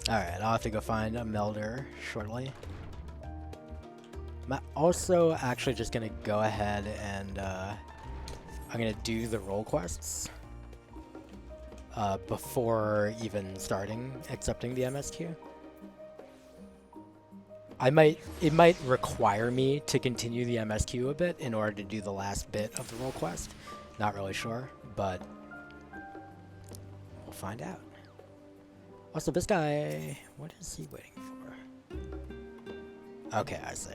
Alright, I'll have to go find a melder shortly. I'm also actually just gonna go ahead and I'm gonna do the role quests before even starting accepting the MSQ. It might require me to continue the MSQ a bit in order to do the last bit of the role quest. Not really sure, but we'll find out. Also, this guy, what is he waiting for? Okay, I see.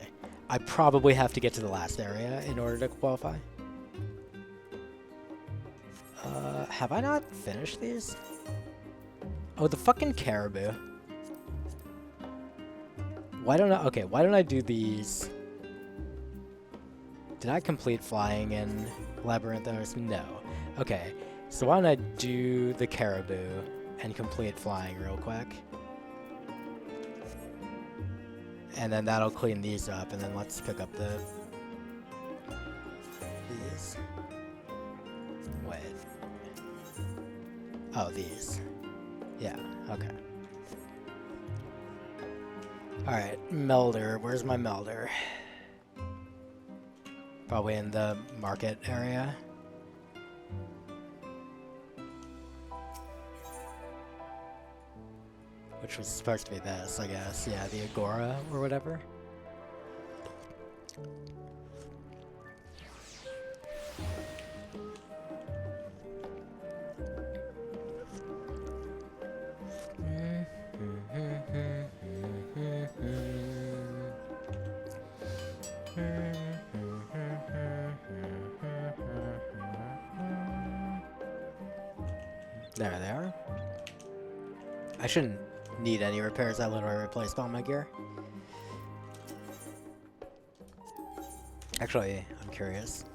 I probably have to get to the last area in order to qualify. Have I not finished these? Oh, the fucking caribou. Why don't I do these? Did I complete flying in Labyrinthos? No. Okay, so why don't I do the caribou and complete flying real quick? And then that'll clean these up, and then let's pick up these. Wait. Oh, these. Yeah, okay. Alright, melder. Where's my melder? Probably in the market area. Which was supposed to be this, I guess. Yeah, the Agora or whatever. There they are. I shouldn't need any repairs. I literally replaced all my gear. Actually, I'm curious.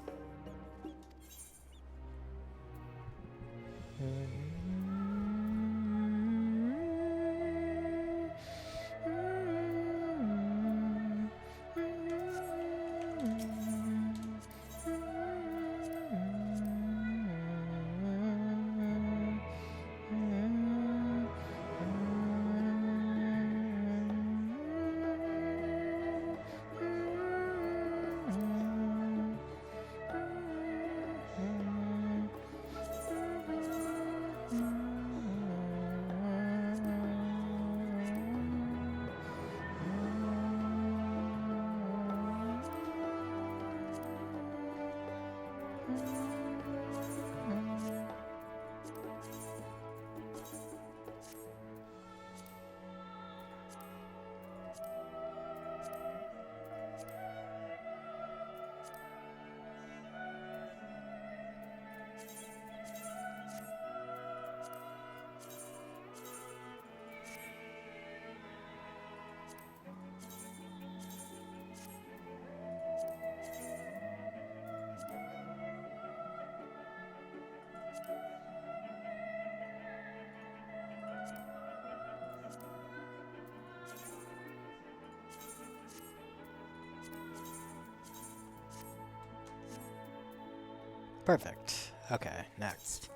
Perfect. Okay, next.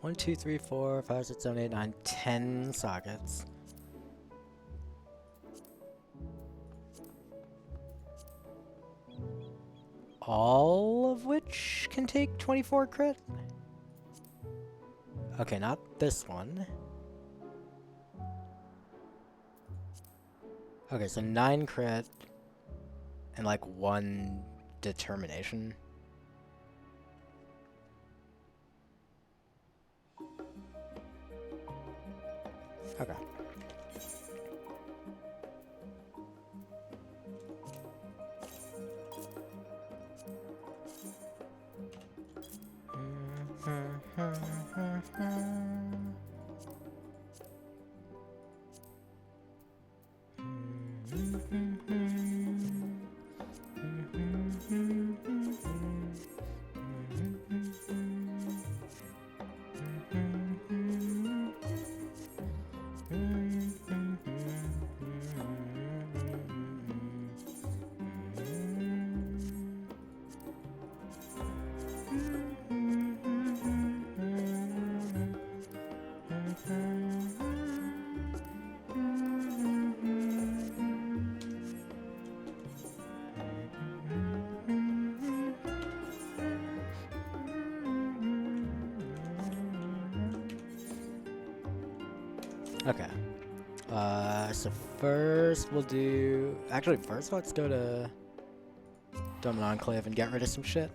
1, 2, 3, 4, 5, 6, 7, 8, 9, 10 sockets. All of which can take 24 crit? Okay, not this one. Okay, so 9 crit and like 1 determination. Okay. Okay. So first we'll do... Actually, first let's go to Dominant Enclave and get rid of some shit.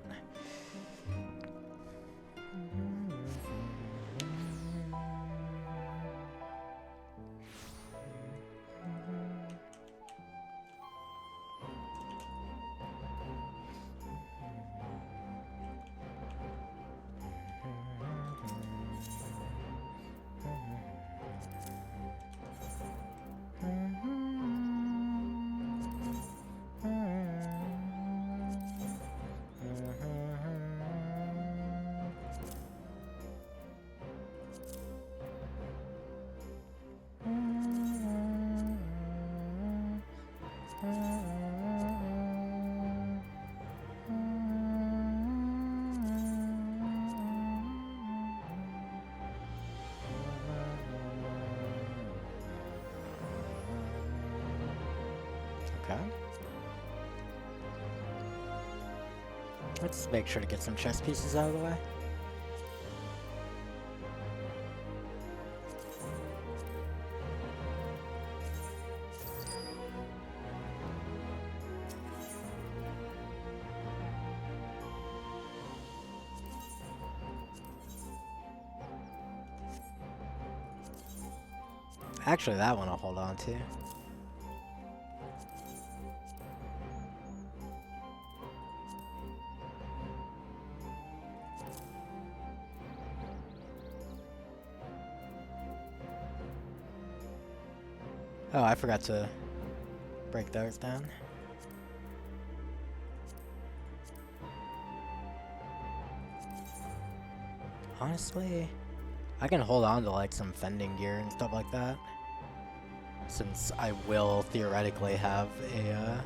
Okay. Let's make sure to get some chess pieces out of the way. Actually, that one I'll hold on to. Oh, I forgot to break those down. Honestly, I can hold on to like some fending gear and stuff like that, since I will theoretically have a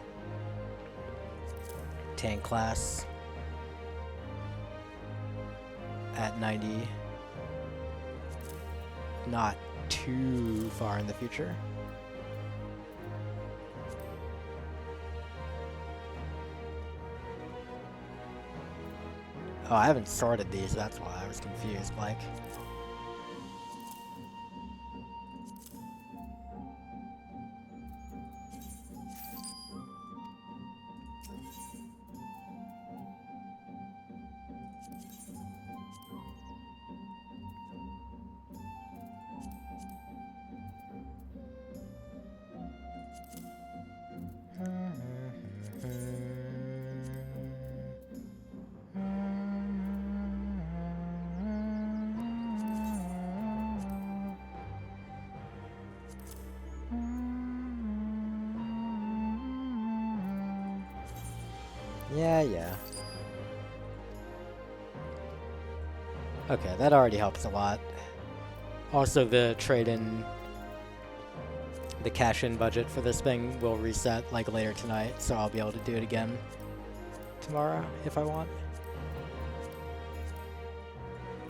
tank class at 90, not too far in the future. Oh, I haven't sorted these, that's why I was confused, like. Yeah. Okay, that already helps a lot. Also, the trade-in, the cash-in budget for this thing will reset like later tonight, so I'll be able to do it again tomorrow if I want.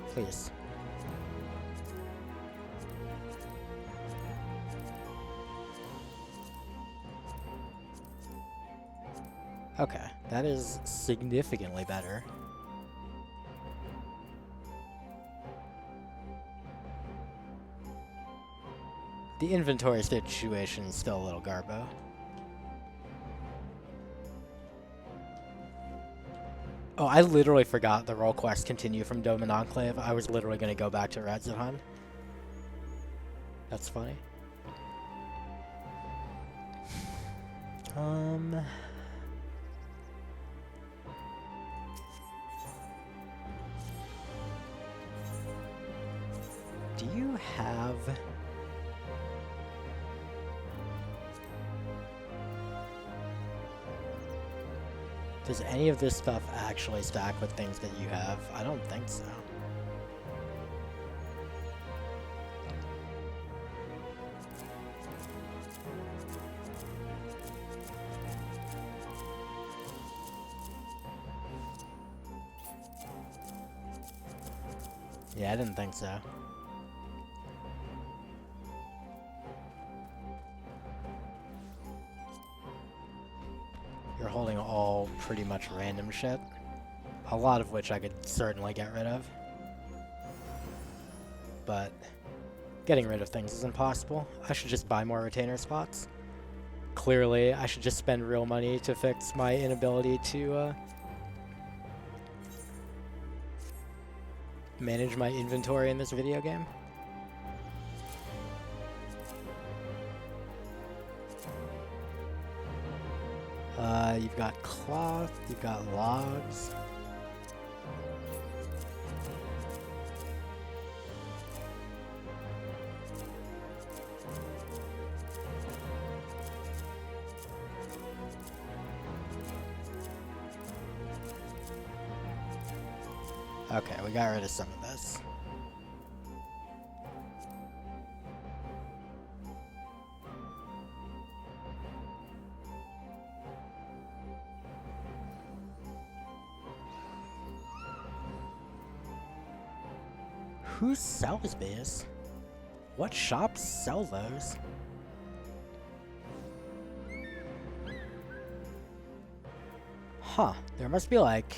Please. Okay, that is significantly better. The inventory situation is still a little garbo. Oh, I literally forgot the role quests continue from Dome and Enclave. I was literally going to go back to Radzahan. That's funny. Do you have... Does any of this stuff actually stack with things that you have? I don't think so. Yeah, I didn't think so. You're holding all pretty much random shit. A lot of which I could certainly get rid of. But Getting rid of things is impossible. I should just buy more retainer spots. Clearly, I should just spend real money to fix my inability to manage my inventory in this video game. You've got cloth, you've got logs. Okay, we got rid of some of this. Who sells these? What shops sell those? Huh, there must be like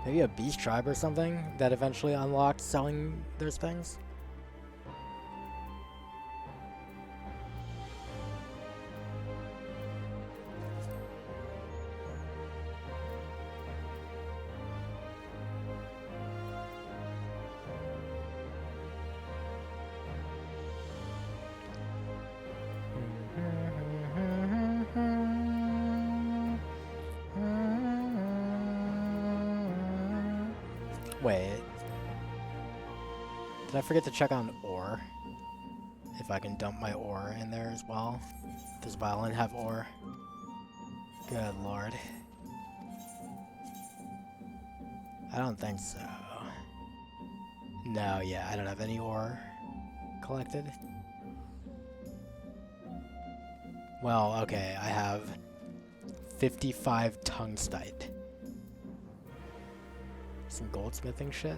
maybe a beast tribe or something that eventually unlocked selling those things. Wait. Did I forget to check on ore? If I can dump my ore in there as well? Does Violin have ore? Good lord. I don't think so. No, yeah, I don't have any ore collected. Well, okay, I have 55 tungstite. Some goldsmithing shit.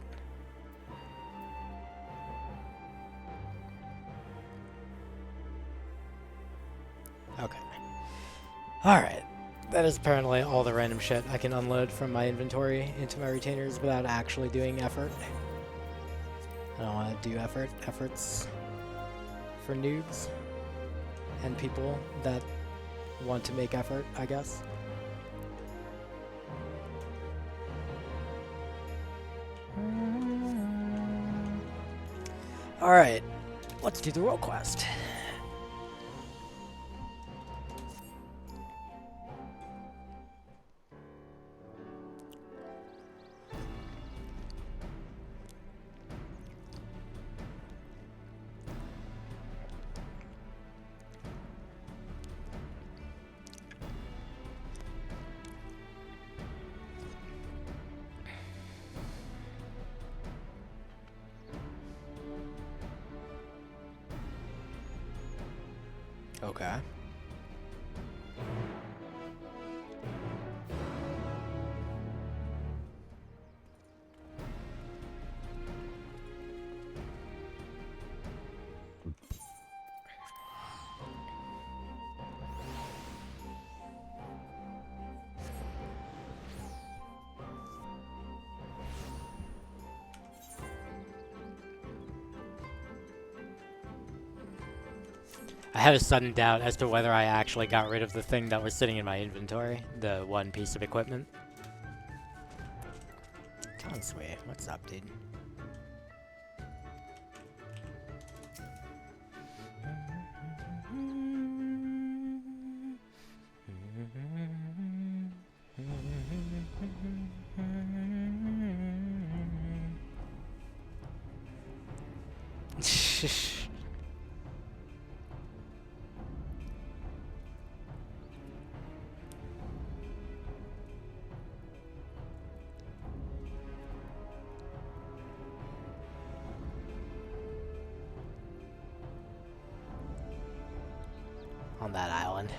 Okay. Alright. That is apparently all the random shit I can unload from my inventory into my retainers without actually doing effort. I don't want to do efforts for noobs and people that want to make effort, I guess. Alright, let's do the role quest. Okay. I had a sudden doubt as to whether I actually got rid of the thing that was sitting in my inventory, the one piece of equipment. Consway, what's up, dude? On that island.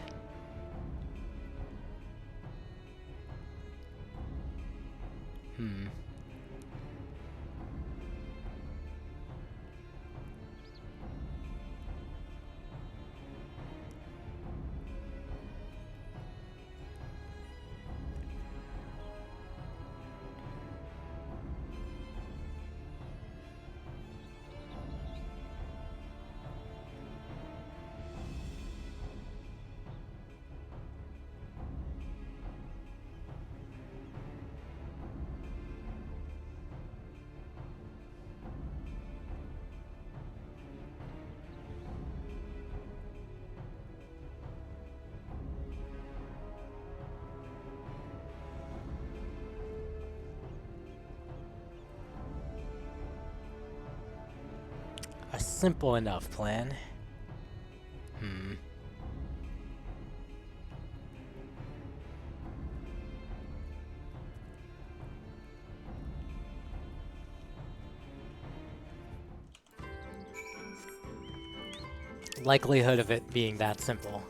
A simple enough plan. Likelihood of it being that simple.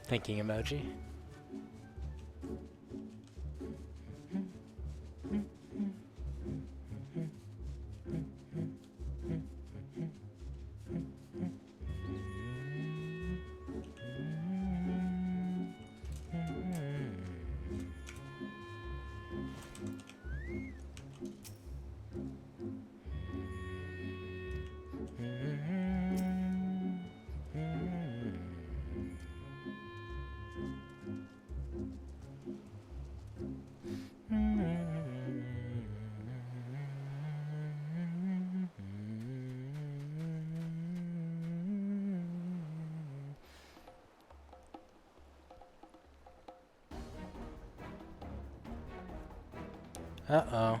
Thinking emoji. Uh-oh.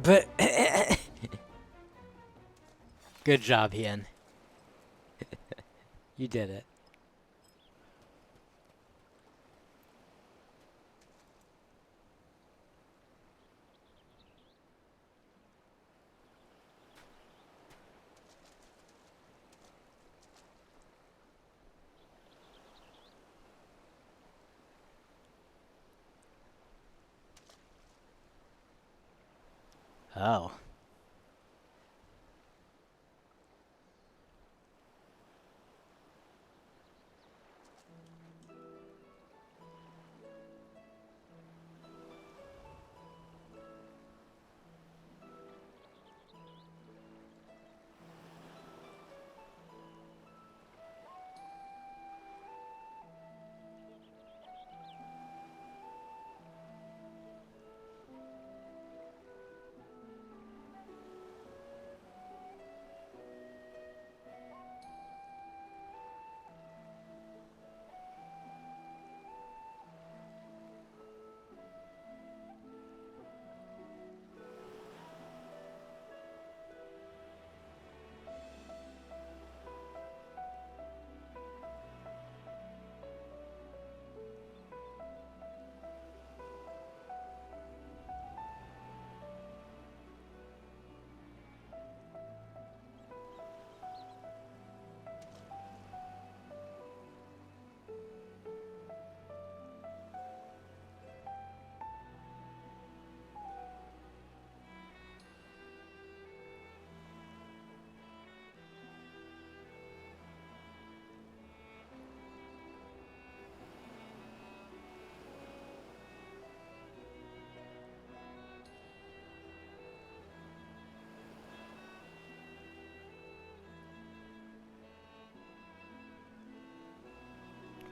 But good job, Hien. You did it. Oh.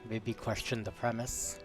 Maybe question the premise.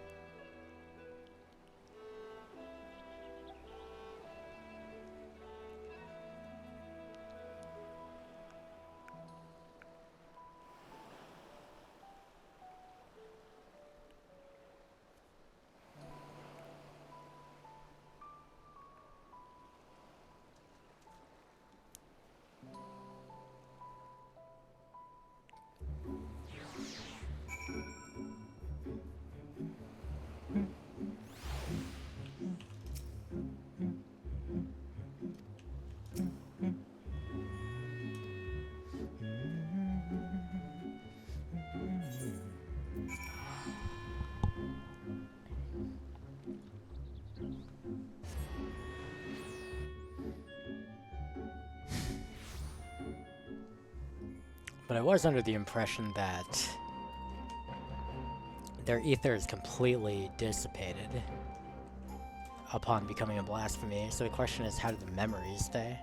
But I was under the impression that their ether is completely dissipated upon becoming a blasphemy. So the question is, how do the memories stay?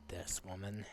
this woman.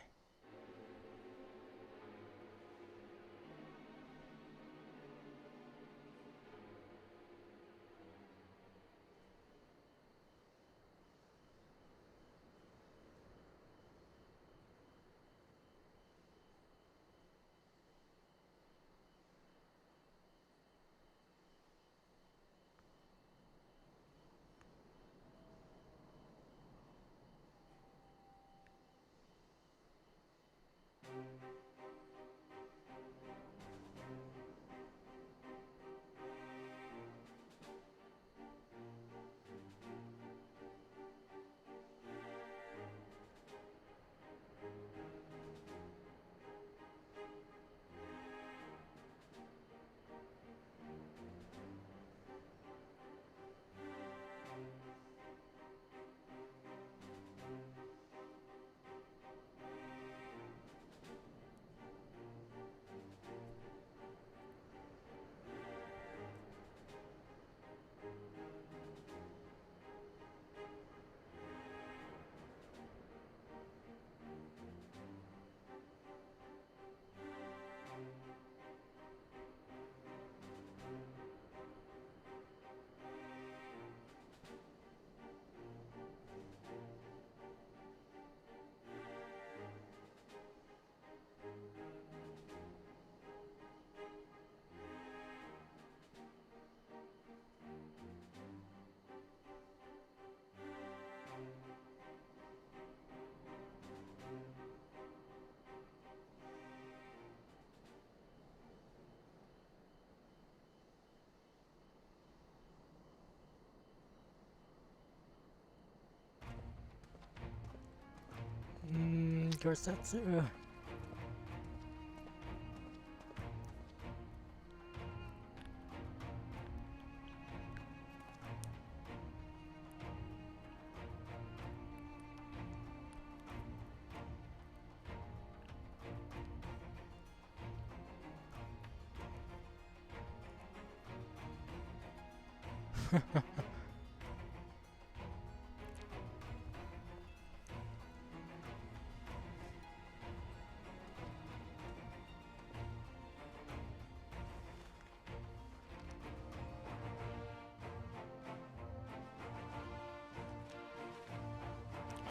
Gorsetsu.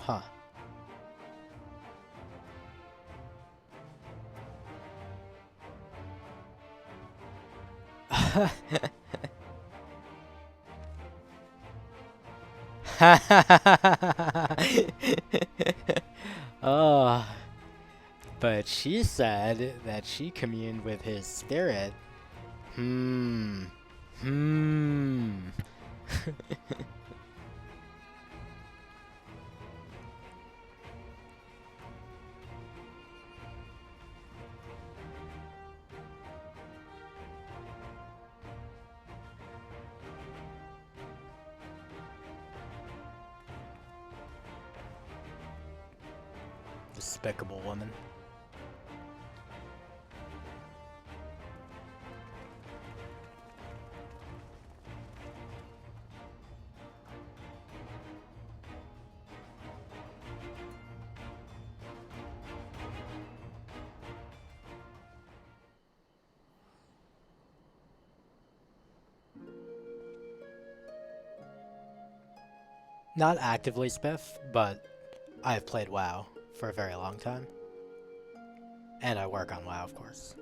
Huh. Oh, but she said that she communed with his spirit. Hmm. Hmm. Despicable woman. Not actively Spiff, but I've played WoW for a very long time. And I work on WoW, of course.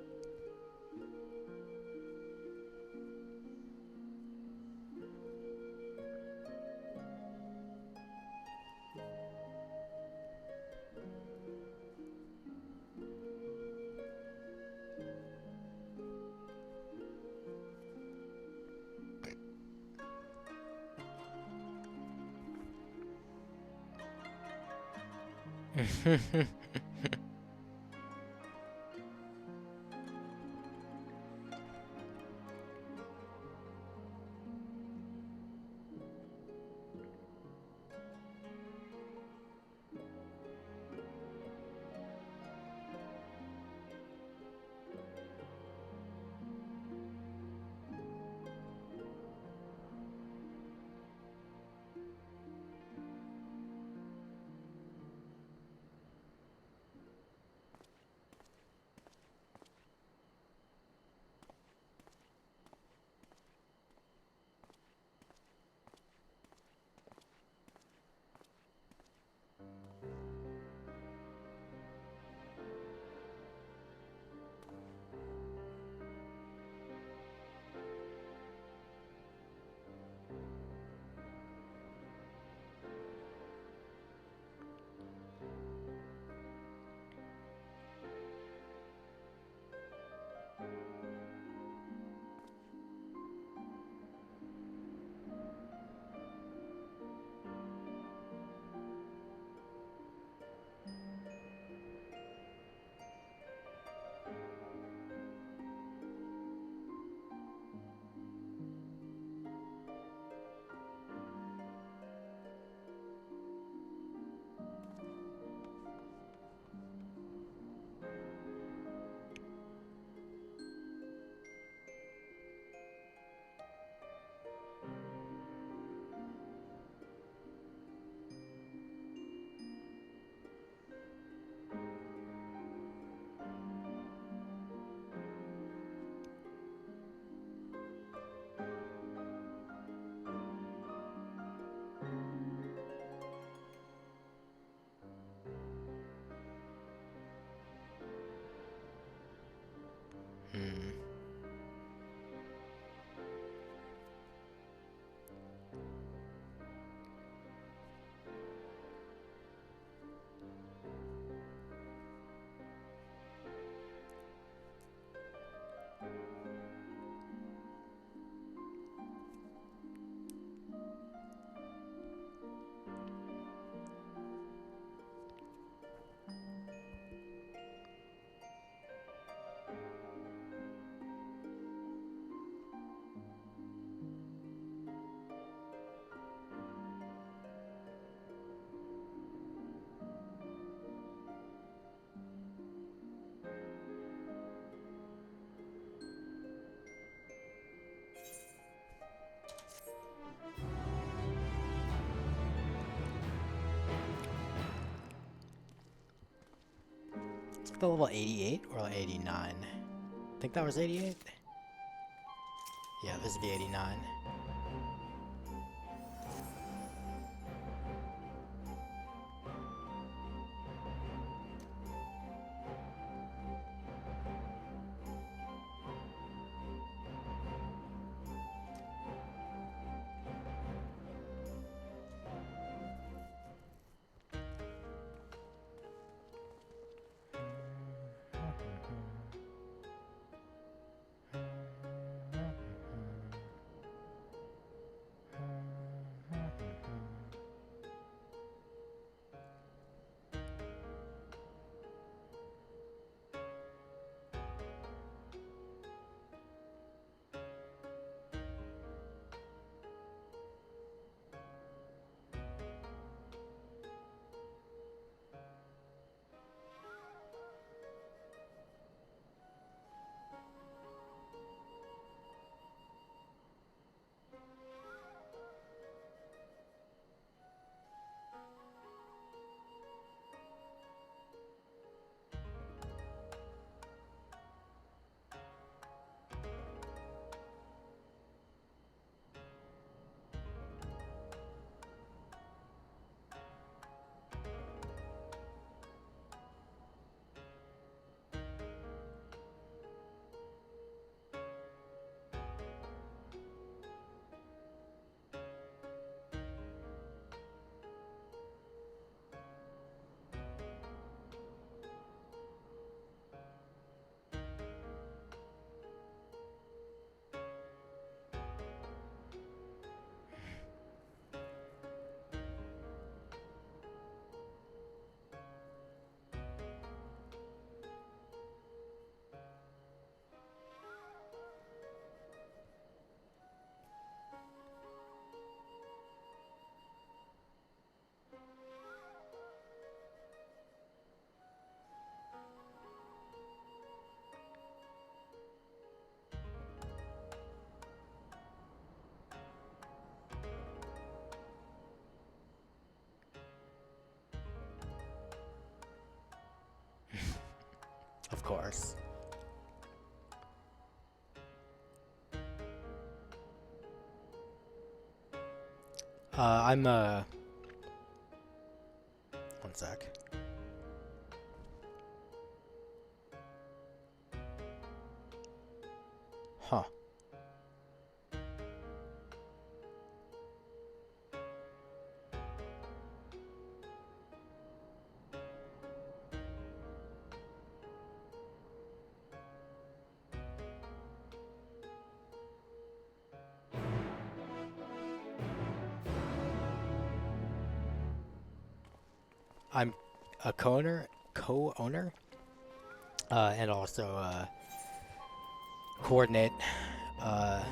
the level 88 or 89? I think that was 88. Yeah, this is the 89. Of course. I'm, one sec. Huh. I'm a co-owner, and also coordinate uh,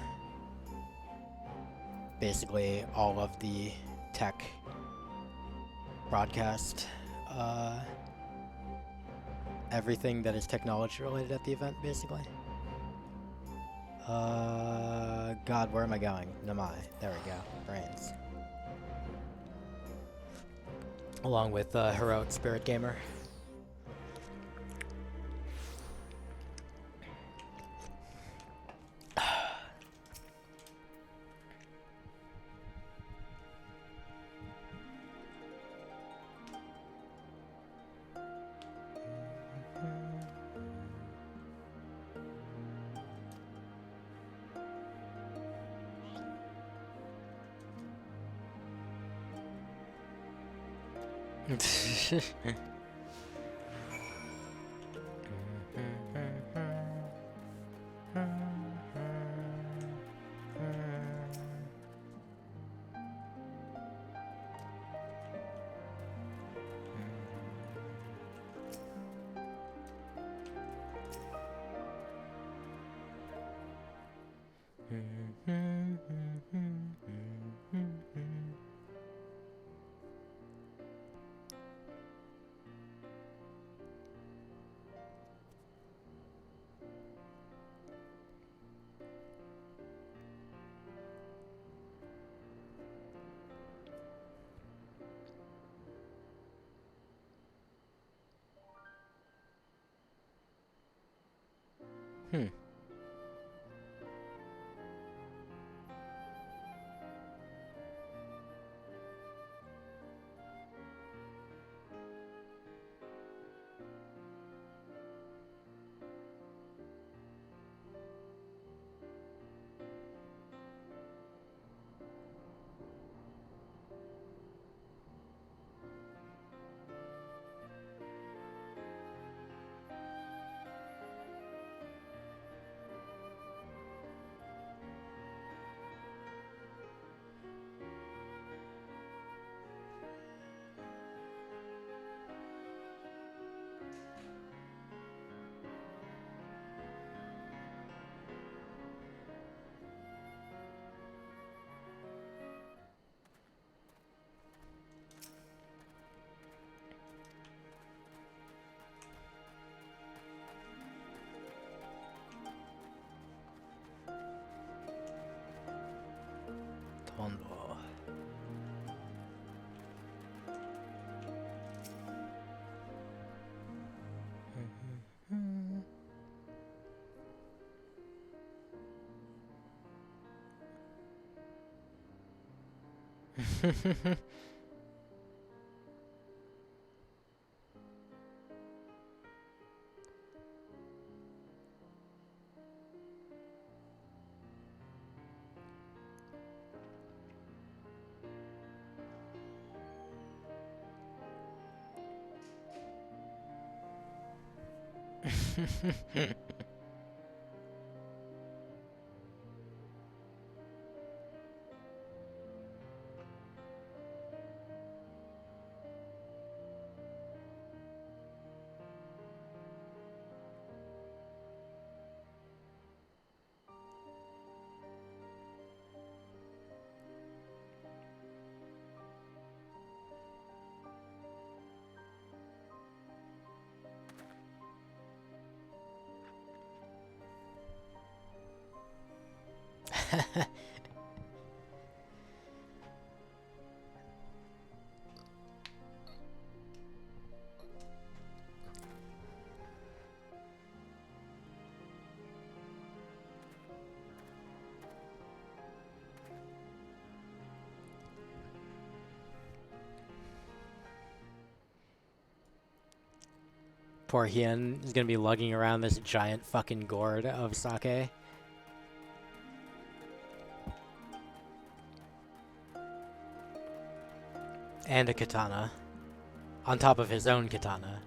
basically all of the tech broadcast, everything that is technology related at the event, basically. God, where am I going? Namai. There we go. Brains. Along with Heroic Spirit Gamer. Hmm. Tondo. Poor Hien is gonna be lugging around this giant fucking gourd of sake. And a katana. On top of his own katana.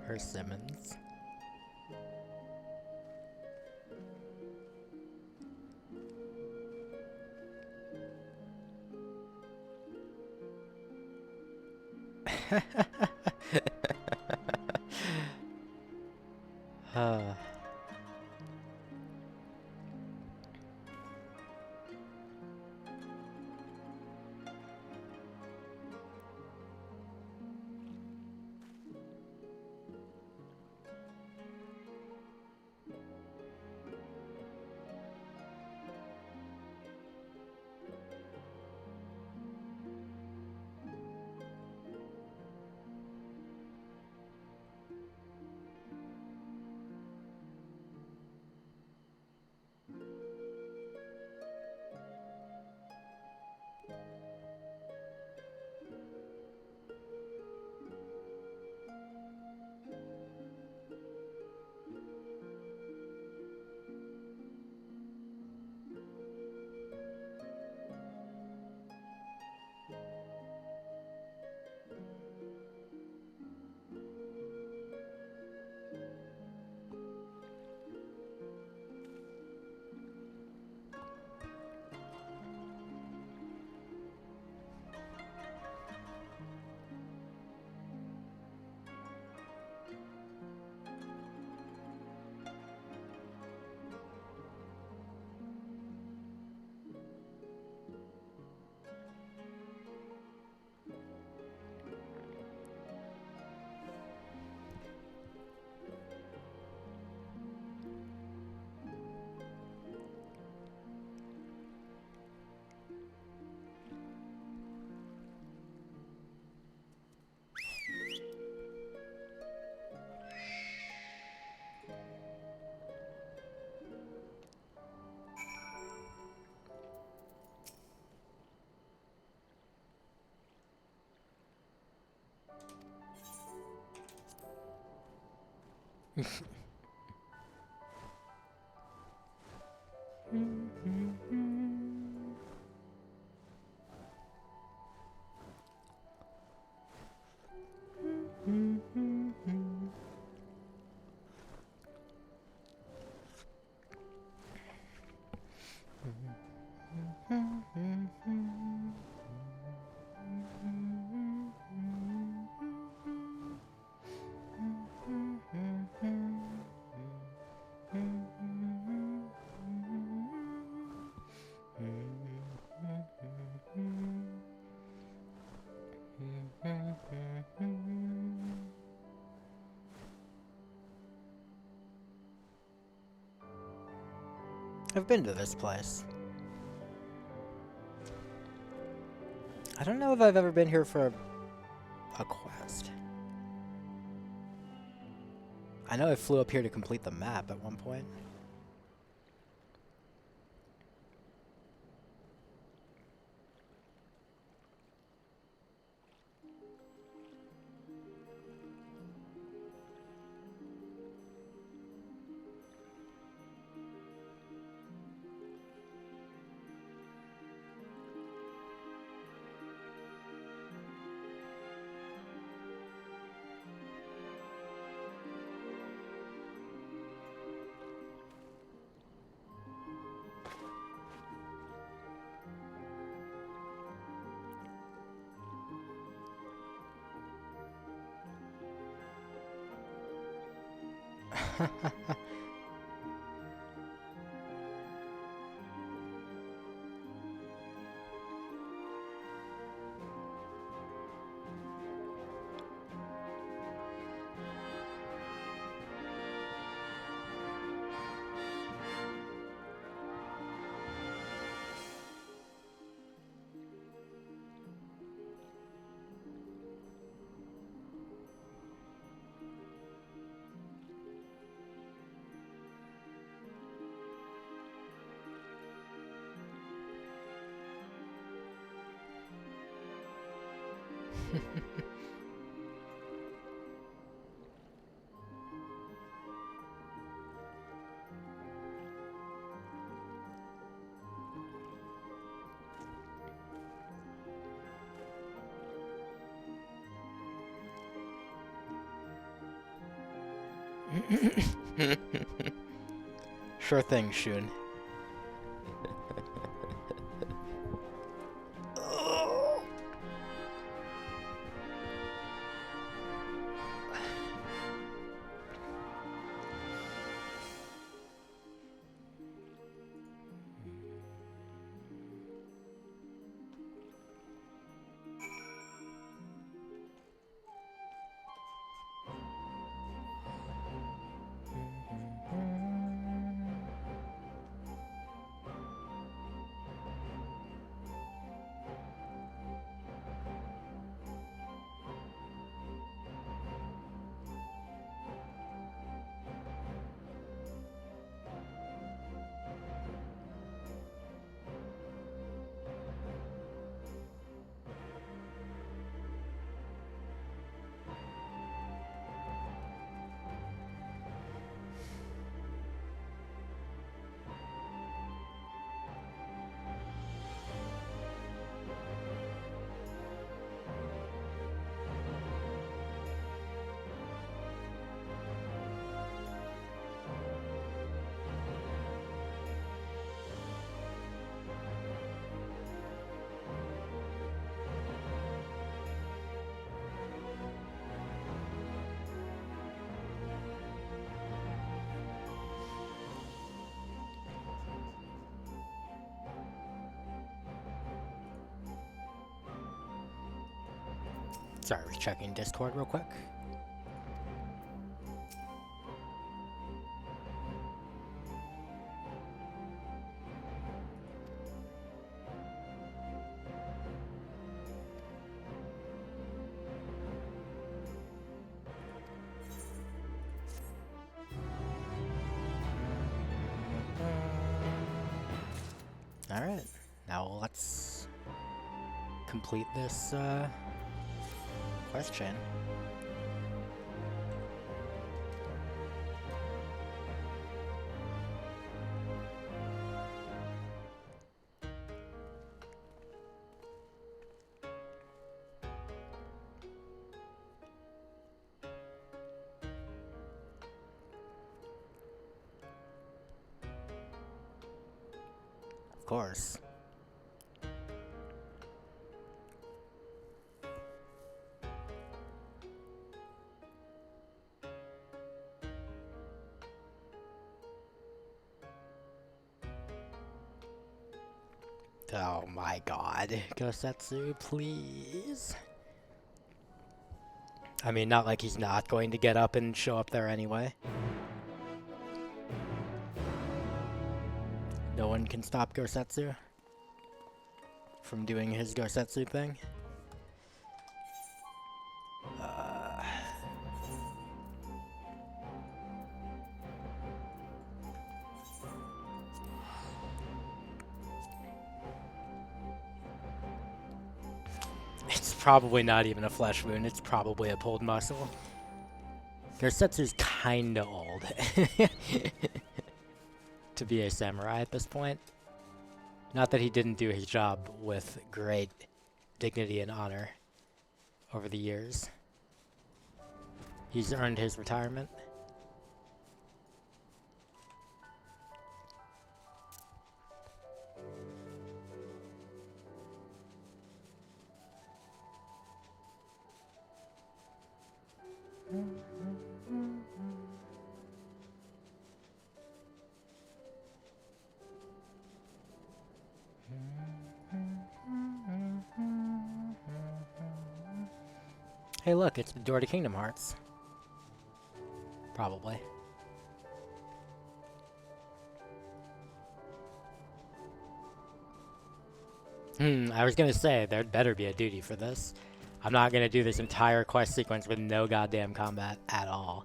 Persimmons. I've been to this place. I don't know if I've ever been here for a quest. I know I flew up here to complete the map at one point. Sure thing, Shun. Sorry, we're checking Discord real quick. Alright, now let's complete this quest chain. Of course. Oh my god, Gosetsu, please. I mean, not like he's not going to get up and show up there anyway. No one can stop Gosetsu from doing his Gosetsu thing. It's probably not even a flesh wound, it's probably a pulled muscle. Gosetsu's kinda old to be a samurai at this point. Not that he didn't do his job with great dignity and honor over the years. He's earned his retirement. Hey look, it's the door to Kingdom Hearts. Probably. I was gonna say, there'd better be a duty for this. I'm not gonna do this entire quest sequence with no goddamn combat at all.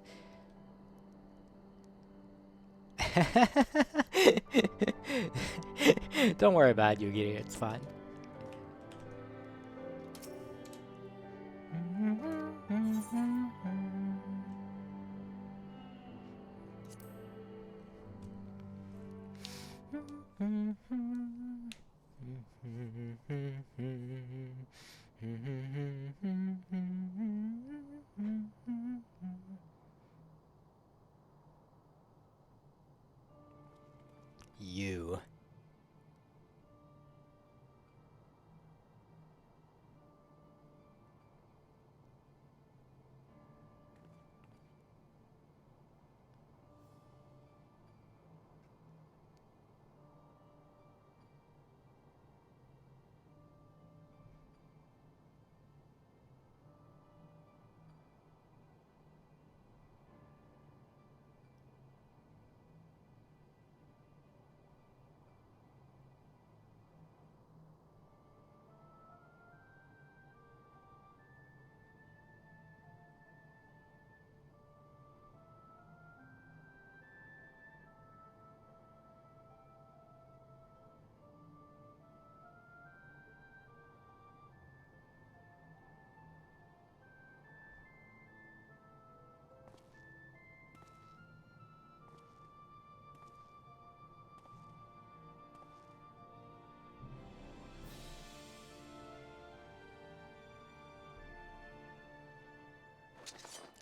Don't worry about it, Yugi, it's fine. You.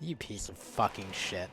You piece of fucking shit.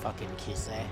Fucking Kisei.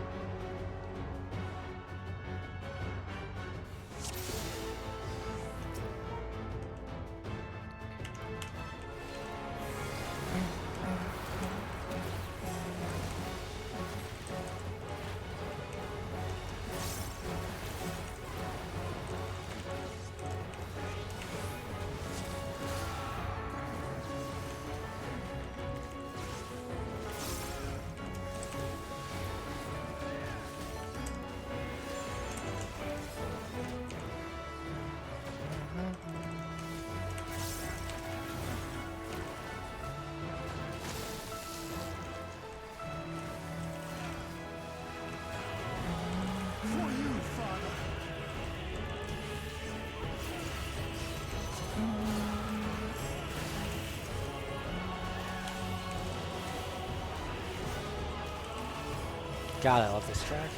God, I love this track.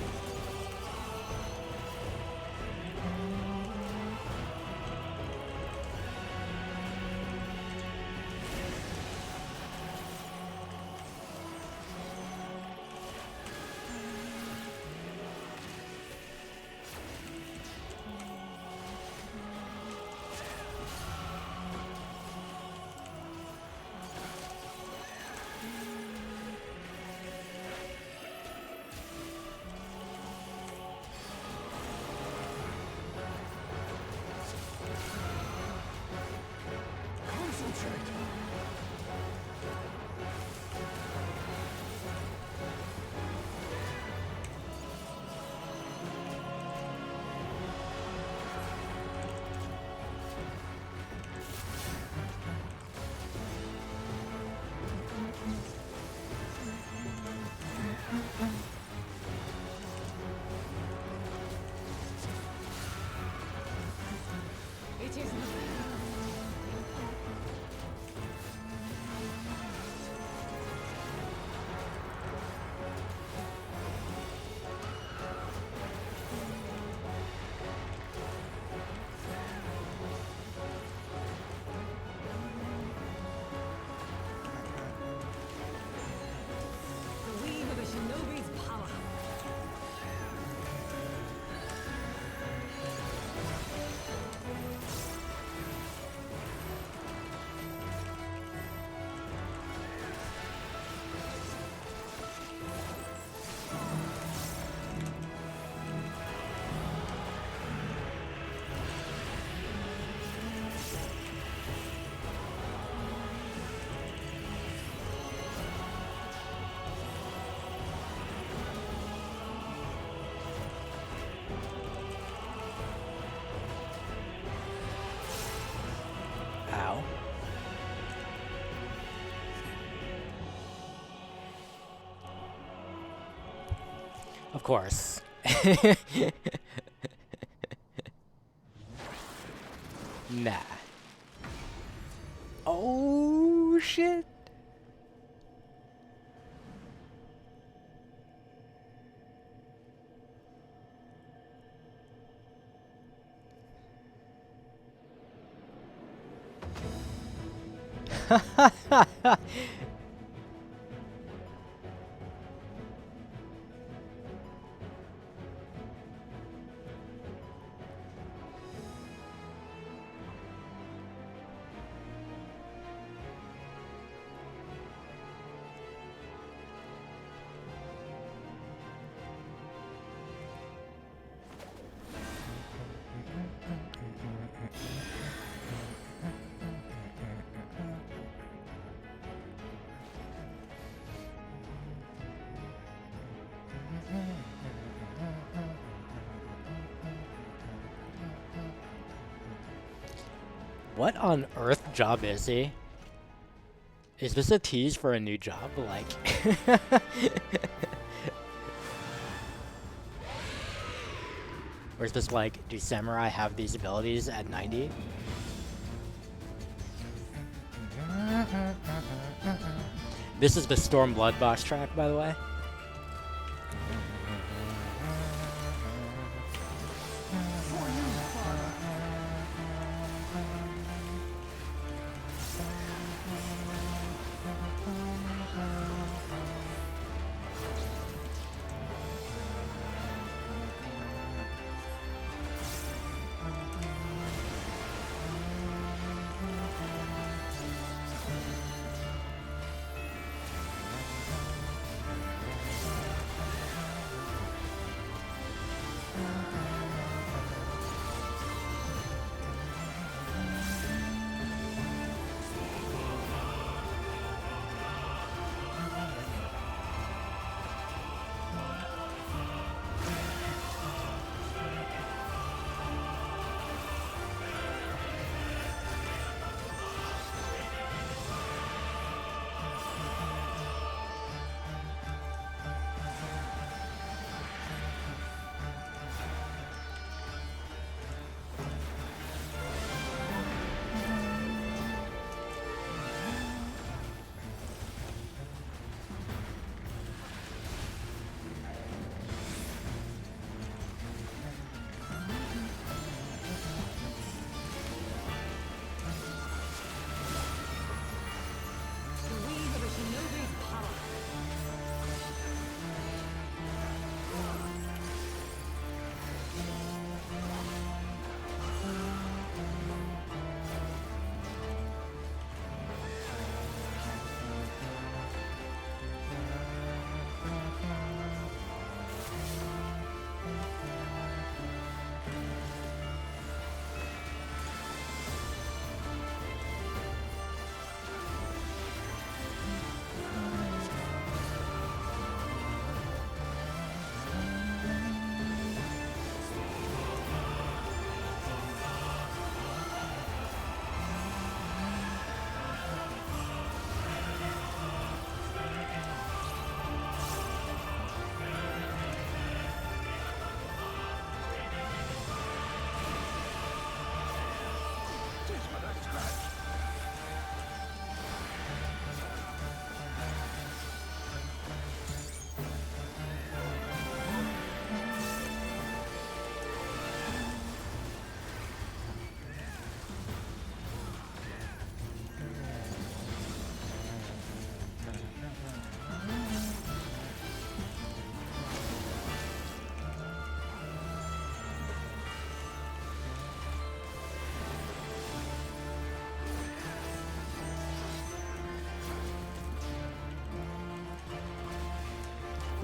Ow. Of course. Nah. Oh, shit. What on earth job is he? Is this a tease for a new job? Like... Or is this like, do samurai have these abilities at 90? This is the Storm Blood boss track, by the way.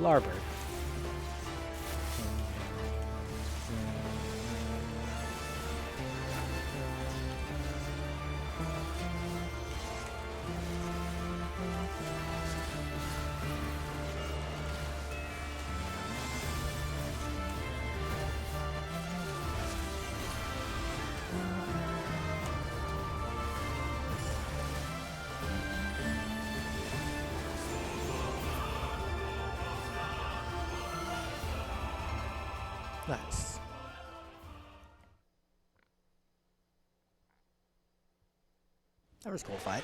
Larbert. Nice. That was a cool fight.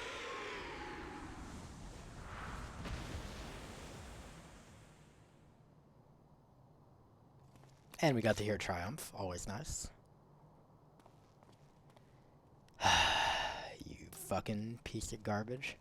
And we got to hear Triumph. Always nice. You fucking piece of garbage.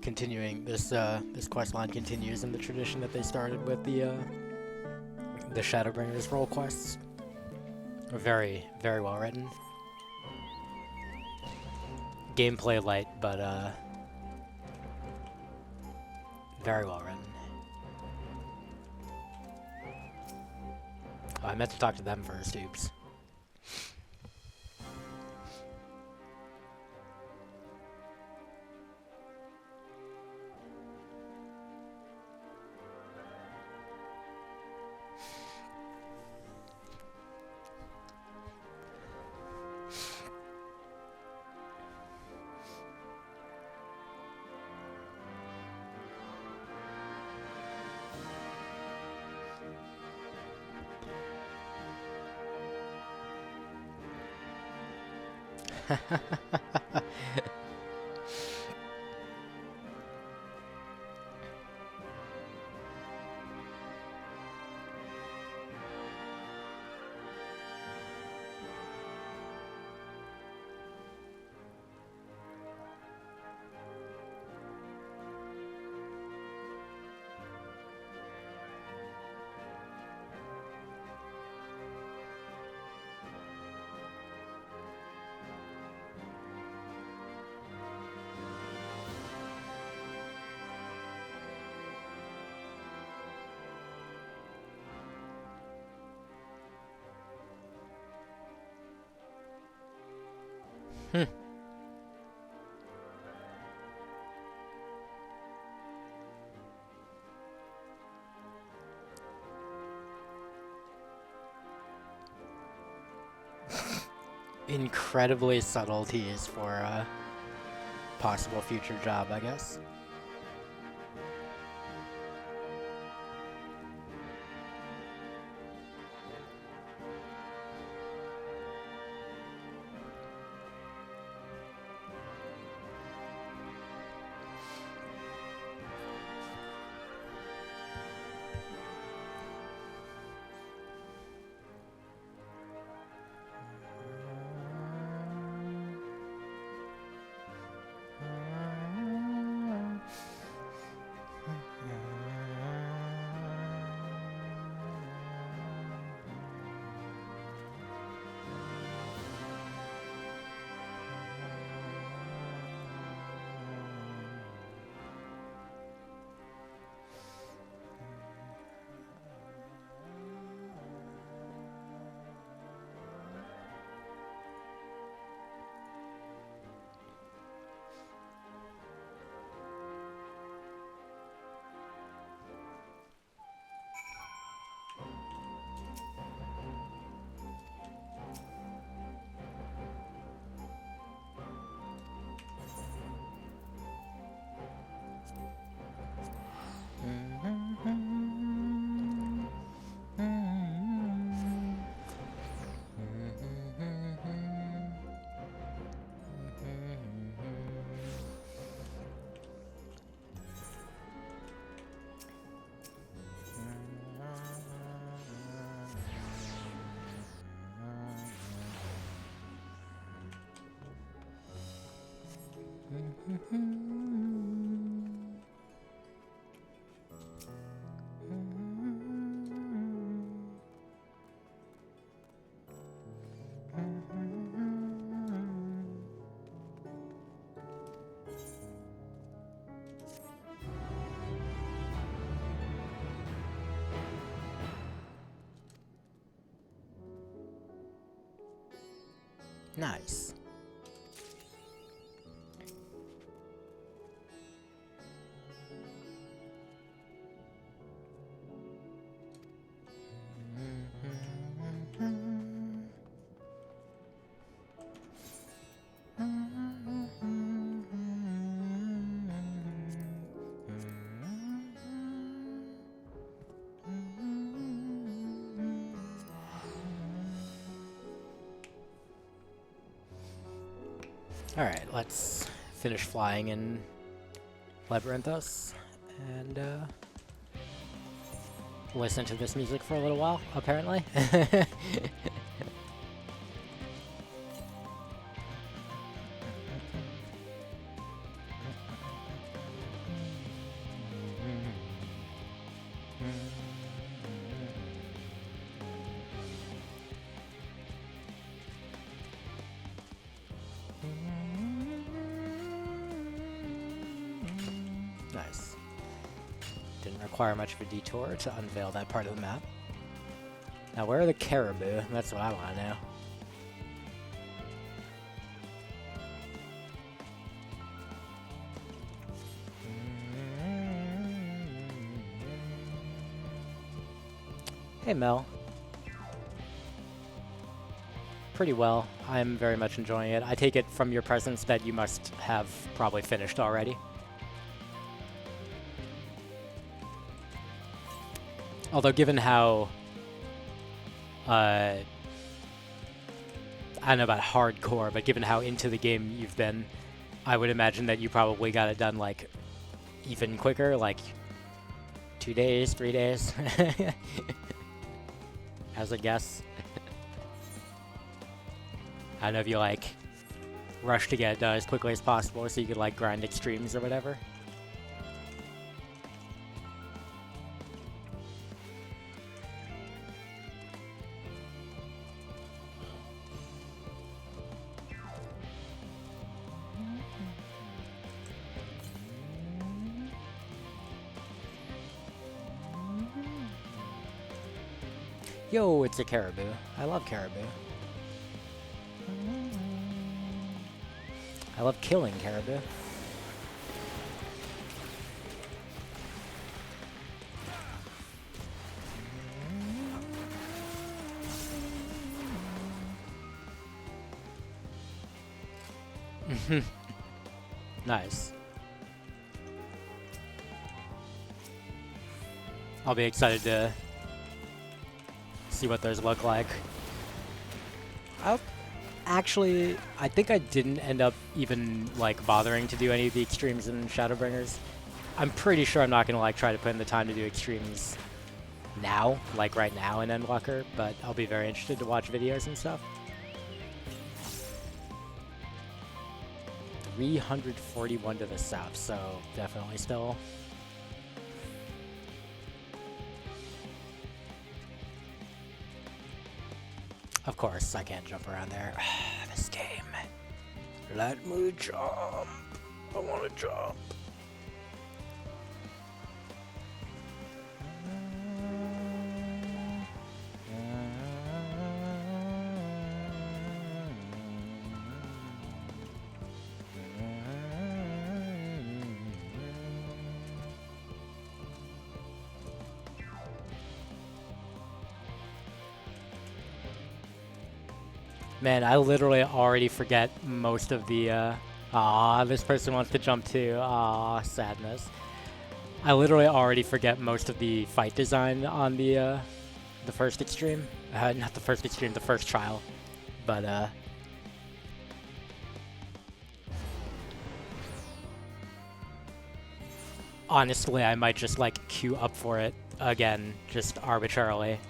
Continuing this this quest line continues in the tradition that they started with the Shadowbringers role quests. Very, very well written. Gameplay light, but Very well written. Oh, I meant to talk to them first, oops. Incredibly subtle tease for a possible future job, I guess. Nice. Alright, let's finish flying in Labyrinthos and listen to this music for a little while, apparently. Nice. require much of a detour to unveil that part of the map. Now, where are the caribou? That's what I want to know. Hey, Mel. Pretty well. I'm very much enjoying it. I take it from your presence that you must have probably finished already. Although, given how... I don't know about hardcore, but given how into the game you've been, I would imagine that you probably got it done, like, even quicker, like 2 days, 3 days. As a guess. I don't know if you, like, rush to get it done as quickly as possible so you could, like, grind extremes or whatever. Yo, it's a caribou. I love caribou. I love killing caribou. Nice. I'll be excited to see what those look like. Actually, I think I didn't end up even, like, bothering to do any of the extremes in Shadowbringers. I'm pretty sure I'm not gonna, like, try to put in the time to do extremes now, like right now in Endwalker, but I'll be very interested to watch videos and stuff. 341 to the south, so definitely still. Of course, I can't jump around there. This game. Let me jump. I want to jump. Man, I literally already forget most of the, this person wants to jump too. Sadness. I literally already forget most of the fight design on the first extreme. Not the first extreme, the first trial. But, honestly, I might just, like, queue up for it again, just arbitrarily,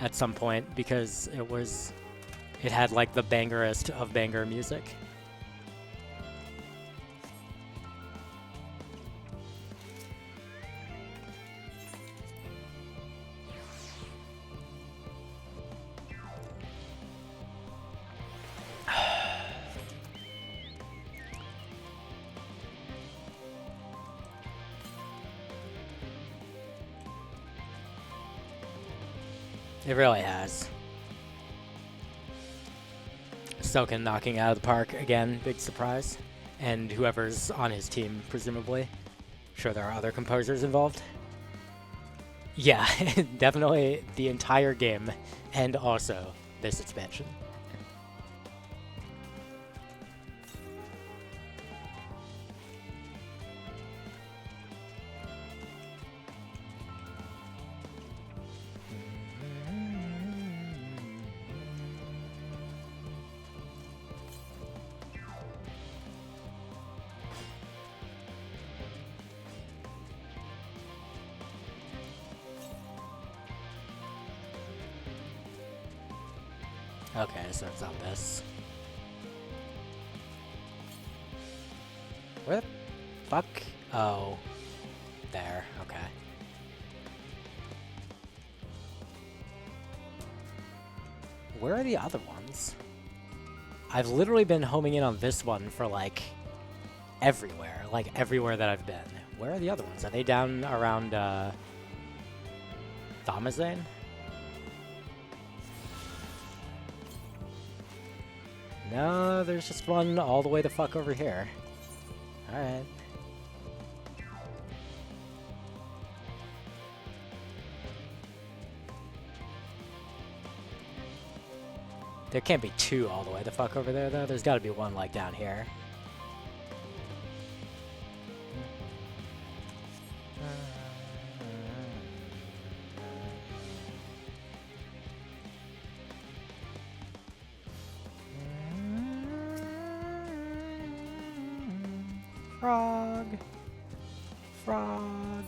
at some point, because it had, like, the bangerest of banger music. It really has. Soken knocking out of the park again, big surprise. And whoever's on his team, presumably. Sure there are other composers involved. Yeah, definitely the entire game, and also this expansion. Okay, so it's on this. Where the fuck? Oh. There, okay. Where are the other ones? I've literally been homing in on this one for, like, everywhere. Like, everywhere that I've been. where are the other ones? Are they down around Thamazane? No, there's just one all the way the fuck over here. Alright. There can't be two all the way the fuck over there, though. There's gotta be one, like, down here. Frog. Frog.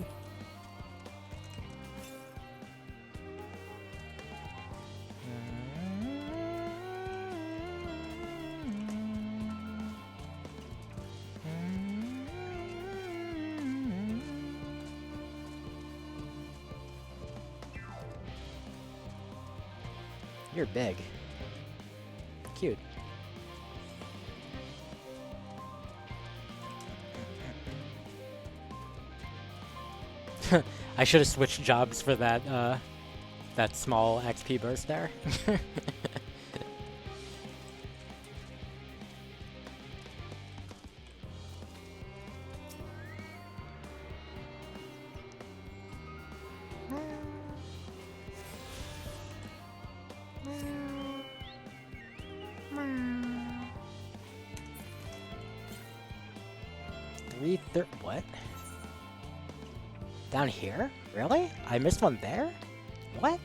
You're big. Cute. I should have switched jobs for that, that small XP burst there. What? Down here? Really? I missed one there? What?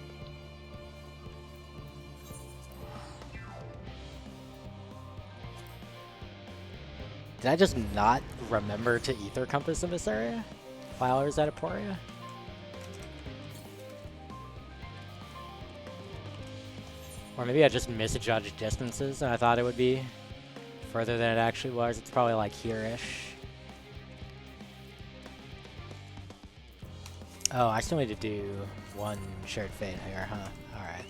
Did I just not remember to ether compass in this area while I was at Aporia? Or maybe I just misjudged distances and I thought it would be further than it actually was. It's probably like here-ish. Oh, I still need to do one shared fate here, huh? Alright.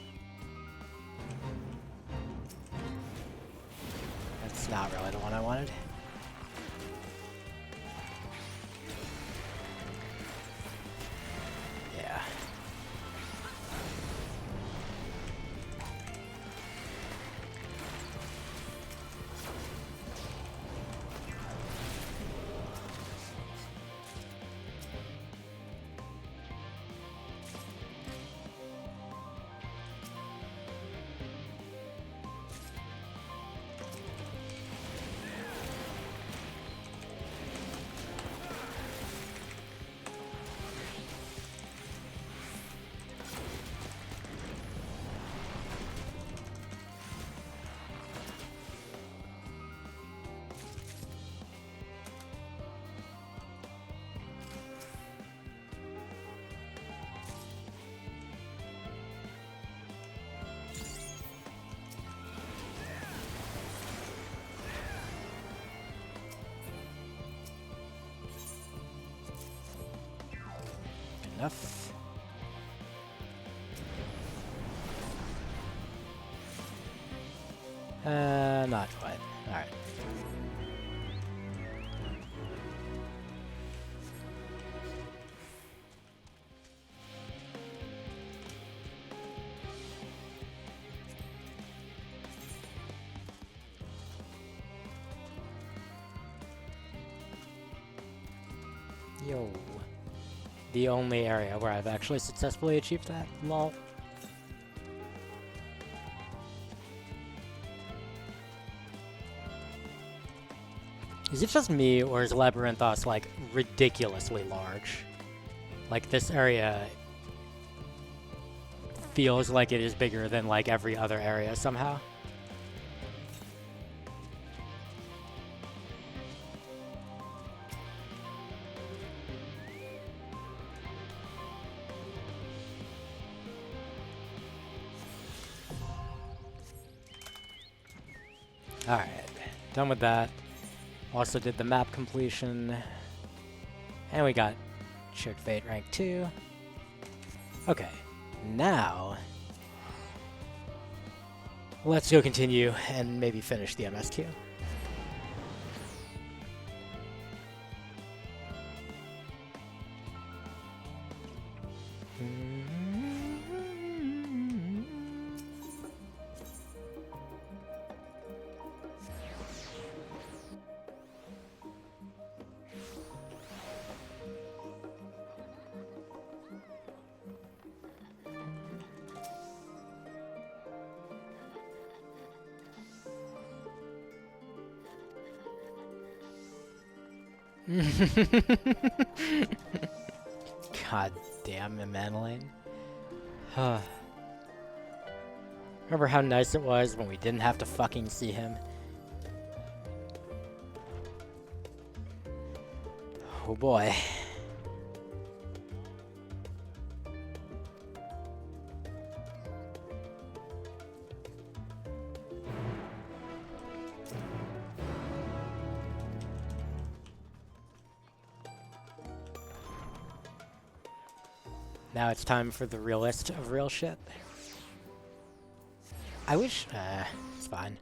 That's not really the one I wanted. Yeah. Enough. Not quite. Alright. Yo. The only area where I've actually successfully achieved that. Lol. Is it just me, or is Labyrinthos, like, ridiculously large? Like, this area feels like it is bigger than, like, every other area somehow. Alright, done with that. Also did the map completion. And we got Shared Fate rank 2. Okay, now let's go continue and maybe finish the MSQ. God damn, Emanueline. Remember how nice it was when we didn't have to fucking see him? Oh boy. Now it's time for the realist of real shit. I wish... it's fine.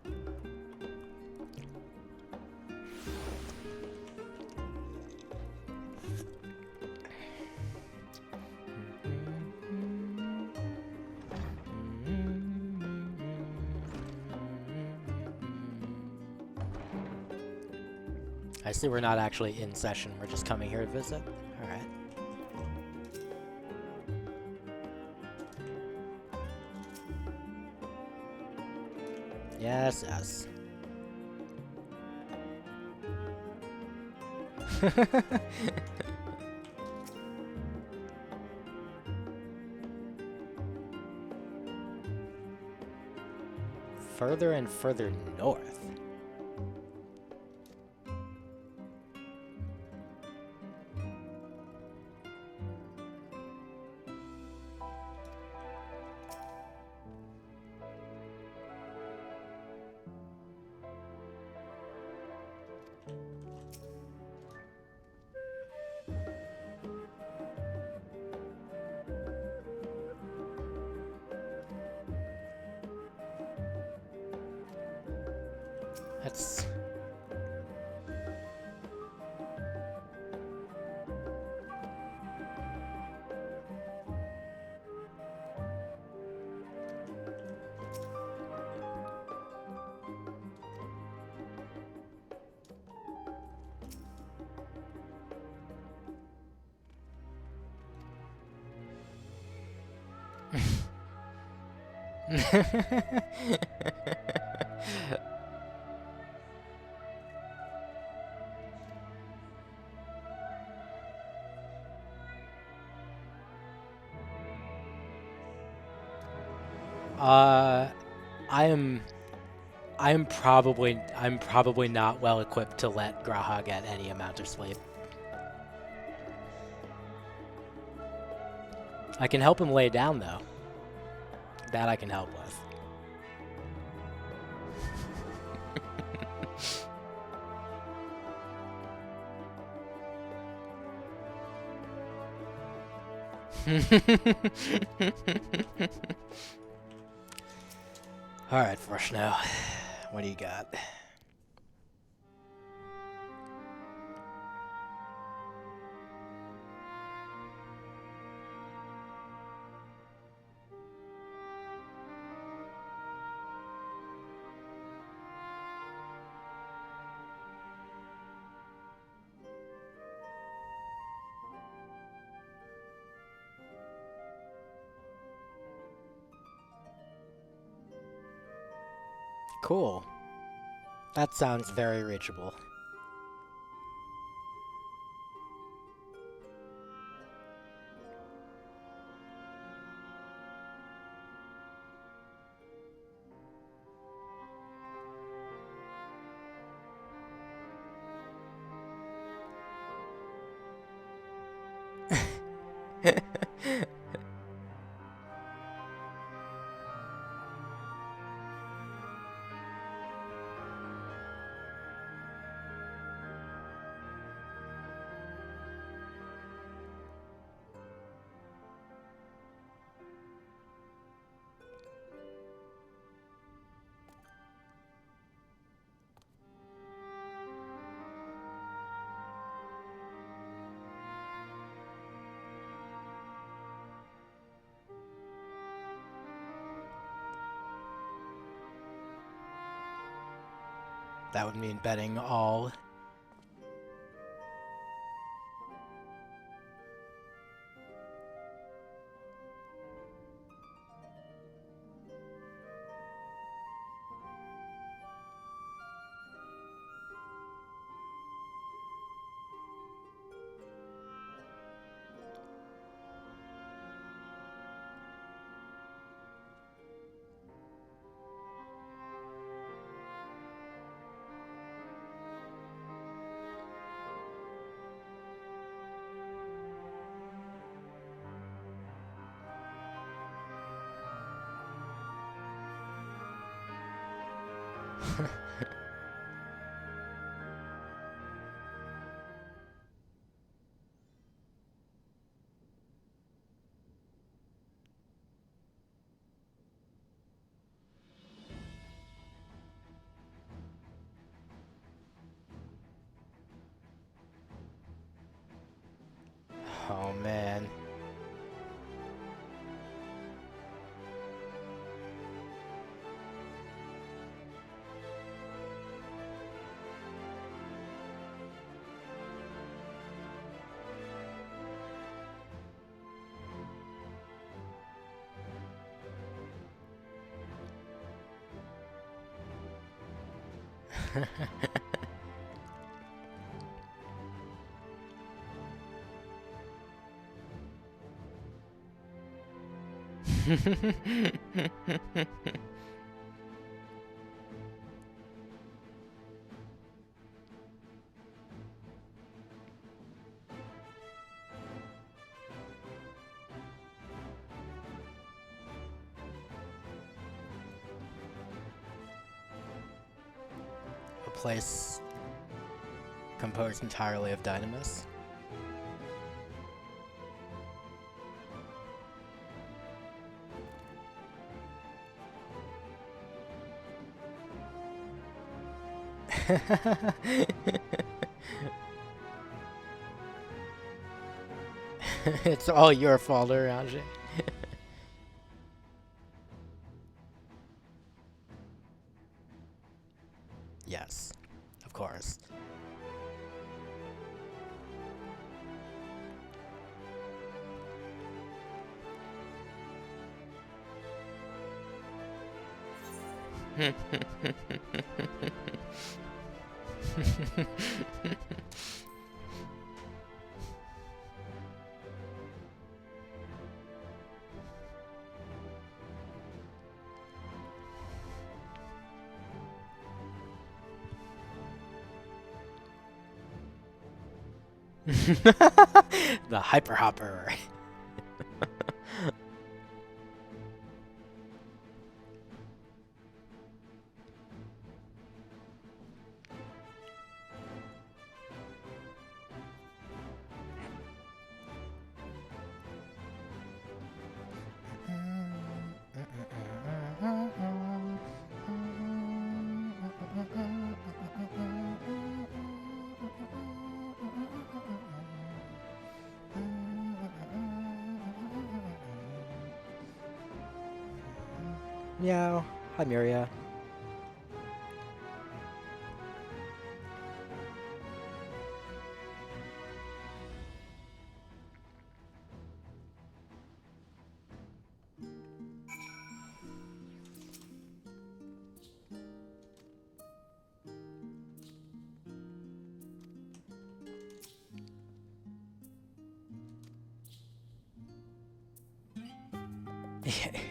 I see we're not actually in session, we're just coming here to visit. Alright. Yes, yes. Further and further north. That's... I'm probably not well equipped to let Graha get any amount of sleep. I can help him lay down though. That I can help with. Alright, Fresh now. What do you got? Cool. That sounds very reachable. that would mean betting all. Oh man. A place composed entirely of dynamis. It's all your fault, Aranje. Yes, of course. The hyper hopper. Meow. Hi, Miria.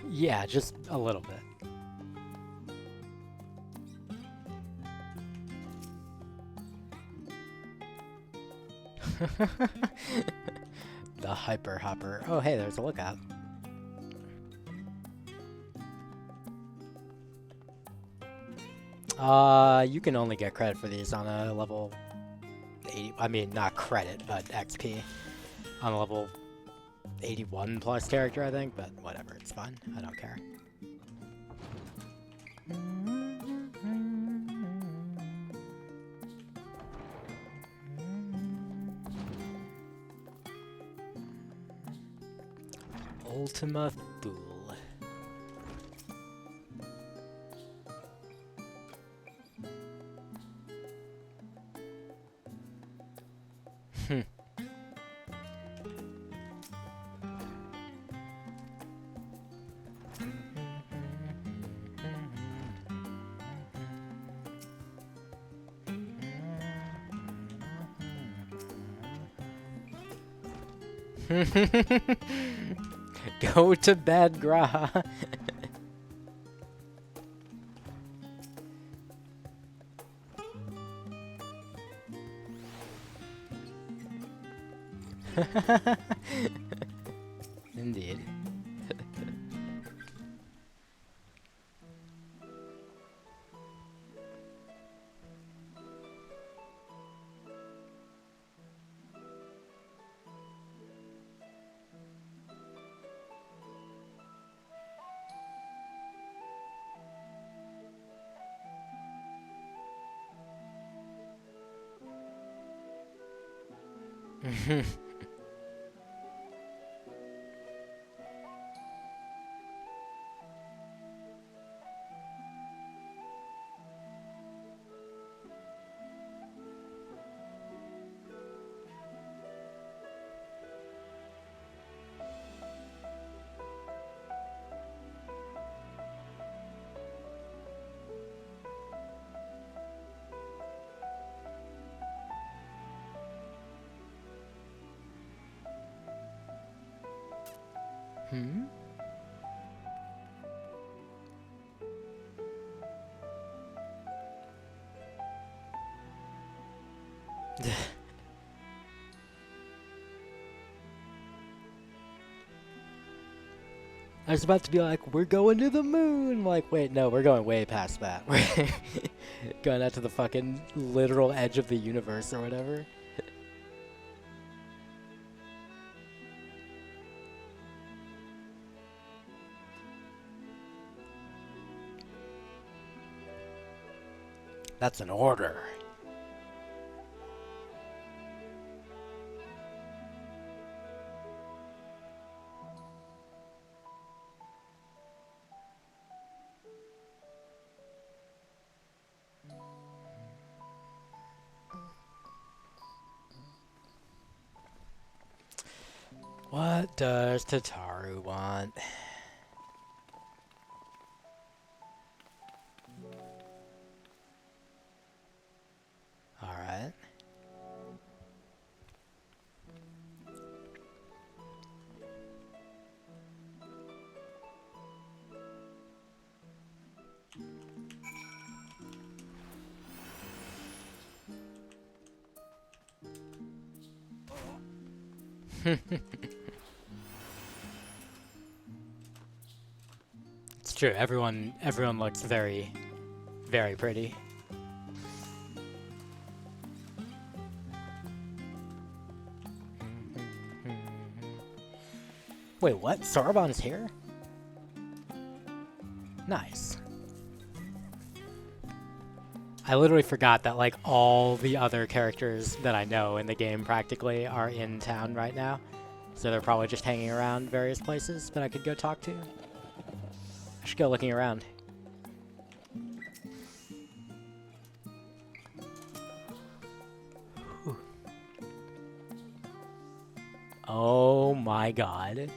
Yeah, just a little bit. The hyper hopper. Oh, hey, there's a lookout. You can only get credit for these on a level 80. I mean, not credit, but XP on a level 81 plus character, I think. But whatever, it's fun. I don't care. Ultima Thule. Go to bed, Gra. Indeed. Hmm? I was about to be like, we're going to the moon! Like, wait, no, we're going way past that. We're going out to the fucking literal edge of the universe or whatever. That's an order. What does Tataru want? Alright. It's true, everyone looks very, very pretty. Wait, what? Sorbonne's here? Nice. I literally forgot that, like, all the other characters that I know in the game practically are in town right now. So they're probably just hanging around various places that I could go talk to. I should go looking around. Whew. Oh my god.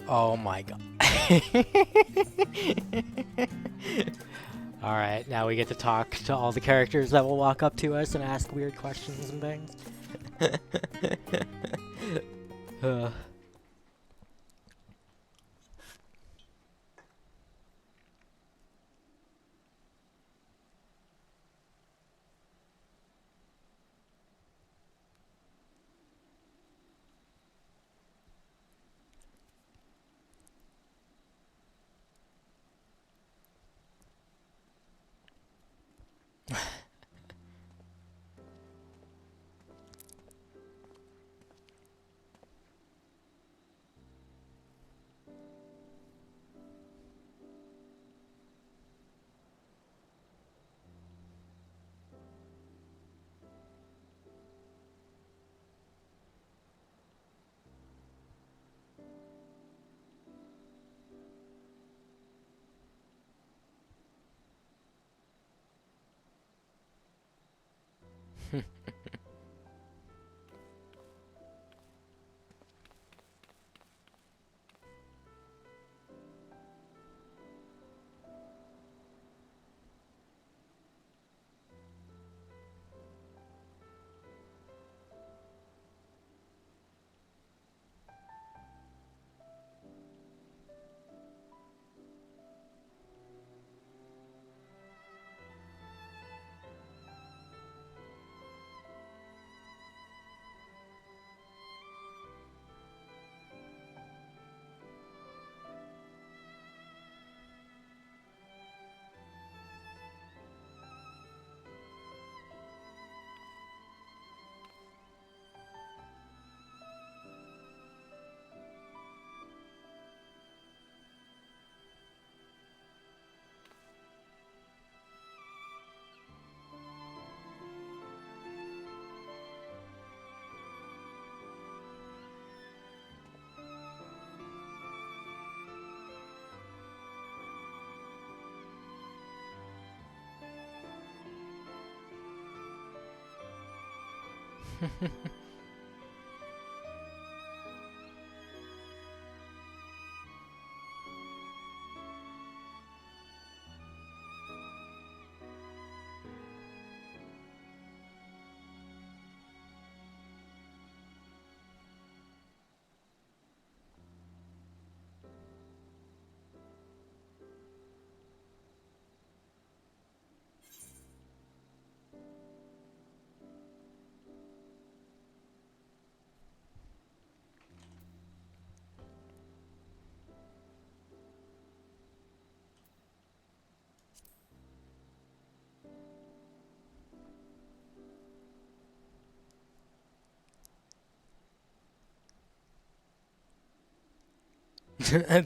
Oh my god. Alright, now we get to talk to all the characters that will walk up to us and ask weird questions and things.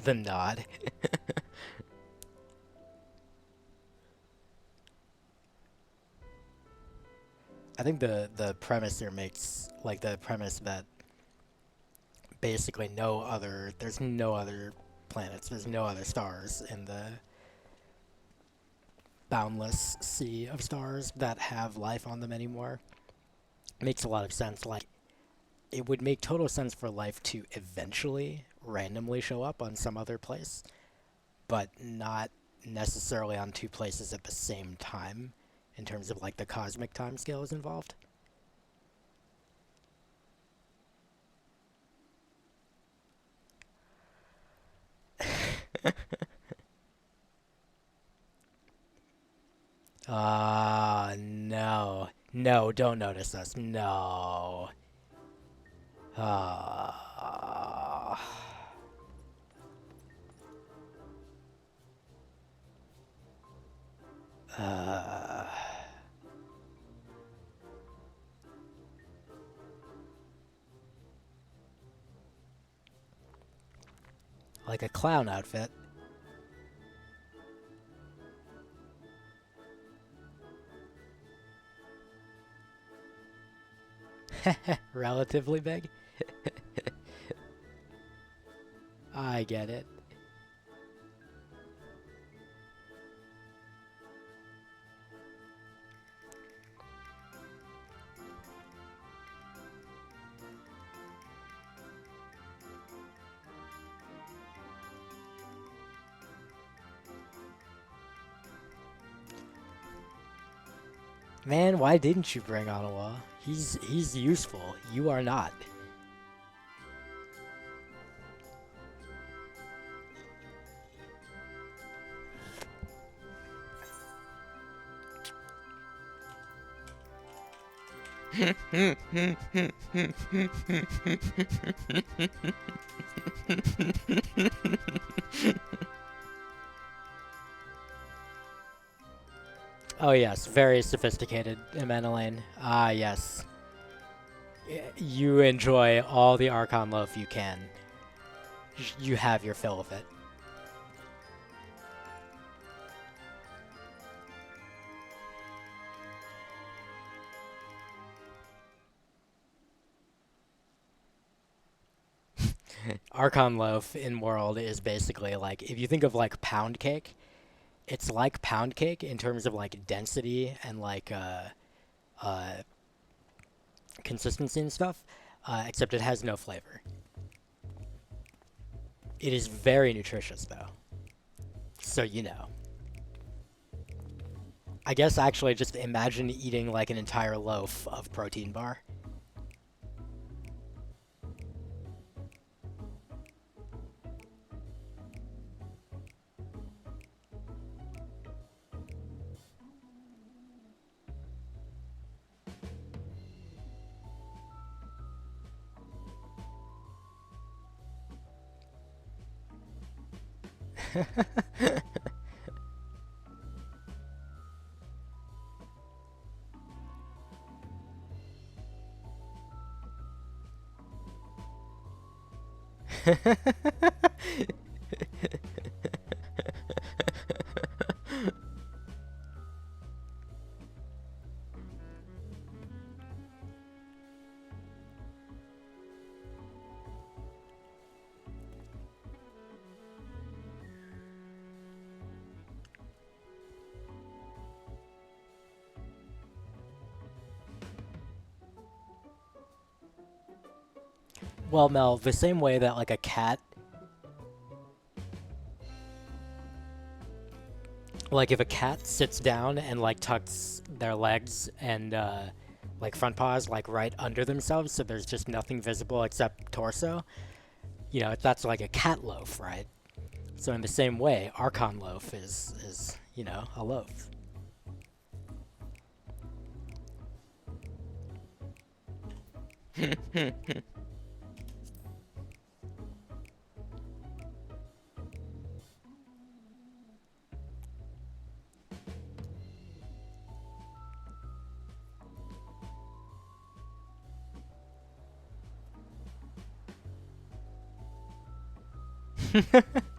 The nod. I think the premise here makes like the premise that basically there's no other planets, there's no other stars in the boundless sea of stars that have life on them anymore. Makes a lot of sense. Like it would make total sense for life to eventually randomly show up on some other place, but not necessarily on two places at the same time in terms of like the cosmic time scales involved. No. No, don't notice us. No. Ah. Uh, like a clown outfit. Relatively big. I get it. Man, why didn't you bring Ottawa? He's useful. You are not. Oh yes, very sophisticated, Emanuele. Ah yes. You enjoy all the Archon loaf you can. You have your fill of it. Archon loaf in World is basically like, if you think of like pound cake, it's like pound cake in terms of like density and like uh consistency and stuff, except it has no flavor. It is very nutritious, though. So, you know. I guess actually just imagine eating like an entire loaf of protein bar. Well, Mel, the same way that like a cat, like if a cat sits down and like tucks their legs and like front paws like right under themselves, so there's just nothing visible except torso. You know, that's like a cat loaf, right? So in the same way, Archon loaf is you know a loaf.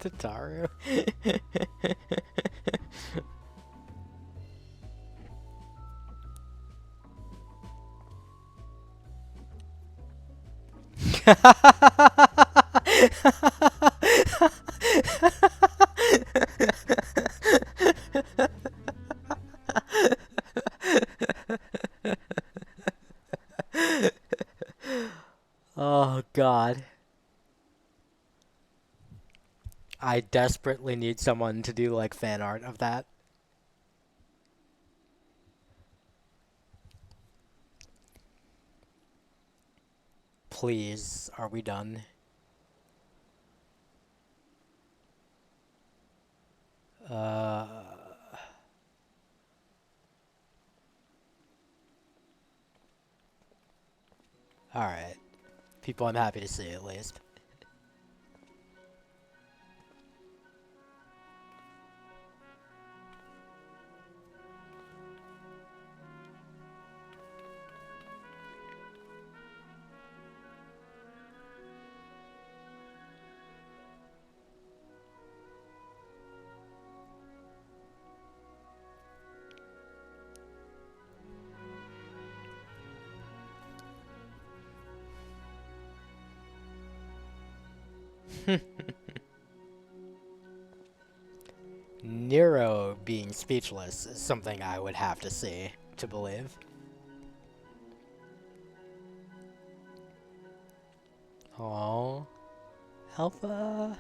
Tataru. Oh God. I desperately need someone to do like fan art of that. Please, are we done? Uh, alright. People I'm happy to see at least. Nero being speechless is something I would have to see to believe. Oh, Alpha.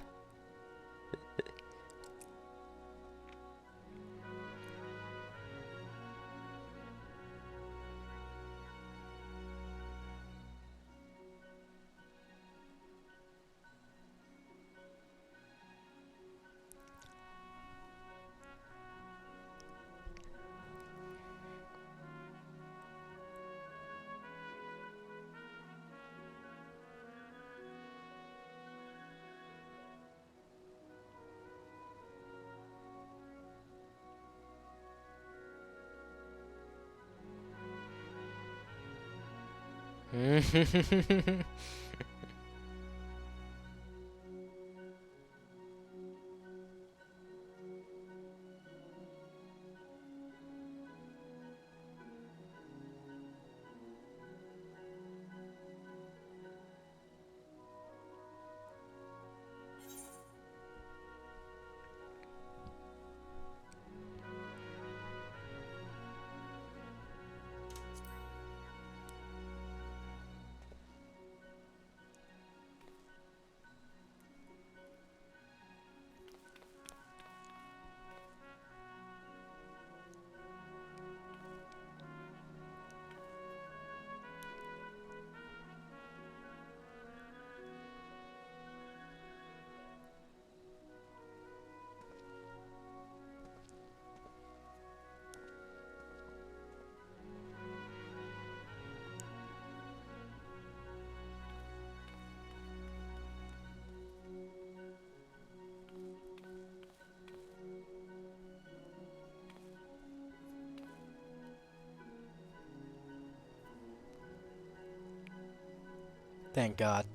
Thank God.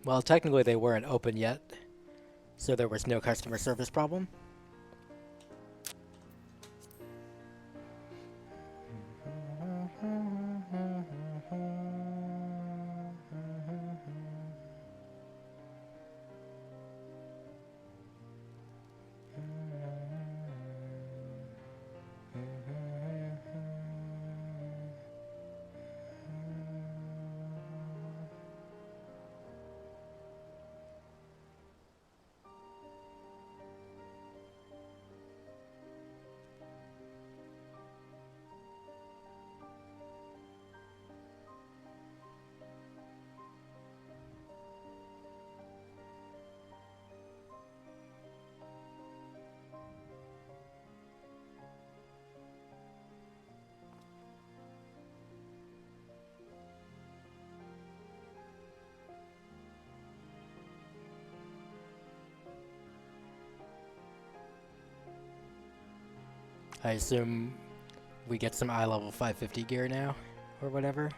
Well, technically they weren't open yet, so there was no customer service problem. I assume we get some eye level 550 gear now, or whatever.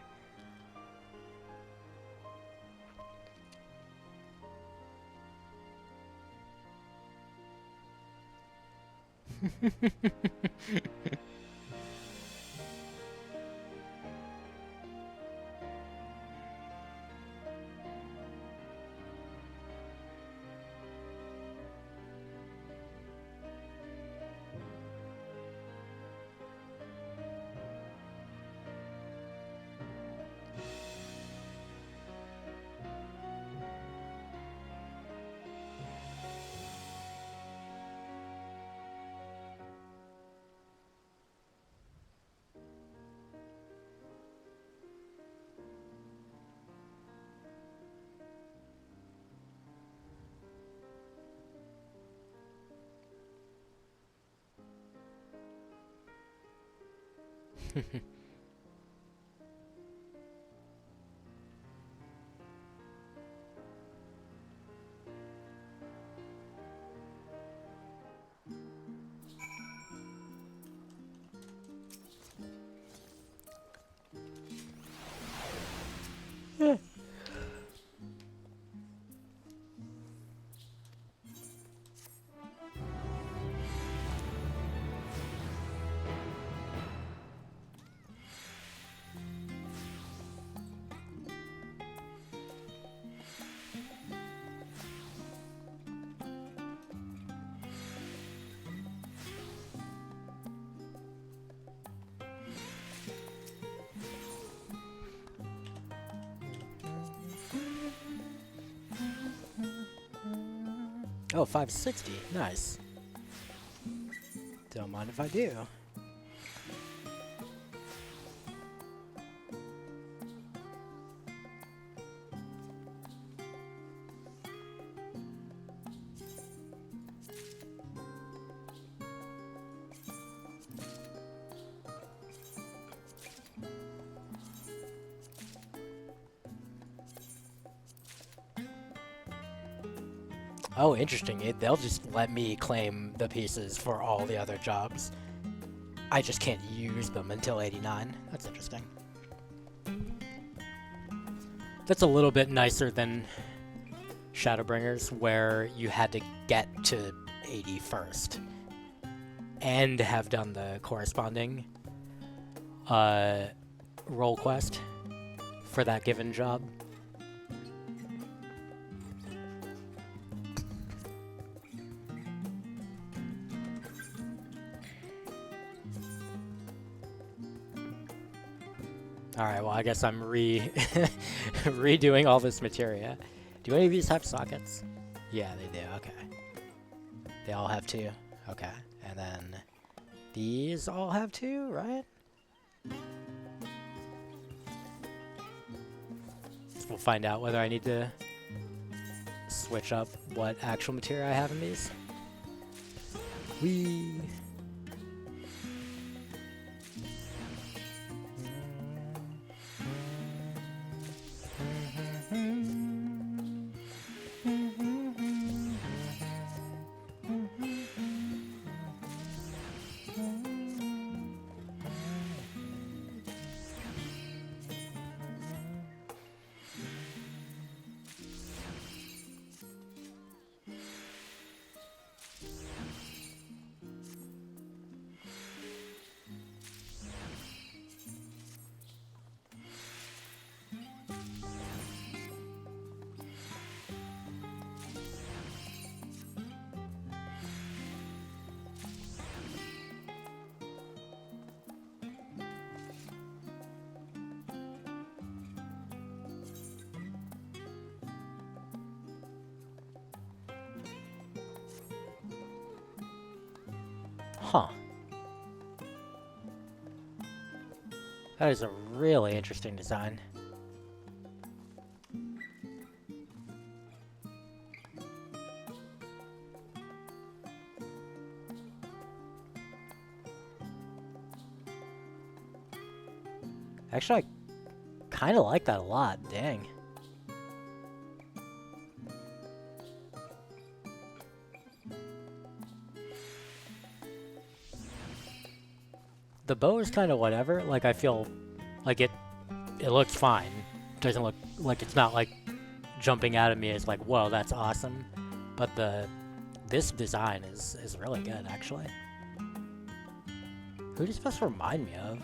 Oh, 560. Nice. Don't mind if I do. Oh, interesting. They'll just let me claim the pieces for all the other jobs. I just can't use them until 89. That's interesting. That's a little bit nicer than Shadowbringers, where you had to get to 80 first and have done the corresponding role quest for that given job. Alright, well I guess I'm redoing all this materia. Do any of these have sockets? Yeah, they do, okay. They all have two? Okay. And then these all have two, right? We'll find out whether I need to switch up what actual materia I have in these. Whee! Huh. That is a really interesting design. Actually, I kind of like that a lot. Dang. The bow is kind of whatever. Like, I feel like it looks fine. It doesn't look like it's not like jumping out at me as like, whoa, that's awesome. But this design is really good, actually. Who does this remind me of?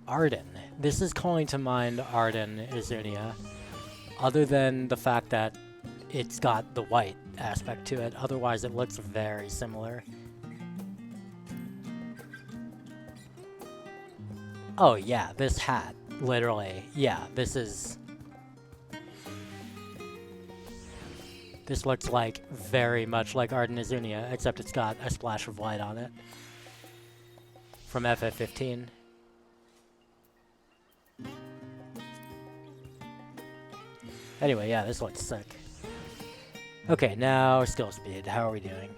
Arden. This is calling to mind Arden Izunia. Other than the fact that it's got the white aspect to it. Otherwise, it looks very similar. Oh, yeah, this hat. Literally. Yeah, this looks like very much like Arden Izunia, except it's got a splash of white on it. From FF15. Anyway, yeah, this looks sick. Okay, now skill speed. How are we doing?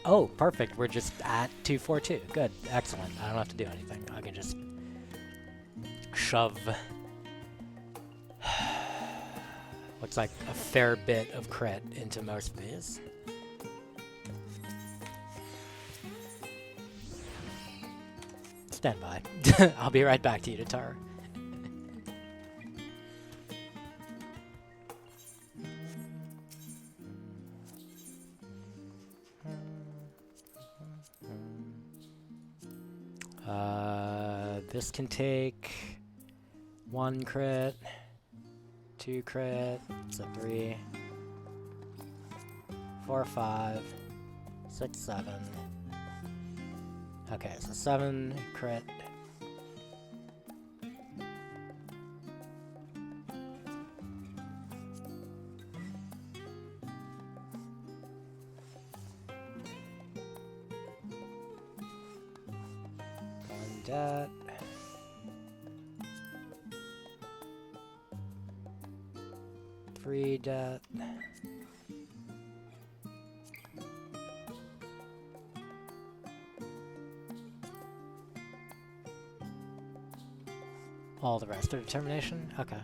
Oh, perfect. We're just at 242. Good. Excellent. I don't have to do anything. I can just shove. Looks like a fair bit of crit into most of these. Stand by. I'll be right back to you, Tatar. This can take 1 crit, 2 crit, so 3, 4, 5, 6, 7. Okay, so 7 crit. One dat. Read that. All the rest are determination? Okay.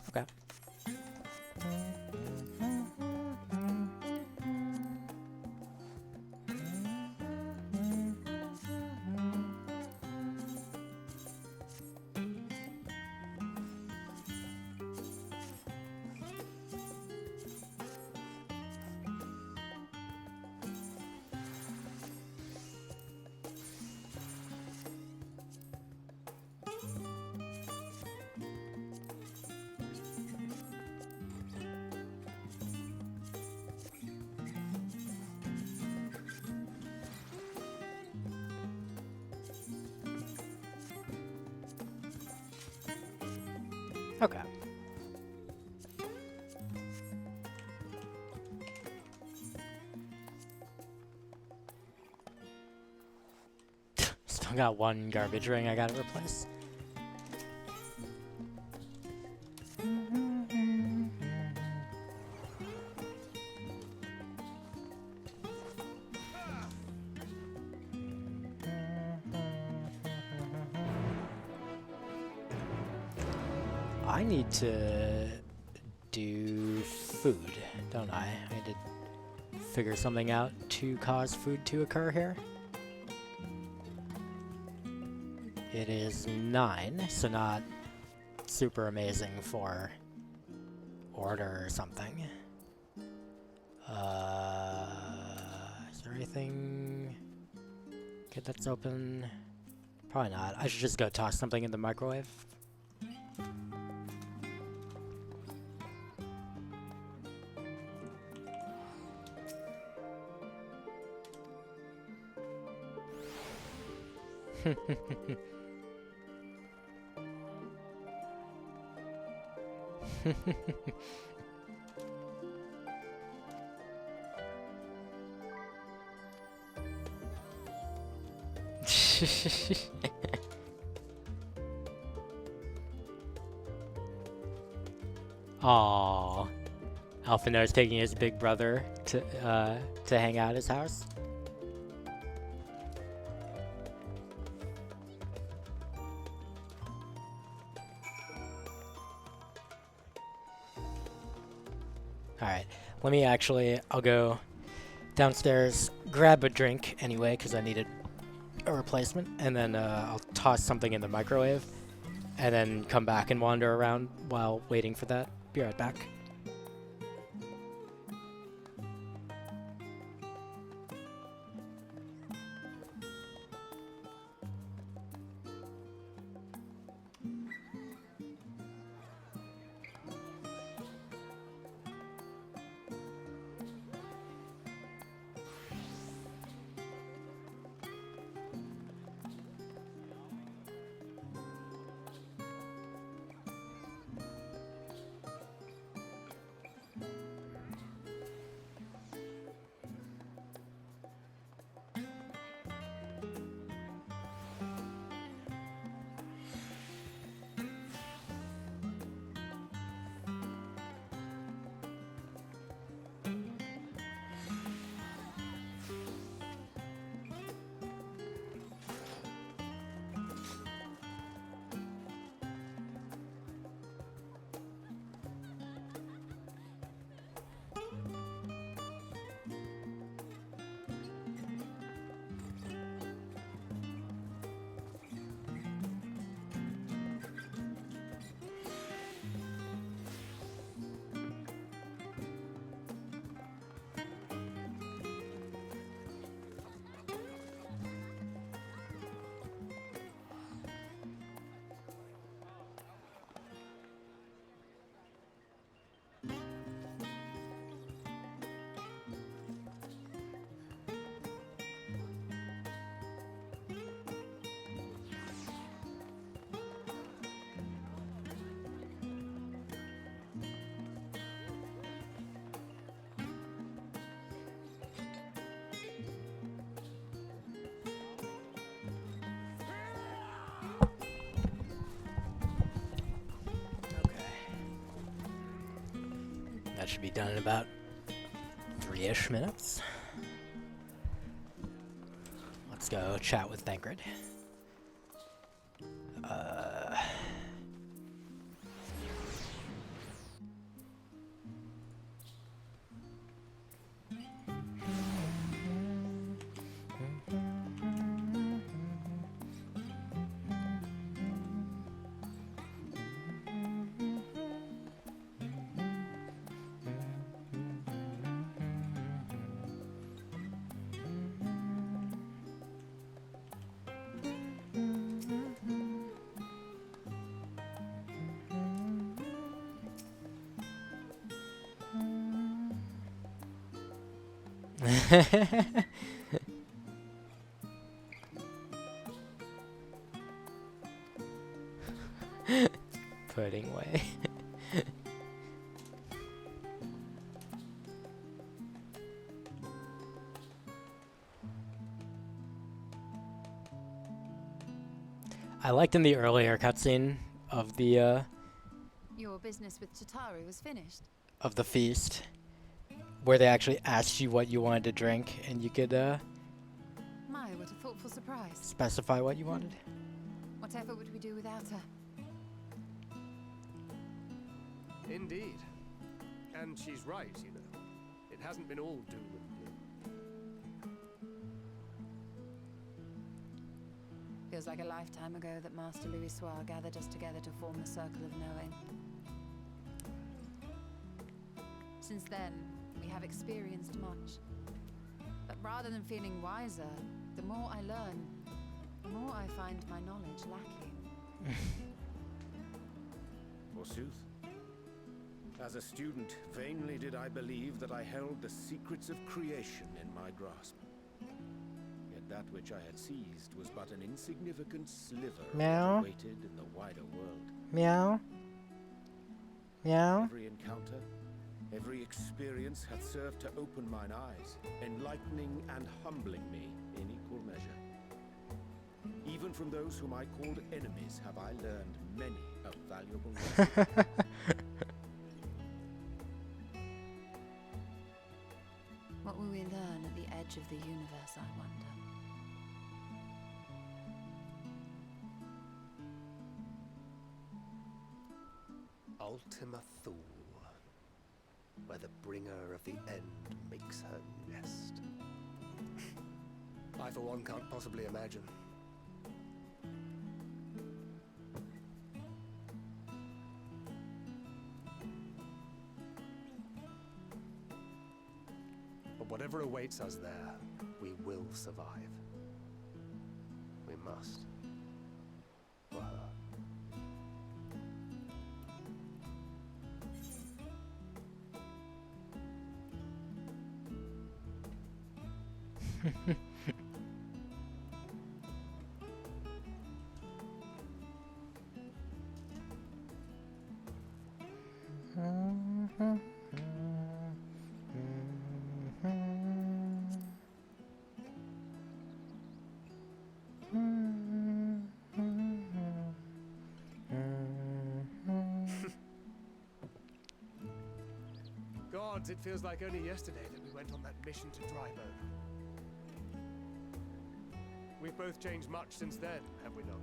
Okay. Okay. still got one garbage ring I gotta replace. I need to do food, don't I? I need to figure something out to cause food to occur here. It is 9, so not super amazing for order or something. Is there anything good that's open? Probably not. I should just go toss something in the microwave. Aww. Alphinaud's taking his big brother to hang out at his house. Alright, let me I'll go downstairs, grab a drink anyway, because I needed a replacement, and then I'll toss something in the microwave, and then come back and wander around while waiting for that. Be right back. That should be done in about 3-ish minutes. Let's go chat with Thancred. Pudding way. I liked in the earlier cutscene of the Your business with Tataru was finished. of the feast, where they actually asked you what you wanted to drink, and you could My, what a thoughtful surprise. specify what you wanted. Whatever would we do without her? Indeed. And she's right, you know. It hasn't been all doom and gloom. Feels like a lifetime ago that Master Louis Soir gathered us together to form the Circle of Knowing. Since then, we have experienced much. But rather than feeling wiser, the more I learn, the more I find my knowledge lacking. Forsooth. As a student, vainly did I believe that I held the secrets of creation in my grasp. Yet that which I had seized was but an insignificant sliver of Meow. what awaited in the wider world. Meow. Meow. Every encounter, every experience hath served to open mine eyes, enlightening and humbling me in equal measure. Even from those whom I called enemies have I learned many a valuable lesson. What will we learn at the edge of the universe, I wonder? Ultima Thule, where the bringer of the end makes her nest. I, for one, can't possibly imagine. But whatever awaits us there, we will survive. We must. For her. Gods, it feels like only yesterday that we went on that mission to Dryburn. We've both changed much since then, have we not?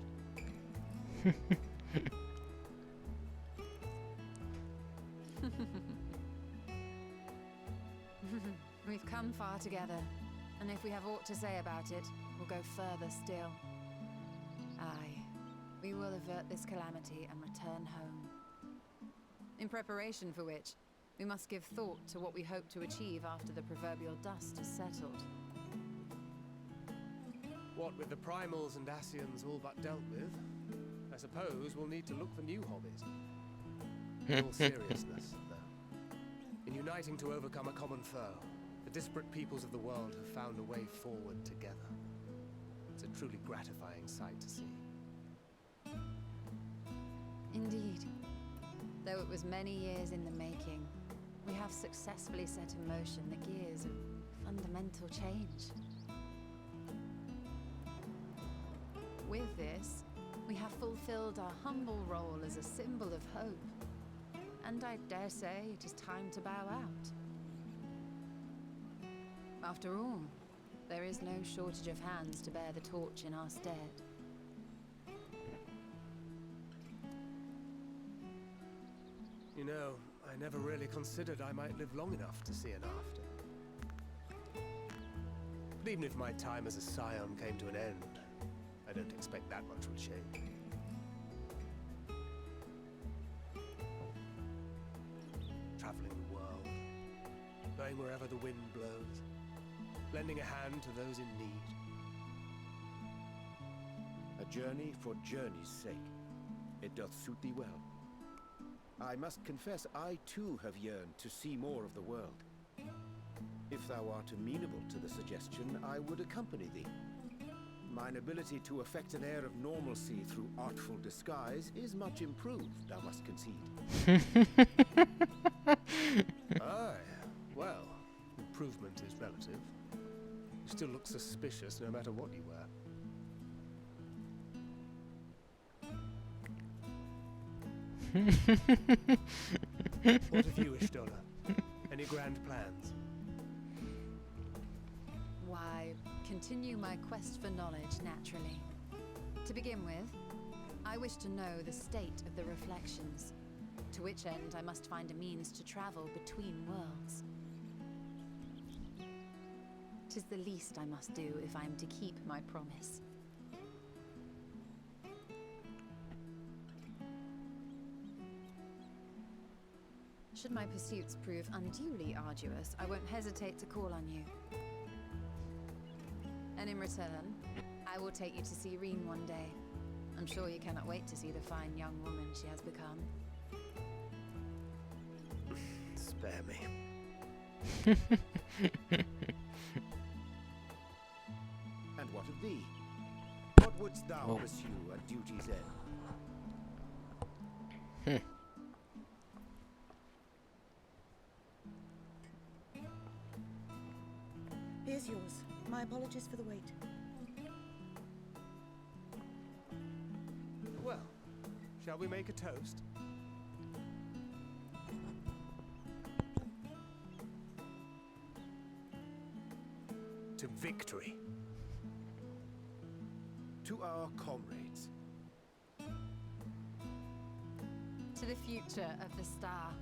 We've come far together, and if we have aught to say about it, we'll go further still. Aye, we will avert this calamity and return home. In preparation for which, we must give thought to what we hope to achieve after the proverbial dust has settled. What with the primals and Asians all but dealt with, I suppose we'll need to look for new hobbies. In all seriousness, though, in uniting to overcome a common foe, the disparate peoples of the world have found a way forward together. It's a truly gratifying sight to see. Indeed. Though it was many years in the making, we have successfully set in motion the gears of fundamental change. With this, we have fulfilled our humble role as a symbol of hope. And I dare say it is time to bow out. After all, there is no shortage of hands to bear the torch in our stead. You know, I never really considered I might live long enough to see an after. But even if my time as a scion came to an end, I don't expect that much will change. Traveling the world, going wherever the wind blows, lending a hand to those in need. A journey for journey's sake. It doth suit thee well. I must confess, I too have yearned to see more of the world. If thou art amenable to the suggestion, I would accompany thee. Mine ability to affect an air of normalcy through artful disguise is much improved, thou must concede. Aye, well, improvement is relative. You still look suspicious no matter what you wear. What of you, Ishtola? Any grand plans? Why, continue my quest for knowledge, naturally. To begin with, I wish to know the state of the reflections, to which end I must find a means to travel between worlds. 'Tis the least I must do if I am to keep my promise. Should my pursuits prove unduly arduous, I won't hesitate to call on you. And in return, I will take you to see Reen one day. I'm sure you cannot wait to see the fine young woman she has become. Spare me. And what of thee? What wouldst thou pursue at duty's end? Here's yours. My apologies for the wait. Well, shall we make a toast? To victory. To our comrades. To the future of the star.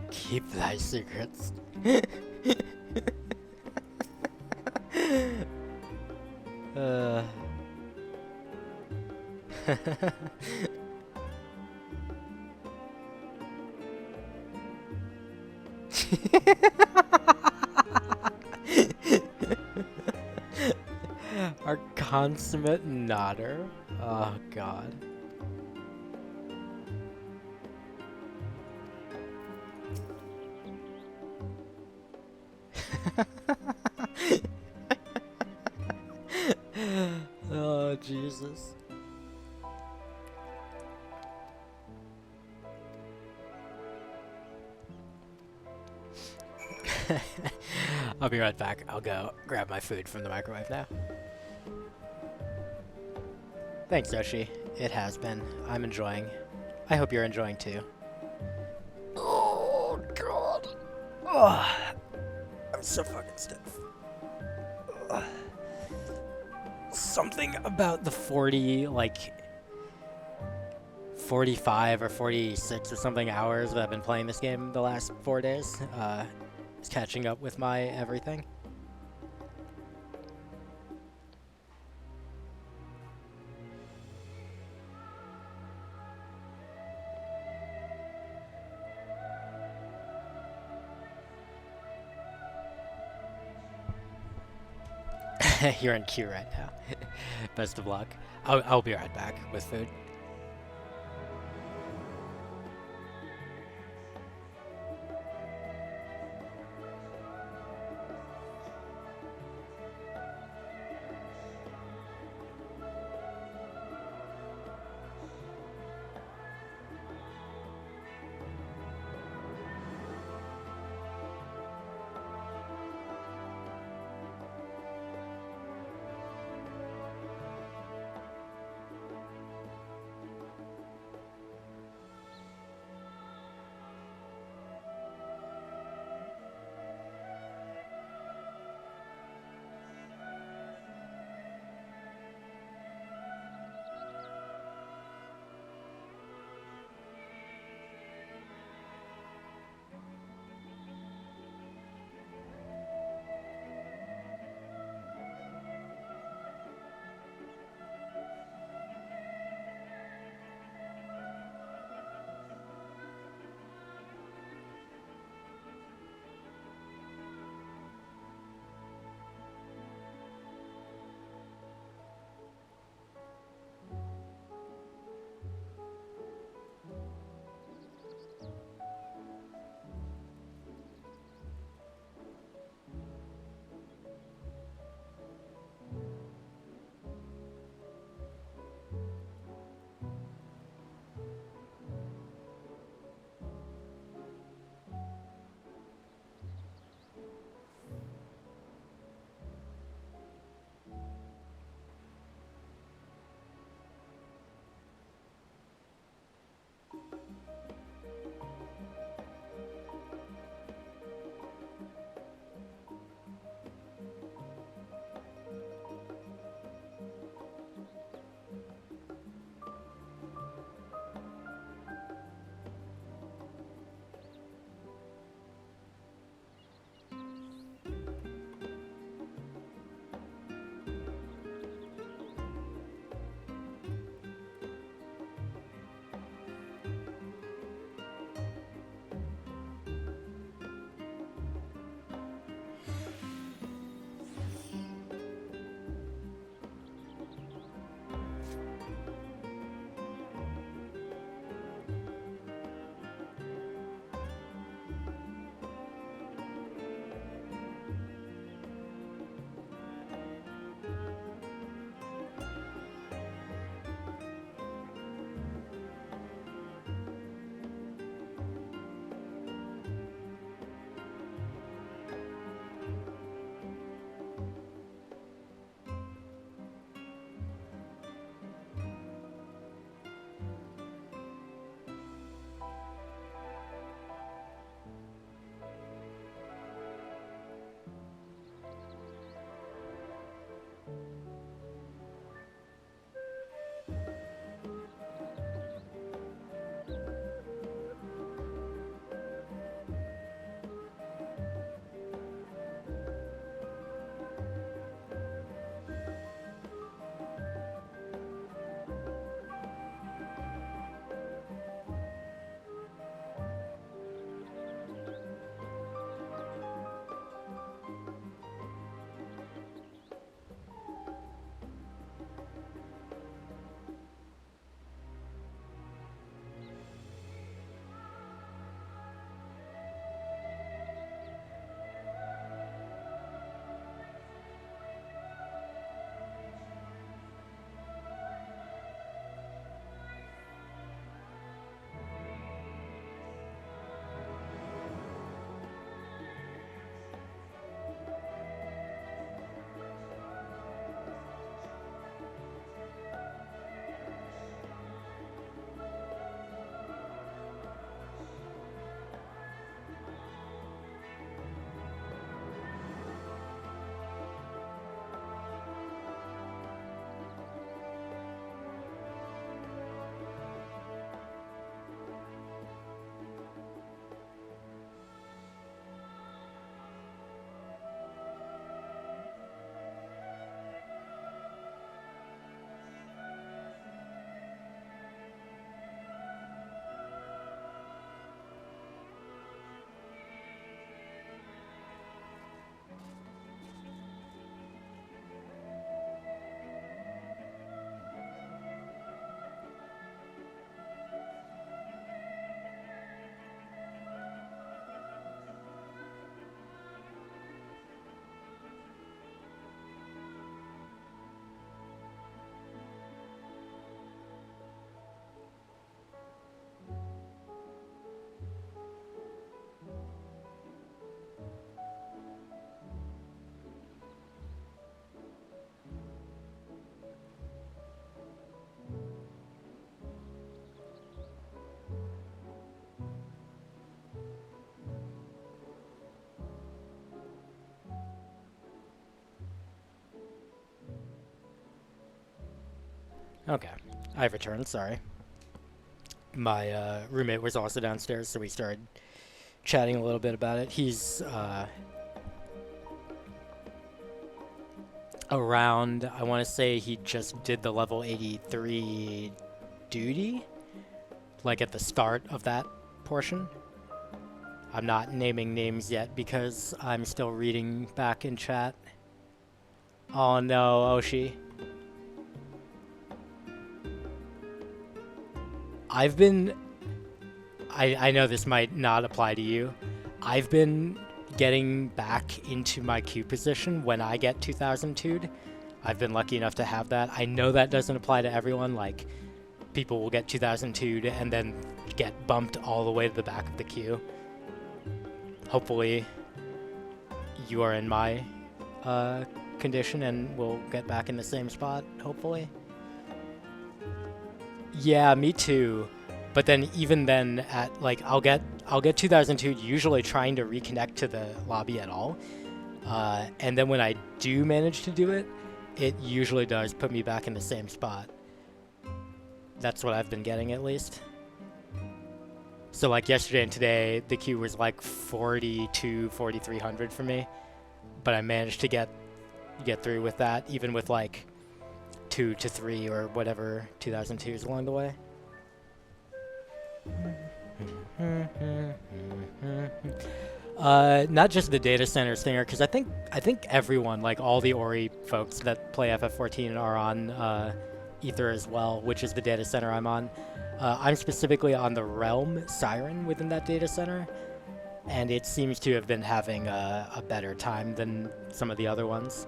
Keep thy secrets. Our consummate nodder. Oh god. Oh Jesus. I'll be right back. I'll go grab my food from the microwave now. Thanks, Yoshi. It has been. I'm enjoying. I hope you're enjoying too. Oh, God. Oh, I'm so fucking stiff. Ugh. Something about the 45 or 46 or something hours that I've been playing this game the last 4 days. Is catching up with my everything. You're in queue right now. Best of luck. I'll be right back with food. Okay. I've returned, sorry. My roommate was also downstairs, so we started chatting a little bit about it. He's around, I want to say he just did the level 83 duty, like at the start of that portion. I'm not naming names yet because I'm still reading back in chat. Oh no, Oshi. I know this might not apply to you. I've been getting back into my queue position when I get 2002'd. I've been lucky enough to have that. I know that doesn't apply to everyone. Like, people will get 2002'd and then get bumped all the way to the back of the queue. Hopefully, you are in my condition and we'll get back in the same spot, hopefully. Yeah, me too. But then even then at like I'll get 2002 usually trying to reconnect to the lobby at all. And then when I do manage to do it, it usually does put me back in the same spot. That's what I've been getting at least. So like yesterday and today, the queue was like 4,300 for me. But I managed to get through with that, even with like 2 to 3 or whatever 2002s along the way. Not just the data center stinger, because I think everyone, like all the Ori folks that play FF14 are on Ether as well, which is the data center I'm on. I'm specifically on the Realm Siren within that data center, and it seems to have been having a better time than some of the other ones.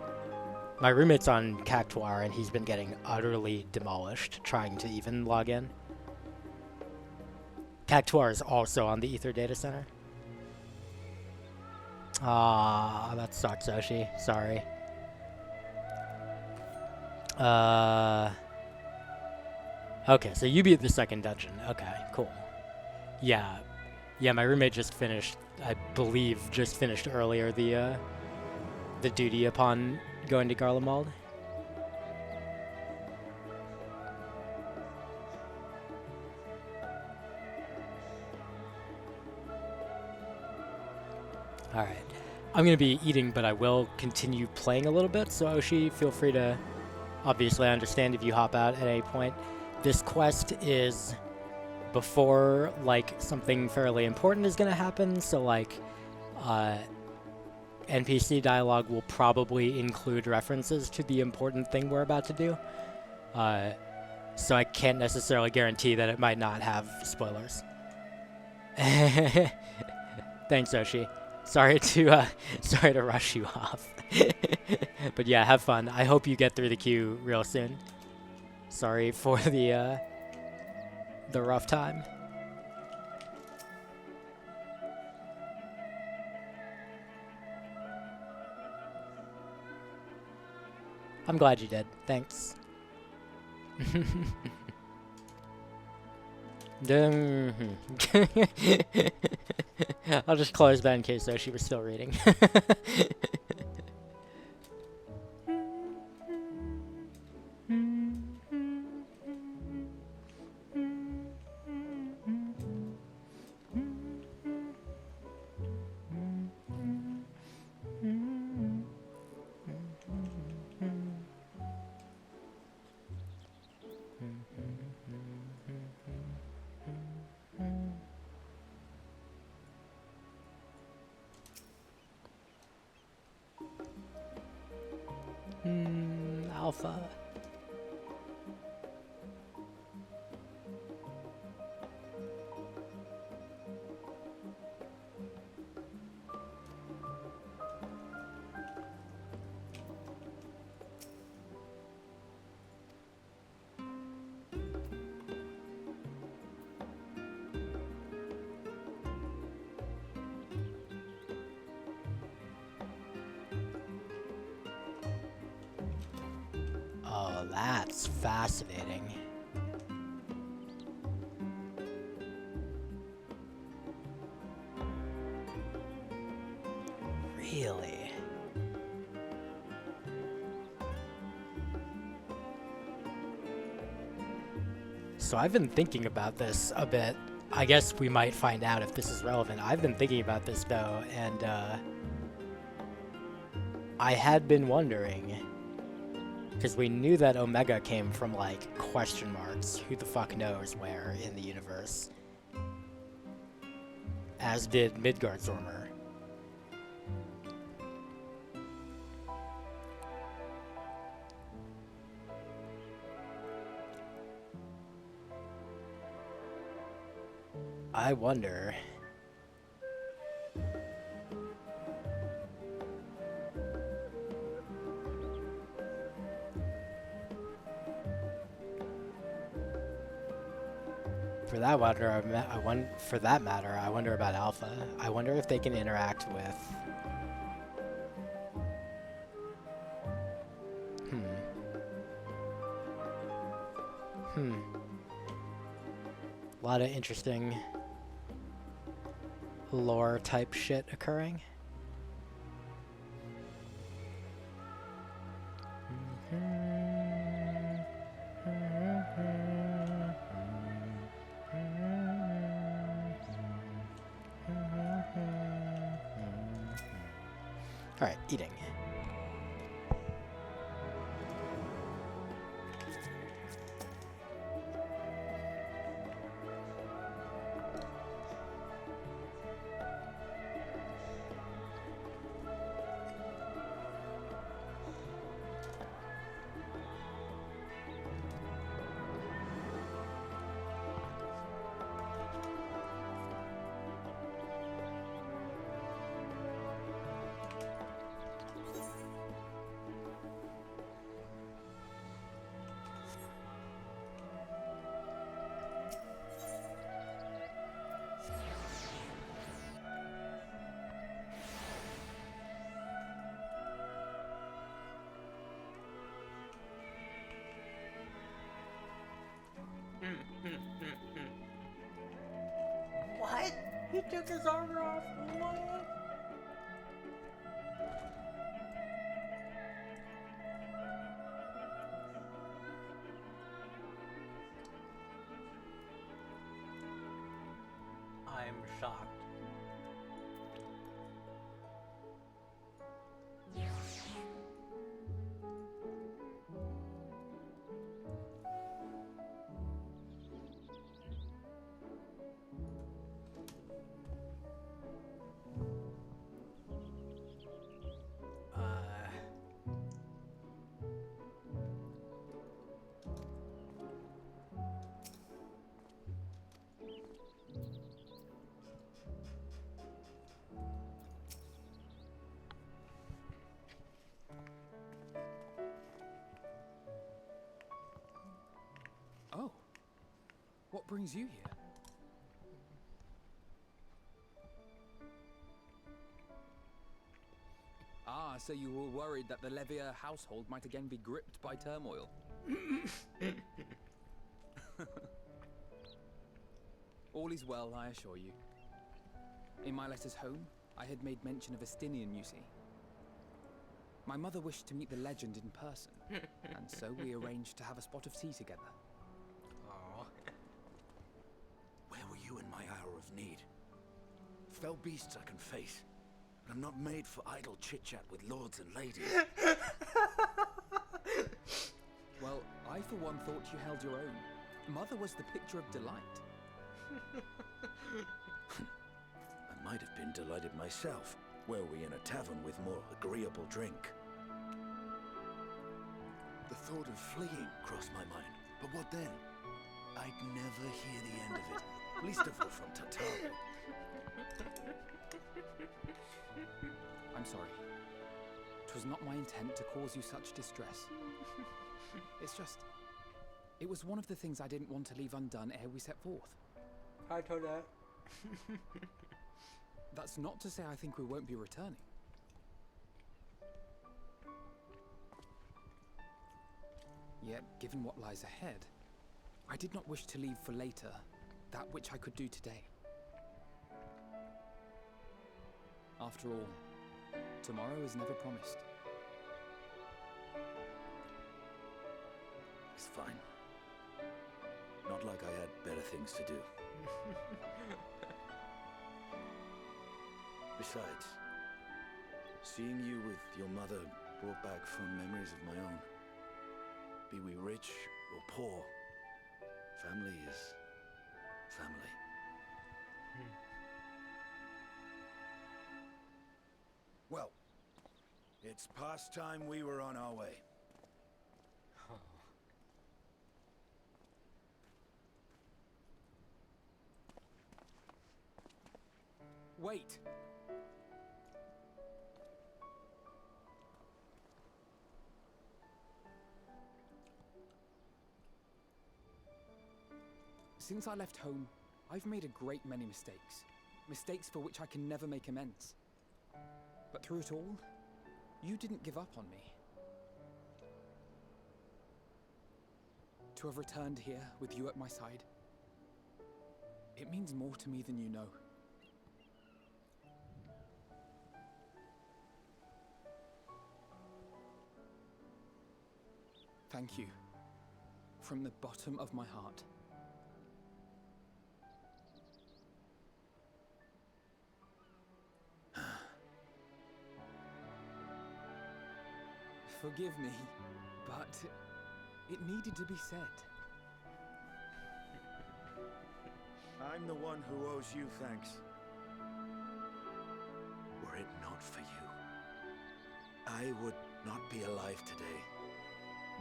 My roommate's on Cactuar, and he's been getting utterly demolished trying to even log in. Cactuar is also on the Ether data center. Ah, that sucks, Oshi. Sorry. Okay, so you beat the second dungeon. Okay, cool. Yeah, my roommate just finished, I believe, earlier the duty upon going to Garlemald. Alright. I'm going to be eating, but I will continue playing a little bit, so Oshi, feel free to... Obviously, I understand if you hop out at any point. This quest is before, like, something fairly important is going to happen, so, like, NPC dialogue will probably include references to the important thing we're about to do. So I can't necessarily guarantee that it might not have spoilers. Thanks, Oshi. Sorry to rush you off. But yeah, have fun. I hope you get through the queue real soon. Sorry for the rough time. I'm glad you did. Thanks. I'll just close that in case though she was still reading. Alpha. Oh, that's fascinating. Really? So I've been thinking about this a bit. I guess we might find out if this is relevant. I've been thinking about this though, and I had been wondering, because we knew that Omega came from like question marks, who the fuck knows where in the universe, as did Midgardsormr. I wonder. For that matter, I wonder about Alpha. I wonder if they can interact with. A lot of interesting lore type shit occurring. All right, eating. What? He took his armor off? What? I'm shocked. Oh. What brings you here? Ah, so you were worried that the Levier household might again be gripped by turmoil. All is well, I assure you. In my letters home, I had made mention of Estinian, you see. My mother wished to meet the legend in person, and so we arranged to have a spot of tea together. Aww. Where were you in my hour of need? Fell beasts I can face, and I'm not made for idle chit-chat with lords and ladies. Well, I for one thought you held your own. Mother was the picture of delight. I might have been delighted myself, were we in a tavern with more agreeable drink. The thought of fleeing crossed my mind, but what then? I'd never hear the end of it, least of all from Tatar. I'm sorry. 'Twas not my intent to cause you such distress. It's just... It was one of the things I didn't want to leave undone ere we set forth. Hi, Toadette. That's not to say I think we won't be returning. Yet, given what lies ahead, I did not wish to leave for later that which I could do today. After all, tomorrow is never promised. It's fine. Not like I had better things to do. Besides, seeing you with your mother brought back fond memories of my own. Be we rich or poor, family is family. Well, it's past time we were on our way. Wait! Since I left home, I've made a great many mistakes. Mistakes for which I can never make amends. But through it all, you didn't give up on me. To have returned here with you at my side, it means more to me than you know. Thank you, from the bottom of my heart. Forgive me, but it needed to be said. I'm the one who owes you thanks. Were it not for you, I would not be alive today,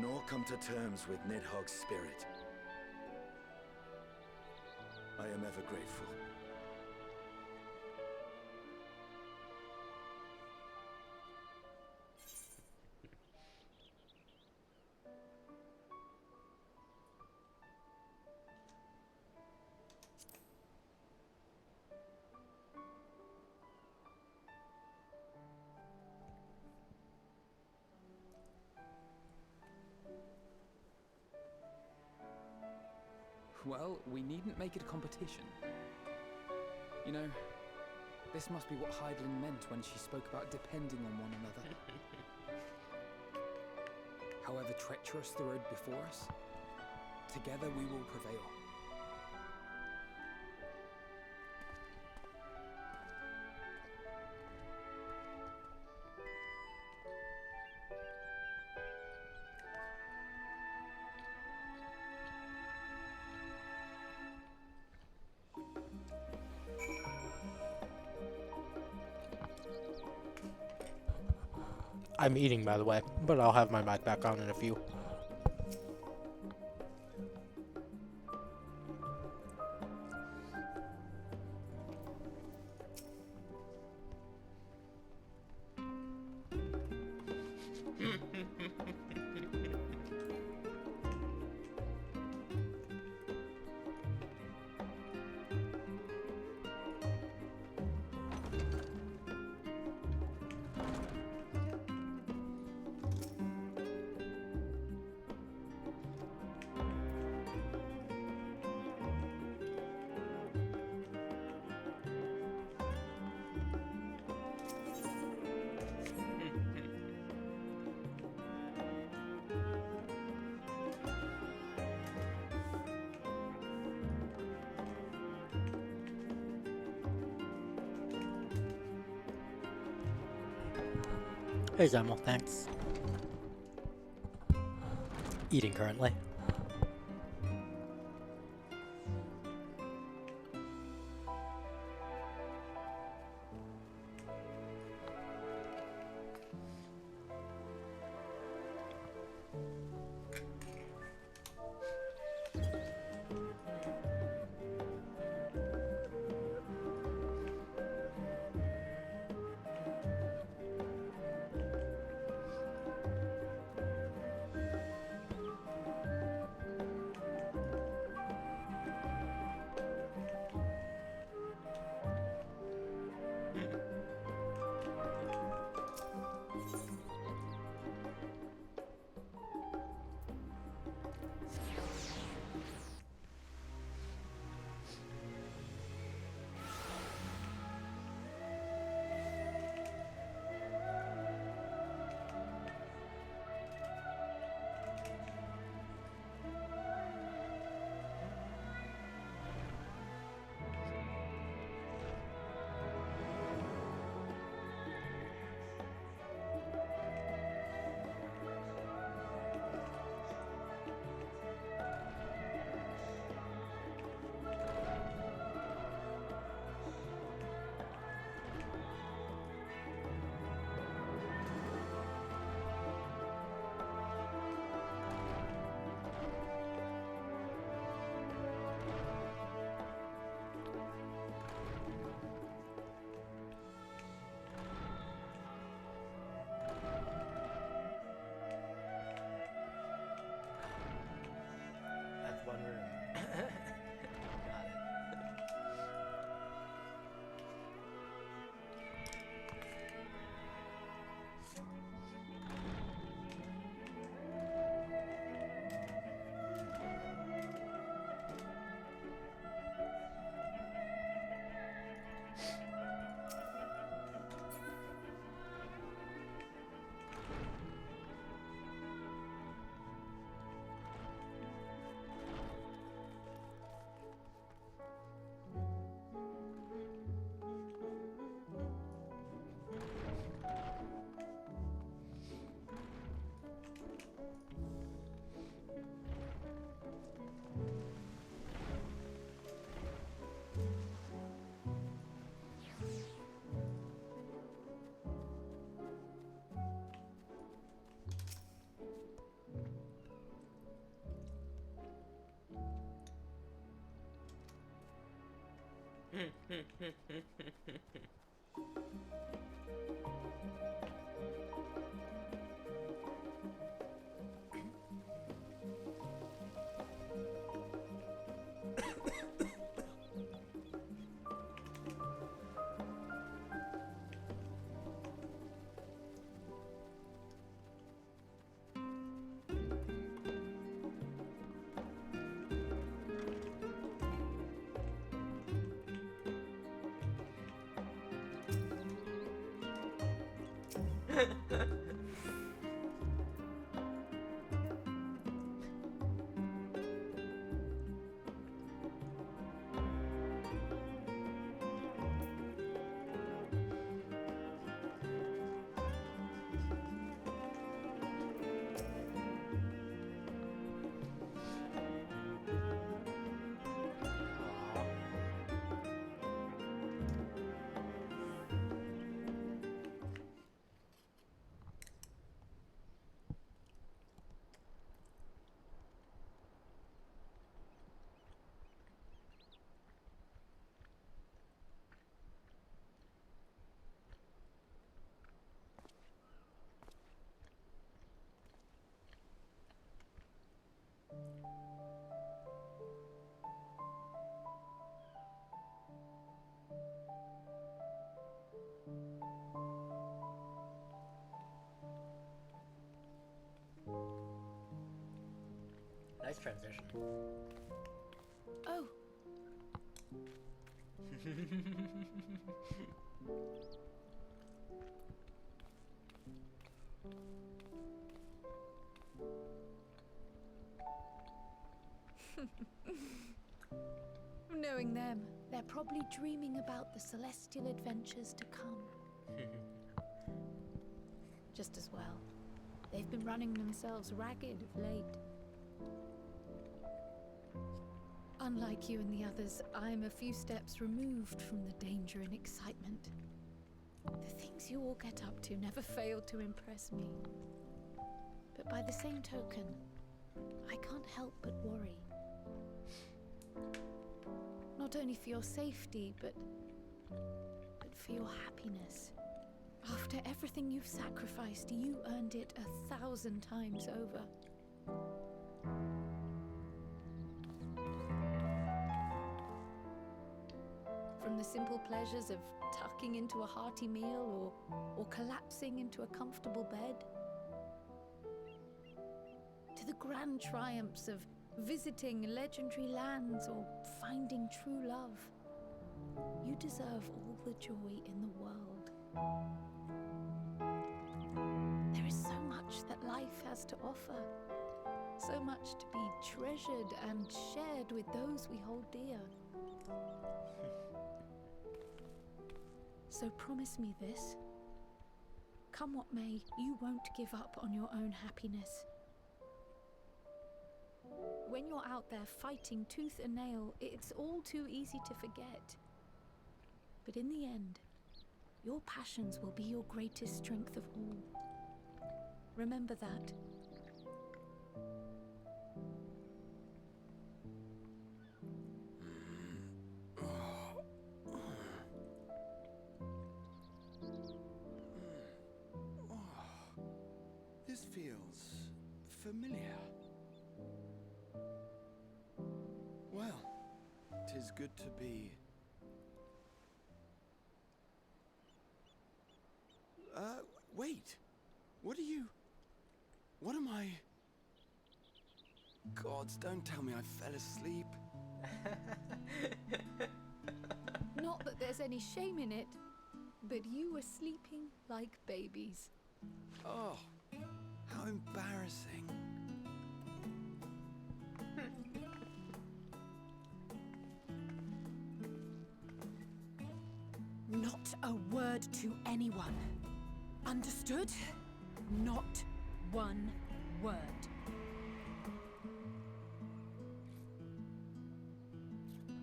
nor come to terms with Nidhogg's spirit. I am ever grateful. Well, we needn't make it a competition. You know, this must be what Hydaelyn meant when she spoke about depending on one another. However treacherous the road before us, together we will prevail. I'm eating, by the way, but I'll have my mic back on in a few. Hey Zemel, thanks. Eating currently. Nice transition. Oh, knowing them, they're probably dreaming about the celestial adventures to come. Just as well. They've been running themselves ragged of late. Unlike you and the others, I'm a few steps removed from the danger and excitement. The things you all get up to never fail to impress me. But by the same token, I can't help but worry. Not only for your safety, but for your happiness. After everything you've sacrificed, you earned it 1,000 times over. From the simple pleasures of tucking into a hearty meal or collapsing into a comfortable bed, to the grand triumphs of visiting legendary lands or finding true love, you deserve all the joy in the world. There is so much that life has to offer, so much to be treasured and shared with those we hold dear. So promise me this. Come what may, you won't give up on your own happiness. When you're out there fighting tooth and nail, it's all too easy to forget. But in the end, your passions will be your greatest strength of all. Remember that. This feels familiar. Well, 'tis good to be... wait. What am I... Gods, don't tell me I fell asleep. Not that there's any shame in it, but you were sleeping like babies. Oh, how embarrassing. Not a word to anyone. Understood? Not one word.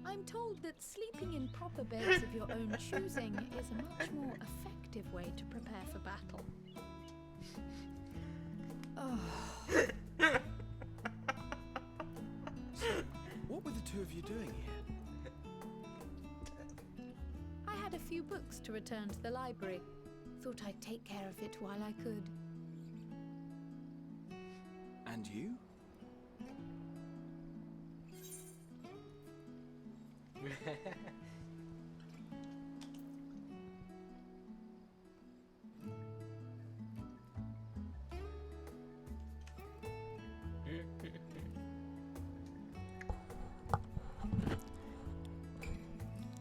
I'm told that sleeping in proper beds of your own choosing is a much more effective way to prepare for battle. Oh. So, what were the two of you doing here? few books to return to the library. Thought I'd take care of it while I could. And you?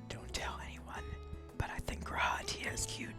Don't tell anyone, but I think Rahat here is cute.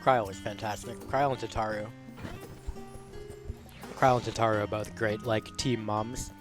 Cryo is fantastic. Cryo and Tataru. Cryo and Tataru are both great, like, team moms.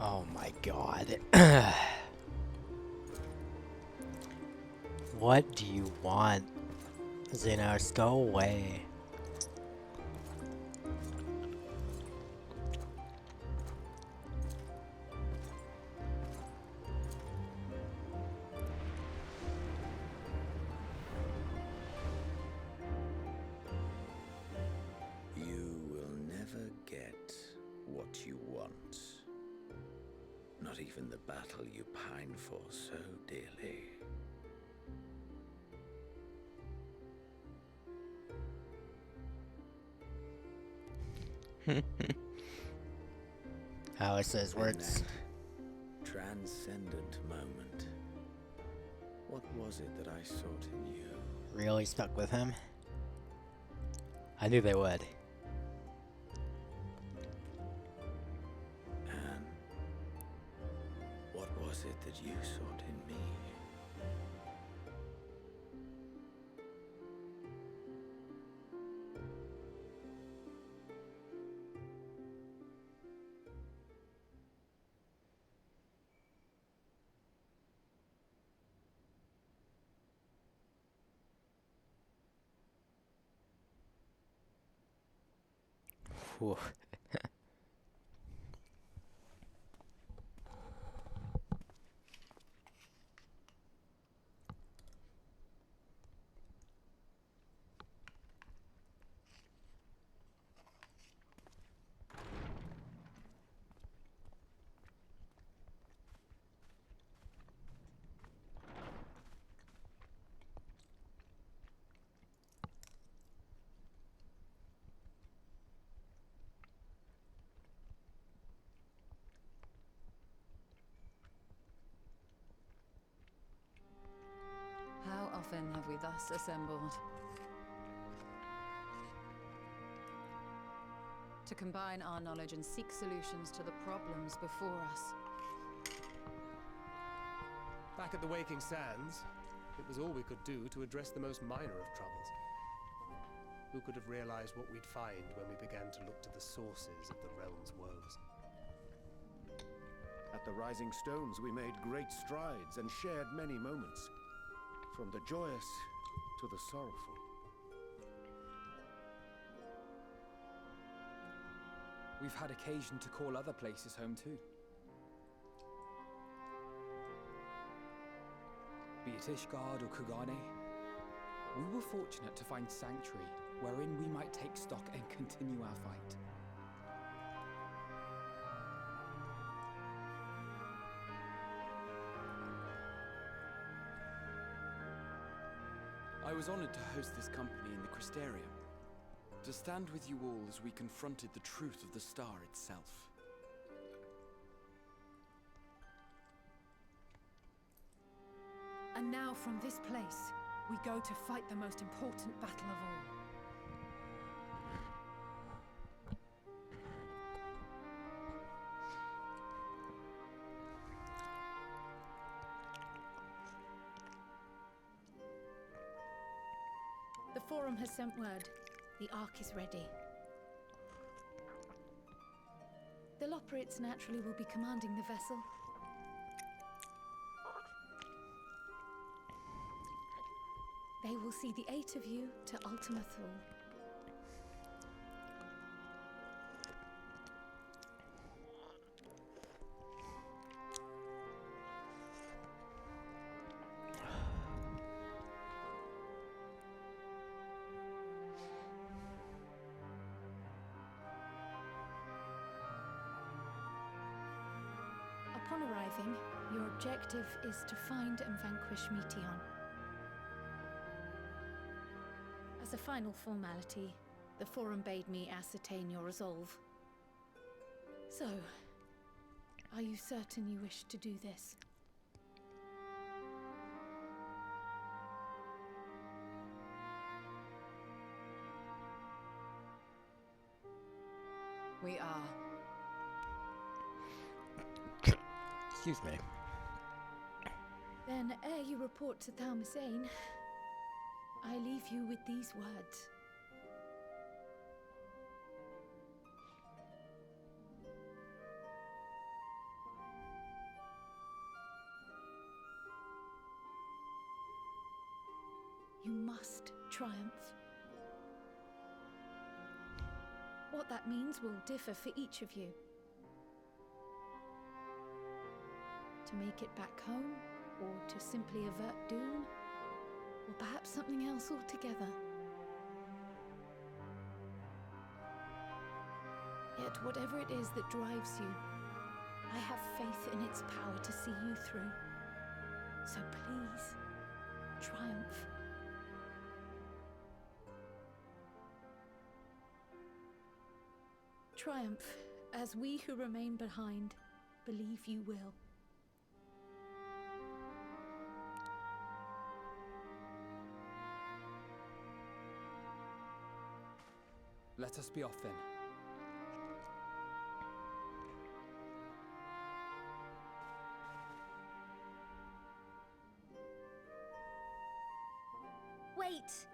Oh my god. What do you want? Xenos, go away. You will never get what you want. Not even the battle you pine for so dearly. Alice's In words. that transcendent moment, what was it that I sought in you? Really stuck with him. I knew they would. And what was it that you sought in me? Whew. How often have we thus assembled? To combine our knowledge and seek solutions to the problems before us. Back at the Waking Sands, it was all we could do to address the most minor of troubles. Who could have realized what we'd find when we began to look to the sources of the realm's woes? At the Rising Stones, we made great strides and shared many moments, from the joyous to the sorrowful. We've had occasion to call other places home too. Be it Ishgard or Kugane, we were fortunate to find sanctuary wherein we might take stock and continue our fight. I was honored to host this company in the Crystarium, to stand with you all as we confronted the truth of the star itself. And now from this place, we go to fight the most important battle of all. The Forum has sent word. The Ark is ready. The Loporrits naturally will be commanding the vessel. They will see the 8 of you to Ultima Thule. Upon arriving, your objective is to find and vanquish Meteon. As a final formality, the Forum bade me ascertain your resolve. So, are you certain you wish to do this? We are. Excuse me. Then, ere you report to Thalmasane, I leave you with these words. You must triumph. What that means will differ for each of you. To make it back home, or to simply avert doom, or perhaps something else altogether. Yet whatever it is that drives you, I have faith in its power to see you through. So please, triumph. Triumph, as we who remain behind believe you will. Let us be off then. Wait!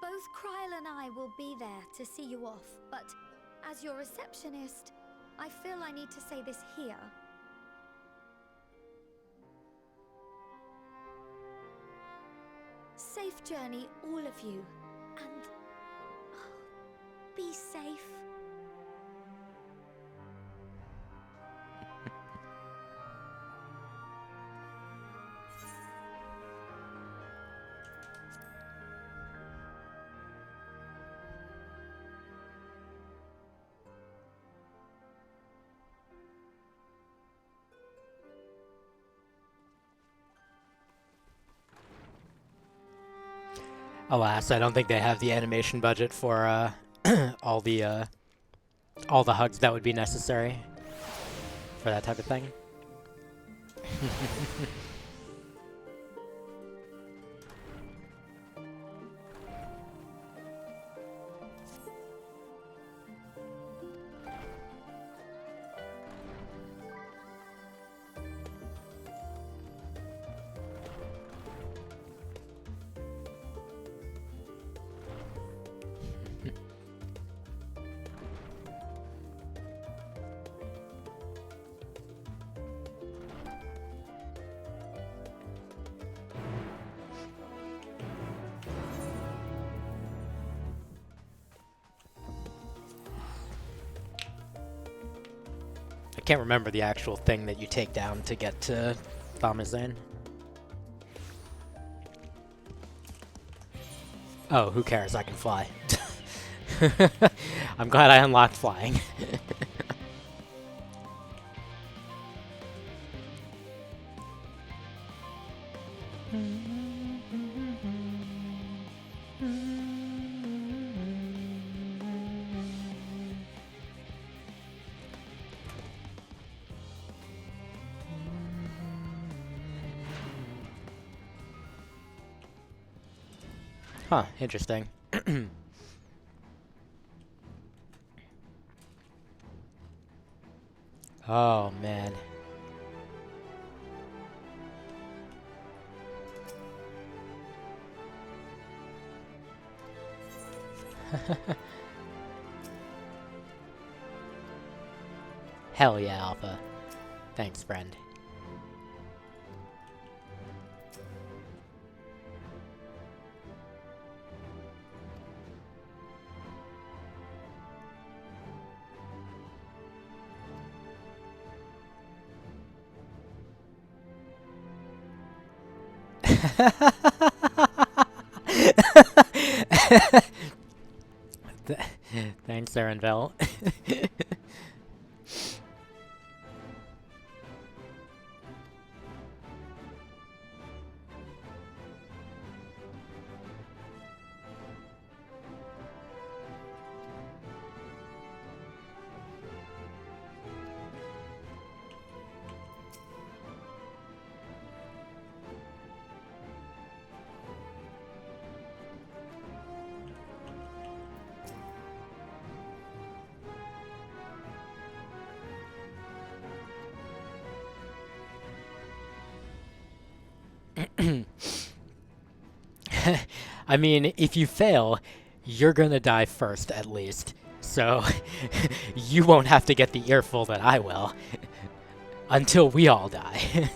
Both Kryl and I will be there to see you off, but as your receptionist, I feel I need to say this here. Safe journey, all of you. And be safe. Alas, I don't think they have the animation budget for all the hugs that would be necessary for that type of thing. I can't remember the actual thing that you take down to get to Thamazane. Oh, who cares? I can fly. I'm glad I unlocked flying. Huh, interesting. Oh, man. Hell yeah, Alpha. Thanks, friend. Thanks, Erenvel. I mean, if you fail, you're gonna die first, at least. So, you won't have to get the earful that I will. Until we all die.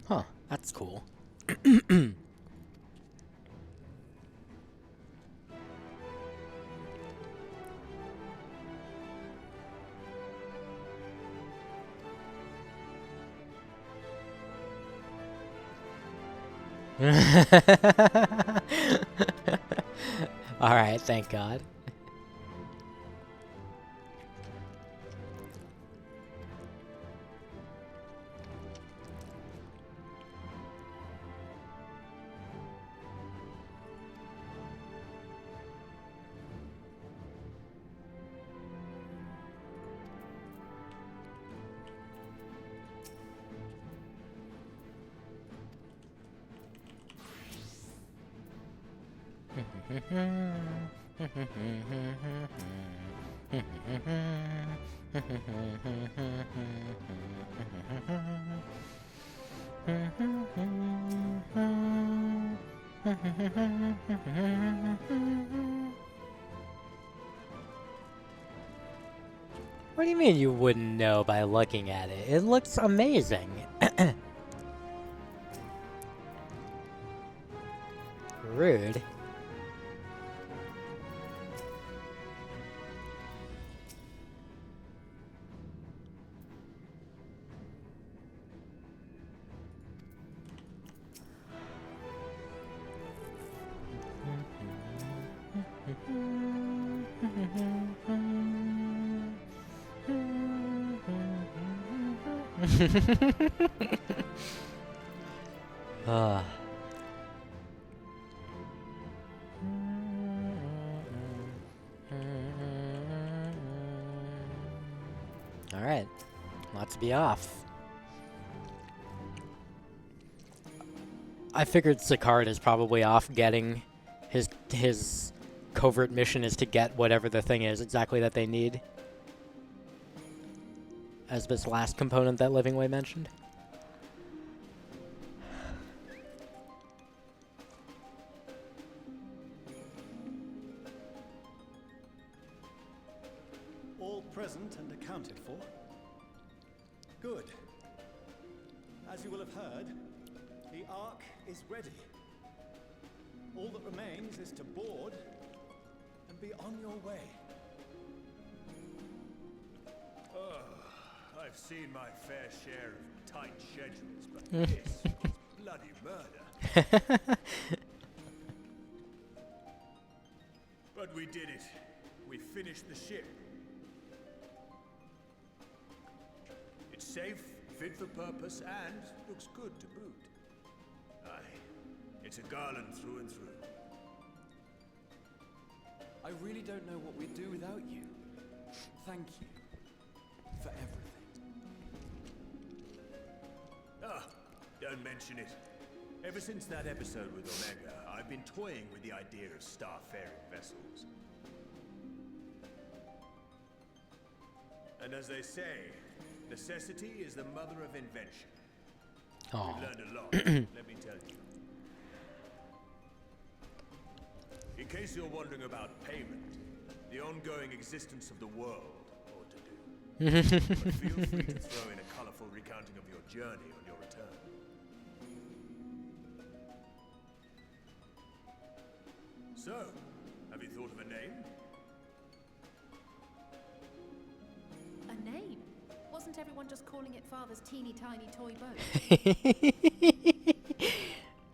Huh, that's cool. Alright, thank God. What do you mean you wouldn't know by looking at it? It looks amazing. Rude. Ah. All right, let's be off. I figured Sicard is probably off getting his covert mission is to get whatever the thing is exactly that they need. As this last component that Livingway mentioned. All present and accounted for? Good. As you will have heard, the Ark is ready. All that remains is to board and be on your way. I've seen my fair share of tight schedules, but this was bloody murder. But we did it. We finished the ship. It's safe, fit for purpose, and looks good to boot. Aye, it's a garland through and through. I really don't know what we'd do without you. Thank you for everything. Ah, don't mention it. Ever since that episode with Omega, I've been toying with the idea of star-faring vessels. And as they say, necessity is the mother of invention. Oh. We've learned a lot, let me tell you. In case you're wondering about payment, the ongoing existence of the world ought to do. But feel free to throw in a colorful recounting of your journey on your return. So, have you thought of a name? A name? Wasn't everyone just calling it Father's teeny tiny toy boat?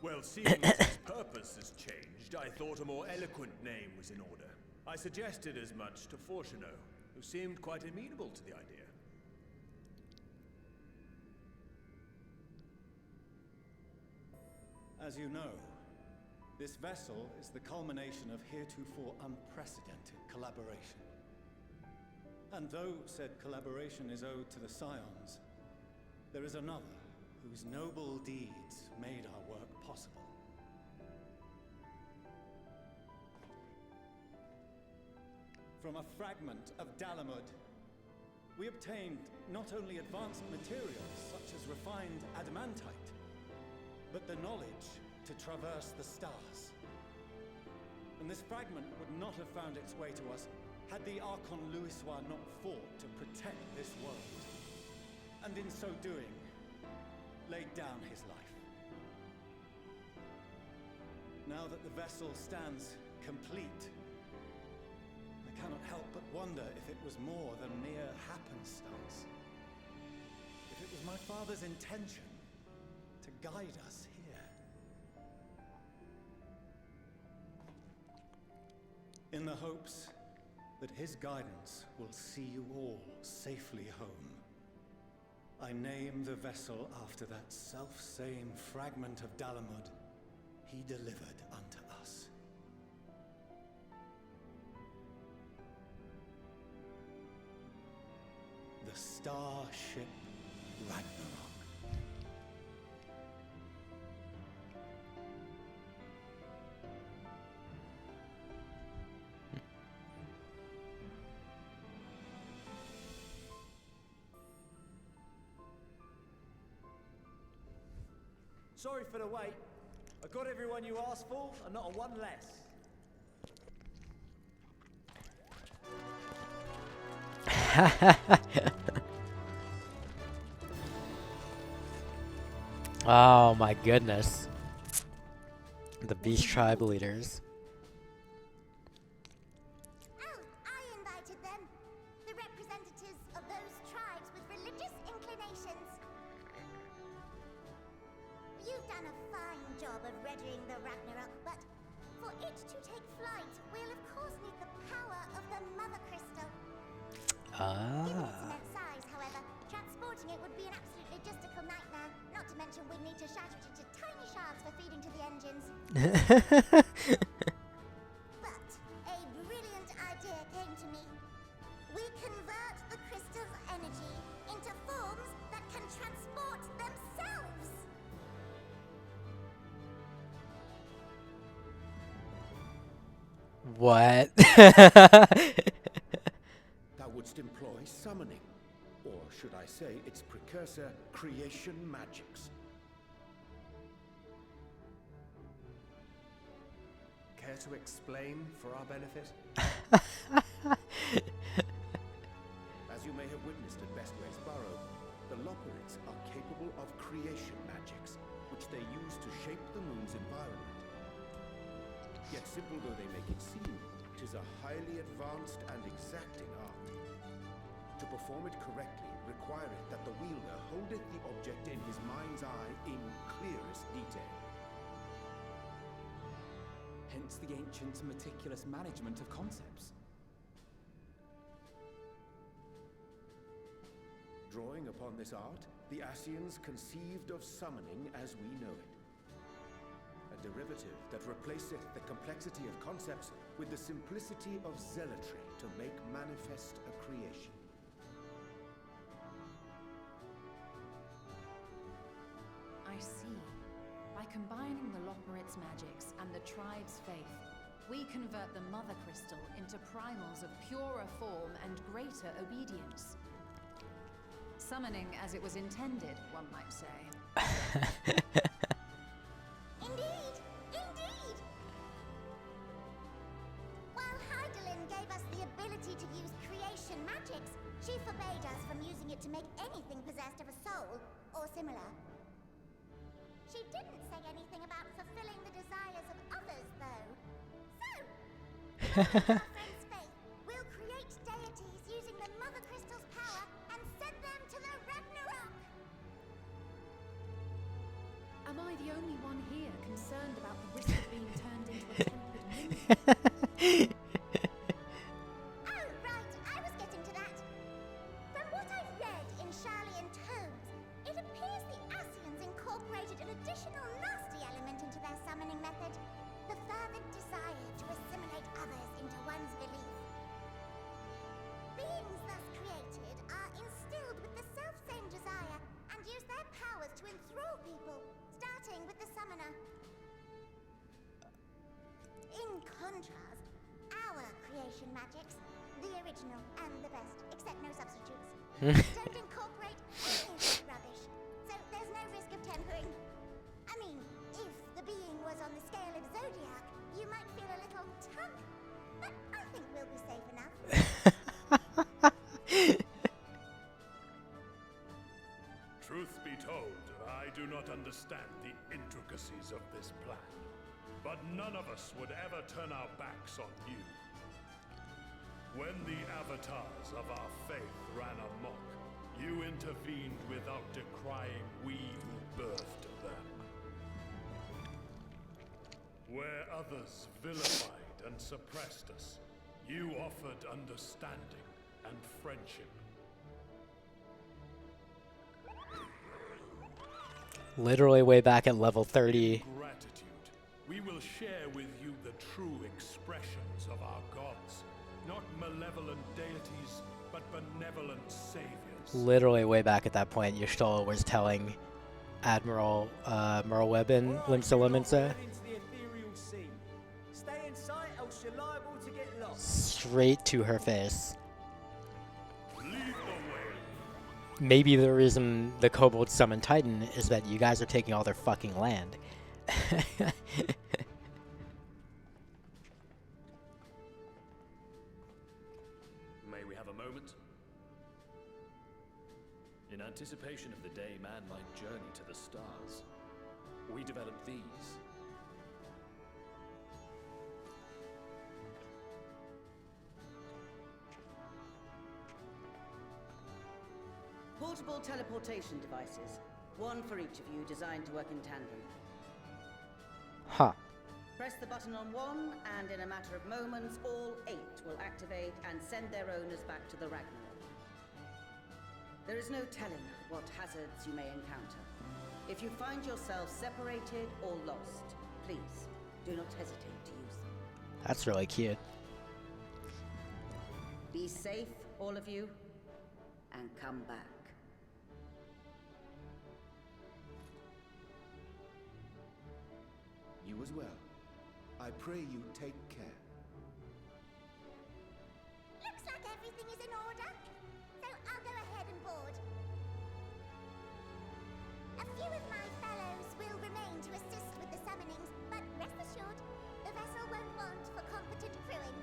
Well, seeing as its purpose has changed, I thought a more eloquent name was in order. I suggested as much to Fortuneau, who seemed quite amenable to the idea. As you know, this vessel is the culmination of heretofore unprecedented collaboration. And though said collaboration is owed to the Scions, there is another whose noble deeds made our work possible. From a fragment of Dalamud, we obtained not only advanced materials such as refined adamantite, but the knowledge to traverse the stars. And this fragment would not have found its way to us had the Archon Louisoix not fought to protect this world, and in so doing, laid down his life. Now that the vessel stands complete, I cannot help but wonder if it was more than mere happenstance. If it was my father's intention to guide us here. in the hopes that his guidance will see you all safely home. I name the vessel after that self-same fragment of Dalamud he delivered unto us. The starship Ragnarok. Sorry for the wait. I got everyone you asked for, and not a one less. Oh my goodness. The Beast Tribe leaders. Oh, I invited them. The representatives of those tribes with religious inclinations. You've done a fine job of readying the Ragnarok, but for it to take flight, we'll of course need the power of the Mother Crystal. Given its immense size, however, transporting it would be an absolute logistical nightmare. Not to mention we'd need to shatter it into tiny shards for feeding to the engines. But a brilliant idea came to me. We convert the crystal's energy into forms that can transport themselves. What? Thou wouldst employ summoning, or should I say its precursor, creation magics. Care to explain for our benefit? As you may have witnessed at Bestway's Burrow, the Loporrits are capable of creation magics, which they use to shape the moon's environment. Yet simple though they make it seem, it is a highly advanced and exacting art. To perform it correctly requireth that the wielder holdeth the object in his mind's eye in clearest detail. Hence the ancients' meticulous management of concepts. Drawing upon this art, the Ascians conceived of summoning as we know it. A derivative that replaceth the complexity of concepts with the simplicity of zealotry to make manifest a creation. I see. By combining the Loporrits' magics and the tribe's faith, we convert the Mother Crystal into primals of purer form and greater obedience. Summoning as it was intended, one might say. Indeed! Indeed! While Heidelin gave us the ability to use creation magics, she forbade us from using it to make anything possessed of a soul, or similar. She didn't say anything about fulfilling the desires of others, though. So, our friend's faith will create deities using the Mother Crystal's power and send them to the Ragnarok! Am I the only one here concerned about the risk of being turned into a tempered moon? Oh, right, I was getting to that. From what I've read in Sharlayan tomes, it appears the Ascians incorporated an additional nasty element into their summoning method, the fervent desire to assimilate others into one's belief. Beings thus created are instilled with the self-same desire and use their powers to enthrall people, starting with the summoner. In contrast, our creation magics, the original and the best, except no substitutes, don't incorporate any of that rubbish, so there's no risk of tempering. I mean, if the being was on the scale of Zodiac, you might feel a little tunk, but I think we'll be safe enough. Truth be told, I do not understand the intricacies of this plan. But none of us would ever turn our backs on you. When the avatars of our faith ran amok, you intervened without decrying we who birthed them. Where others vilified and suppressed us. You offered understanding and friendship. Literally way back at level 30. Gratitude. We will share with you the true expressions of our gods. Not malevolent deities, but benevolent saviors. Literally way back at that point, Y'shtola was telling Admiral Merlwebben, Limsa, Stay in sight, else you're liable to get lost. straight to her face. Maybe the reason the kobolds summon Titan is that you guys are taking all their fucking land. May we have a moment? In anticipation of the day man might journey to the stars, we developed these. Portable teleportation devices. One for each of you, designed to work in tandem. Huh. Press the button on one, and in a matter of moments, all 8 will activate and send their owners back to the Ragnarok. There is no telling what hazards you may encounter. If you find yourself separated or lost, please do not hesitate to use them. That's really cute. Be safe, all of you, and come back. You as well. I pray you take care. Looks like everything is in order, so I'll go ahead and board. A few of my fellows will remain to assist with the summonings, but rest assured, the vessel won't want for competent crewing.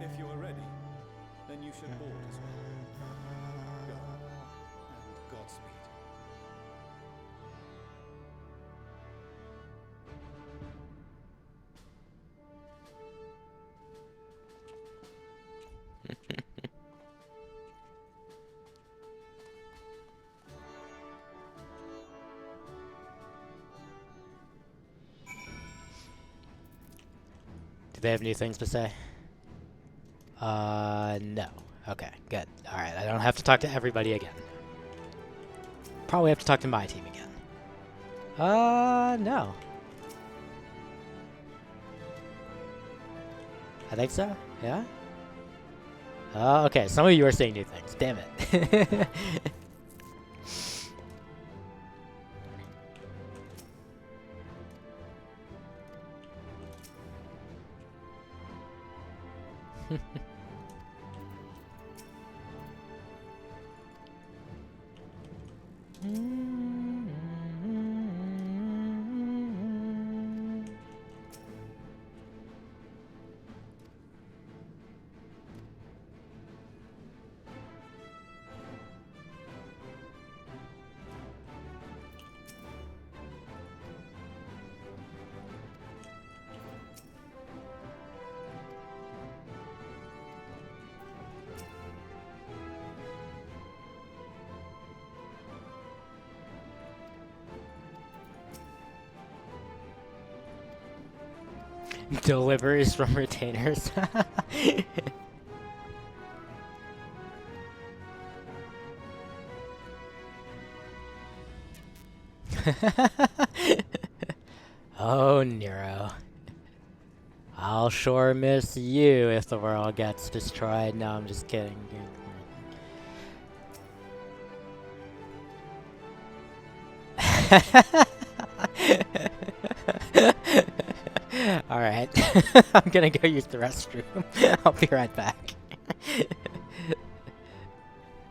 If you are ready, then you should board as well. Go, and Godspeed. Do they have new things to say? No. Okay, good. Alright, I don't have to talk to everybody again. Probably have to talk to my team again. No. I think so, yeah? Okay, some of you are saying new things, damn it. Deliveries from retainers. Oh, Nero. I'll sure miss you if the world gets destroyed. No, I'm just kidding. Alright. I'm gonna go use the restroom. I'll be right back.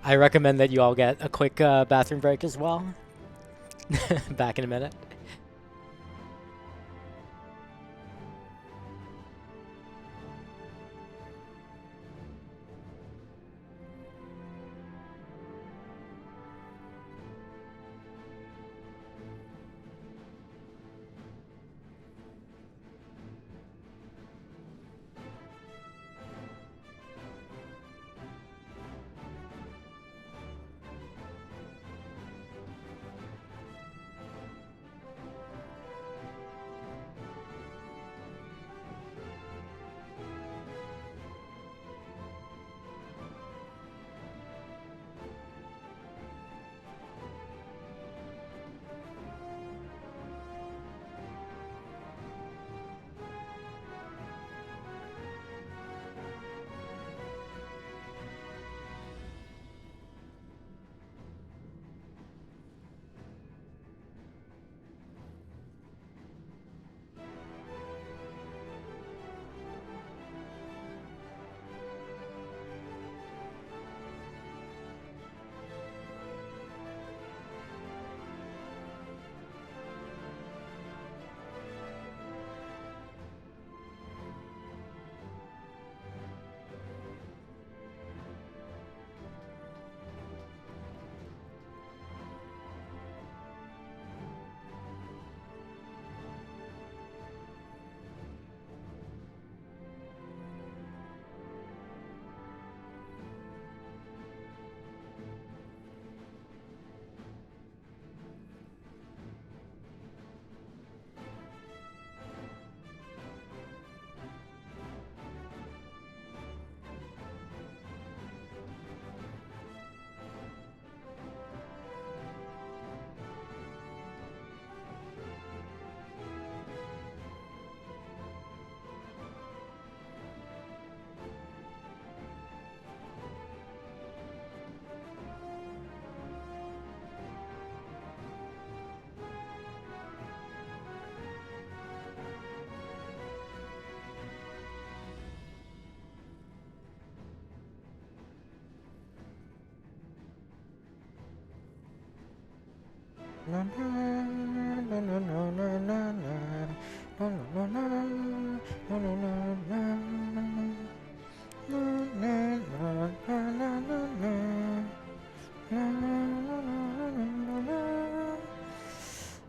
I recommend that you all get a quick bathroom break as well. Back in a minute.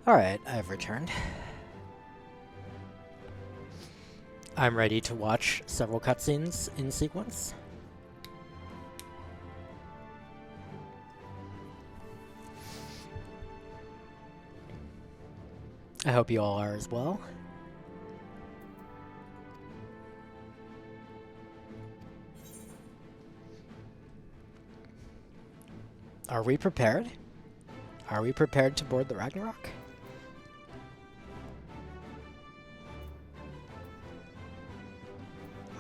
Alright, I've returned. I'm ready to watch several cutscenes in sequence. I hope you all are as well. Are we prepared? Are we prepared to board the Ragnarok?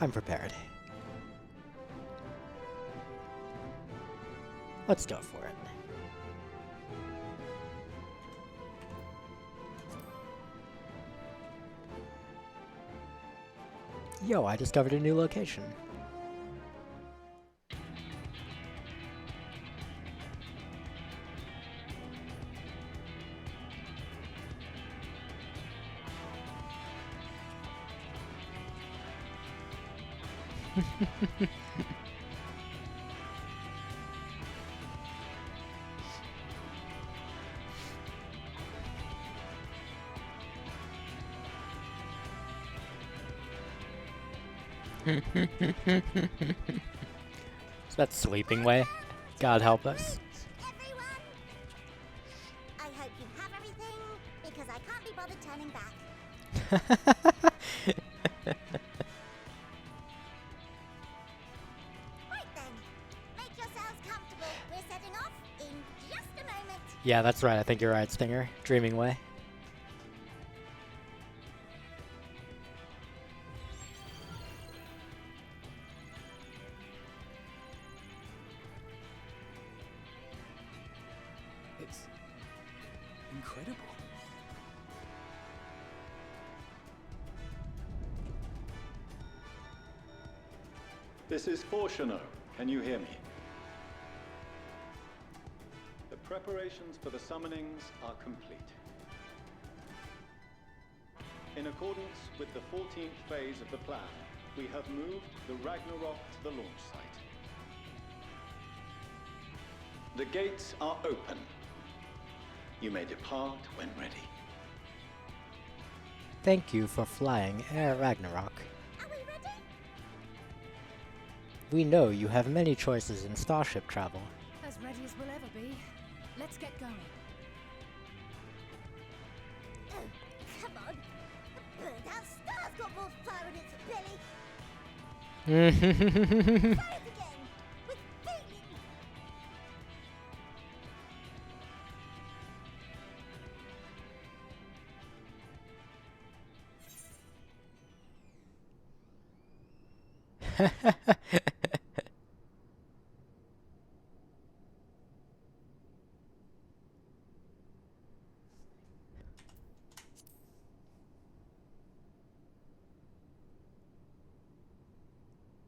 I'm prepared. Let's go for it. Yo, I discovered a new location. Is that sleeping way? God help us. Everyone! I hope you have everything, because I can't be bothered turning back. Right then, make yourselves comfortable. We're setting off in just a moment. Yeah, that's right. I think you're right, Stinger. Dreaming way. It's incredible. This is Fortuno. Can you hear me? The preparations for the summonings are complete. In accordance with the 14th phase of the plan, we have moved the Ragnarok to the launch site. The gates are open. You may depart when ready. Thank you for flying Air Ragnarok. Are we ready? We know you have many choices in starship travel. As ready as we'll ever be. Let's get going. Oh, come on. The birdhouse star's got more fire in its belly. Try it again, with feeling.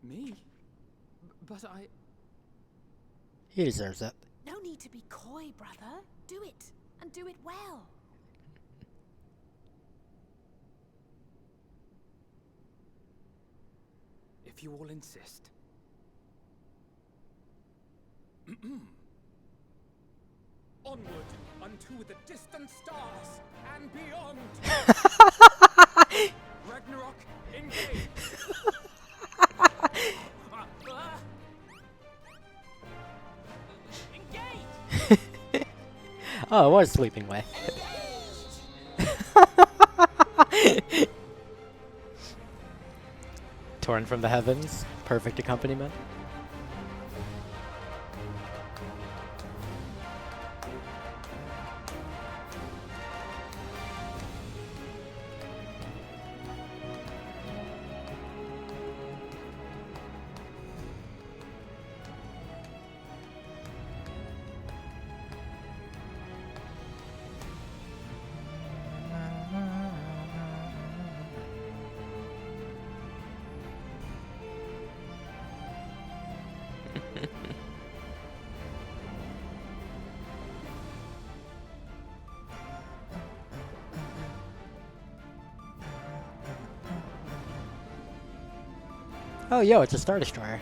Me? But I... He deserves it. No need to be coy, brother. Do it, and do it well. If you all insist. Onward unto the distant stars and beyond. Ragnarok, engage. Oh, it was sleeping way. Torn from the heavens, perfect accompaniment. Oh, yo, it's a Star Destroyer.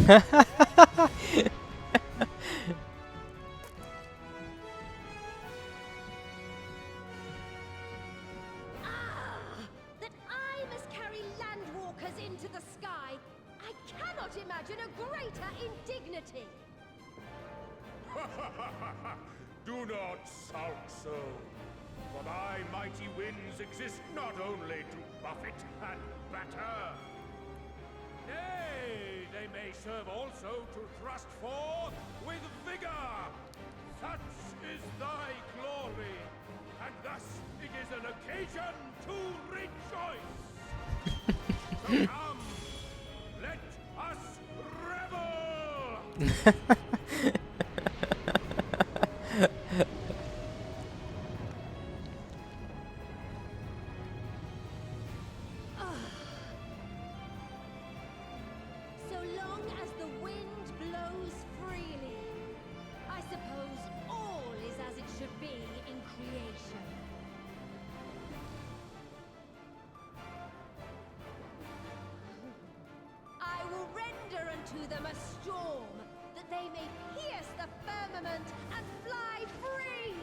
That I must carry landwalkers into the sky! I cannot imagine a greater indignity! Do not sulk so, for thy mighty winds exist not only to buffet and batter. Nay, they may serve also to thrust forth with vigor. Such is thy glory, and thus it is an occasion to rejoice. So come, let us revel! So long as the wind blows freely, I suppose all is as it should be in creation. I will render unto them a storm, that they may pierce the firmament and fly free!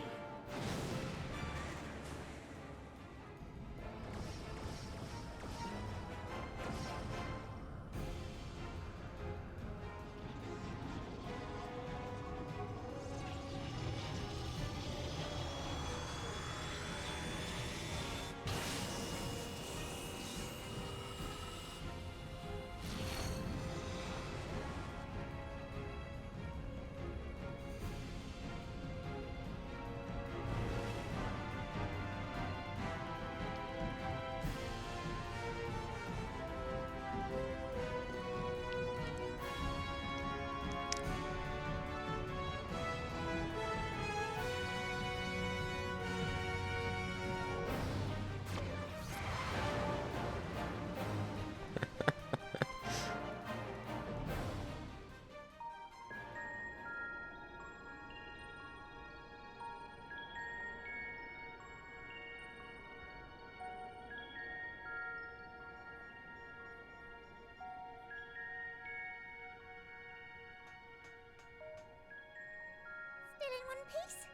Still in one piece?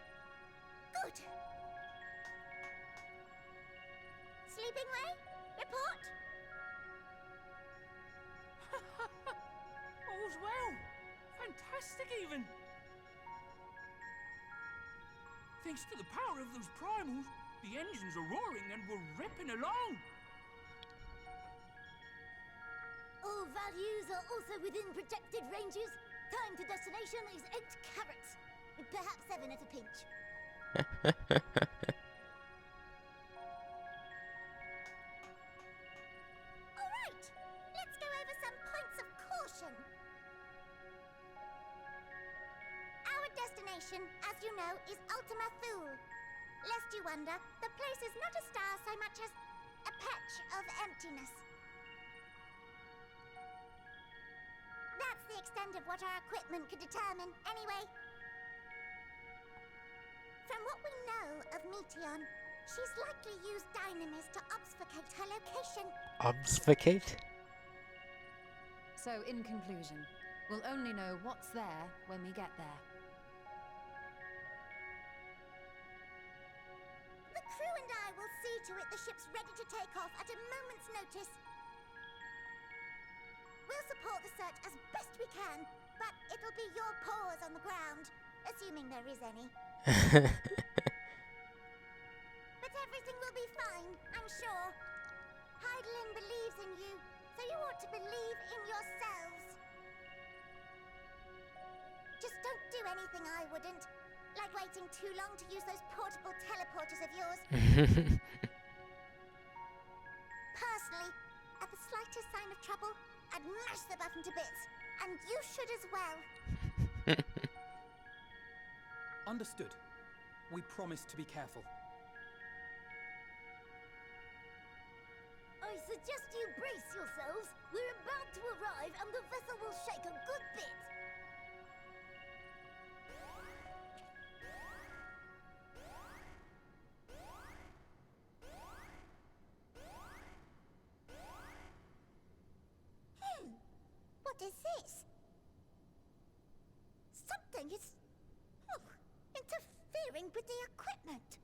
Good. Sleeping Way? Report? All's well. Fantastic, even. Thanks to the power of those primals, the engines are roaring and we're ripping along. All values are also within projected ranges. Time to destination is 8 carats. Perhaps 7 at a pinch. Alright, let's go over some points of caution. Our destination, as you know, is Ultima Thule. Lest you wonder, the place is not a star so much as a patch of emptiness. That's the extent of what our equipment could determine, anyway. From what we know of Meteon, she's likely used dynamis to obfuscate her location. Obfuscate? So, in conclusion, we'll only know what's there when we get there. The crew and I will see to it the ship's ready to take off at a moment's notice. We'll support the search as best we can, but it'll be your paws on the ground, assuming there is any. But everything will be fine, I'm sure. Heidelin believes in you, so you ought to believe in yourselves. Just don't do anything I wouldn't. Like waiting too long to use those portable teleporters of yours. Personally, at the slightest sign of trouble, I'd mash the button to bits. And you should as well. Understood. We promise to be careful. I suggest you brace yourselves. We're about to arrive and the vessel will shake a good bit. What is this? Something is interfering with the equipment.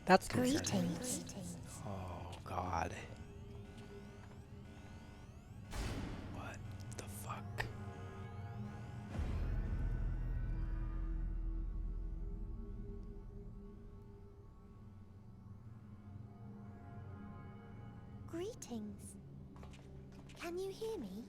That's concerning. Greetings. Oh God. What the fuck? Greetings. Can you hear me?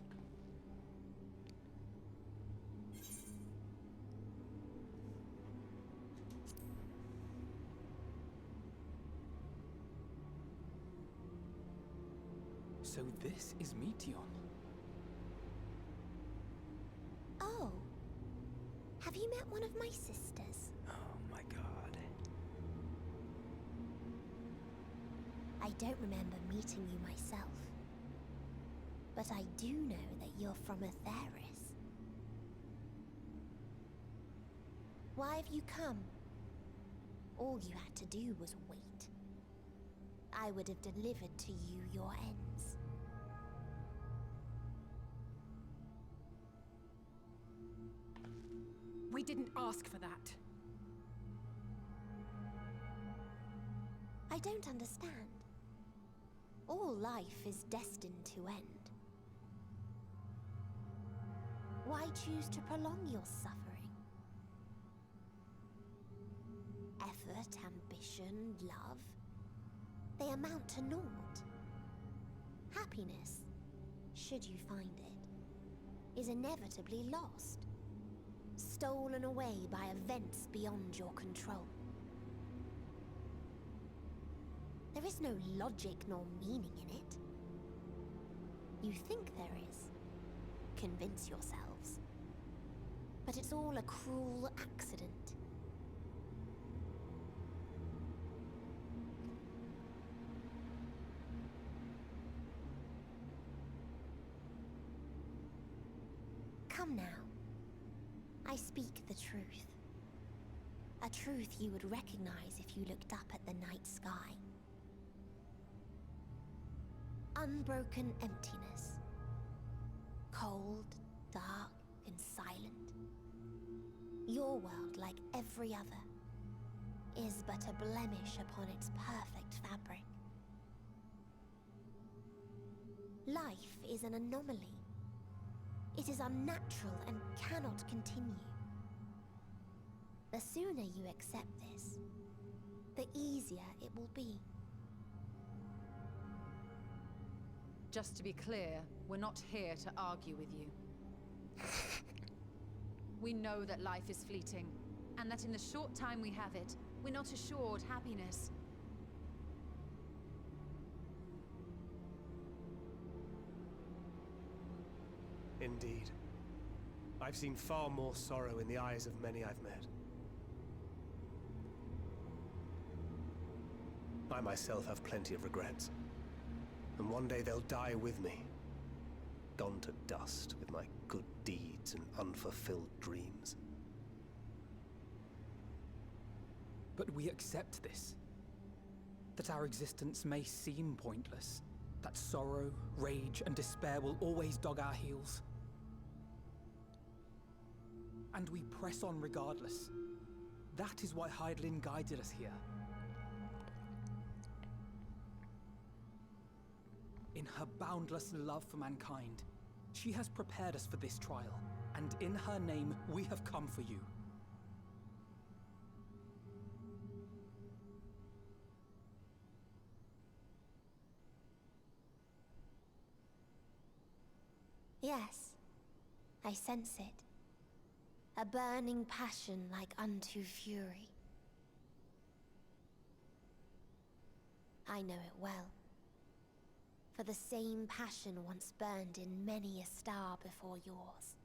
So this is Meteon. Oh. Have you met one of my sisters? Oh my God. I don't remember meeting you myself. But I do know that you're from Atheris. Why have you come? All you had to do was wait. I would have delivered to you your ends. We didn't ask for that. I don't understand. All life is destined to end. Why choose to prolong your suffering? Effort, ambition, love, they amount to naught. Happiness, should you find it, is inevitably lost. Stolen away by events beyond your control. There is no logic nor meaning in it. You think there is. Convince yourselves. But it's all a cruel accident. Come now. I speak the truth. A truth you would recognize if you looked up at the night sky. Unbroken emptiness. Cold, dark, and silent. Your world, like every other, is but a blemish upon its perfect fabric. Life is an anomaly. It is unnatural and cannot continue. The sooner you accept this, the easier it will be. Just to be clear, we're not here to argue with you. We know that life is fleeting, and that in the short time we have it, we're not assured happiness. Indeed. I've seen far more sorrow in the eyes of many I've met. I myself have plenty of regrets. And one day they'll die with me. Gone to dust with my good deeds and unfulfilled dreams. But we accept this. That our existence may seem pointless. That sorrow, rage, and despair will always dog our heels. And we press on regardless. That is why Hydaelyn guided us here. In her boundless love for mankind, she has prepared us for this trial, and in her name, we have come for you. Yes, I sense it. A burning passion like unto fury. I know it well. For the same passion once burned in many a star before yours.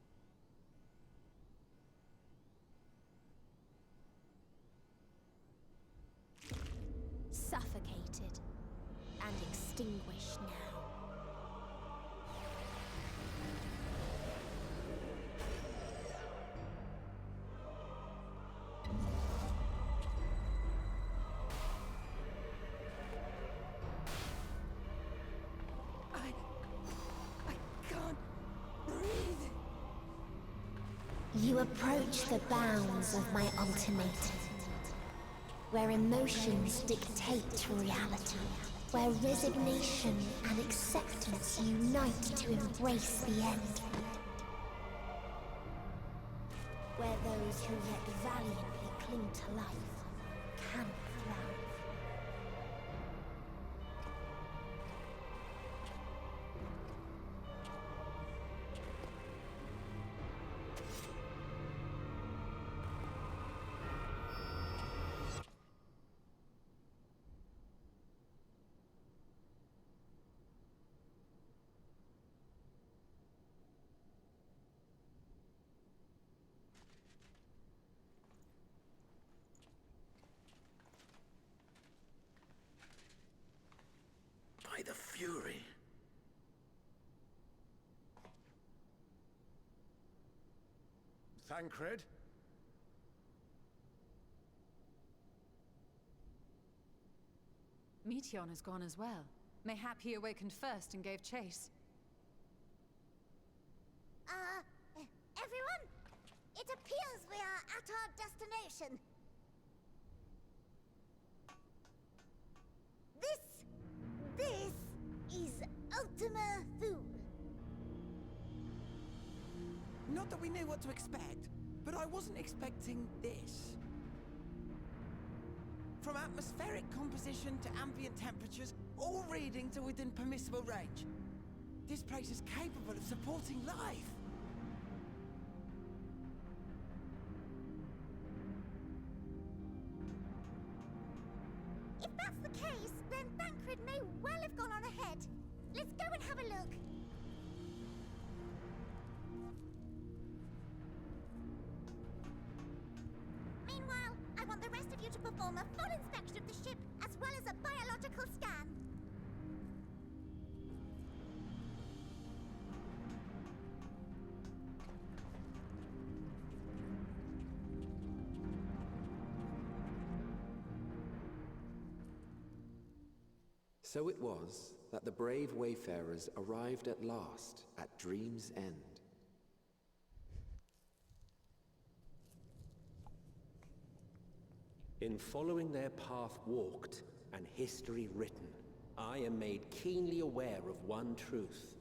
Suffocated and extinguished now. I can't breathe. You approach the bounds of my ultimatum, where emotions dictate reality, where resignation and acceptance unite to embrace the end, where those who yet valiantly cling to life cannot thrive. By the Fury. Thancred? Meteon has gone as well. Mayhap he awakened first and gave chase. Everyone? It appears we are at our destination. This is Ultima Thule. Not that we knew what to expect, but I wasn't expecting this. From atmospheric composition to ambient temperatures, all reading to within permissible range. This place is capable of supporting life. If that's the case, then Thancred may well have gone on ahead. Let's go and have a look. Meanwhile, I want the rest of you to perform a full inspection of the ship, as well as a biological scan. So it was that the brave wayfarers arrived at last at Dream's End. In following their path walked and history written, I am made keenly aware of one truth.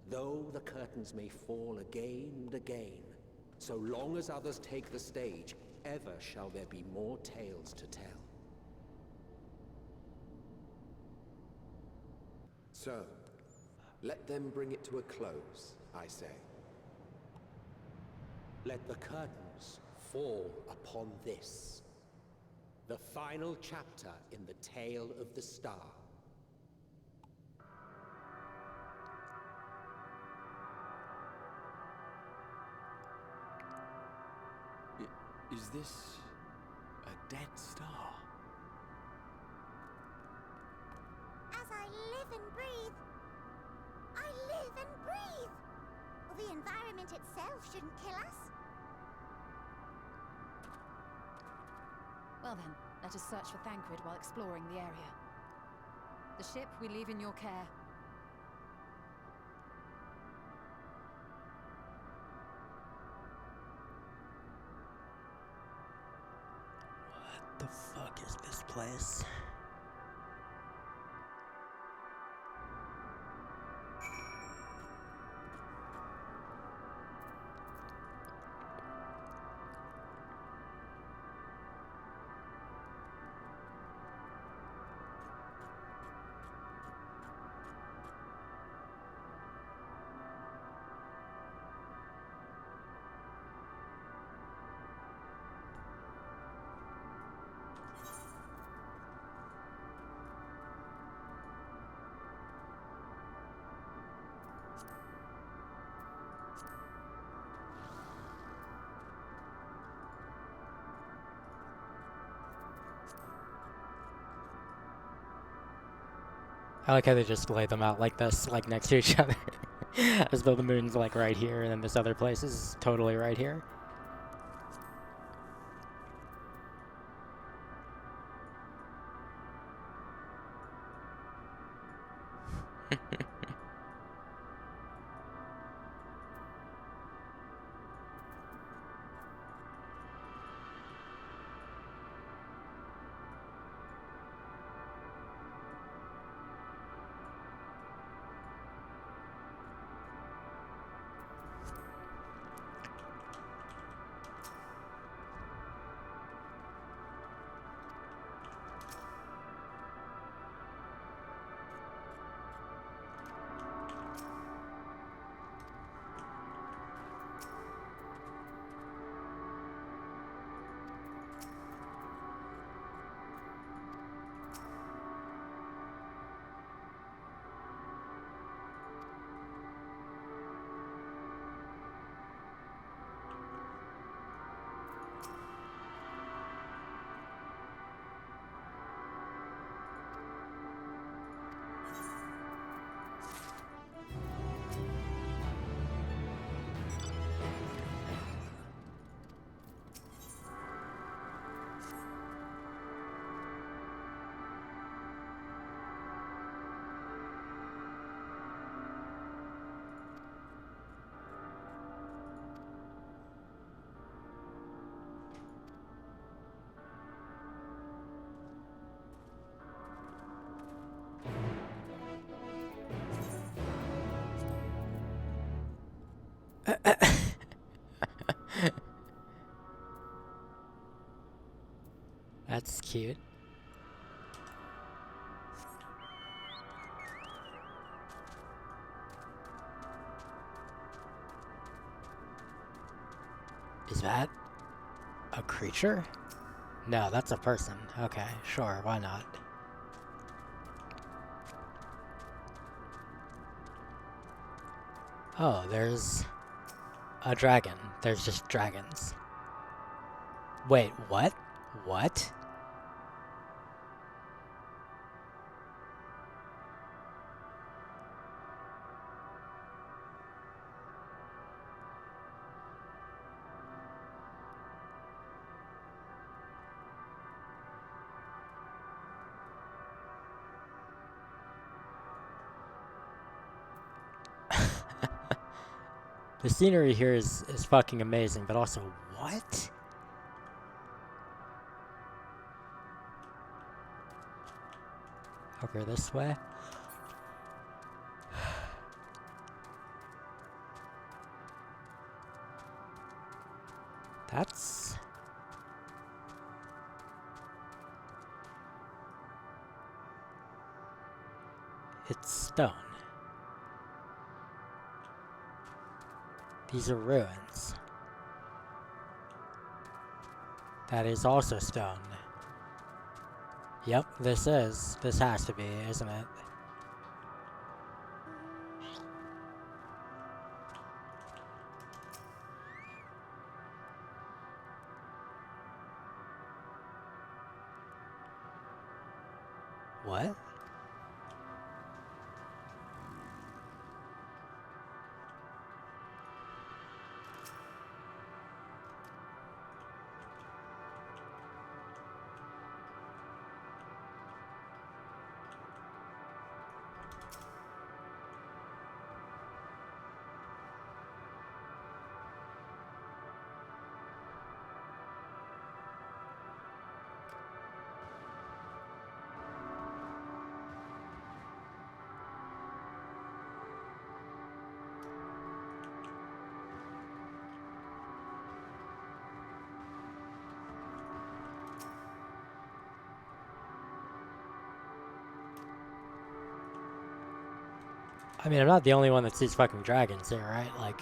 Though the curtains may fall again and again, so long as others take the stage, ever shall there be more tales to tell. So, let them bring it to a close, I say. Let the curtains fall upon this, the final chapter in the tale of the star. Is this a dead star? As I live and breathe, I live and breathe. Well, the environment itself shouldn't kill us. Well then, let us search for Thancred while exploring the area. The ship we leave in your care. What the fuck is this place? I like how they just lay them out like this, like next to each other. As though the moon's like right here and then this other place is totally right here. That's cute. Is that a creature? No, that's a person. Okay, sure, why not? Oh, there's a dragon. There's just dragons. Wait, what? What? The scenery here is fucking amazing, but also, what? Over this way? That's... It's stone. These are ruins. That is also stone. Yep, this is. This has to be, isn't it? What? I mean, I'm not the only one that sees fucking dragons here, right? Like,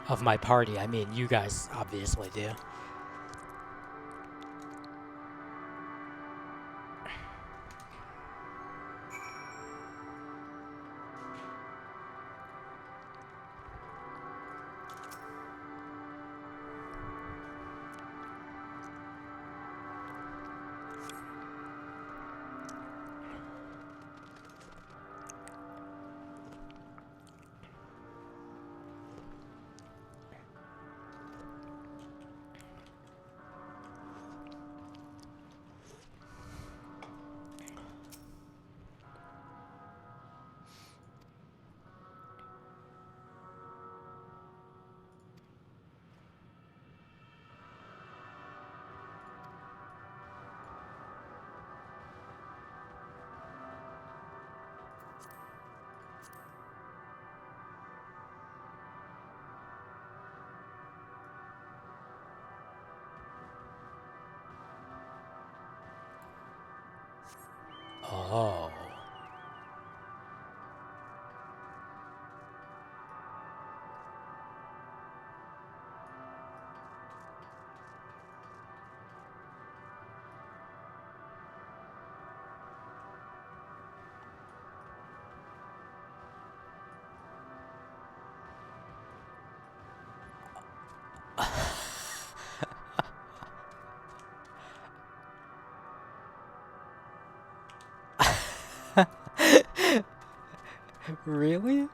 of my party, I mean, you guys obviously do. Oh. Really?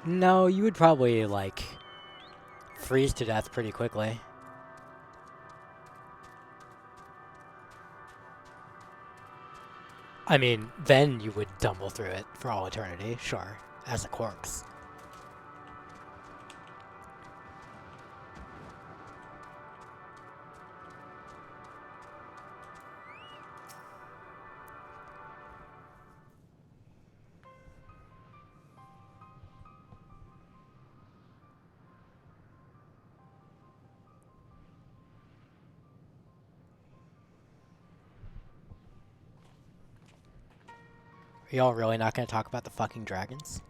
No, you would probably, like, freeze to death pretty quickly. I mean, then you would tumble through it for all eternity, sure, as a corpse. Are y'all really not going to talk about the fucking dragons?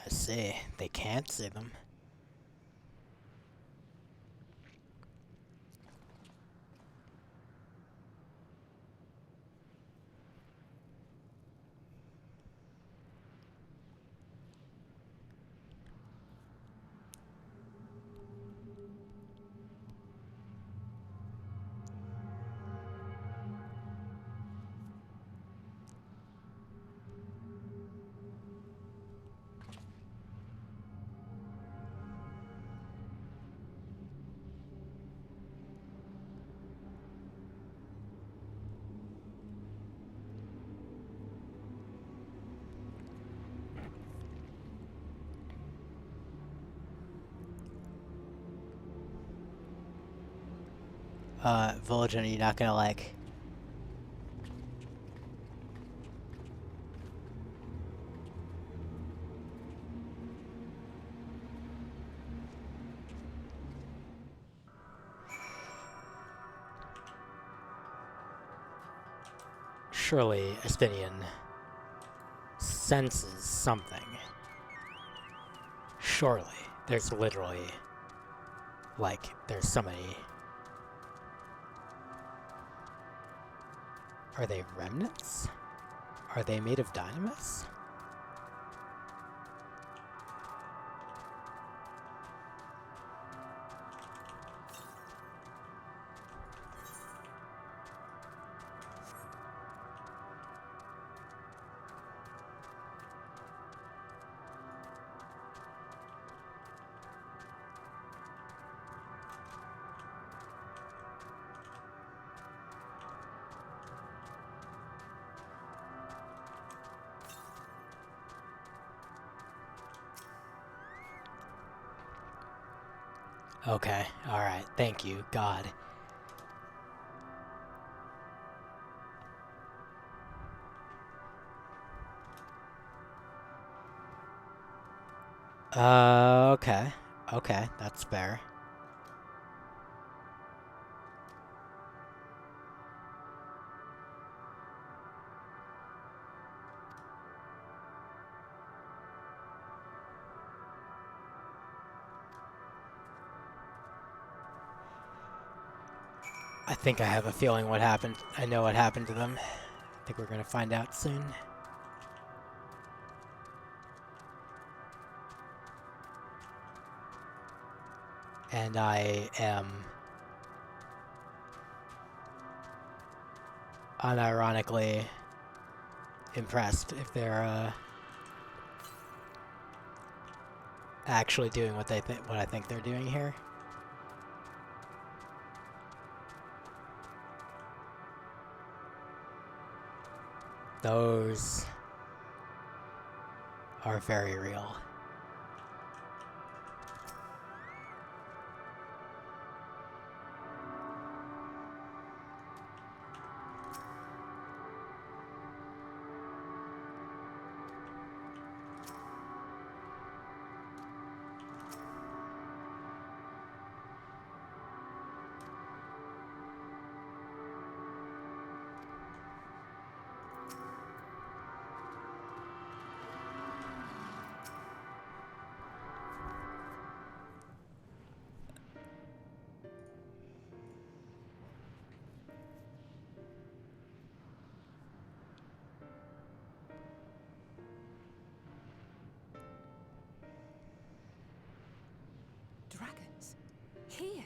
I see. They can't see them. Vulcan, you're not gonna, like... Surely Estinian senses something. Surely. There's literally... Like, there's so many... Are they remnants? Are they made of dynamis? Okay, alright, thank you, God. Okay. Okay, that's fair. I think I have a feeling what happened. I know what happened to them. I think we're gonna find out soon. And I am unironically impressed if they're actually doing what I think they're doing here. Those are very real. Dragons? Here?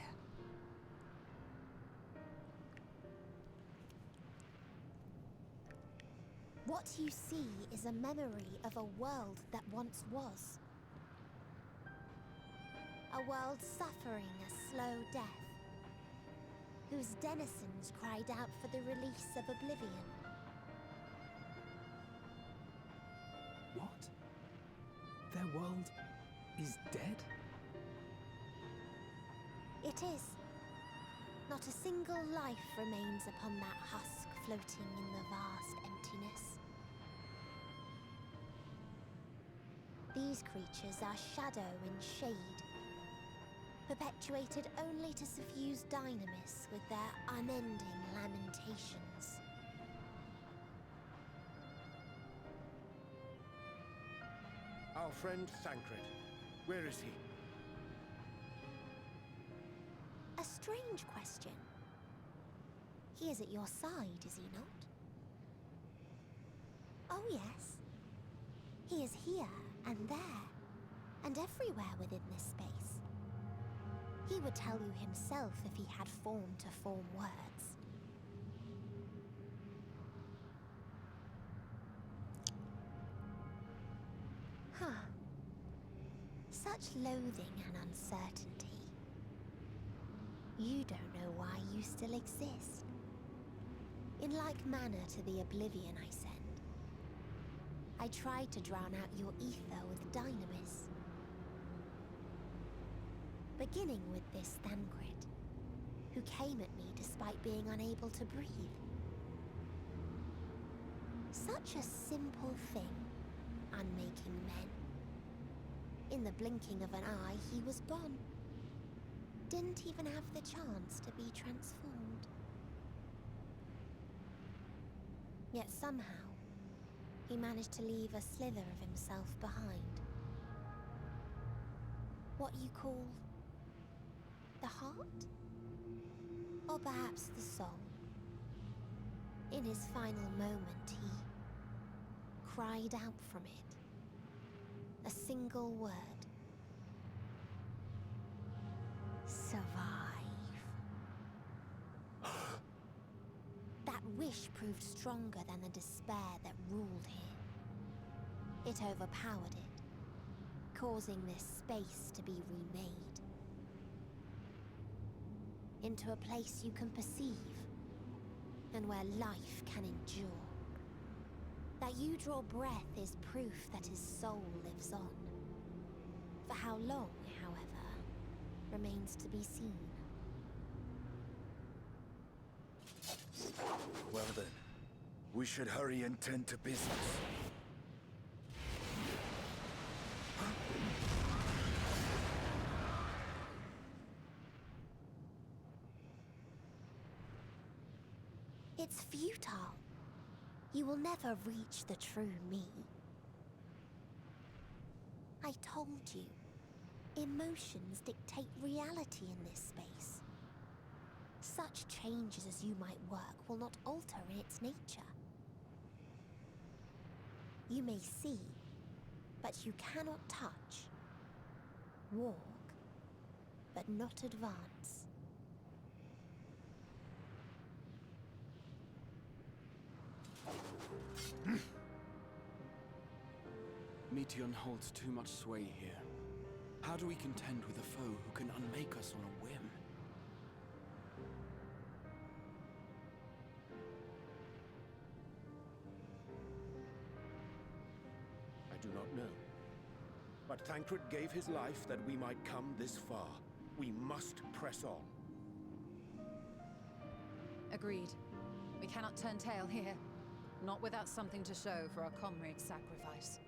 What you see is a memory of a world that once was. A world suffering a slow death, whose denizens cried out for the release of oblivion. What? Their world is dead? It is. Not a single life remains upon that husk floating in the vast emptiness. These creatures are shadow and shade, perpetuated only to suffuse dynamis with their unending lamentations. Our friend Thancred, where is he? A strange question. He is at your side, is he not? Oh yes. He is here, and there, and everywhere within this space. He would tell you himself if he had form to form words. Huh. Such loathing and uncertainty. You don't know why you still exist. In like manner to the oblivion I send, I tried to drown out your ether with dynamis. Beginning with this Thancred, who came at me despite being unable to breathe. Such a simple thing, unmaking men. In the blinking of an eye, he was gone. Didn't even have the chance to be transformed. Yet somehow, he managed to leave a slither of himself behind. What you call the heart? Or perhaps the soul. In his final moment, he cried out from it. A single word. Survive. That wish proved stronger than the despair that ruled here. It overpowered it, causing this space to be remade. Into a place you can perceive, and where life can endure. That you draw breath is proof that his soul lives on. For how long, however, remains to be seen. Well then, we should hurry and tend to business. It's futile. You will never reach the true me. I told you, emotions dictate reality in this space. Such changes as you might work will not alter in its nature. You may see, but you cannot touch. Walk, but not advance. Meteon holds too much sway here. How do we contend with a foe who can unmake us on a whim? I do not know. But Thancred gave his life that we might come this far. We must press on. Agreed. We cannot turn tail here. Not without something to show for our comrade's sacrifice.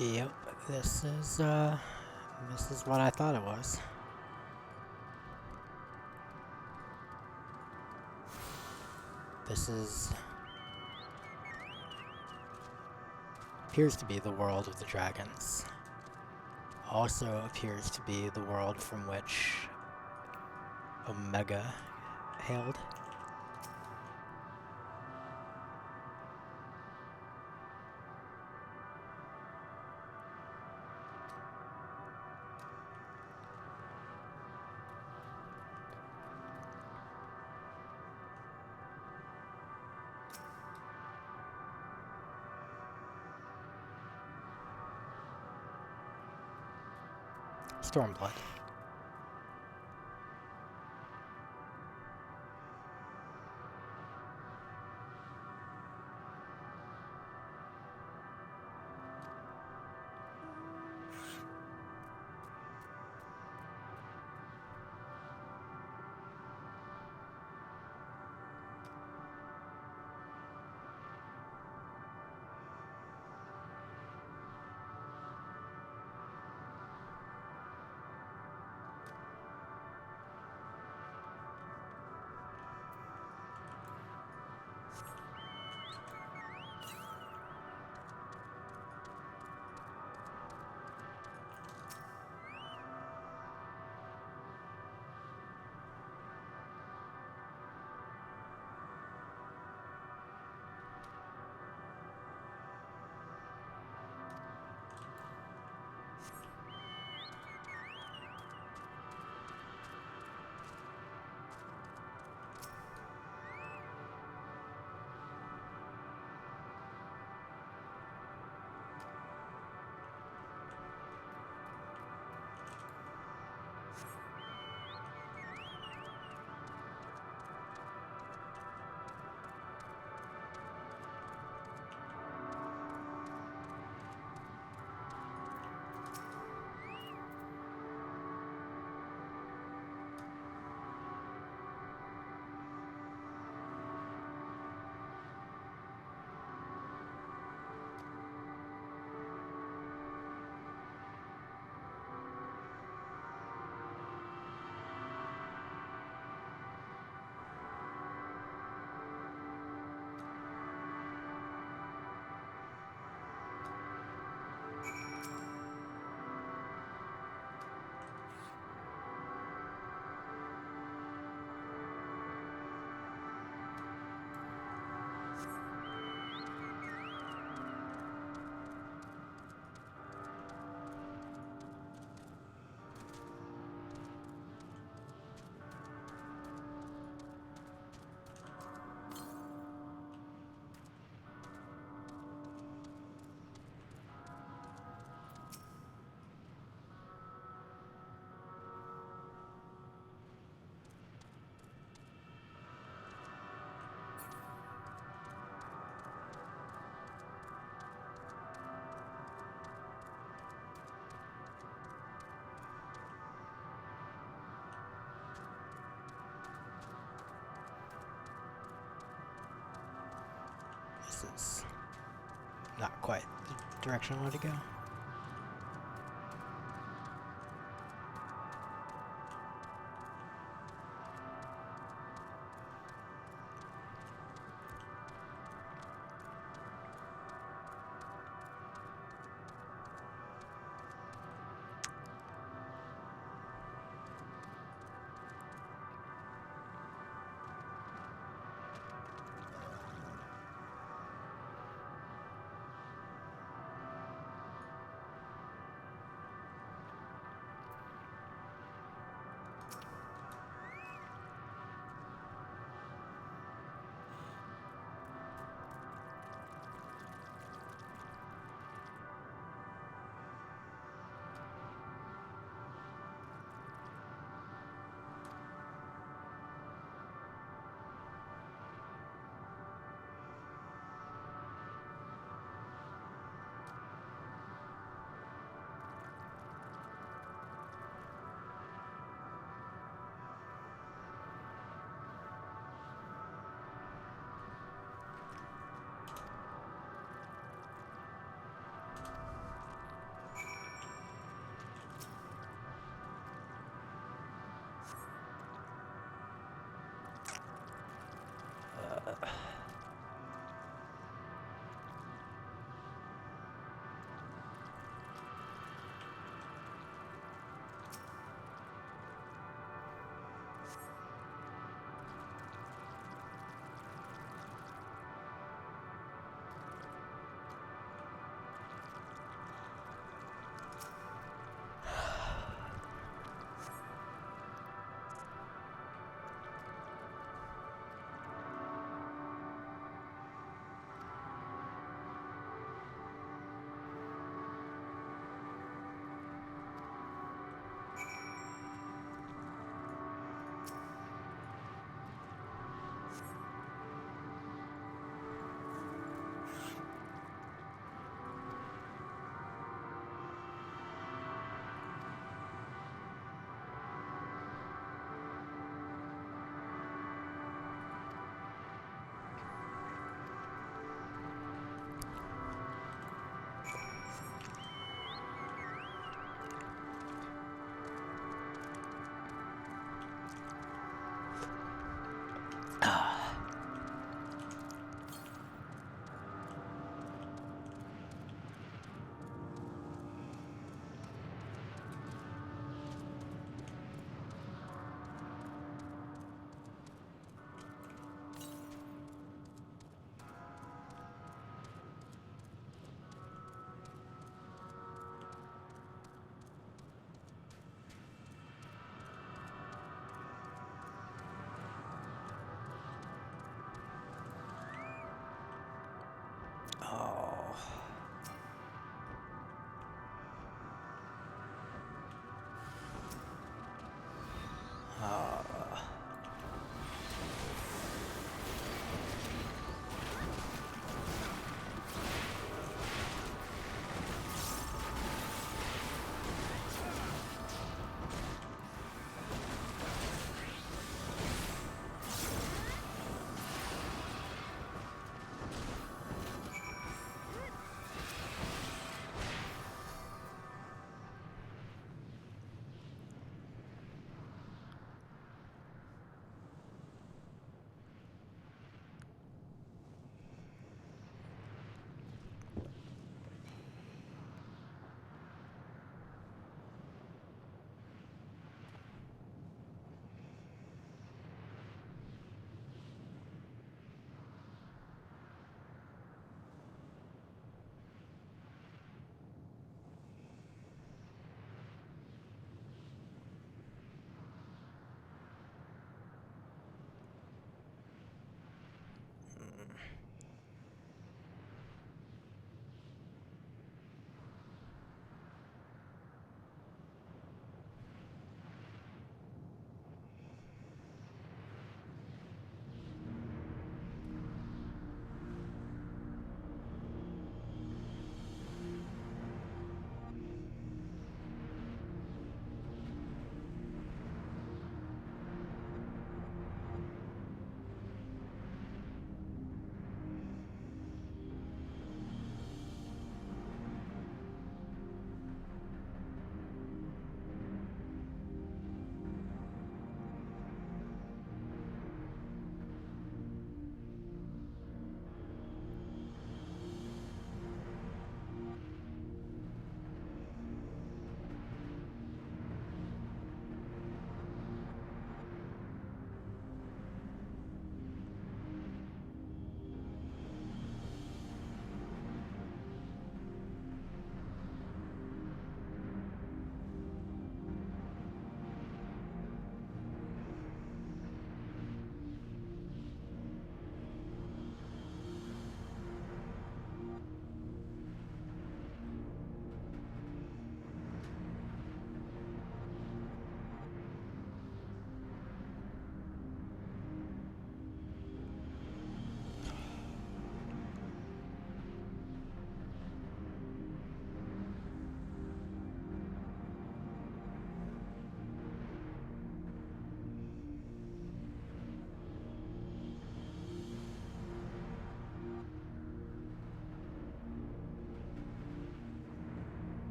Yep, this is what I thought it was. This appears to be the world of the dragons. Also appears to be the world from which Omega hailed. Stormblood. This is not quite the direction I wanted to go.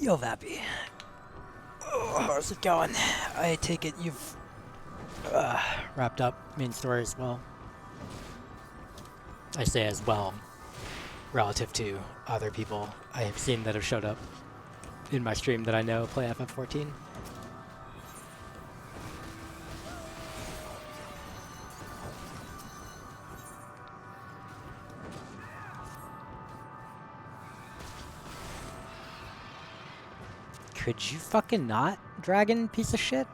Yo, Vappy. Oh, how's it going? I take it you've wrapped up main story as well. I say as well, relative to other people I have seen that have showed up in my stream that I know play FF14. Could you fucking not, dragon piece of shit?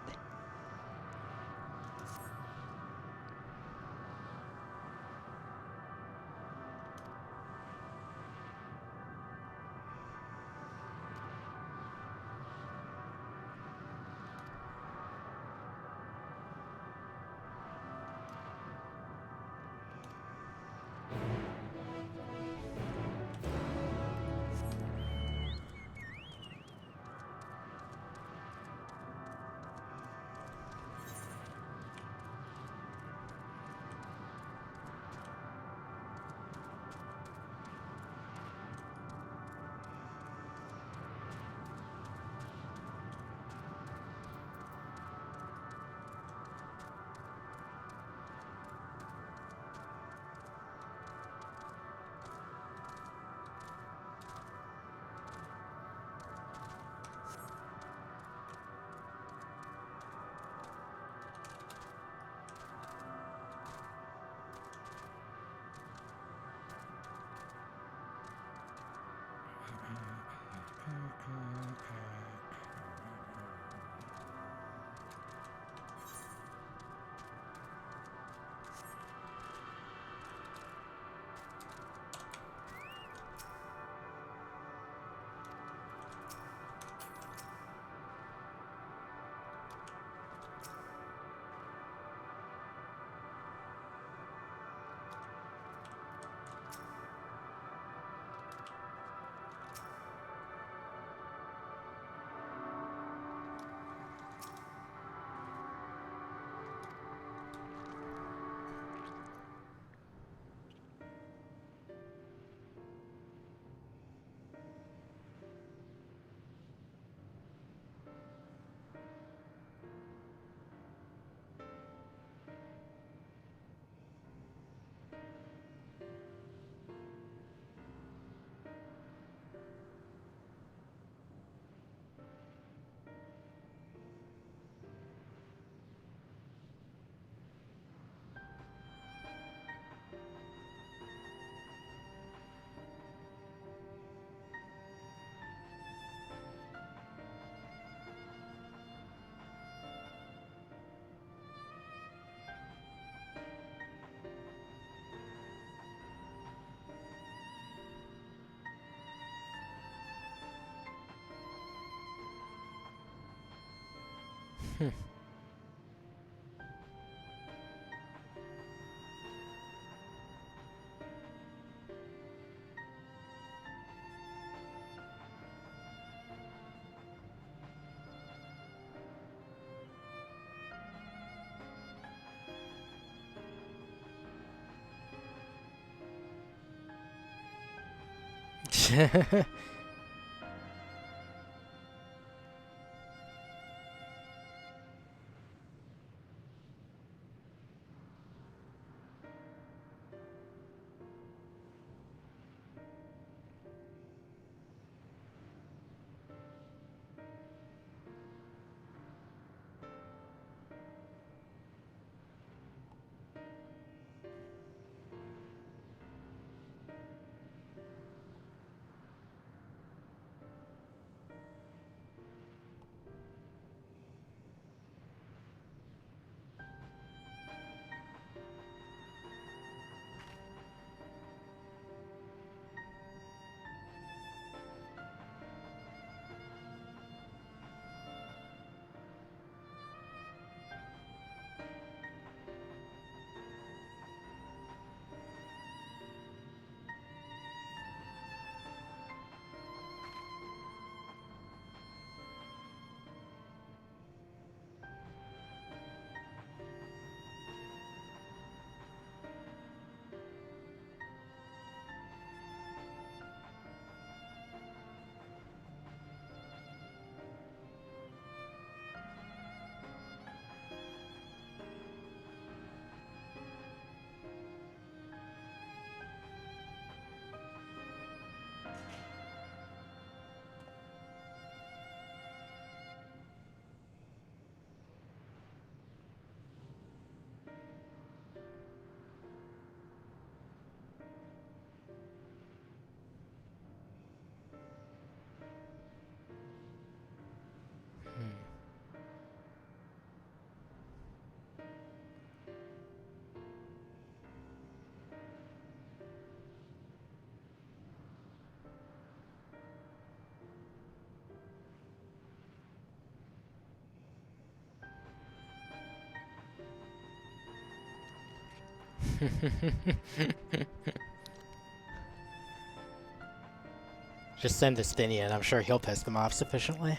Just send Estinian. I'm sure he'll piss them off sufficiently.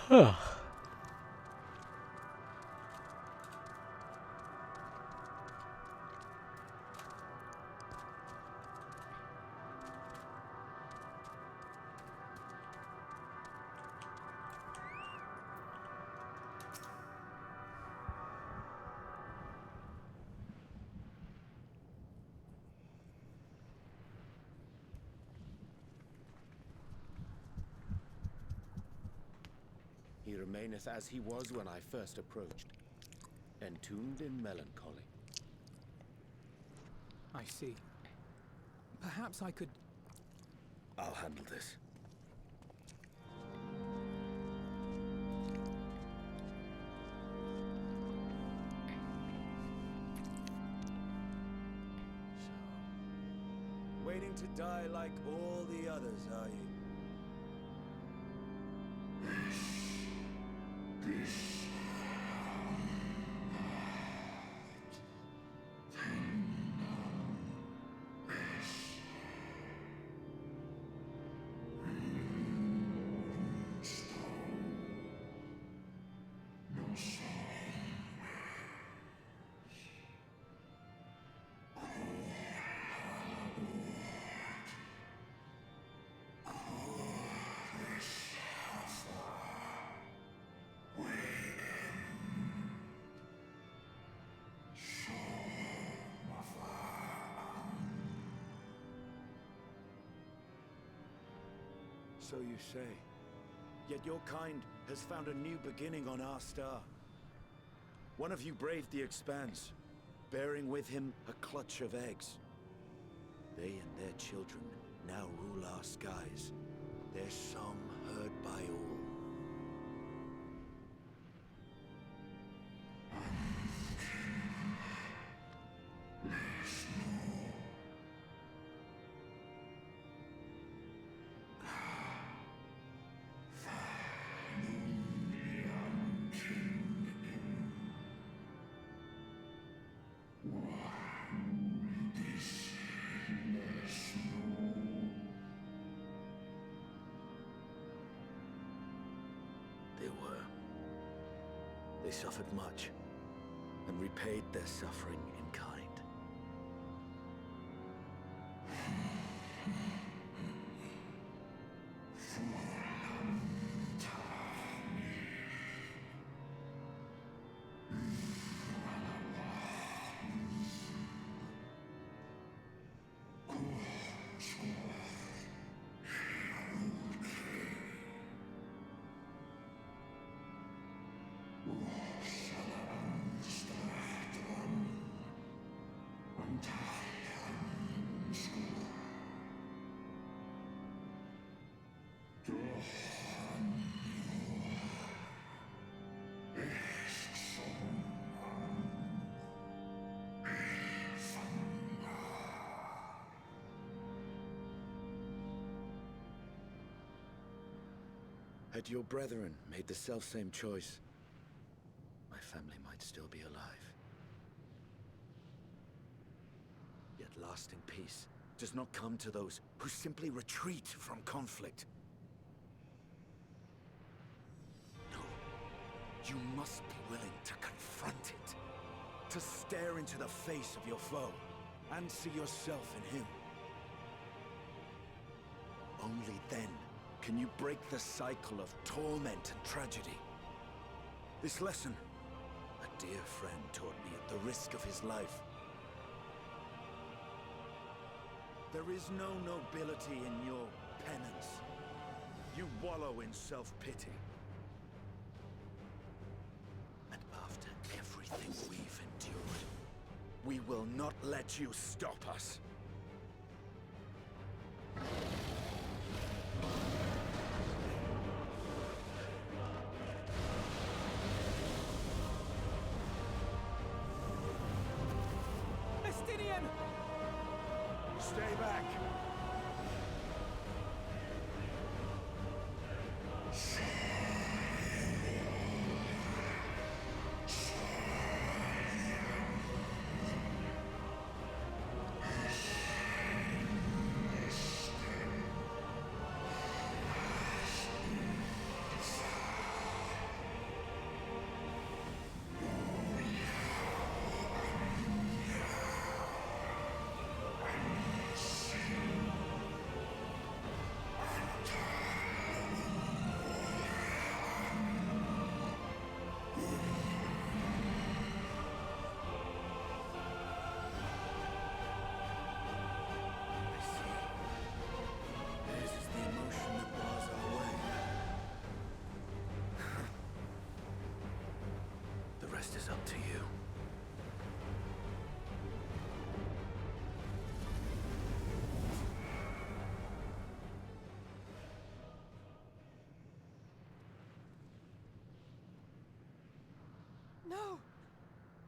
Huh. He remaineth as he was when I first approached, entombed in melancholy. I see. Perhaps I could... I'll handle this. Waiting to die like all the others, are you? So you say. Yet your kind has found a new beginning on our star. One of you braved the Expanse, bearing with him a clutch of eggs. They and their children now rule our skies, their song heard by all. They suffered much, and repaid their suffering in kind. Had your brethren made the selfsame choice, my family might still be alive. Yet lasting peace, does not come to those who simply retreat from conflict. No. You must be willing to confront it. To stare into the face of your foe and see yourself in him. Only then can you break the cycle of torment and tragedy. This lesson, a dear friend taught me at the risk of his life. There is no nobility in your penance. You wallow in self-pity. And after everything we've endured, we will not let you stop us. Estinian! Stay back! Is up to you. No!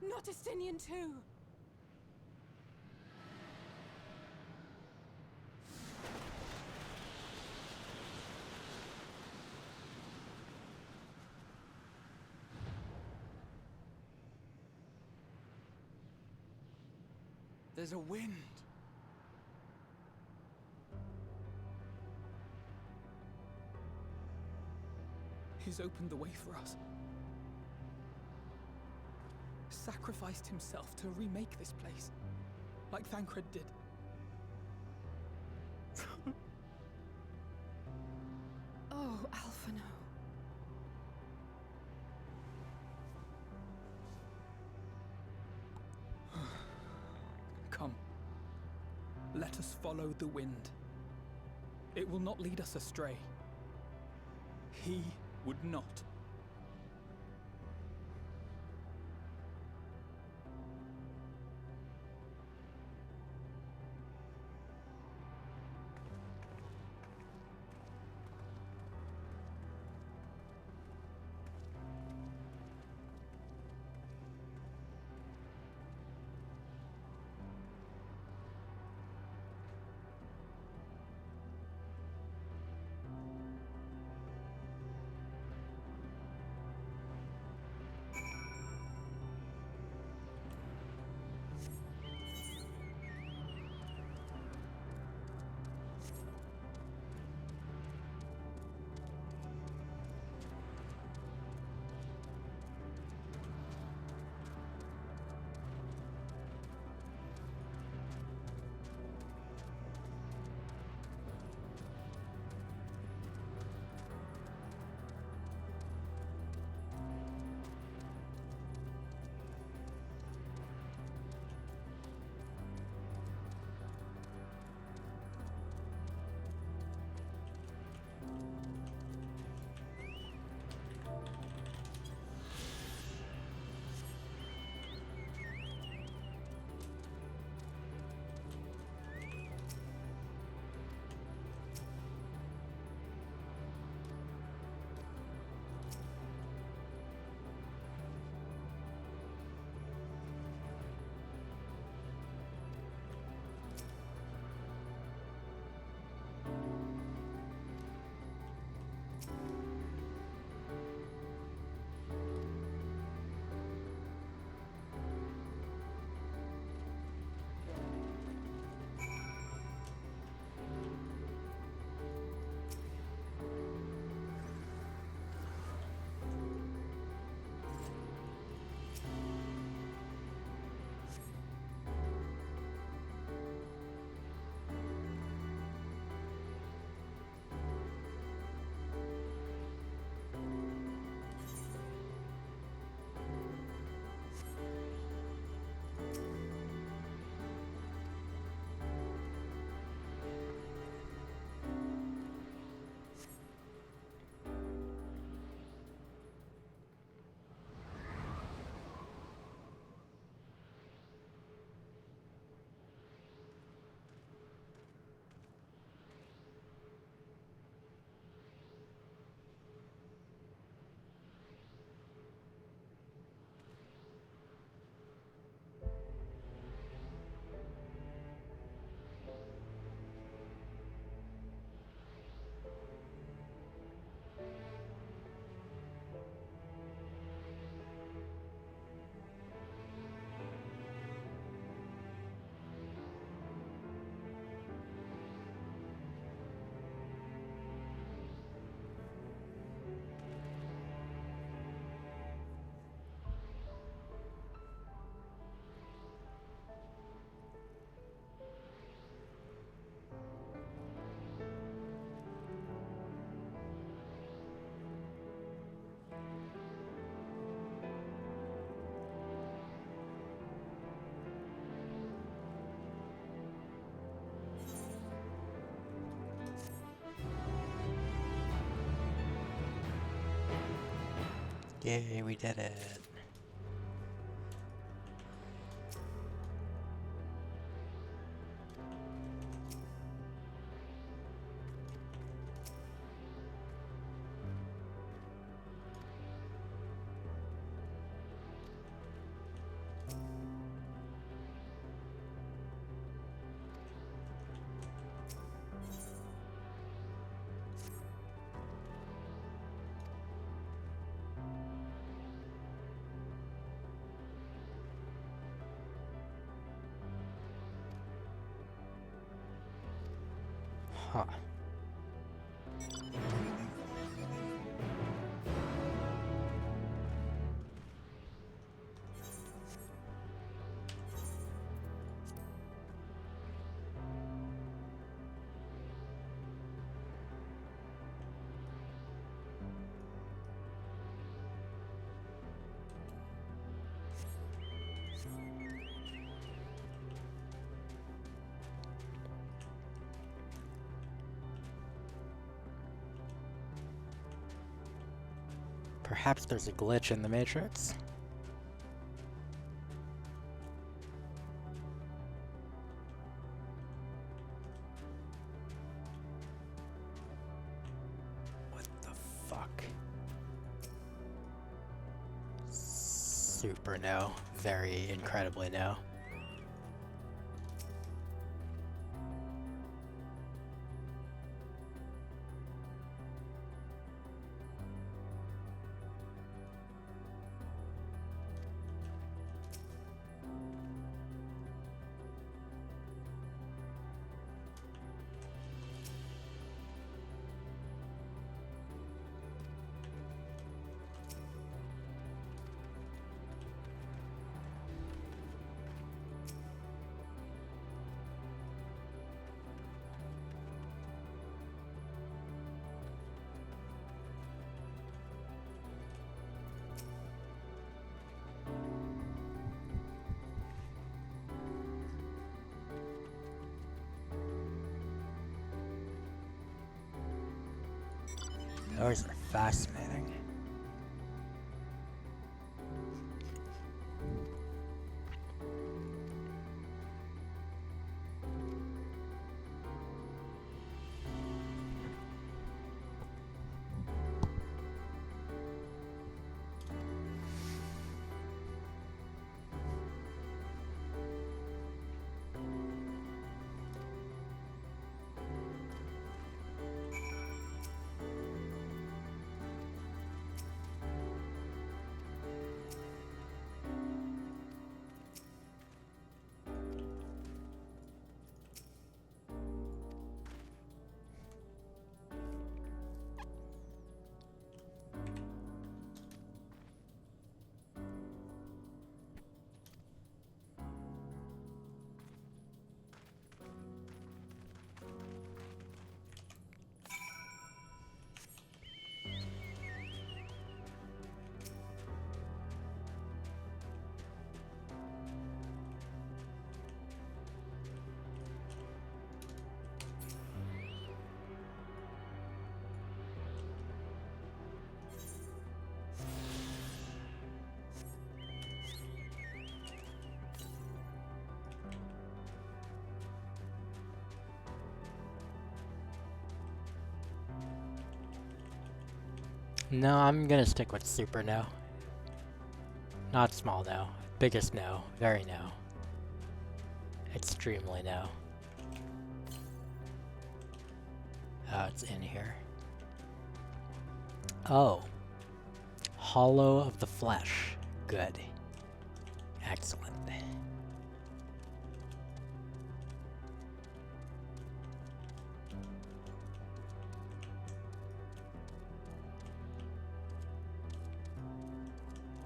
Not Estinian too! There's a wind. He's opened the way for us. Sacrificed himself to remake this place, like Thancred did. Oh, Alphino. Come. Let us follow the wind. It will not lead us astray. He would not. Yay, we did it. Huh. Perhaps there's a glitch in the Matrix. What the fuck? Super no. Very incredibly no. Those are fascinating. No, I'm gonna stick with super no. Not small no. Biggest no. Very no. Extremely no. Oh, it's in here. Oh. Hollow of the Flesh. Good. Excellent.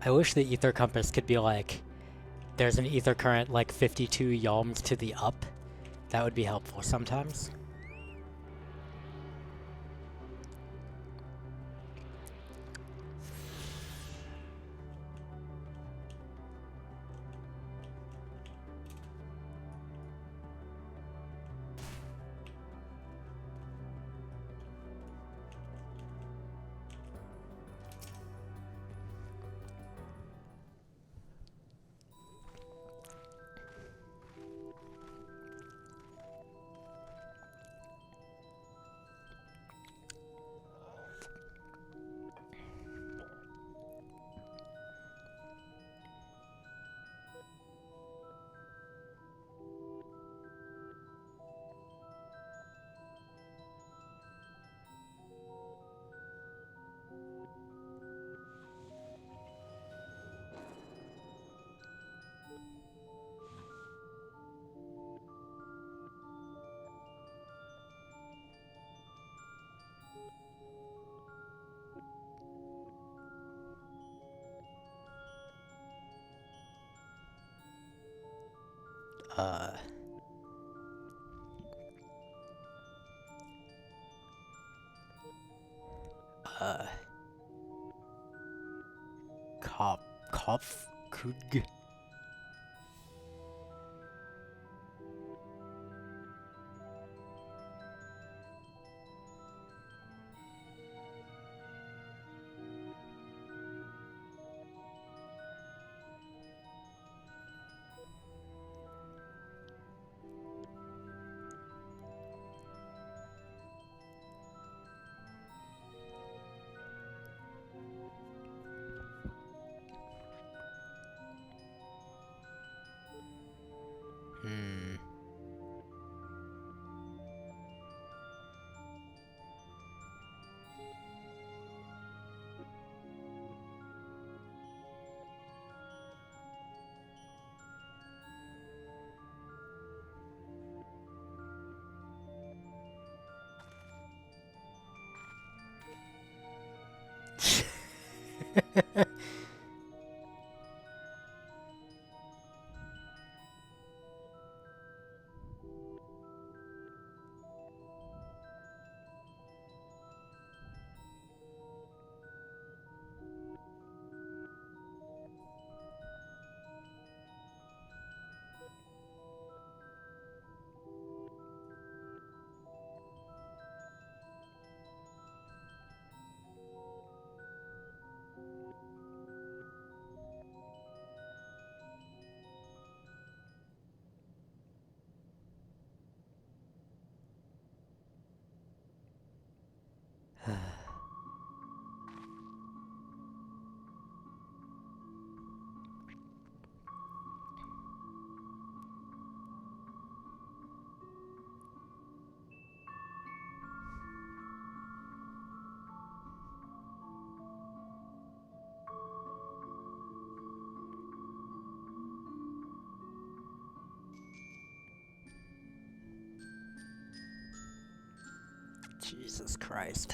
I wish the ether compass could be like, there's an ether current like 52 yalms to the up. That would be helpful sometimes. Uh. Kopfkug. Hmm. Jesus Christ.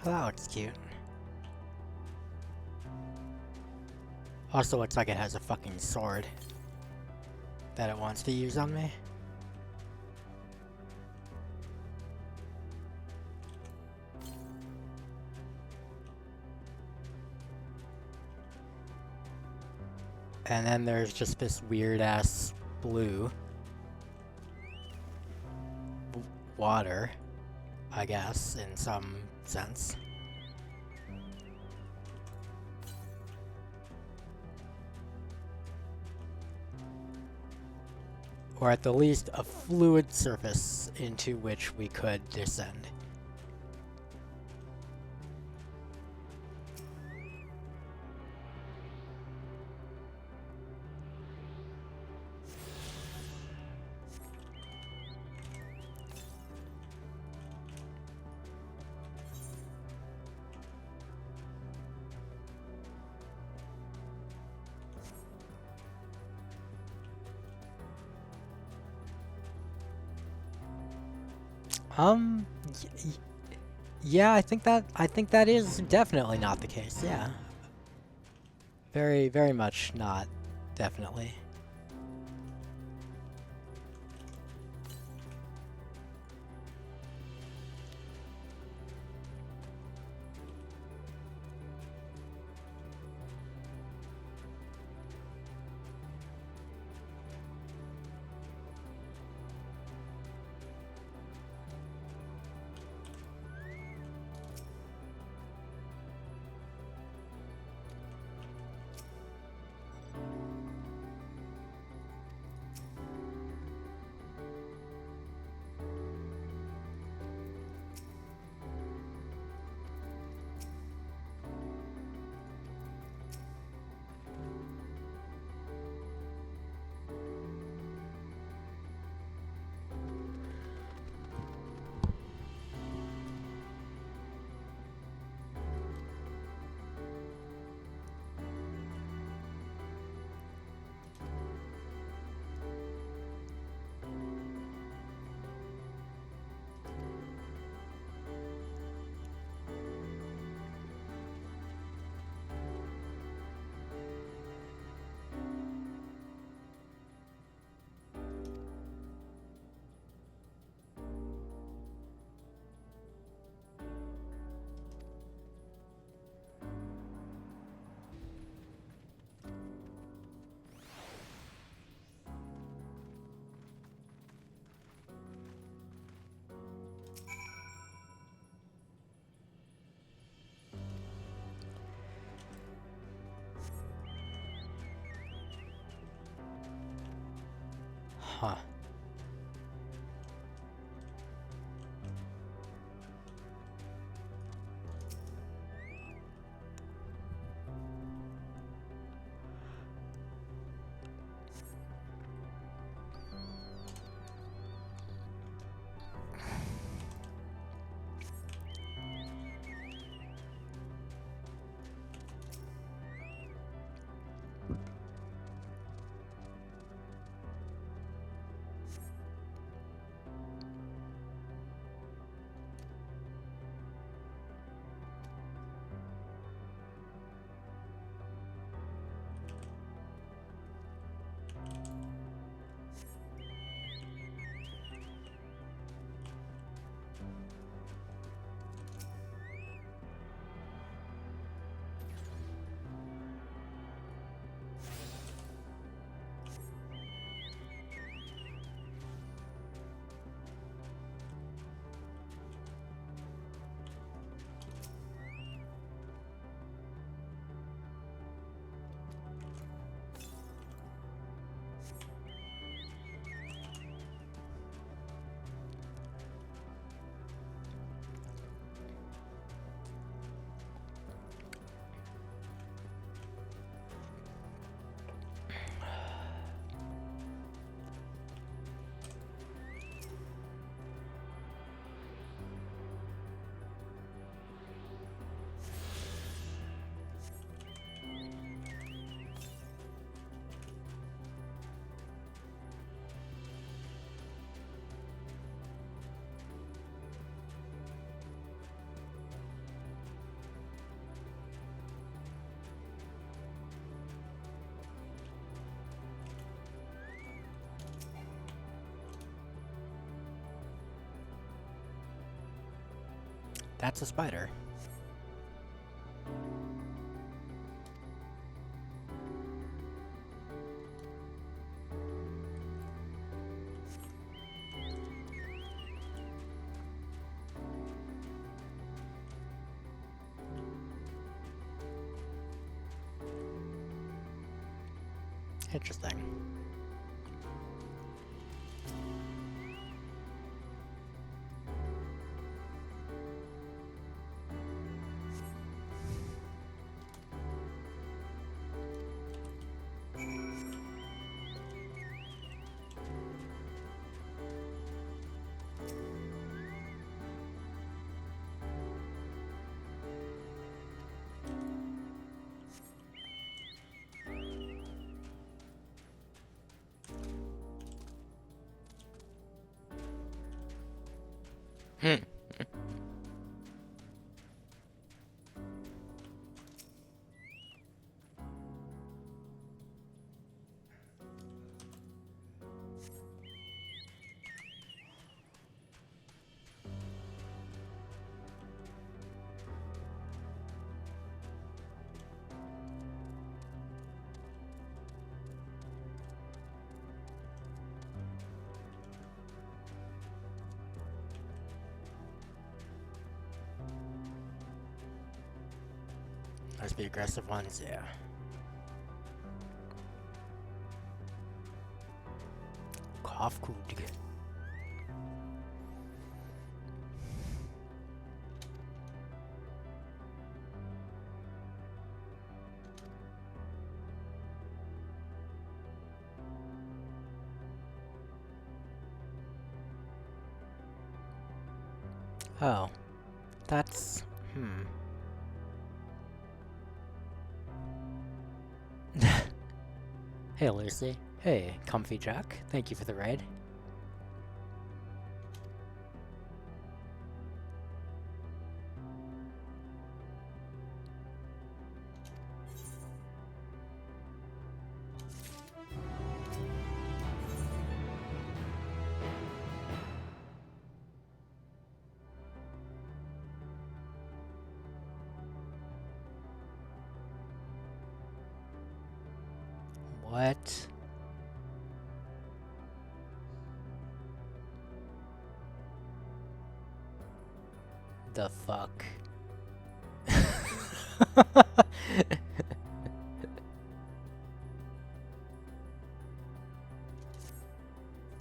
That looks cute. Also looks like it has a fucking sword that it wants to use on me. And then there's just this weird ass blue water, I guess, in some sense. Or at the least, a fluid surface into which we could descend. Um, yeah, I think that is definitely not the case. Yeah. Very, very much not. Definitely. Huh. That's a spider. Interesting. Must be aggressive ones, yeah. Cough cool to get. Oh, that's Hey Lucy. Hey, Comfy Jack. Thank you for the raid. What? The fuck?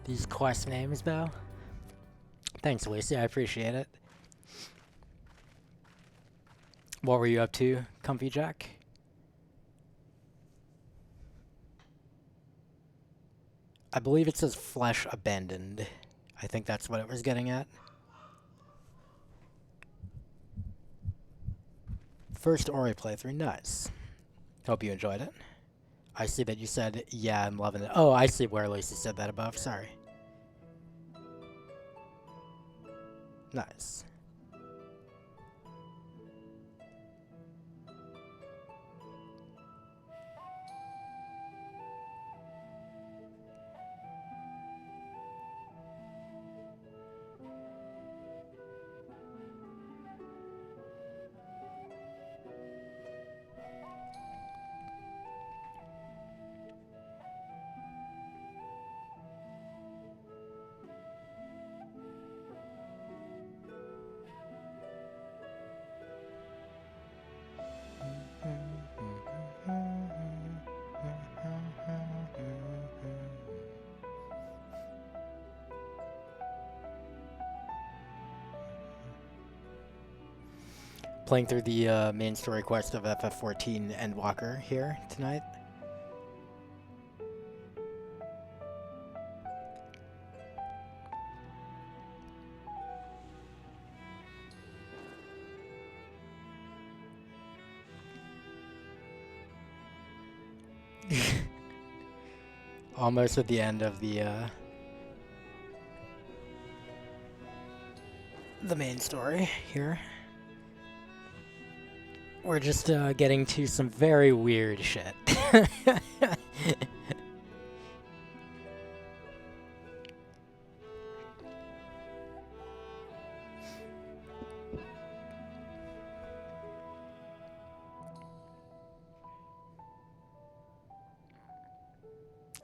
These quest names, though? Thanks, Lucy. I appreciate it. What were you up to, Comfy Jack? I believe it says Flesh Abandoned. I think that's what it was getting at. First Ori playthrough, nice. Hope you enjoyed it. I see that you said, yeah, I'm loving it. Oh, I see where Lucy said that above, sorry. Nice. Playing through the main story quest of FF14 Endwalker here tonight. Almost at the end of the main story here. We're just getting to some very weird shit.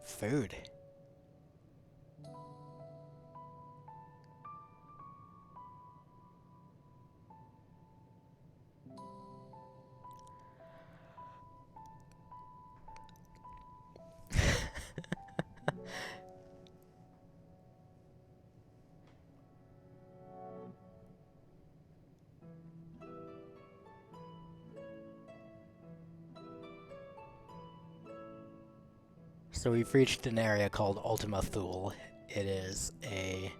Food. So we've reached an area called Ultima Thule. It is a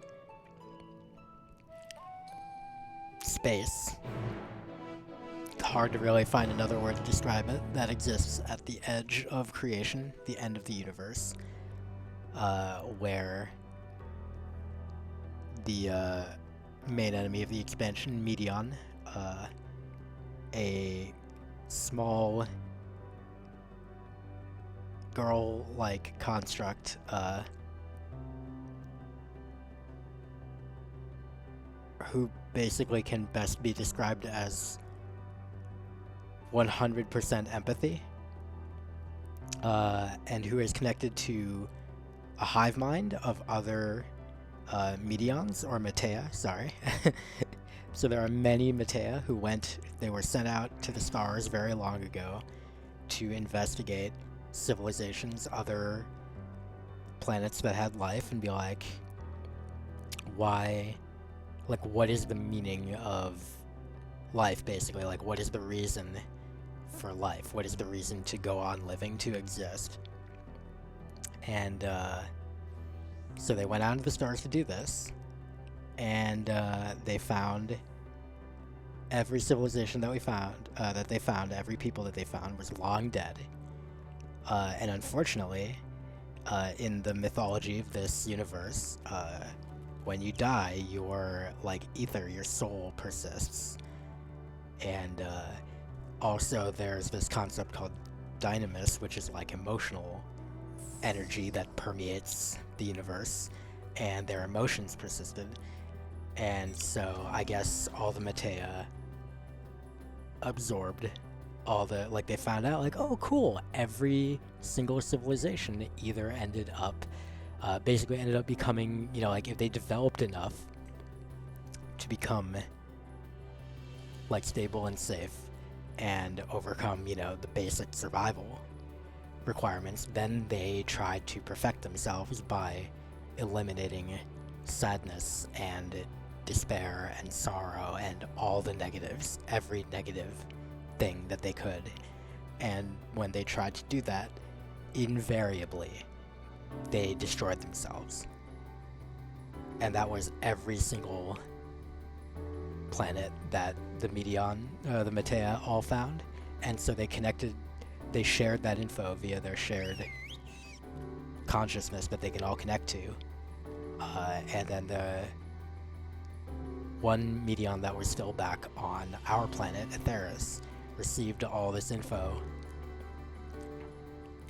space. Hard to really find another word to describe it. That exists at the edge of creation, the end of the universe, where the main enemy of the expansion, Medion, a small girl-like construct, who basically can best be described as 100% empathy, and who is connected to a hive mind of other Medions, or Matea, sorry. So there are many Matea who they were sent out to the stars very long ago to investigate civilizations, other planets that had life, and be like, why, like, what is the meaning of life, basically? Like, what is the reason for life? What is the reason to go on living, to exist? And so they went out into the stars to do this, and they found every civilization that they found, every people that they found was long dead. And unfortunately, in the mythology of this universe, when you die, your, like, ether, your soul persists. And also there's this concept called dynamis, which is like emotional energy that permeates the universe, and their emotions persisted. And so I guess all the Matea absorbed all the, like, they found out, like, oh cool, every single civilization either basically ended up becoming, you know, like, if they developed enough to become, like, stable and safe and overcome, you know, the basic survival requirements, then they tried to perfect themselves by eliminating sadness and despair and sorrow and all the negatives, every negative thing that they could. And when they tried to do that, invariably they destroyed themselves. And that was every single planet that the Matea all found. And so they shared that info via their shared consciousness that they can all connect to. And then the one Medion that was still back on our planet, Atheris, received all this info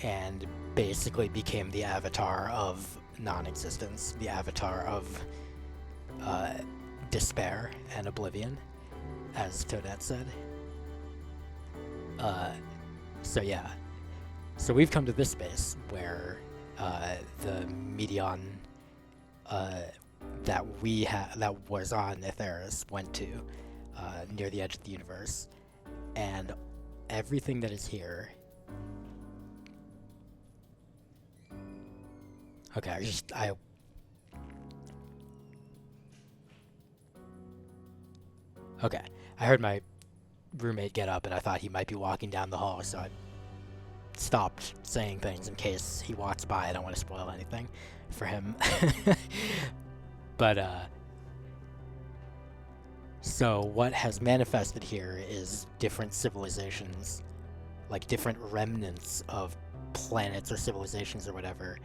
and basically became the avatar of non-existence, the avatar of despair and oblivion, as Toadette said. So yeah. So we've come to this space where the Medion that was on Atheris went to, near the edge of the universe, and everything that is here. Okay, Okay, I heard my roommate get up and I thought he might be walking down the hall, so I stopped saying things in case he walks by. I don't want to spoil anything for him. But, so what has manifested here is different civilizations, like different remnants of planets or civilizations or whatever,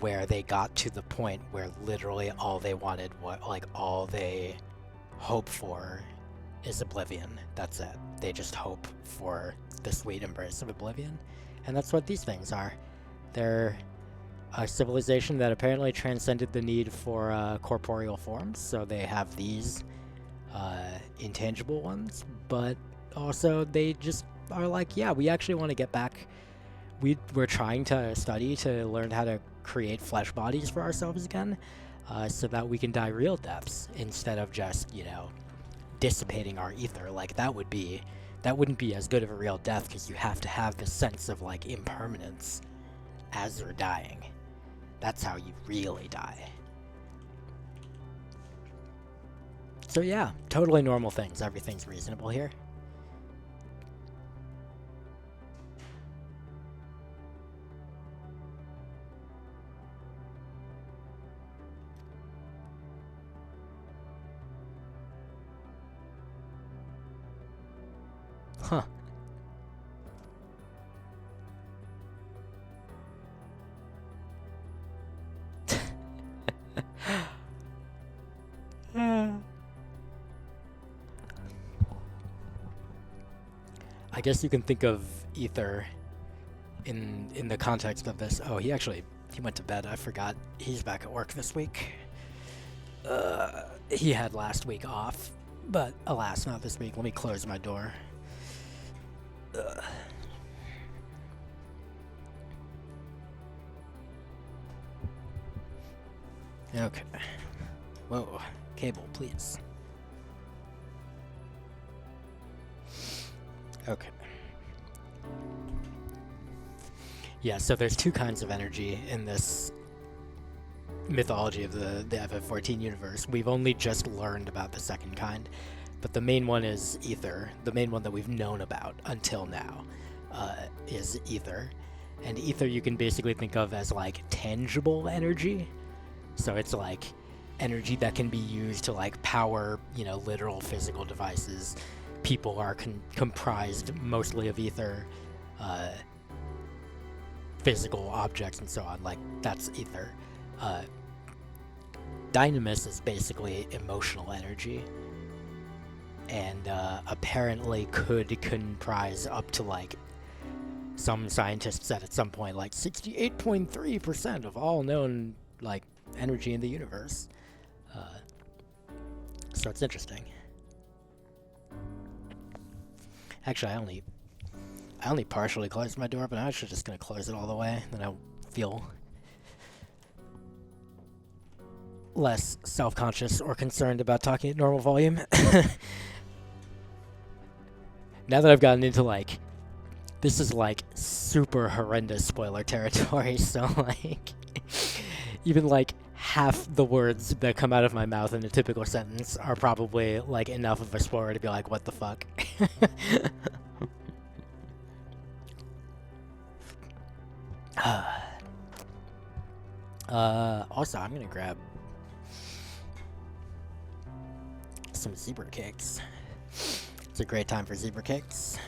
where they got to the point where literally all they wanted, all they hope for is oblivion. That's it. They just hope for the sweet embrace of oblivion. And that's what these things are. They're a civilization that apparently transcended the need for corporeal forms, so they have these intangible ones, but also they just are like, yeah, we actually want to get back. We're trying to study to learn how to create flesh bodies for ourselves again, so that we can die real deaths instead of just, you know, dissipating our ether. Like, that wouldn't be as good of a real death, because you have to have this sense of, like, impermanence as you're dying. That's how you really die. So yeah, totally normal things. Everything's reasonable here. Huh. I guess you can think of ether in the context of this. Oh, he went to bed. I forgot. He's back at work this week. He had last week off, but alas, not this week. Let me close my door. Okay. Whoa. Cable, please. Okay. Yeah, so there's two kinds of energy in this mythology of the FF14 universe. We've only just learned about the second kind, but the main one is ether. The main one that we've known about until now is ether. And ether you can basically think of as like tangible energy. So it's like energy that can be used to like power, literal physical devices. People are comprised mostly of ether, physical objects and so on. Like, that's ether. Dynamis is basically emotional energy, and apparently could comprise up to like, some scientists said at some point, like 68.3% of all known like energy in the universe. So it's interesting. Actually, I only partially closed my door, but I'm actually just gonna close it all the way. Then I'll feel less self-conscious or concerned about talking at normal volume. Now that I've gotten into like, this is like super horrendous spoiler territory, so like, even like half the words that come out of my mouth in a typical sentence are probably like enough of a spoiler to be like, what the fuck? Also, I'm gonna grab some zebra cakes. It's a great time for zebra cakes.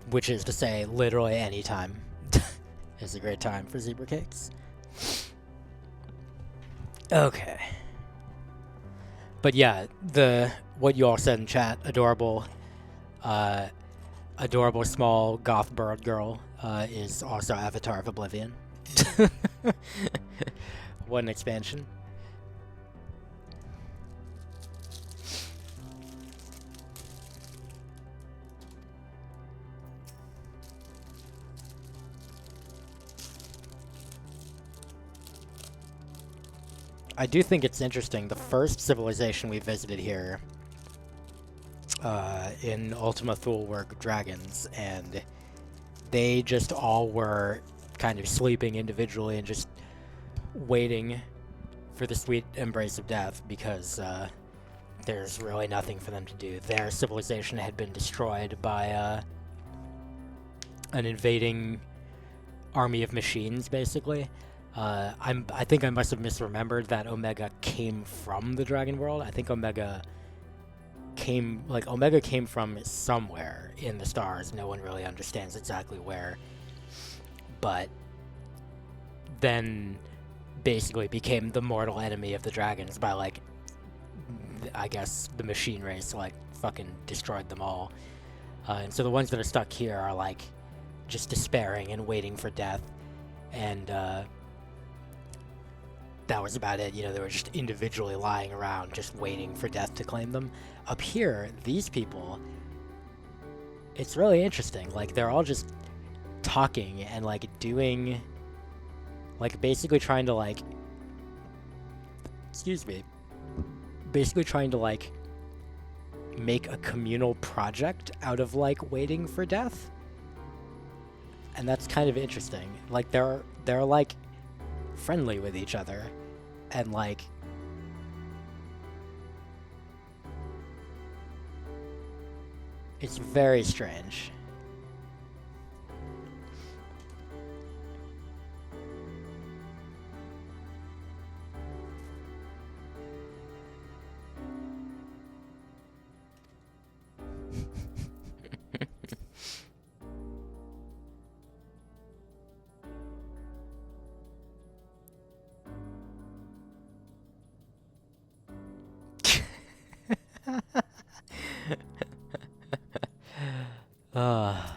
Which is to say, literally any time is a great time for zebra cakes. Okay. But yeah, what you all said in chat, adorable small goth bird girl is also Avatar of Oblivion. What an expansion. I do think it's interesting. The first civilization we visited here in Ultima Thule were dragons, and they just all were kind of sleeping individually and just waiting for the sweet embrace of death because there's really nothing for them to do. Their civilization had been destroyed by an invading army of machines, basically. I think I must have misremembered that Omega came from the Dragon World. I think Omega came from somewhere in the stars. No one really understands exactly where. But then basically became the mortal enemy of the dragons by, like, I guess the machine race, like, fucking destroyed them all. And so the ones that are stuck here are, like, just despairing and waiting for death. And, that was about it. They were just individually lying around, just waiting for death to claim them. Up here, these people, it's really interesting. Like, they're all just talking and, like, doing, like, basically trying to, like, basically trying to, like, make a communal project out of, like, waiting for death. And that's kind of interesting. Like, they're like, friendly with each other, and like it's very strange. Oh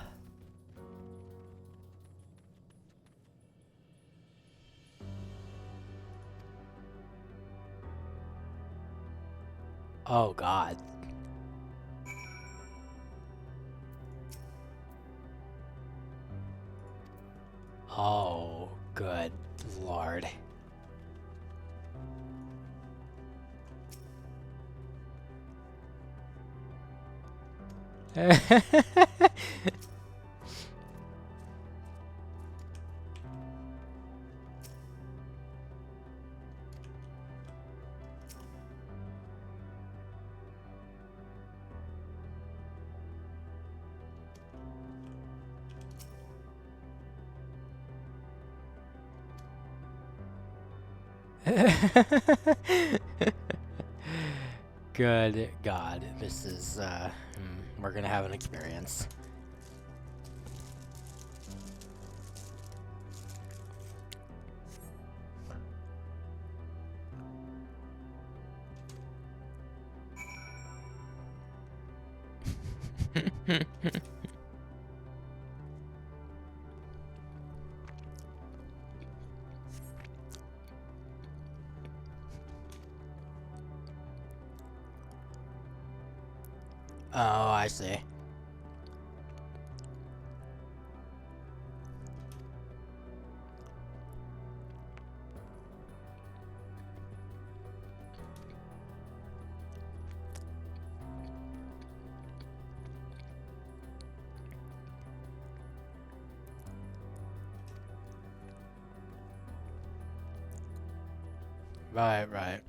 God. Oh, good Lord. Good God, this is, we're gonna have an experience. Oh, I see. Right, right.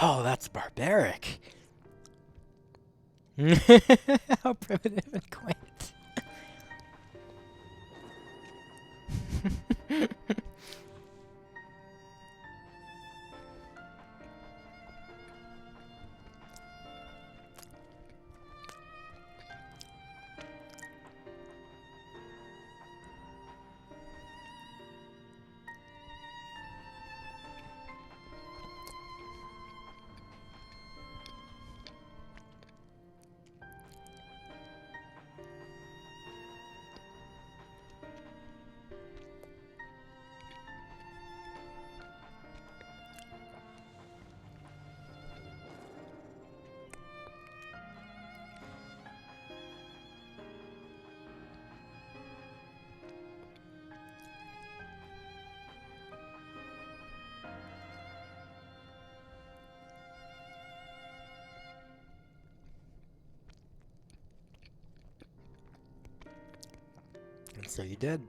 Oh, that's barbaric. How primitive and quaint. And so you did.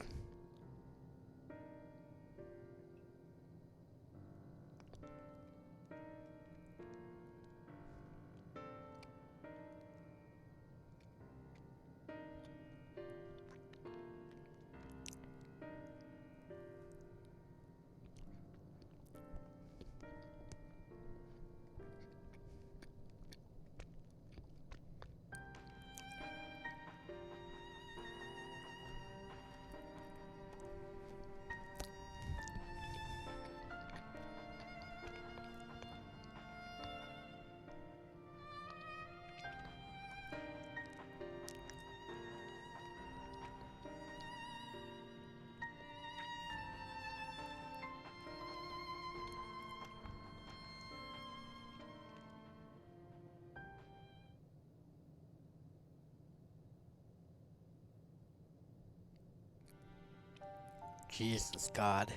Jesus God.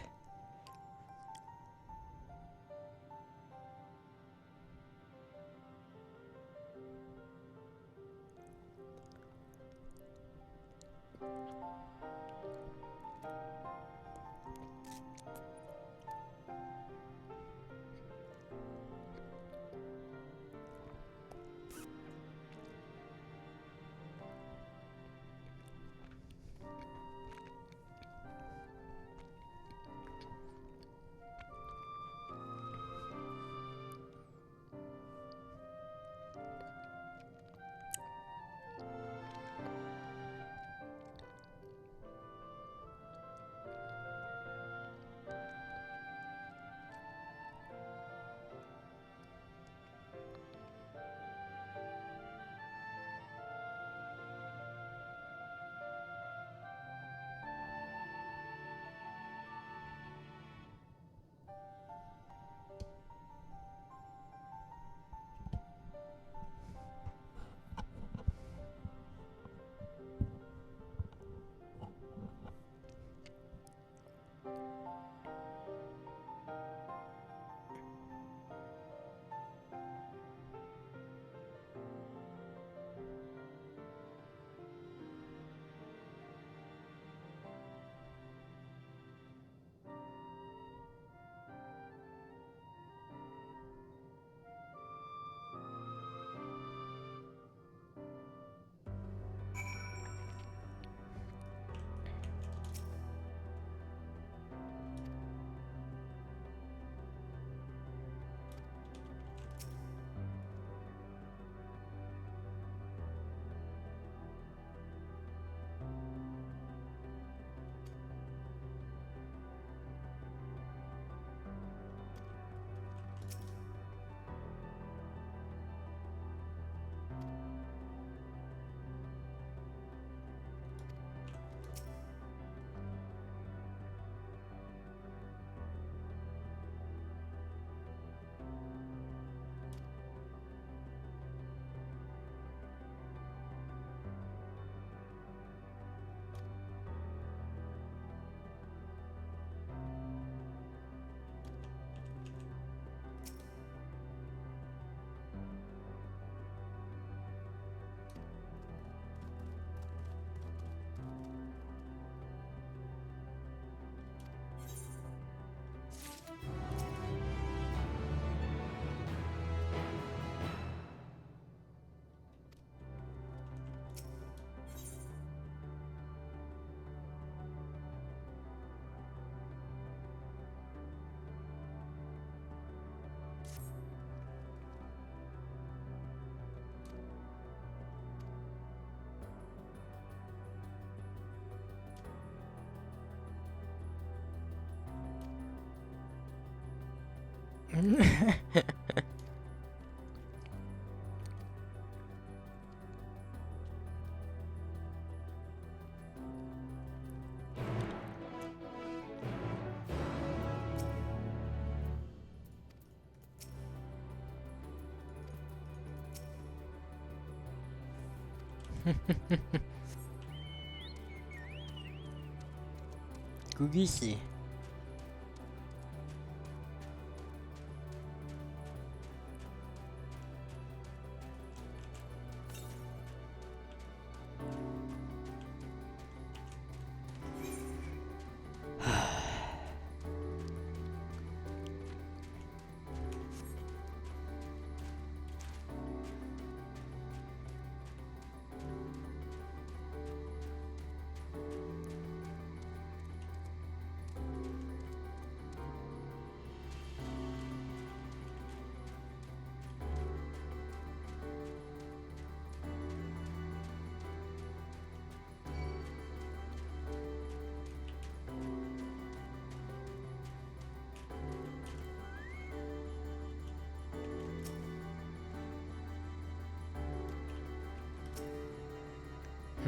Gugisi.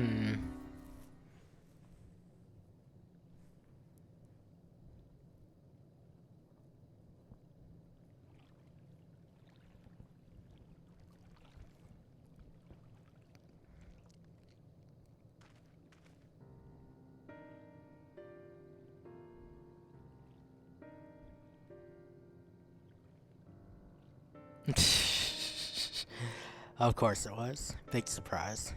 Hmm. Of course it was. Big surprise.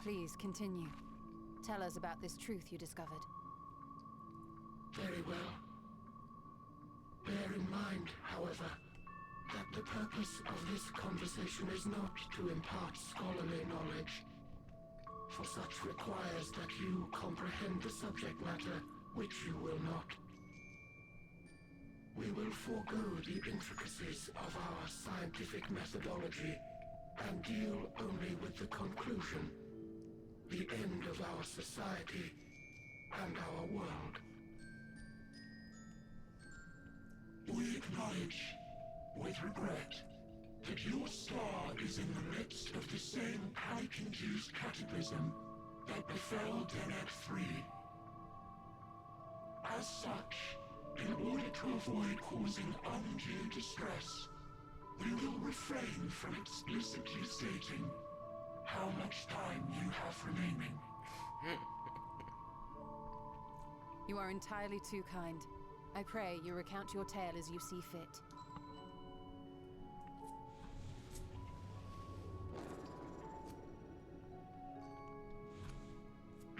Please continue. Tell us about this truth you discovered. Very well. Bear in mind, however, that the purpose of this conversation is not to impart scholarly knowledge, for such requires that you comprehend the subject matter, which you will not. We will forego the intricacies of our scientific methodology and deal only with the conclusion, the end of our society and our world. We acknowledge, with regret, that your star is in the midst of the same panic-induced cataclysm that befell Deneb 3. As such, in order to avoid causing undue distress, we will refrain from explicitly stating how much time you have remaining. You are entirely too kind. I pray you recount your tale as you see fit.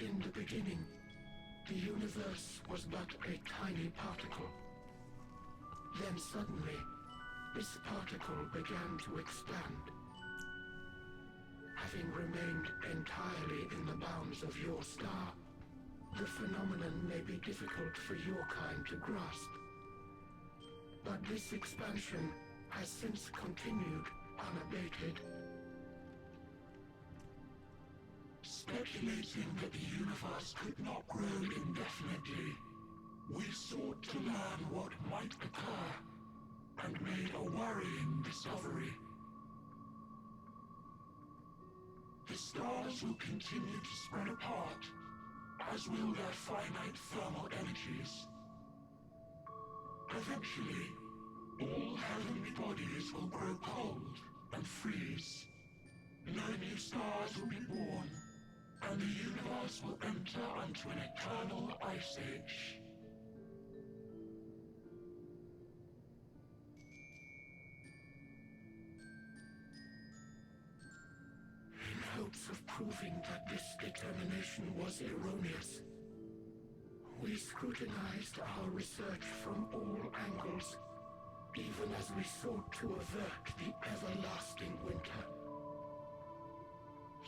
In the beginning, the universe was but a tiny particle. Then suddenly, this particle began to expand. Having remained entirely in the bounds of your star, the phenomenon may be difficult for your kind to grasp. But this expansion has since continued unabated. Speculating that the universe could not grow indefinitely, we sought to learn what might occur, and made a worrying discovery. The stars will continue to spread apart, as will their finite thermal energies. Eventually, all heavenly bodies will grow cold and freeze. No new stars will be born, and the universe will enter onto an eternal ice age. In hopes of proving that this determination was erroneous, we scrutinized our research from all angles, even as we sought to avert the everlasting winter.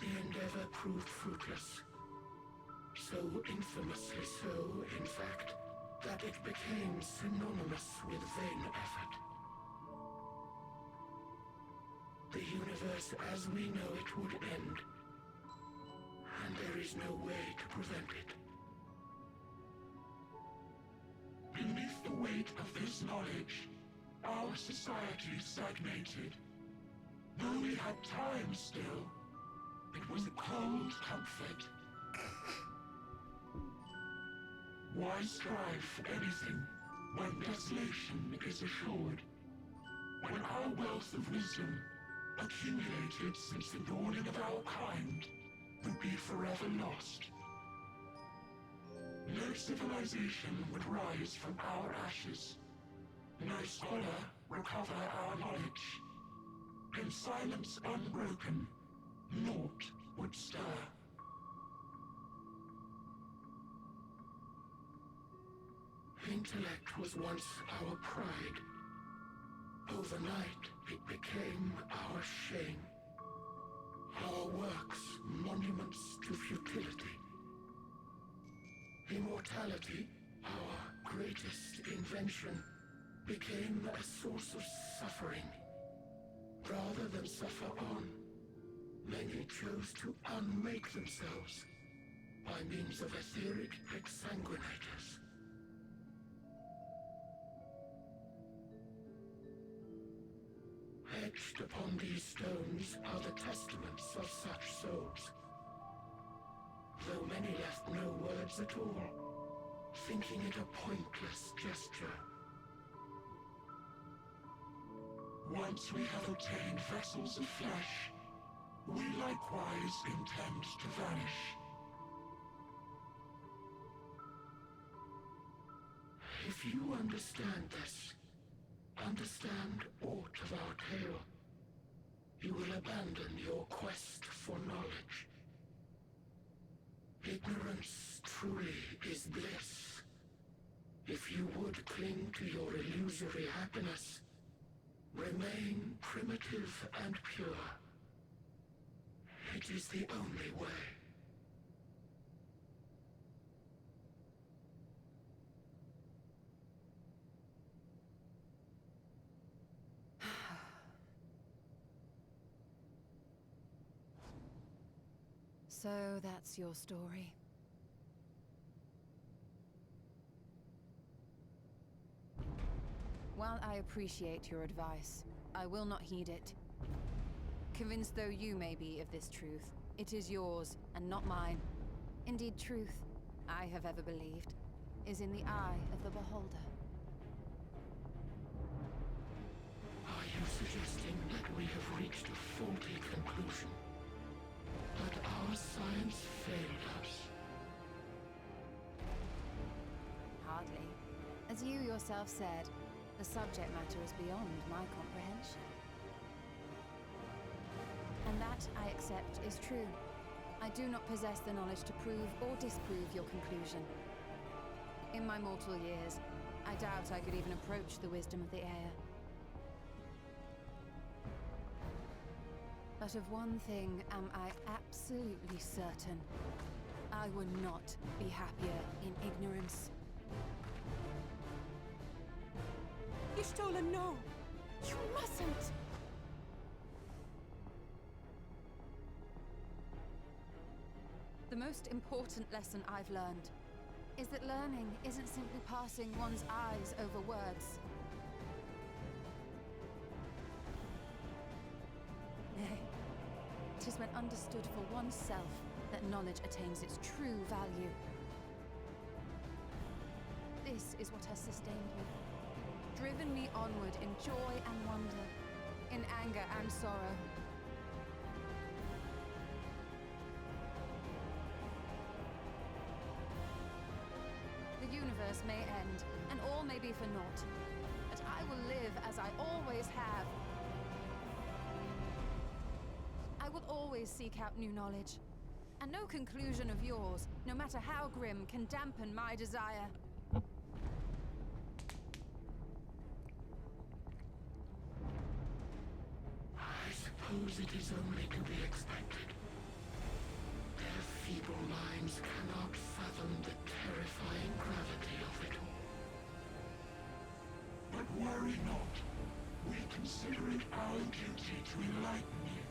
The endeavor proved fruitless. So infamously so, in fact, that it became synonymous with vain effort. The universe as we know it would end, and there is no way to prevent it. Beneath the weight of this knowledge, our society stagnated. Though we had time still, it was a cold comfort. Why strive for anything when desolation is assured? When our wealth of wisdom, accumulated since the dawning of our kind, would be forever lost? No civilization would rise from our ashes. No scholar recover our knowledge. In silence unbroken, naught would stir. Intellect was once our pride. Overnight, it became our shame. Our works, monuments to futility. Immortality, our greatest invention, became a source of suffering. Rather than suffer on, many chose to unmake themselves by means of etheric exsanguinators. Etched upon these stones are the testaments of such souls. Though many left no words at all, thinking it a pointless gesture. Once we have obtained vessels of flesh, we likewise intend to vanish. If you understand this, understand aught of our tale, you will abandon your quest for knowledge. Ignorance truly is bliss. If you would cling to your illusory happiness, remain primitive and pure. It is the only way. So that's your story. While I appreciate your advice, I will not heed it. Convinced though you may be of this truth, it is yours and not mine. Indeed, truth, I have ever believed, is in the eye of the beholder. Are you suggesting that we have reached a faulty conclusion? That our science failed us? Hardly. As you yourself said, the subject matter is beyond my comprehension. And that, I accept, is true. I do not possess the knowledge to prove or disprove your conclusion. In my mortal years, I doubt I could even approach the wisdom of the air. But of one thing am I absolutely certain. I would not be happier in ignorance. Ishtola, no! You mustn't! The most important lesson I've learned is that learning isn't simply passing one's eyes over words. Nay, it is when understood for oneself that knowledge attains its true value. This is what has sustained me, driven me onward in joy and wonder, in anger and sorrow. The universe may end, and all may be for naught, but I will live as I always have. I will always seek out new knowledge, and no conclusion of yours, no matter how grim, can dampen my desire. I suppose it is only to be expected. Their feeble minds cannot fathom the terrifying gravity of it all. But worry not. We consider it our duty to enlighten you,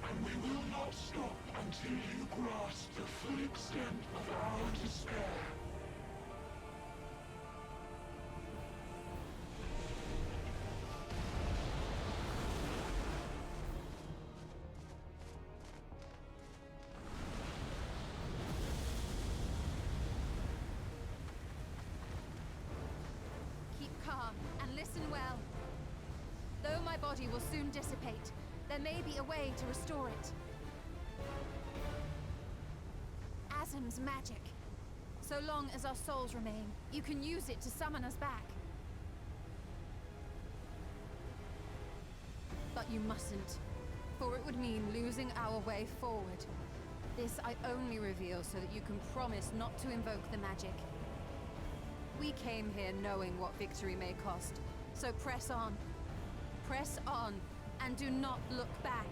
and we will not stop until you grasp the full extent of our despair. Listen well. Though my body will soon dissipate, there may be a way to restore it. Asm's magic. So long as our souls remain, you can use it to summon us back. But you mustn't, for it would mean losing our way forward. This I only reveal so that you can promise not to invoke the magic. We came here knowing what victory may cost, so press on, and do not look back.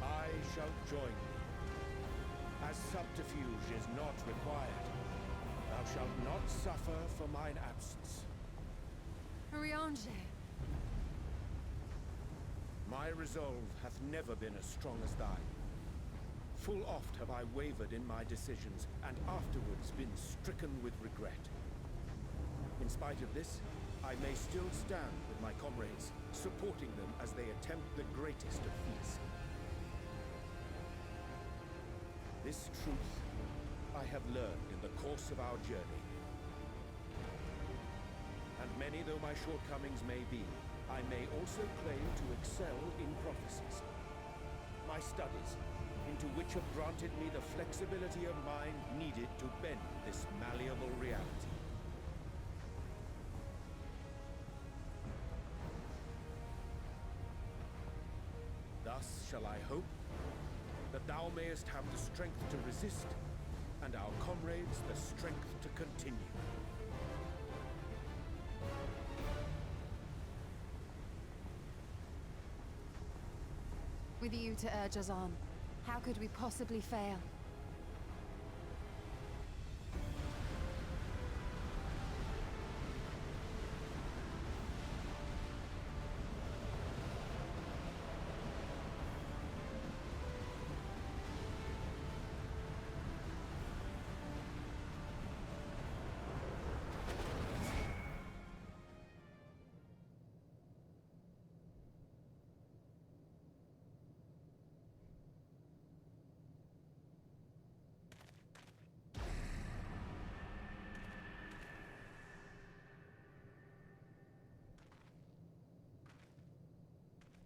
I shall join thee. As subterfuge is not required, thou shalt not suffer for mine absence. Riange. My resolve hath never been as strong as thine. Full oft have I wavered in my decisions, and afterwards been stricken with regret. In spite of this, I may still stand with my comrades, supporting them as they attempt the greatest of feats. This truth I have learned in the course of our journey. And many though my shortcomings may be, I may also claim to excel in prophecies. My studies, into which have granted me the flexibility of mind needed to bend this malleable reality. Thus shall I hope that thou mayest have the strength to resist, and our comrades the strength to continue. With you to urge us on, how could we possibly fail?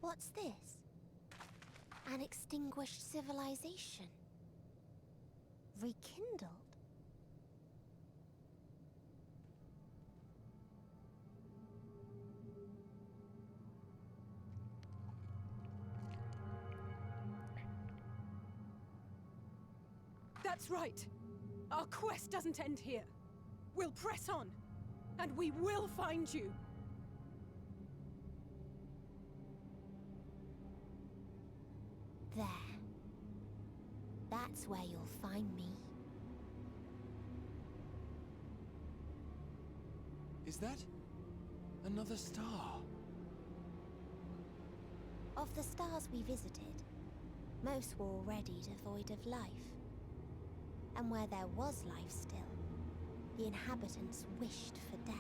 What's this? An extinguished civilization. Rekindled. That's right. Our quest doesn't end here. We'll press on, and we will find you. There. That's where you'll find me. Is that another star? Of the stars we visited, most were already devoid of life. And where there was life still, the inhabitants wished for death.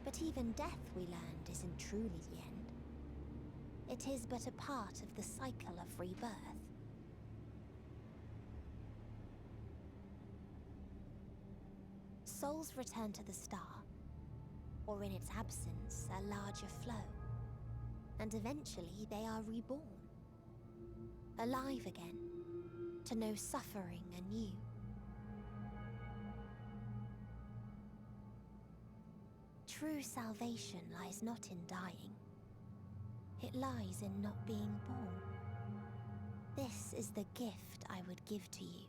But even death, we learned, isn't truly the end. It is but a part of the cycle of rebirth. Souls return to the star, or in its absence, a larger flow. And eventually they are reborn. Alive again, to know suffering anew. True salvation lies not in dying. It lies in not being born. This is the gift I would give to you.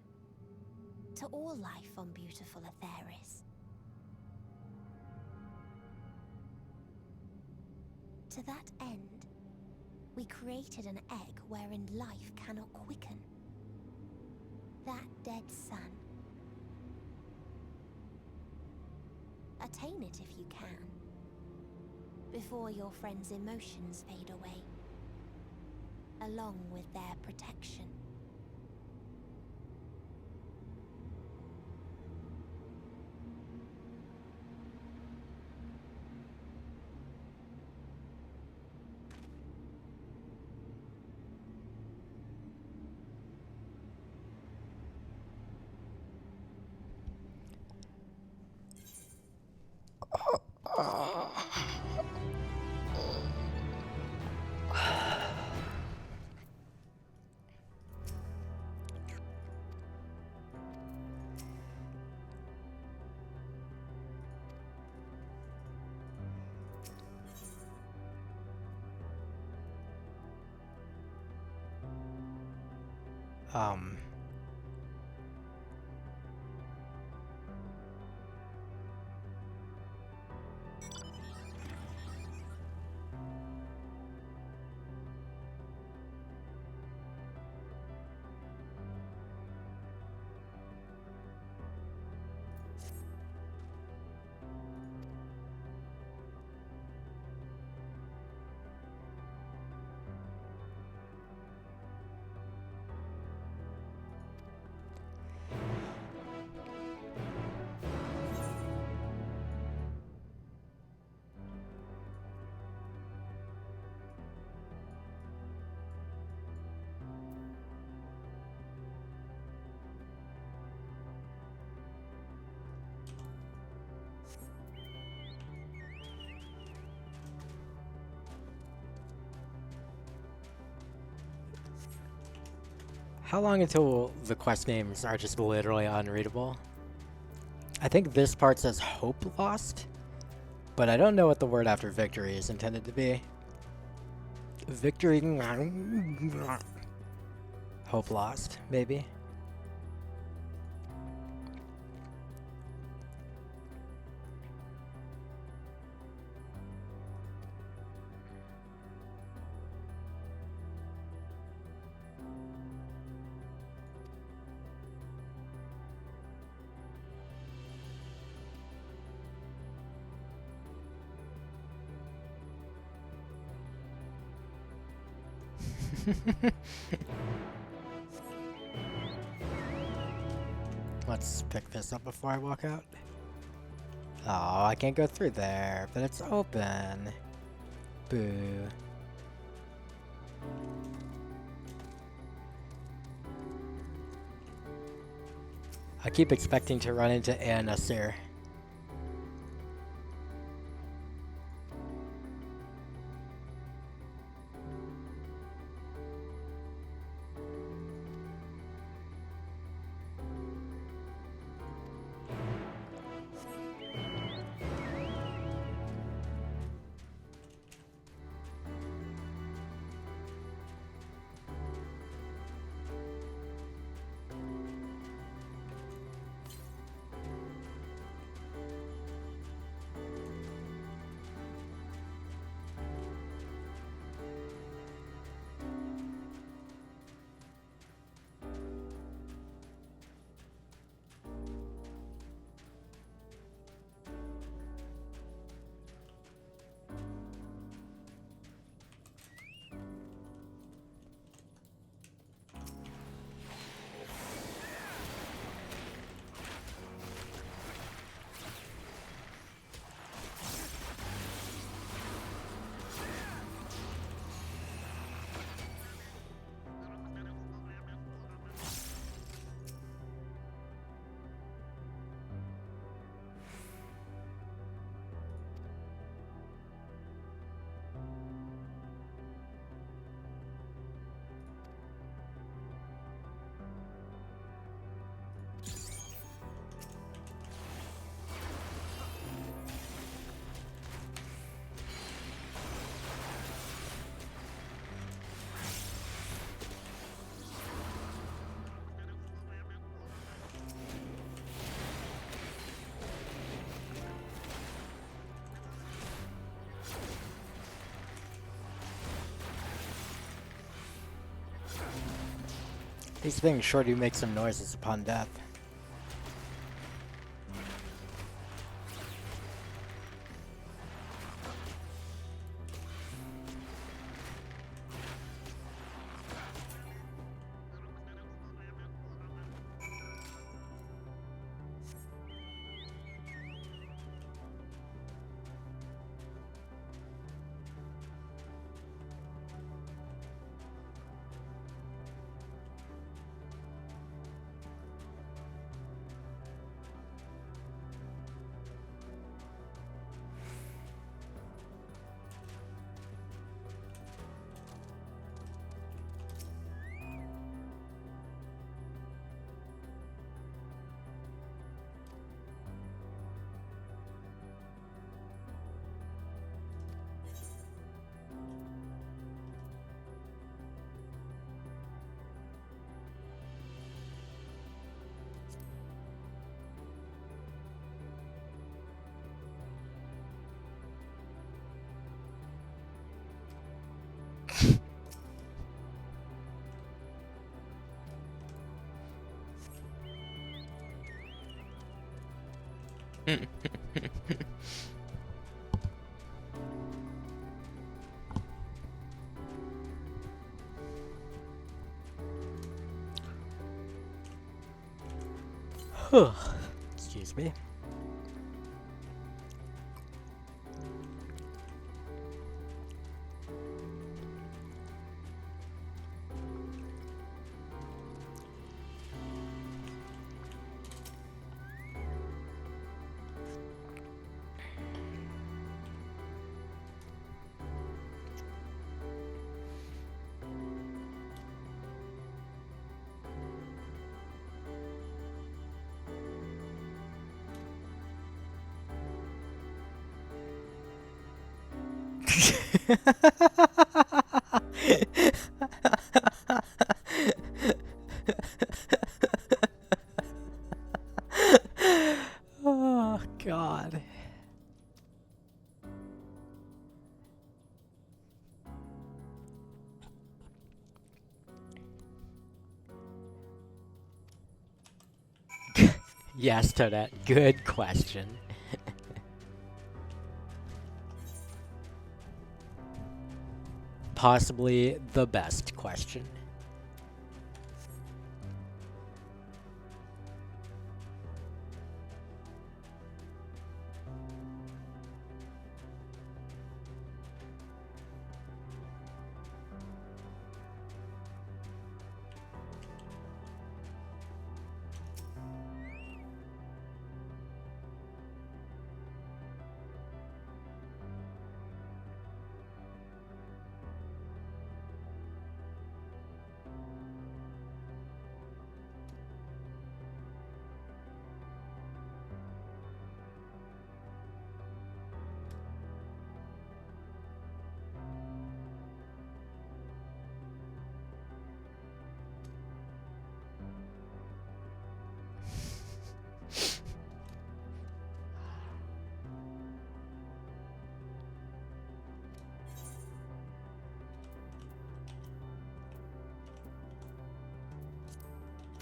To all life on beautiful Atheris. To that end, we created an egg wherein life cannot quicken. That dead sun. Attain it if you can, before your friends' emotions fade away, along with their protection. How long until the quest names are just literally unreadable? I think this part says hope lost, but I don't know what the word after victory is intended to be. Victory... Hope lost, maybe? Let's pick this up before I walk out. Oh, I can't go through there, but it's open. Boo. I keep expecting to run into Nasir. These things sure do make some noises upon death. Excuse me. Oh, God. Yes, Toadette. Good question. Possibly the best question.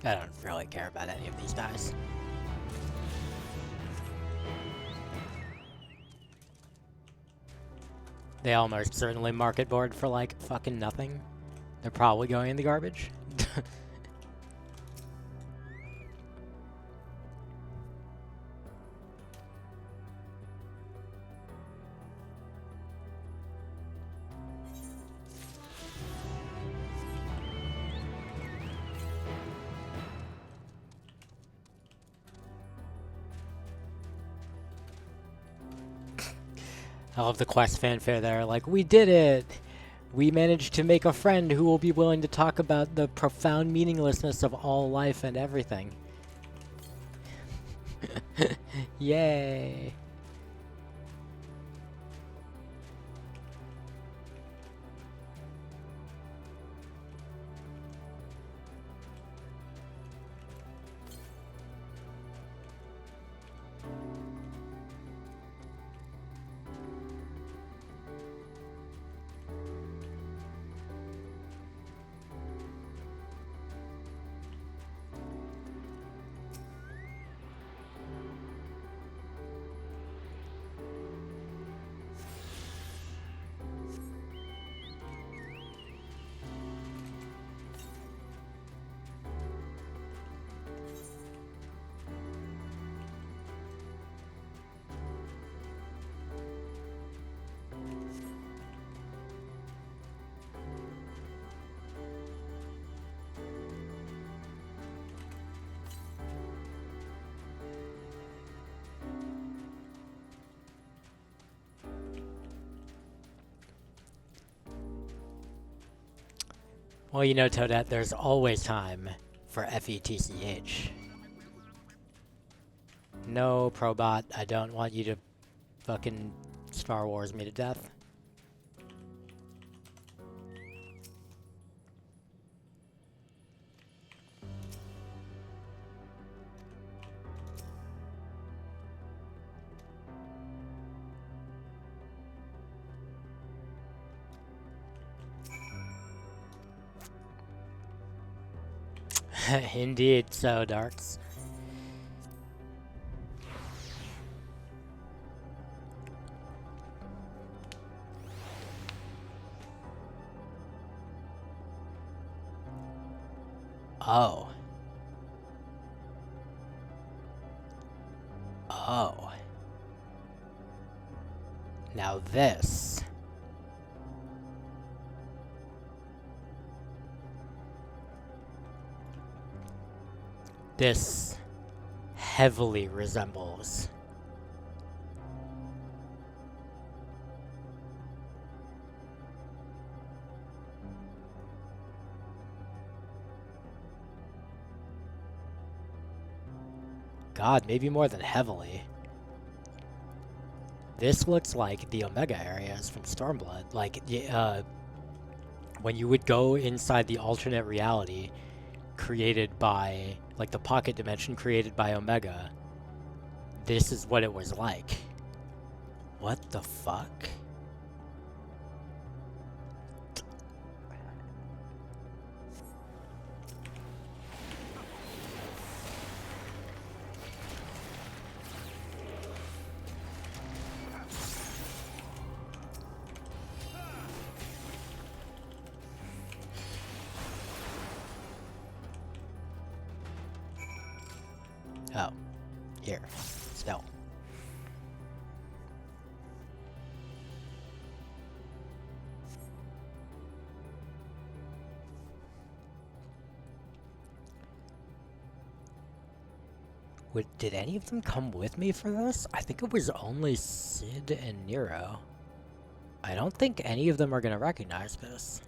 I don't really care about any of these dice. They almost certainly market board for like fucking nothing. They're probably going in the garbage. I love the quest fanfare there, like, we did it! We managed to make a friend who will be willing to talk about the profound meaninglessness of all life and everything. Yay! Well, you know, Toadette, there's always time for FETCH. No, Probot, I don't want you to fucking Star Wars me to death. Indeed, so Darks. Oh. Oh. Now this. This heavily resembles God, maybe more than heavily. This looks like the Omega areas from Stormblood. Like, when you would go inside the alternate reality created by, like the pocket dimension created by Omega, this is what it was like. What the fuck? Oh, here, spell. Did any of them come with me for this? I think it was only Sid and Nero. I don't think any of them are gonna recognize this.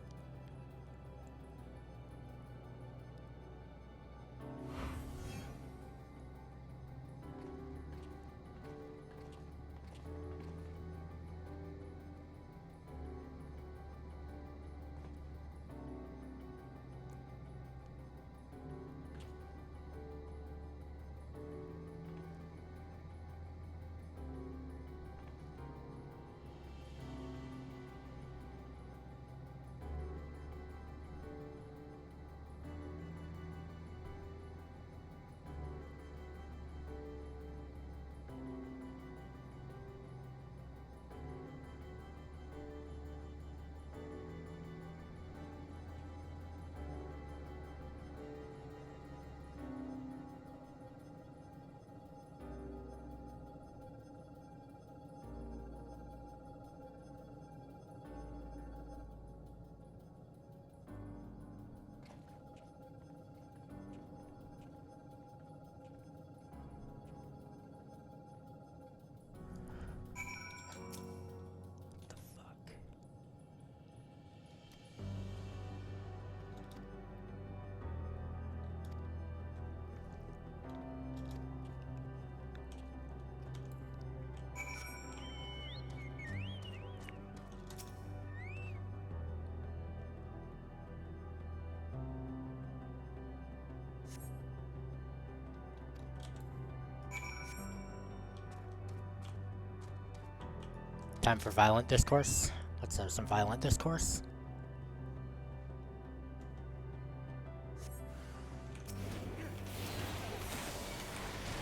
Time for violent discourse. Let's have some violent discourse.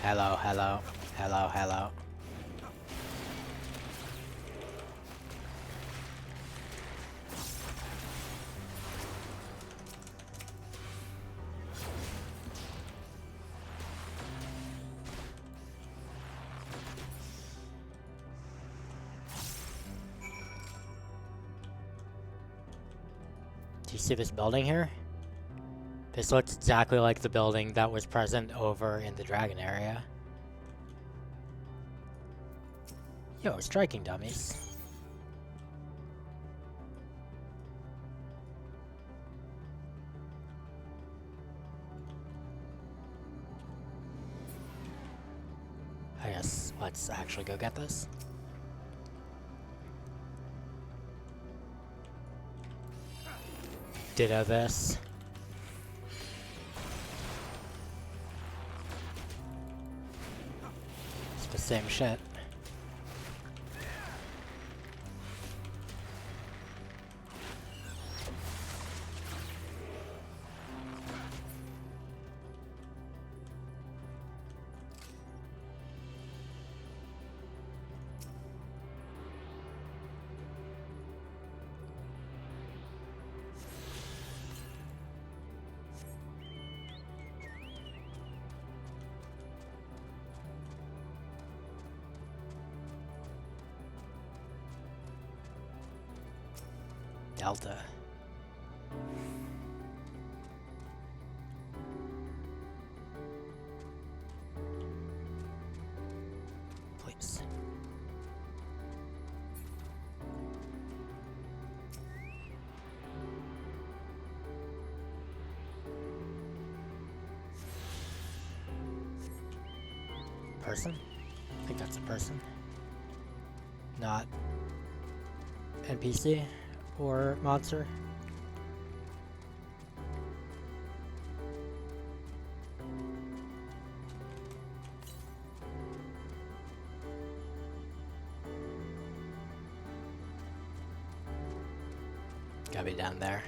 Hello, hello, hello, hello. Do you see this building here? This looks exactly like the building that was present over in the dragon area. Yo, striking dummies. Let's actually go get this. Ditto this. It's the same shit. Delta. Please. Person? I think that's a person. Not NPC or monster. Gotta be down there.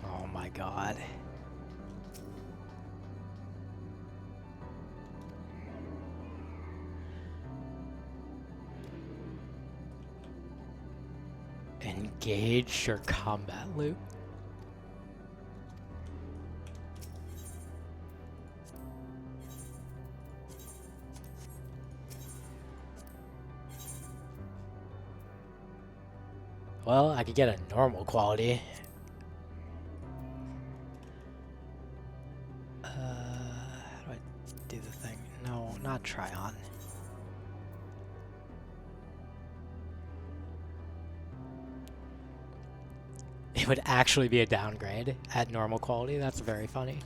Oh my god. Engage your combat loop. Well, I could get a normal quality. How do I do the thing? No, not try on. It would actually be a downgrade at normal quality. That's very funny.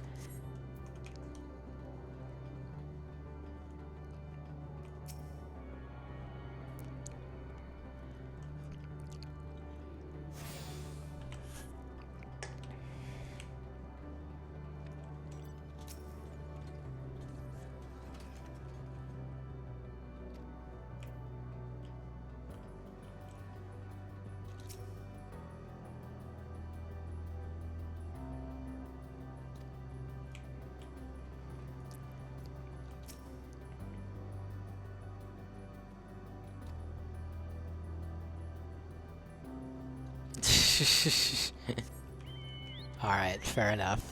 Alright, fair enough.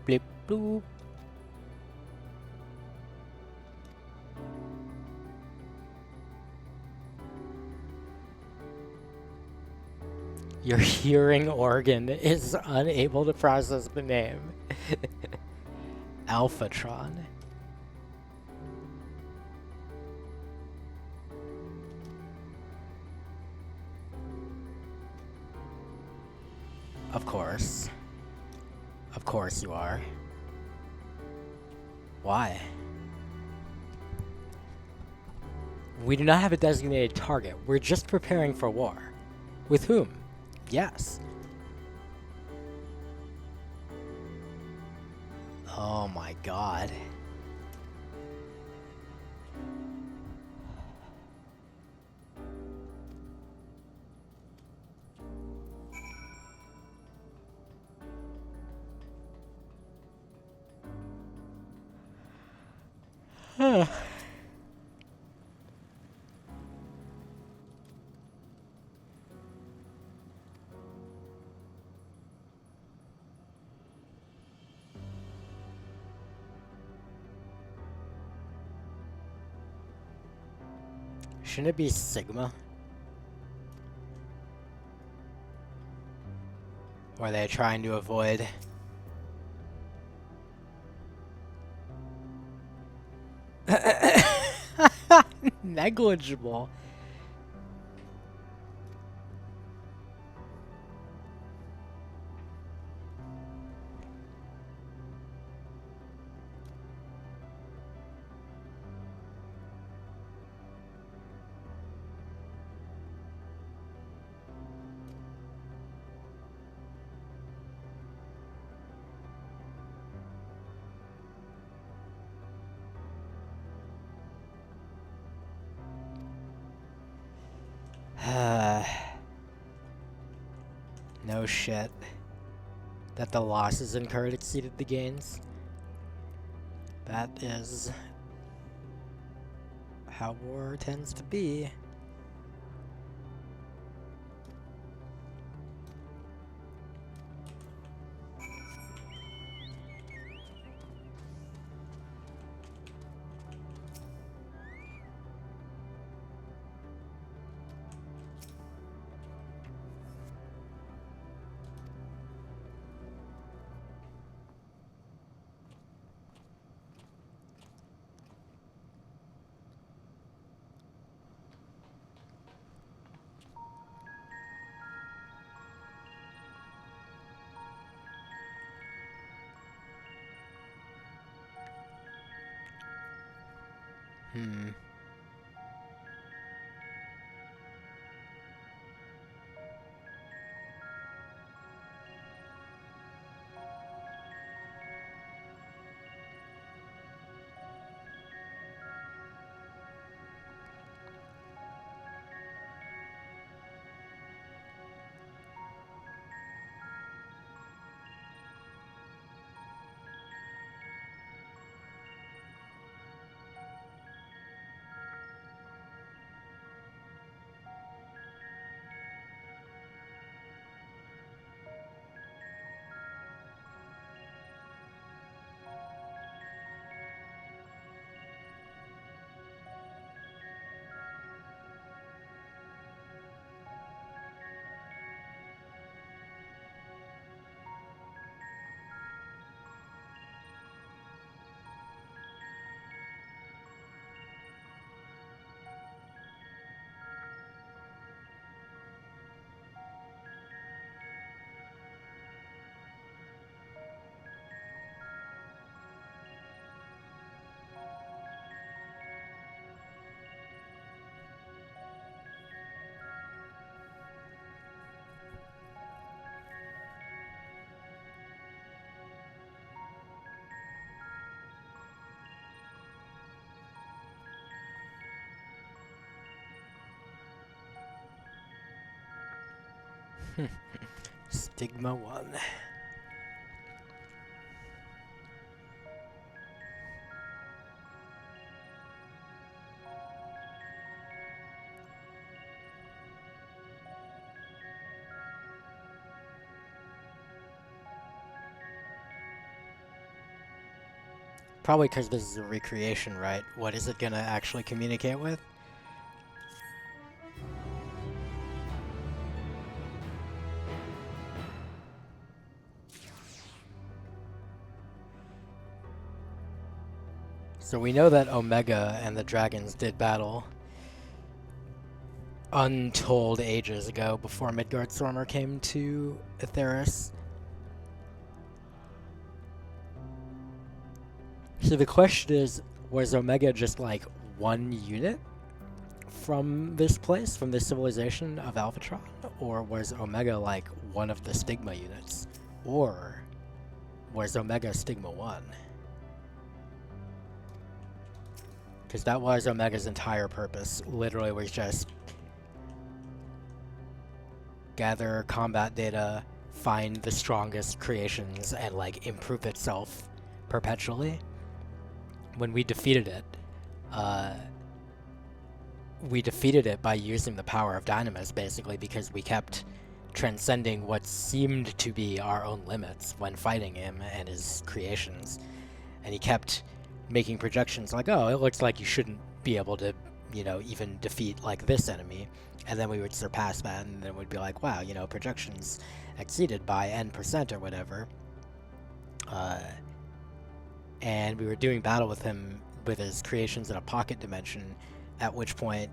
Blip bloop. Your hearing organ is unable to process the name. Alphatron. Of course. Of course you are. Why? We do not have a designated target. We're just preparing for war. With whom? Yes. Oh my god. Shouldn't it be Sigma? Or are they trying to avoid? Negligible. No shit. That the losses incurred exceeded the gains. That is how war tends to be. Stigma 1. Probably because this is a recreation, right? What is it gonna actually communicate with? So we know that Omega and the dragons did battle untold ages ago before Midgard-Stormer came to Aetheris. So the question is, was Omega just like one unit from this place, from this civilization of Alphatron? Or was Omega like one of the Stigma units? Or was Omega Stigma 1. Because that was Omega's entire purpose. Literally was just gather combat data, find the strongest creations, and like improve itself perpetually. When we defeated it by using the power of Dynamis, basically, because we kept transcending what seemed to be our own limits when fighting him and his creations. And he kept making projections like, oh, it looks like you shouldn't be able to, you know, even defeat like this enemy. And then we would surpass that, and then we'd be like, wow, you know, projections exceeded by N% or whatever. And we were doing battle with him with his creations in a pocket dimension, at which point,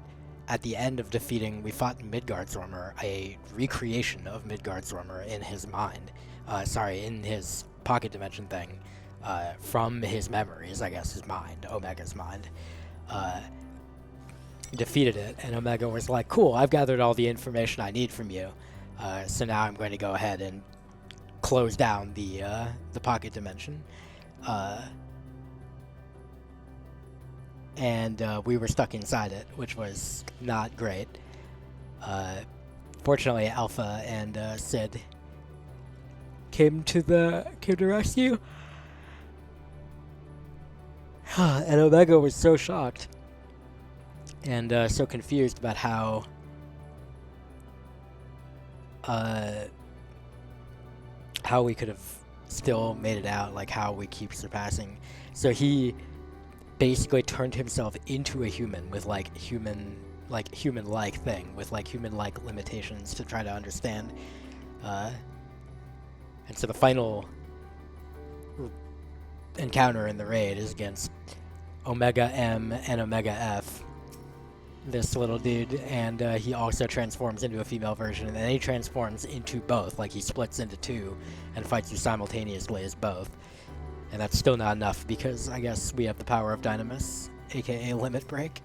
at the end of defeating, we fought Midgardsormr, a recreation of Midgardsormr in his mind. In his pocket dimension thing, from his memories, I guess, his mind, Omega's mind. Defeated it, and Omega was like, cool, I've gathered all the information I need from you, so now I'm going to go ahead and close down the pocket dimension. And we were stuck inside it, which was not great. Fortunately, Alpha and Sid came to rescue. And Omega was so shocked and so confused about how we could have still made it out, like how we keep surpassing. So he basically turned himself into a human with like human-like thing, with like human-like limitations to try to understand. And so the final encounter in the raid is against Omega M and Omega F, this little dude, and he also transforms into a female version, and then he transforms into both, like he splits into two and fights you simultaneously as both. And that's still not enough, because I guess we have the power of Dynamis, aka Limit Break.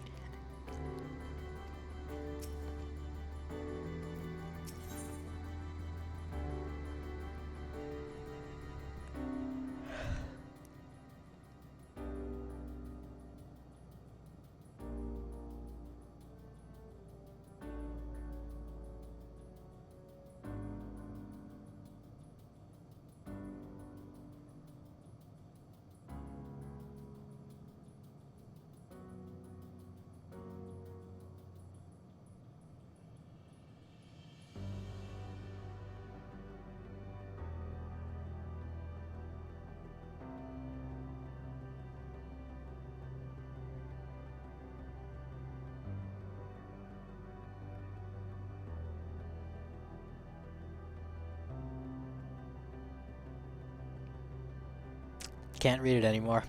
Can't read it anymore.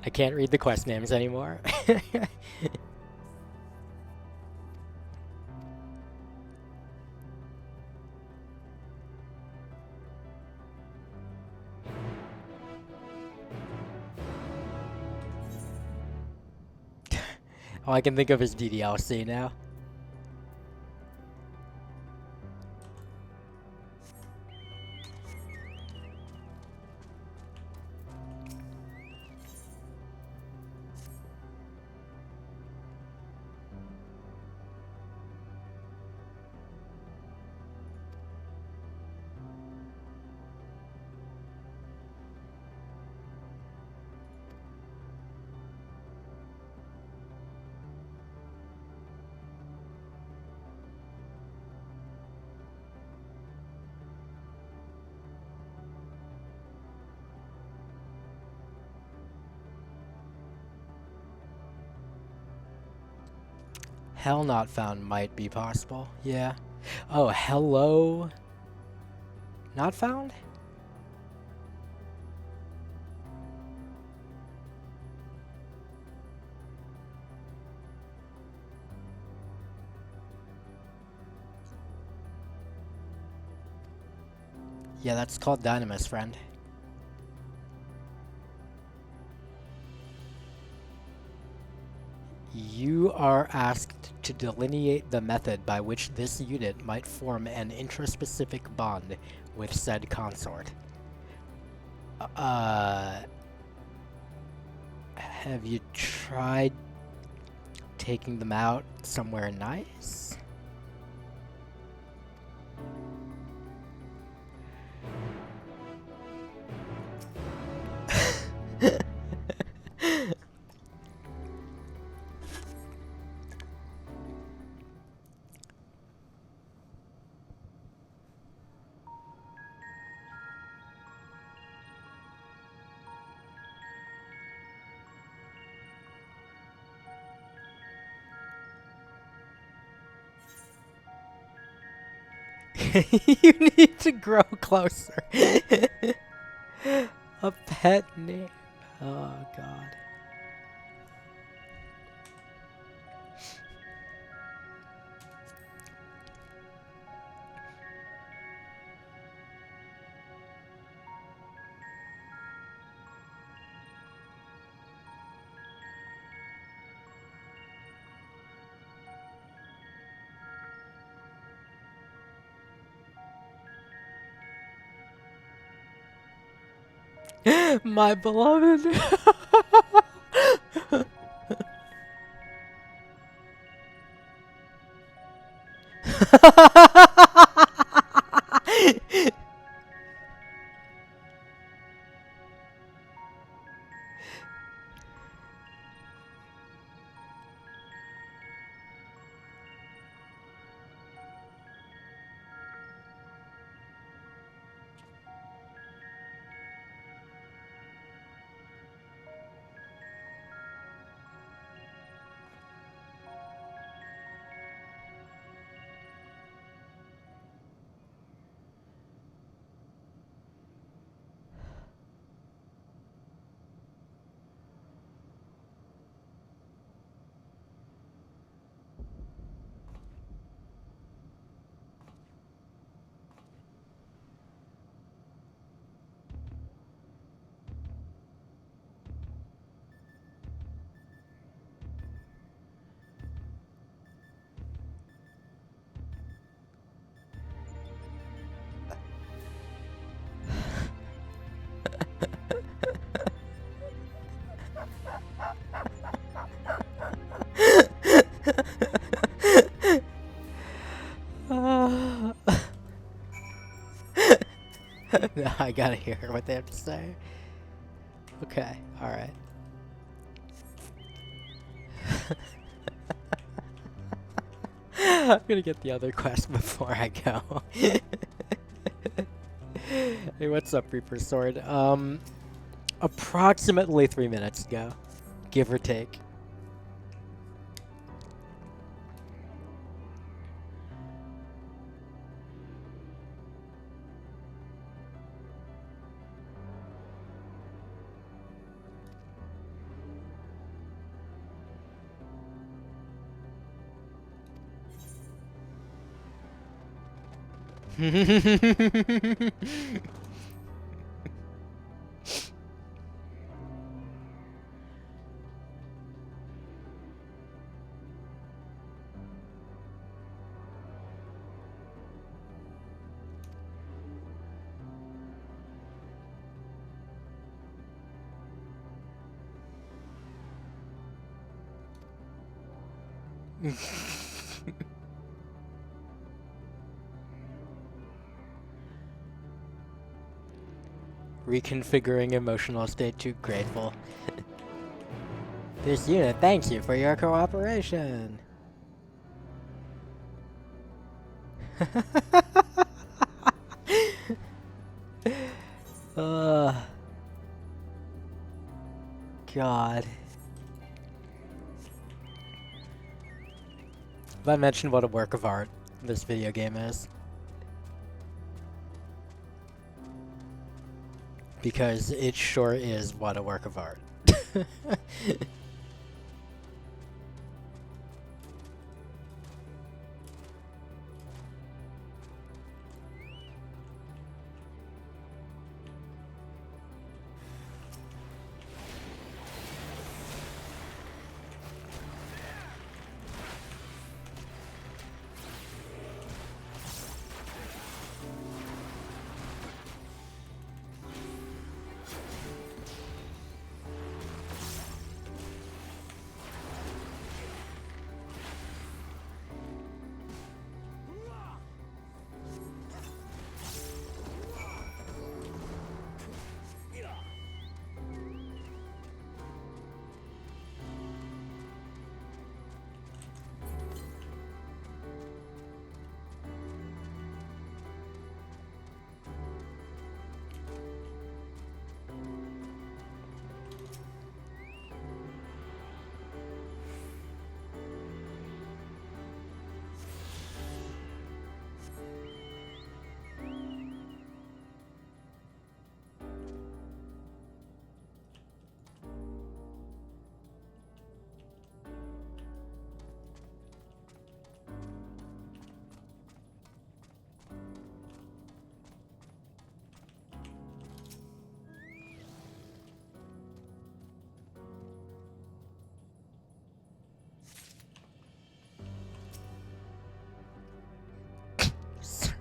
I can't read the quest names anymore. All I can think of is DDLC now. Hell not found might be possible. Yeah. Oh, hello. Not found? Yeah, that's called Dynamis, friend. You are asked to delineate the method by which this unit might form an intraspecific bond with said consort. Have you tried taking them out somewhere nice? You need to grow closer. A pet name. Oh, God. My beloved. No, I gotta hear what they have to say. Okay, alright. I'm gonna get the other quest before I go. Hey, what's up, Reaper Sword? Approximately 3 minutes ago, give or take. Reconfiguring emotional state to grateful. This unit thanks you for your cooperation. God. Have I mentioned what a work of art this video game is? Because it sure is what a work of art.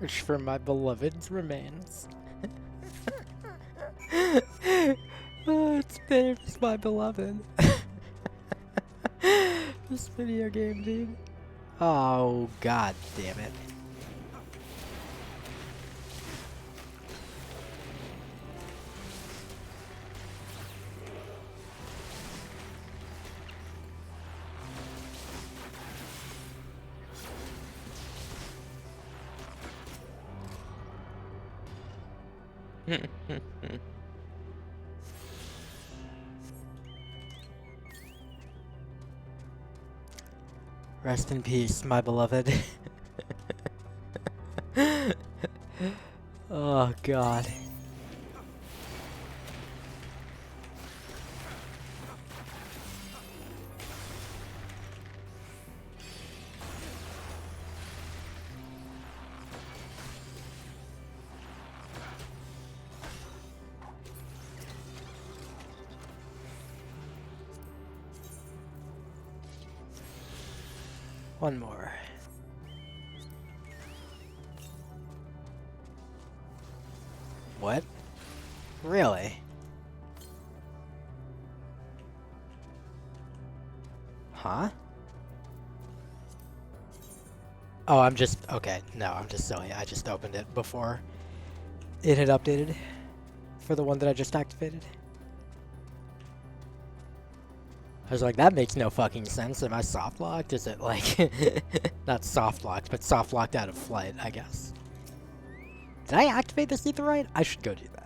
Search for my beloved's remains. Oh, its name is my beloved. This video game, dude. Oh, god damn it. Rest in peace, my beloved. Oh god. One more. What? Really? Huh? Oh, I'm just... Okay, no, I'm just silly. I just opened it before it had updated for the one that I just activated. I was like, that makes no fucking sense. Am I soft locked? Is it like... not soft locked, but soft locked out of flight, I guess. Did I activate this etherite? I should go do that.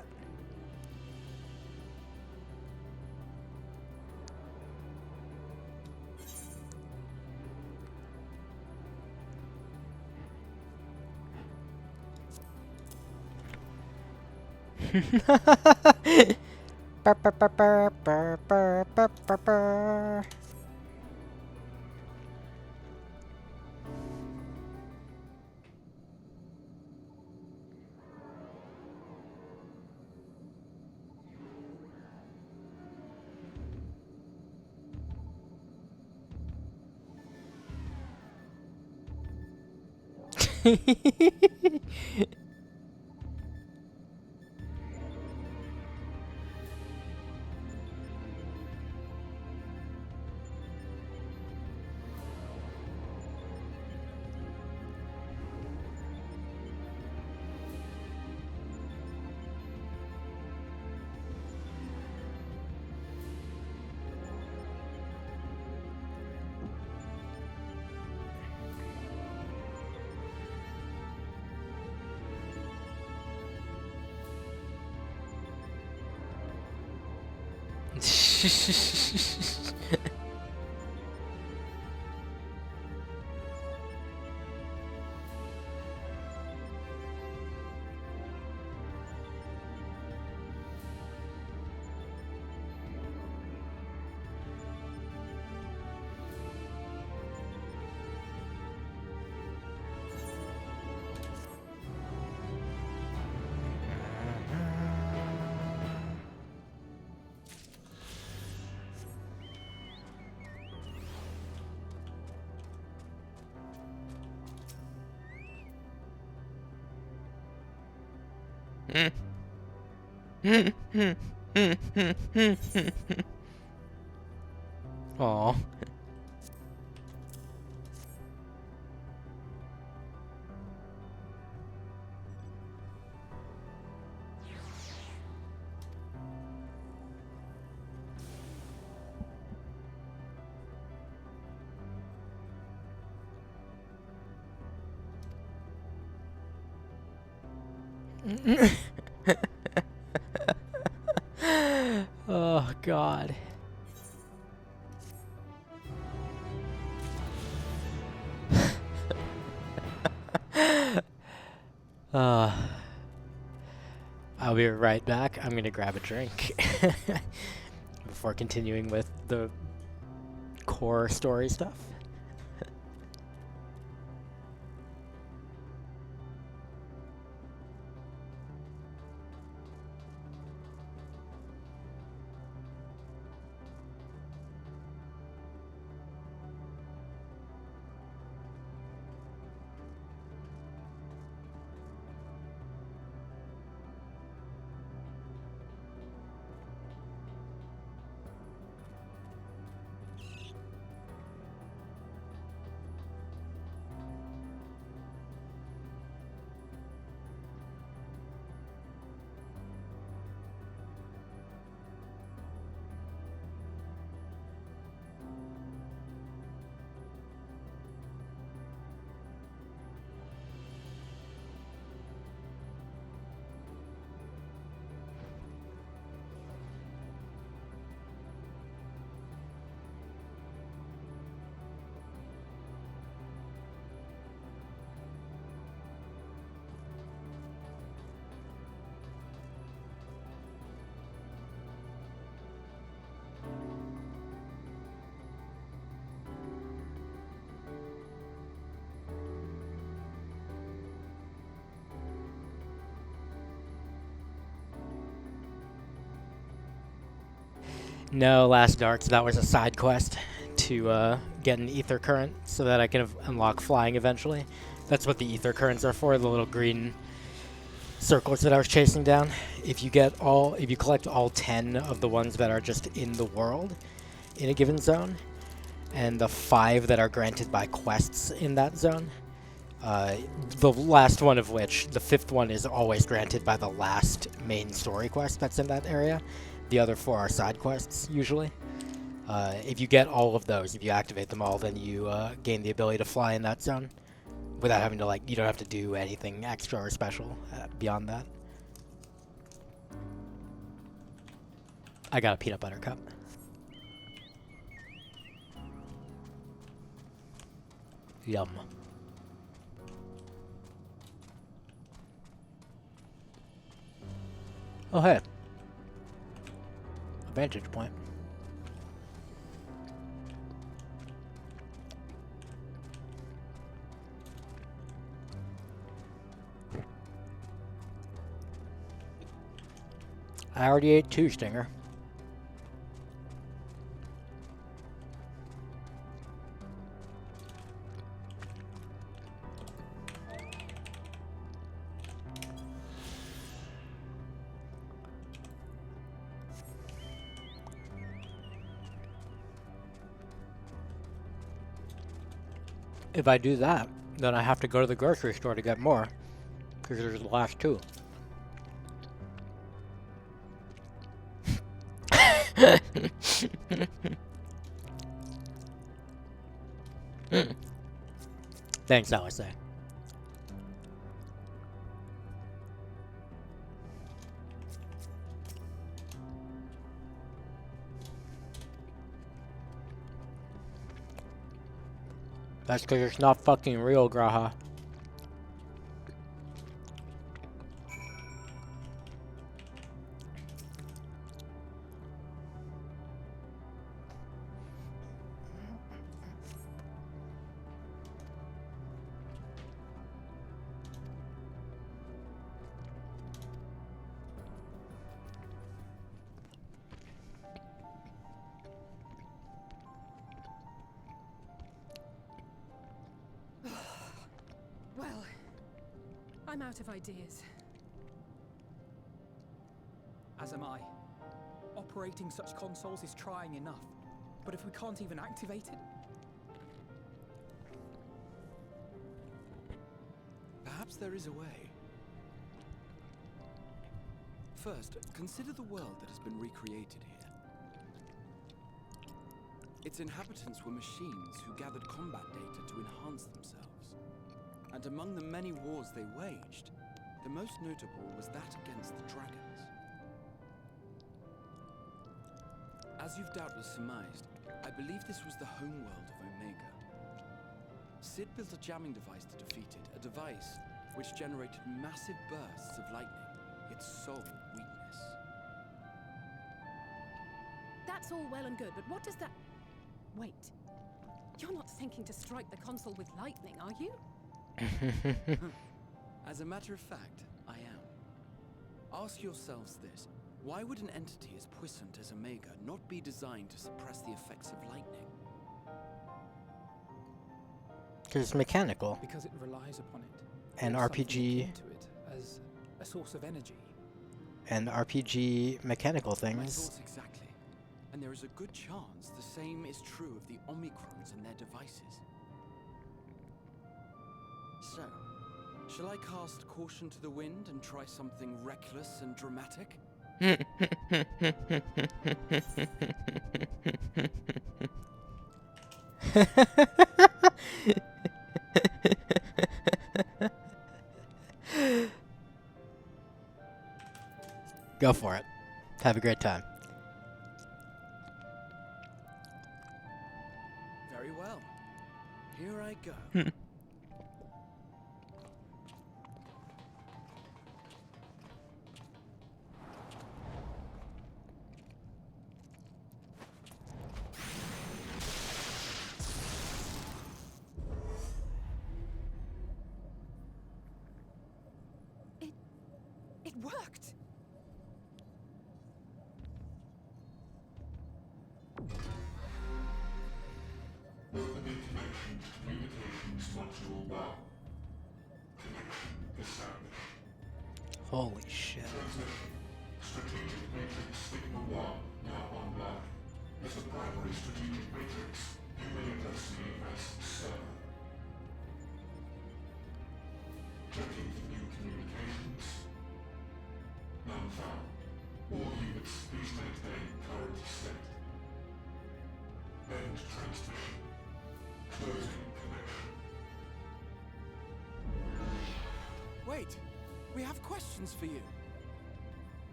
Aw. Oh god. I'll be right back. I'm gonna grab a drink before continuing with the core story stuff. No, Last Darts. That was a side quest to get an ether current so that I can unlock flying eventually. That's what the ether currents are for, the little green circles that I was chasing down. If you collect all 10 of the ones that are just in the world in a given zone, and the 5 that are granted by quests in that zone, the last one of which, the 5th one, is always granted by the last main story quest that's in that area. The other 4 are side quests, usually. If you get all of those, if you activate them all, then you gain the ability to fly in that zone without having to, you don't have to do anything extra or special beyond that. I got a peanut butter cup. Yum. Oh, hey. A vantage point. I already ate 2, Stinger. If I do that, then I have to go to the grocery store to get more, because there's the last 2. Thanks, Alice. That's because it's not fucking real, Graha. Well, I'm out of ideas. As am I. Operating such consoles is trying enough. But if we can't even activate it? Perhaps there is a way. First, consider the world that has been recreated here. Its inhabitants were machines who gathered combat data to enhance themselves. And among the many wars they waged, the most notable was that against the dragons. As you've doubtless surmised, I believe this was the homeworld of Omega. Sid built a jamming device to defeat it, a device which generated massive bursts of lightning, its sole weakness. That's all well and good, but what does that... Wait. You're not thinking to strike the console with lightning, are you? As a matter of fact, I am. Ask yourselves this. Why would an entity as puissant as Omega not be designed to suppress the effects of lightning? Because it's mechanical. Because it relies upon it. And RPG... Into it as a source of energy. And RPG mechanical things. My thoughts exactly. And there is a good chance the same is true of the Omicrons and their devices. So, shall I cast caution to the wind and try something reckless and dramatic? Go for it. Have a great time. Very well. Here I go. It worked! Module 1. Connection established. Holy shit. Transmission. Strategic Matrix Sigma 1 now online. As a primary strategic matrix, you may perceive as server. Checking for new communications. None found. All units, please maintain current state. End transmission. Closing connection. Wait! We have questions for you.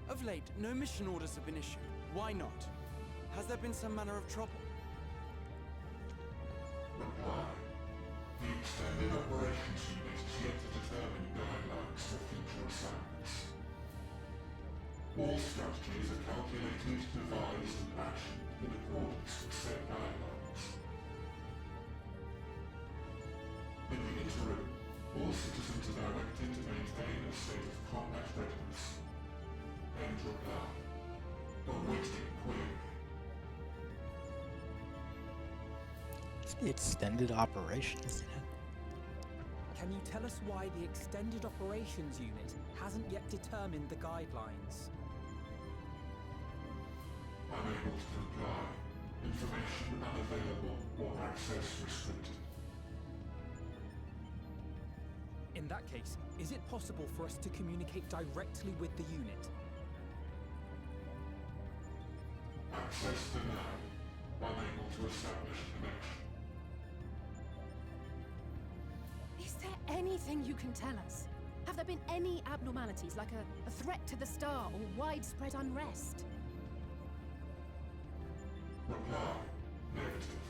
Of late, no mission orders have been issued. Why not? Has there been some manner of trouble? Reply. The Extended Operations Unit is yet to determine guidelines for future assignments. All strategies are calculated, devised, and actioned in accordance with said guidelines. In the interim, all citizens are directed to maintain a state of combat readiness. End reply. Awaiting query. It's the extended operations unit. Can you tell us why the Extended Operations Unit hasn't yet determined the guidelines? Unable to comply. Information unavailable or access restricted. In that case, is it possible for us to communicate directly with the unit? Access denied. Unable to establish connection. Is there anything you can tell us? Have there been any abnormalities, like a threat to the star or widespread unrest? Reply. Negative.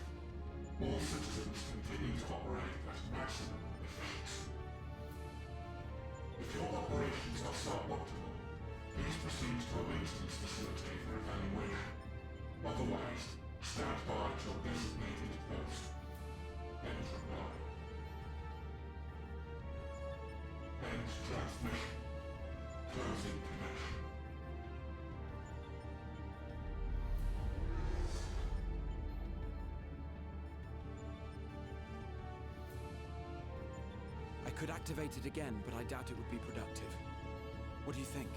All citizens continue to operate at maximum efficiency. If your operations are suboptimal, please proceed to a maintenance facility for evaluation. Otherwise, stand by at your designated post. End reply. End transmission. Closing connection. I could activate it again, but I doubt it would be productive. What do you think?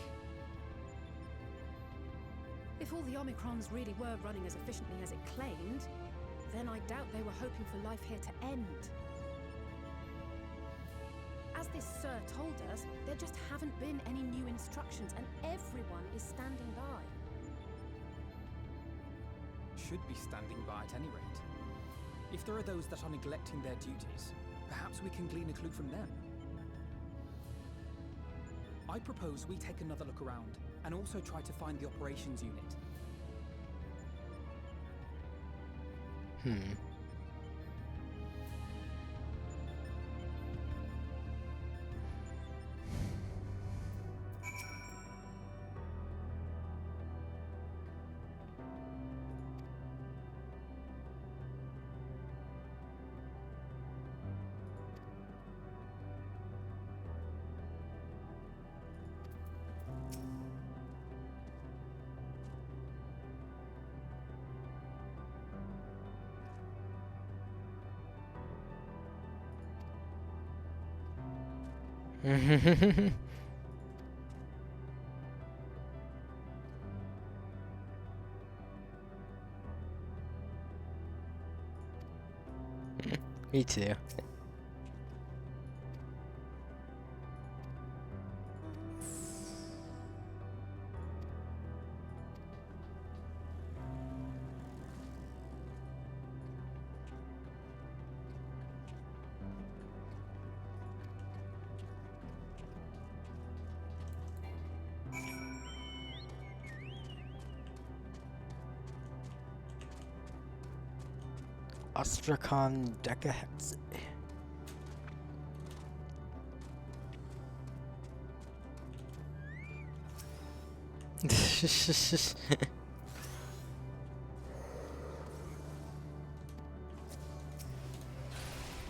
If all the Omicrons really were running as efficiently as it claimed, then I doubt they were hoping for life here to end. As this Sir told us, there just haven't been any new instructions, and everyone is standing by. Should be standing by at any rate. If there are those that are neglecting their duties, perhaps we can glean a clue from them. I propose we take another look around, and also try to find the operations unit. Me too. Ostrakhan Decahex.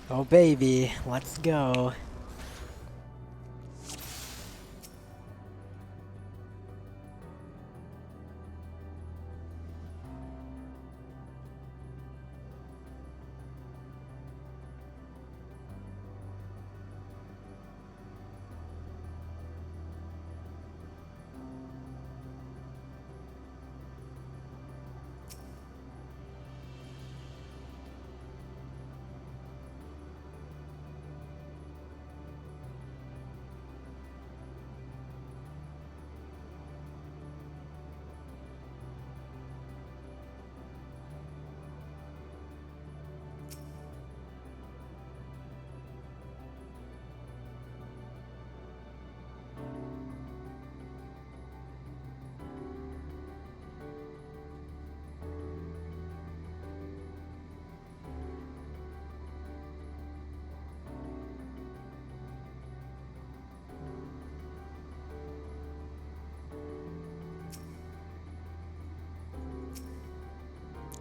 Oh baby, let's go.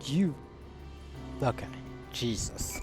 You... Okay. Jesus.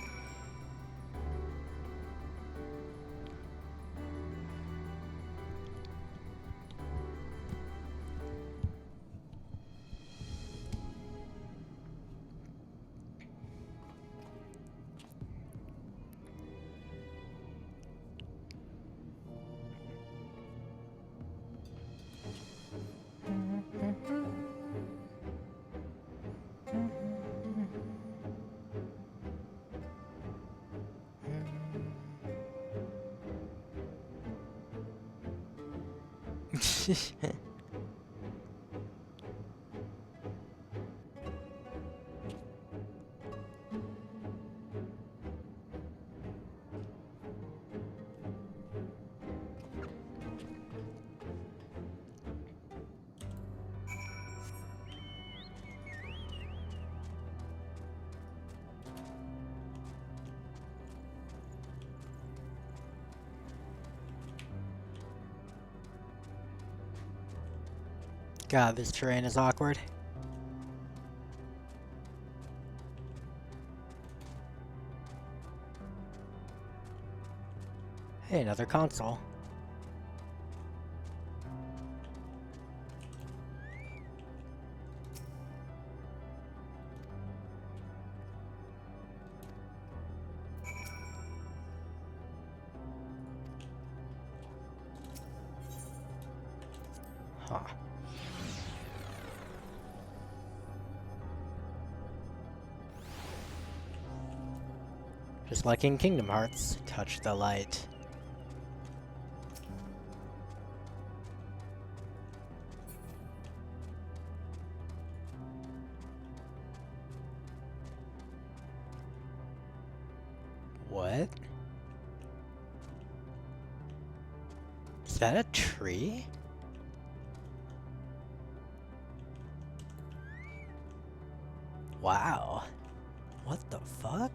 God, this terrain is awkward. Hey, another console. Huh. Just like in Kingdom Hearts, touch the light. What? Is that a tree? Wow. What the fuck?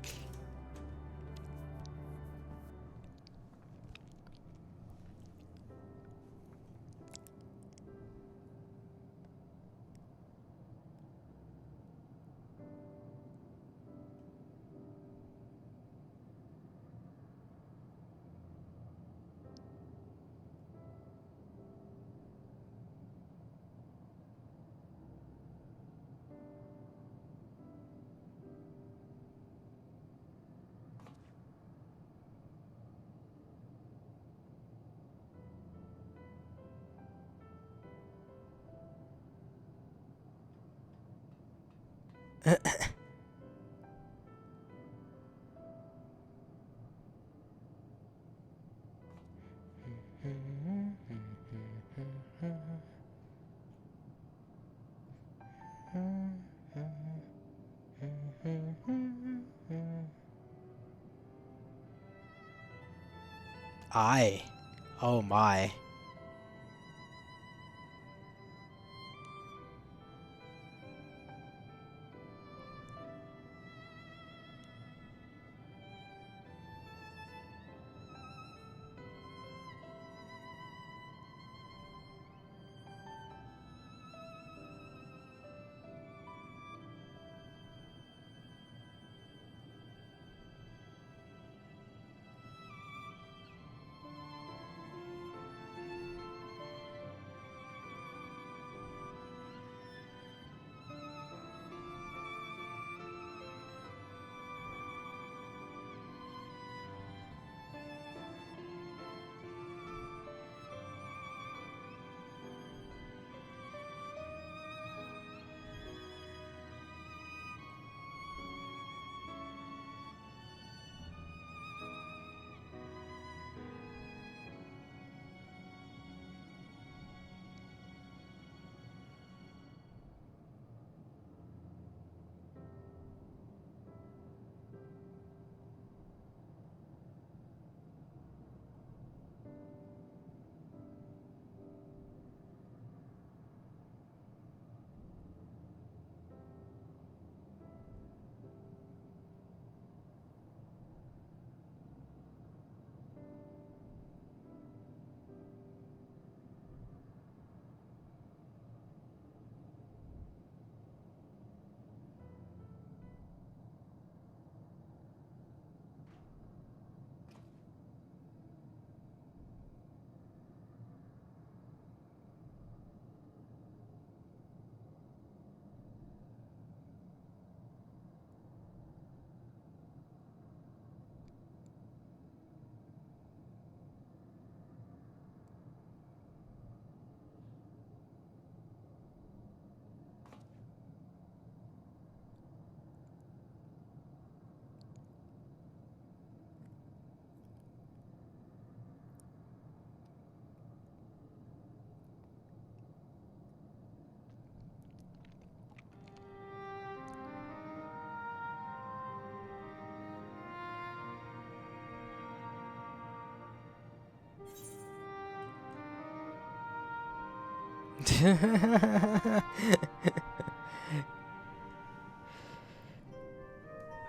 Oh my.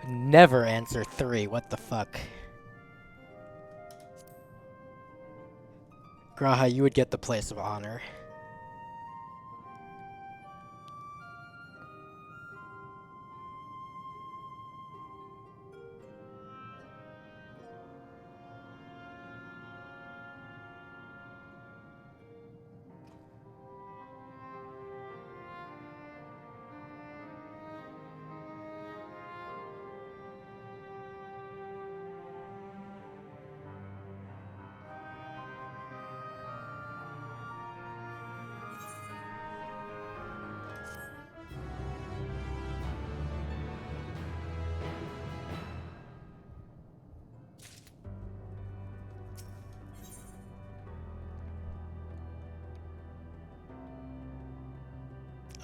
Never answer 3, what the fuck? Graha, you would get the place of honor.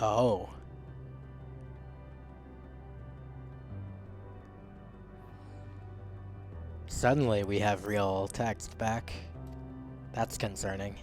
Oh. Suddenly we have real text back. That's concerning.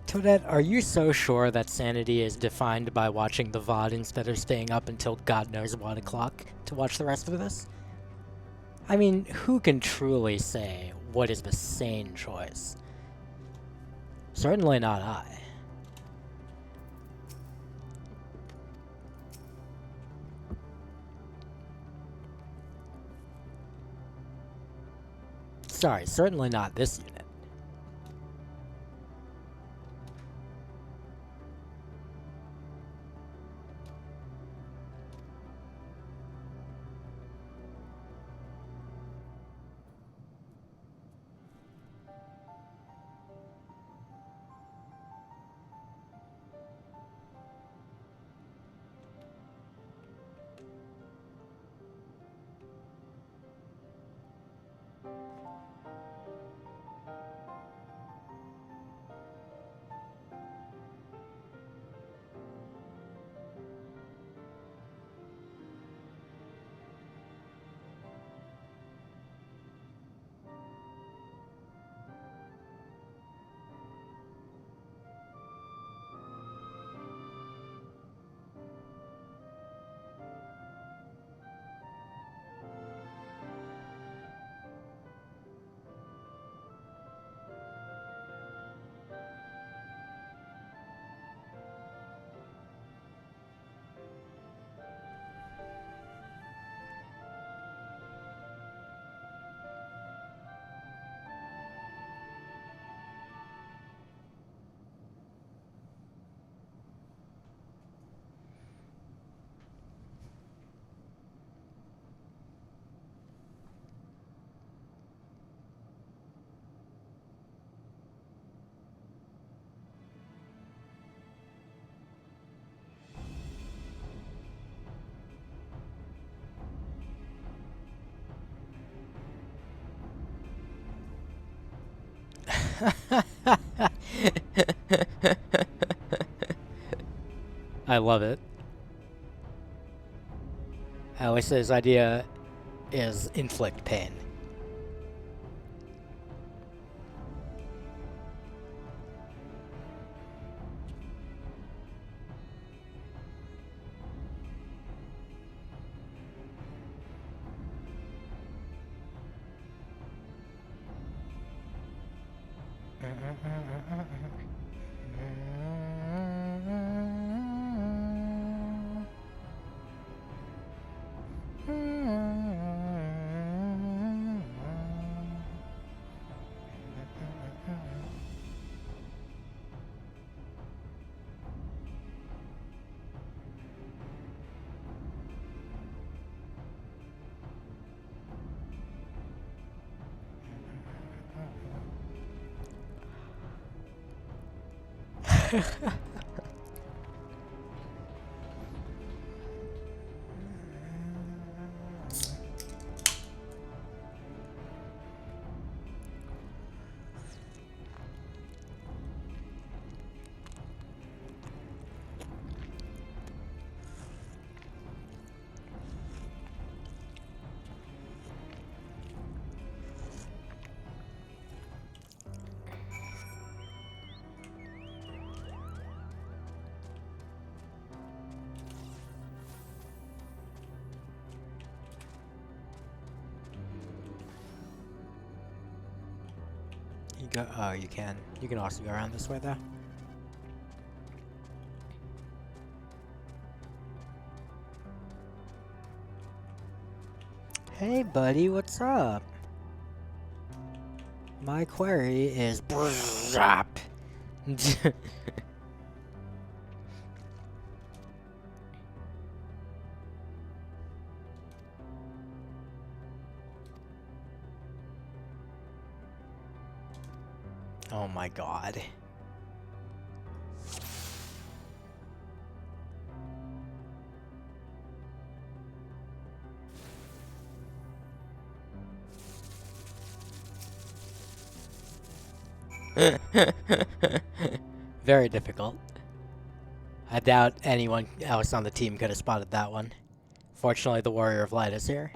Toadette, are you so sure that sanity is defined by watching the VOD instead of staying up until God knows what o'clock to watch the rest of this? I mean, who can truly say what is the sane choice? Certainly not I. Sorry, certainly not this unit. I love it. Alice's idea is inflict pain. You go. Oh, you can. You can also go around this way, though. Hey, buddy, what's up? My query is. Oh my god. Very difficult. I doubt anyone else on the team could have spotted that one. Fortunately, the Warrior of Light is here.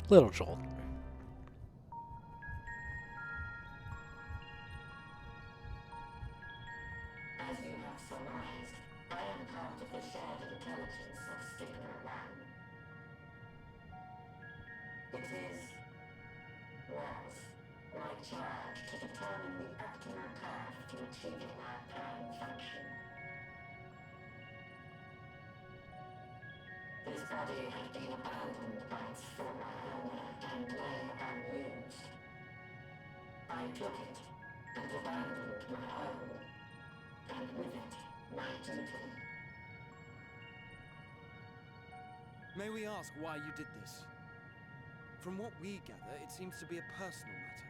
Little jolt. As you have surmised, I am part of the shared intelligence of Stigma One. It was my charge to determine the optimal path to achieving our prime function. This body had been abandoned by its former owner and lay unused. I took it and abandoned my own, and with it, my duty. May we ask why you did this? From what we gather, it seems to be a personal matter.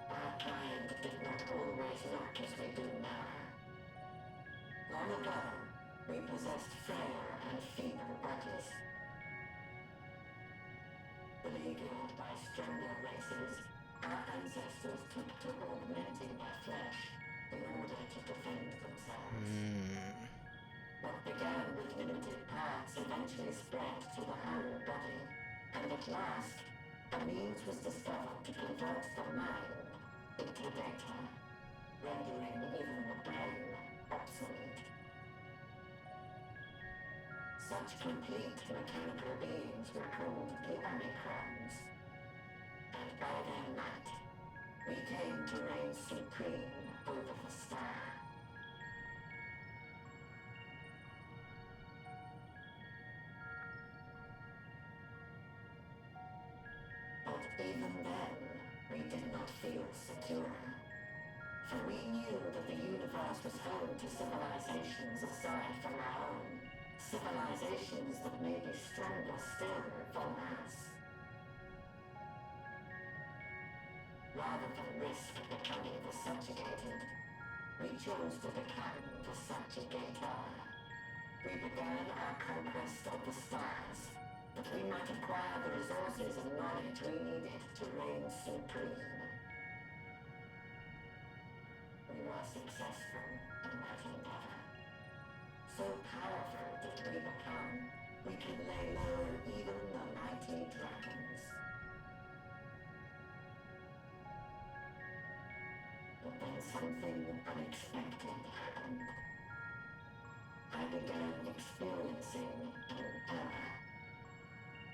Our kind did not always look as we do now. Long ago, we possessed frail and feeble bodies. Beleaguered by stronger races, our ancestors took to augmenting their flesh in order to defend themselves. What began with limited parts eventually spread to the whole body, and at last, a means was discovered to convert the mind into data, rendering even the brain obsolete. Such complete mechanical beings were called the Omicrons, and by their might, we came to reign supreme over the star. But even then, we did not feel secure. For we knew that the universe was home to civilizations aside from our own. Civilizations that may be stronger still than us. Rather than risk becoming the subjugated, we chose to become the subjugator. We began our conquest of the stars, that we might acquire the resources and knowledge we needed to reign supreme. We were successful in that endeavor. So powerful did we become, we could lay low even the mighty dragons. But then something unexpected happened. I began experiencing an error.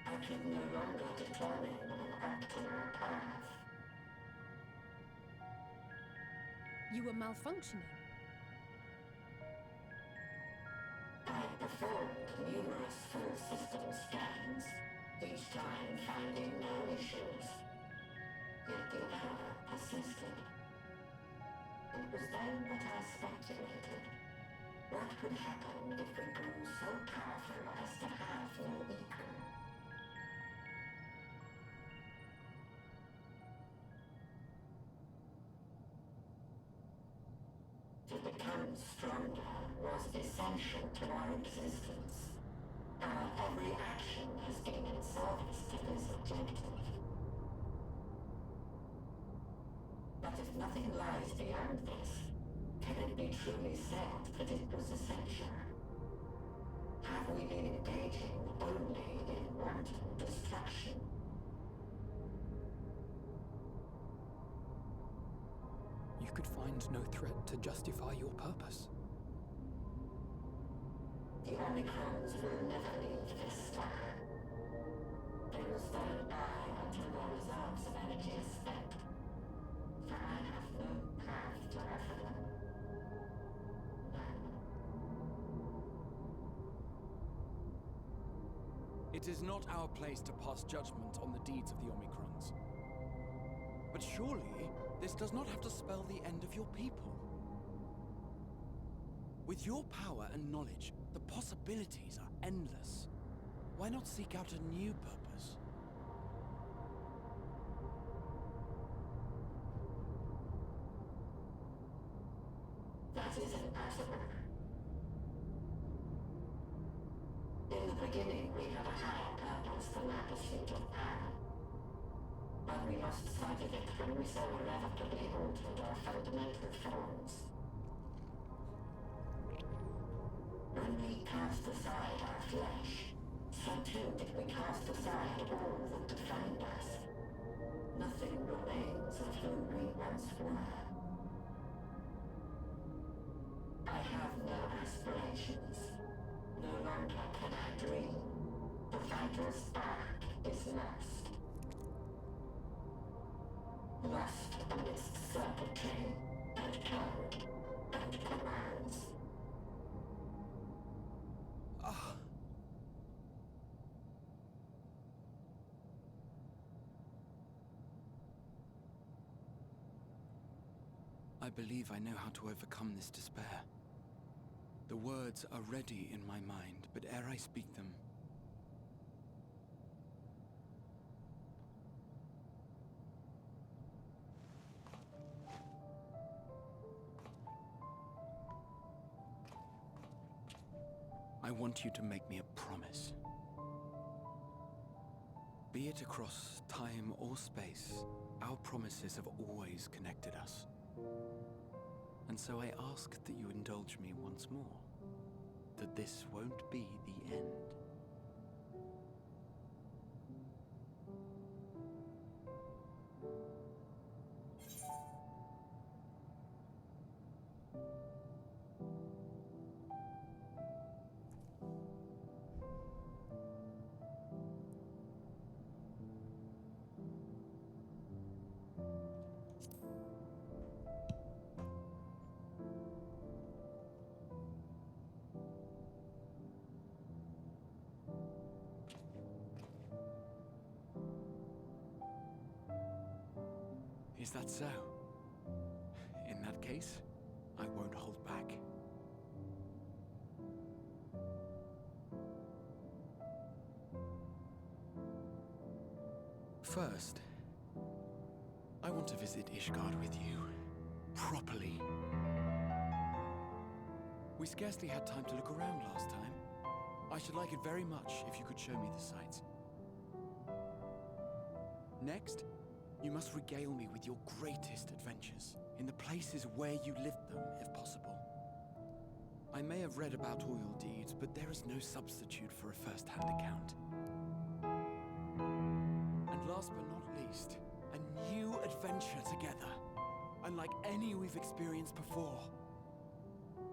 I could no longer determine an optimal path. You were malfunctioning. I performed numerous full system scans, each time finding no issues. Yet the error persisted. It was then that I speculated. What could happen if we grew so powerful as to have no equal? To become stronger was essential to our existence. Our every action has been in service to this objective. But if nothing lies beyond this, can it be truly said that it was essential? Have we been engaging only in wanton destruction? You could find no threat to justify your purpose. The Omicrons will never leave this star. They will stand by until their reserves of energy are spent. For I have no path to offer them. It is not our place to pass judgment on the deeds of the Omicrons. But surely, this does not have to spell the end of your people. With your power and knowledge, the possibilities are endless. Why not seek out a new purpose? That is impossible. In the beginning, we had a higher purpose than our pursuit of power. But we lost sight of it when we so irrevocably altered our fundamental forms. When we cast aside our flesh, so too did we cast aside all that defined us. Nothing remains of who we once were. I have no aspirations. No longer can I dream. The vital spark is lost. Lost amidst circuitry and code and commands. I believe I know how to overcome this despair. The words are ready in my mind, but ere I speak them, I want you to make me a promise. Be it across time or space, our promises have always connected us. And so I ask that you indulge me once more, that this won't be the end. Is that so? In that case, I won't hold back. First, I want to visit Ishgard with you. Properly. We scarcely had time to look around last time. I should like it very much if you could show me the sights. Next, you must regale me with your greatest adventures, in the places where you lived them, if possible. I may have read about all your deeds, but there is no substitute for a first-hand account. And last but not least, a new adventure together, unlike any we've experienced before.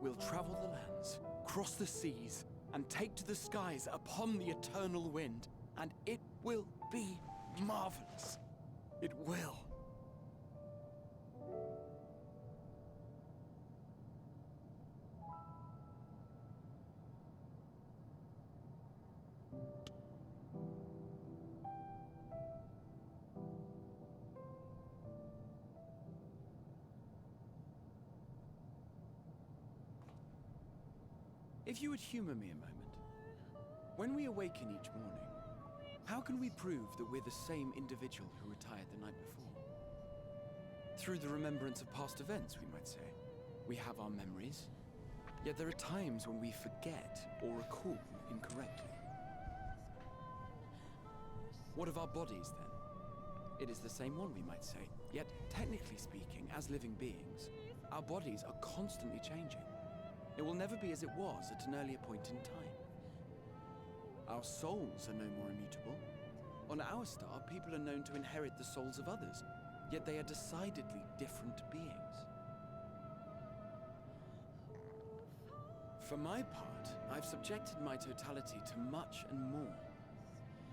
We'll travel the lands, cross the seas, and take to the skies upon the eternal wind, and it will be marvelous. It will. If you would humor me a moment. When we awaken each morning, how can we prove that we're the same individual who retired the night before? Through the remembrance of past events, we might say. We have our memories, yet there are times when we forget or recall incorrectly. What of our bodies, then? It is the same one, we might say, yet technically speaking, as living beings, our bodies are constantly changing. It will never be as it was at an earlier point in time. Our souls are no more immutable. On our star, people are known to inherit the souls of others, yet they are decidedly different beings. For my part, I've subjected my totality to much and more.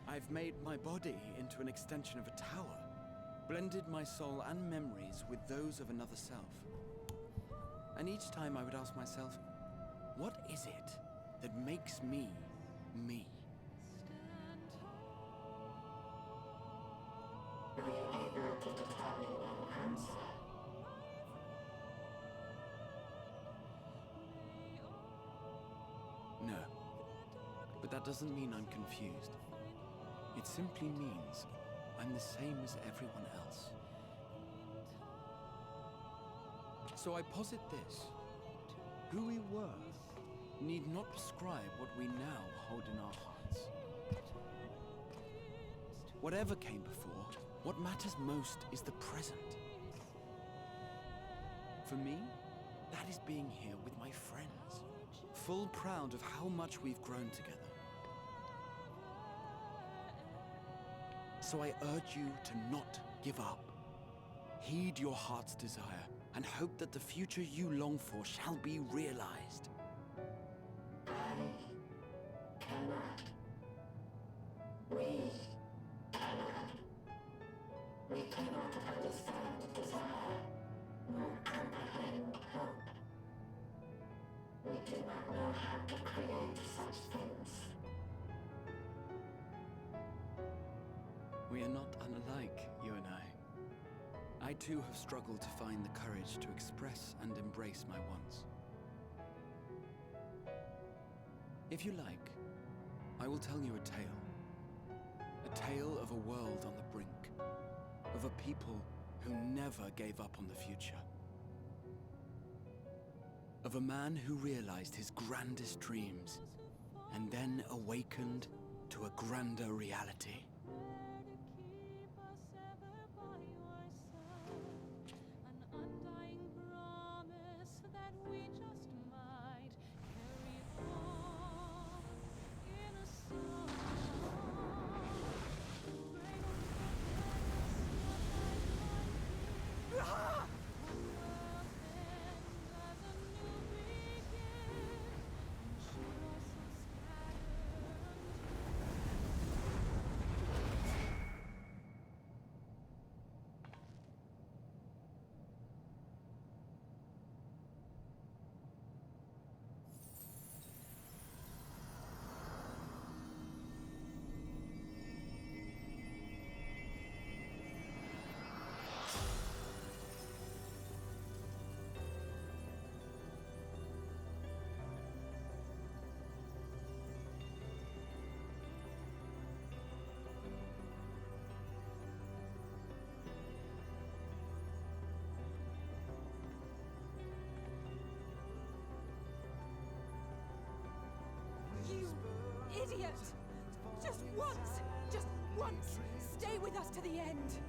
I've made my body into an extension of a tower, blended my soul and memories with those of another self. And each time I would ask myself, what is it that makes me, me? Were you able to determine an answer? No. But that doesn't mean I'm confused. It simply means I'm the same as everyone else. So I posit this. Who we were need not prescribe what we now hold in our hearts. Whatever came before, what matters most is the present. For me, that is being here with my friends, full proud of how much we've grown together. So I urge you to not give up. Heed your heart's desire and hope that the future you long for shall be realized. I cannot. We cannot. We cannot understand desire, nor comprehend hope. We do not know how to create such things. We are not unlike, you and I. I too have struggled to find the courage to express and embrace my wants. If you like, I will tell you a tale. A tale of a world on the brink. Of a people who never gave up on the future. Of a man who realized his grandest dreams and then awakened to a grander reality. end.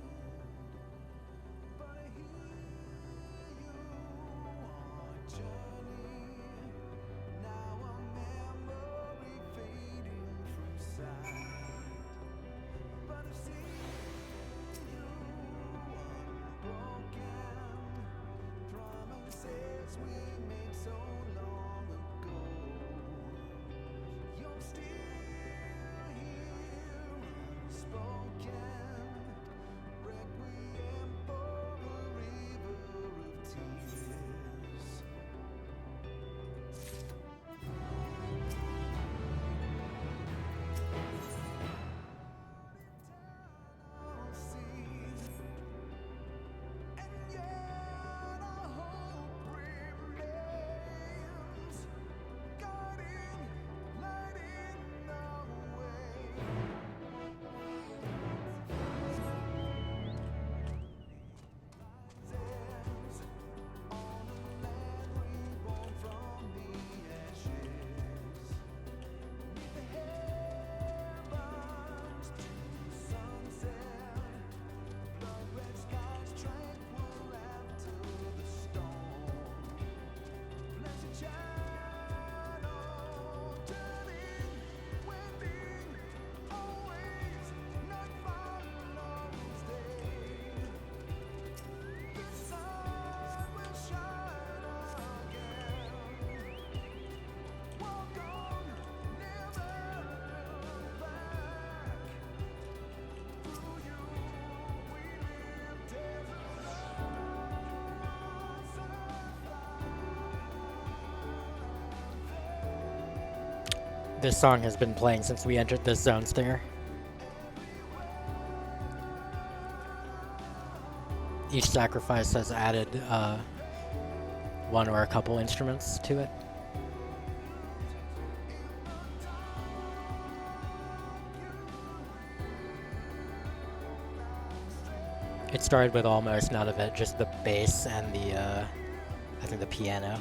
This song has been playing since we entered this zone stinger. Each sacrifice has added one or a couple instruments to it. It started with almost none of it, just the bass and the, I think the piano.